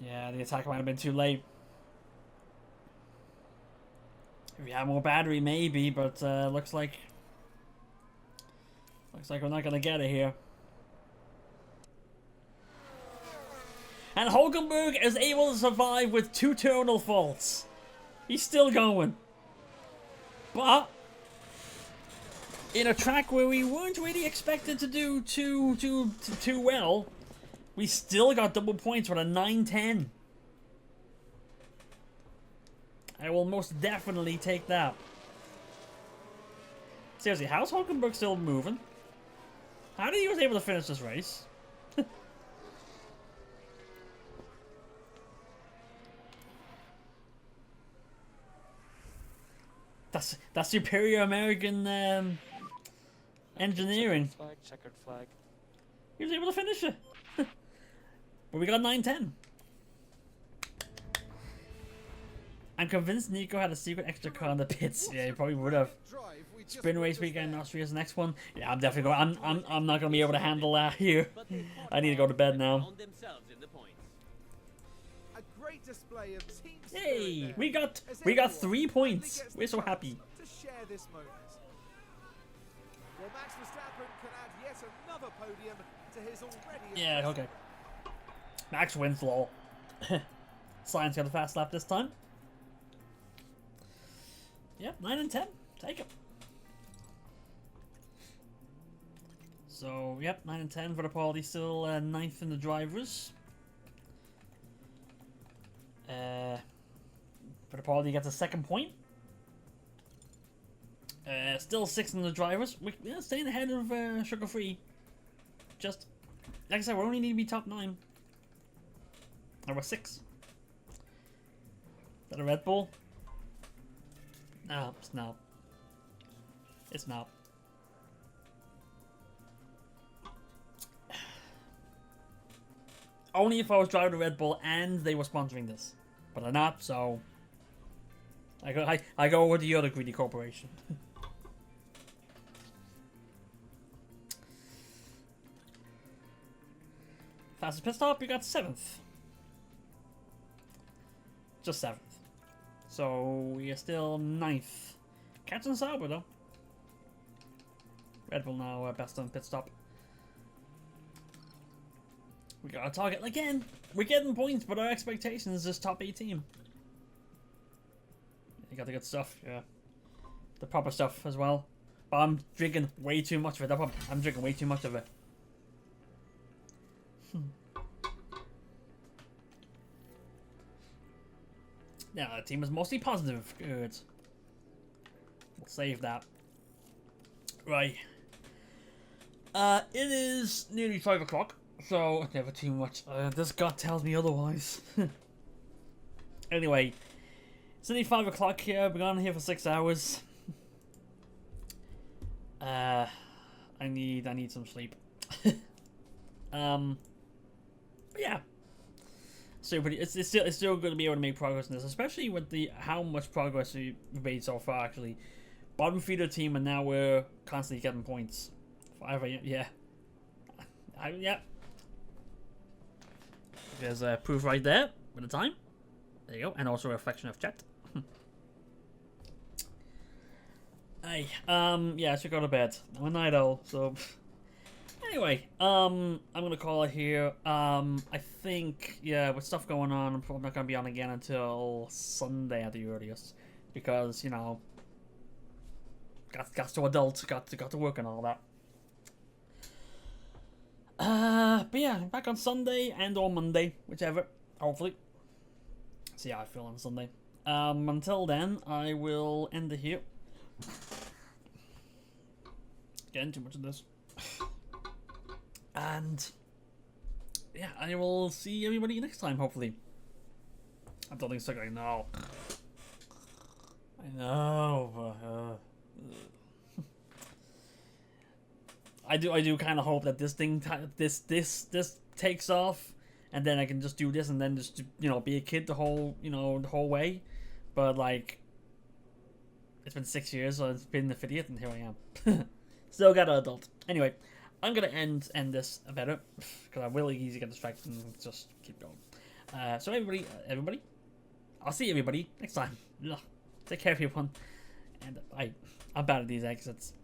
Yeah, the attack might have been too late. If we had more battery, maybe, but looks like we're not gonna get it here. And Hulkenberg is able to survive with 2 terminal faults. He's still going, but in a track where we weren't really expected to do too well, we still got double points with a 9-10. I will most definitely take that. Seriously, how's Hulkenberg still moving? How did he was able to finish this race? That's superior American engineering. Checkered flag. He was able to finish it. But we got 9-10. I'm convinced Nico had a secret extra car in the pits. Yeah, he probably would have. Spin race weekend in Austria's next one. Yeah, I'm definitely going. I'm not gonna be able to handle that here. But they I need to go to bed now. found themselves in the points. A great display of team spirit Yay! there, We got as 3 everyone points. finally gets We're the so chance happy. to share this moment. Well, Max Verstappen can add yet another podium to his already Yeah, impressive okay. Max wins, lol. Science got a fast lap this time. Yep, 9 and 10. Take it. So, yep, 9 and 10 for the party. Still 9th in the drivers. For the party gets a 2nd point. Still 6th in the drivers. We're staying ahead of Sugar Free. Just, like I said, we only need to be top 9. Or we're 6. Is that a Red Bull? No, it's not. It's not. Only if I was driving a Red Bull and they were sponsoring this. But they're not, so... I go with the other greedy corporation. Fastest pit stop, you got 7th. Just 7th. So, we are still 9th. Catching Sauber, though. Red Bull now best on pit stop. We got a target again. We're getting points, but our expectation is just top 18. You got the good stuff, yeah. The proper stuff as well. But I'm drinking way too much of it. I'm drinking way too much of it. Yeah, the team is mostly positive. Good. We'll save that. Right. It is nearly 5 o'clock, so never too much. This gut tells me otherwise. Anyway, it's only 5 o'clock here. I've been on here for 6 hours. I need some sleep. Yeah. So, but it's still going to be able to make progress in this, especially with how much progress we've made so far. Actually, bottom feeder team, and now we're constantly getting points. 5 a.m. Yeah. Yeah. There's proof right there with the time. There you go, and also a reflection of chat. Hey, yeah, I should go to bed. I'm a night owl, so. Anyway, I'm gonna call it here. I think, yeah, with stuff going on, I'm probably not gonna be on again until Sunday at the earliest, because, you know, got to adult, got to work and all that. But yeah, back on Sunday and or Monday, whichever, hopefully. See how I feel on Sunday. Until then, I will end it here. Getting too much of this. And yeah, I will see everybody next time, hopefully. I don't think so. I know. I know. I do kind of hope that this thing, this takes off, and then I can just do this, and then just, you know, be a kid the whole way. But like, it's been 6 years, so it's been the 50th, and here I am. Still got an adult. Anyway, I'm gonna end this better because I'm really easy to get distracted and just keep going. So everybody, I'll see everybody next time. Ugh. Take care, everyone, and bye. I'm bad at these exits.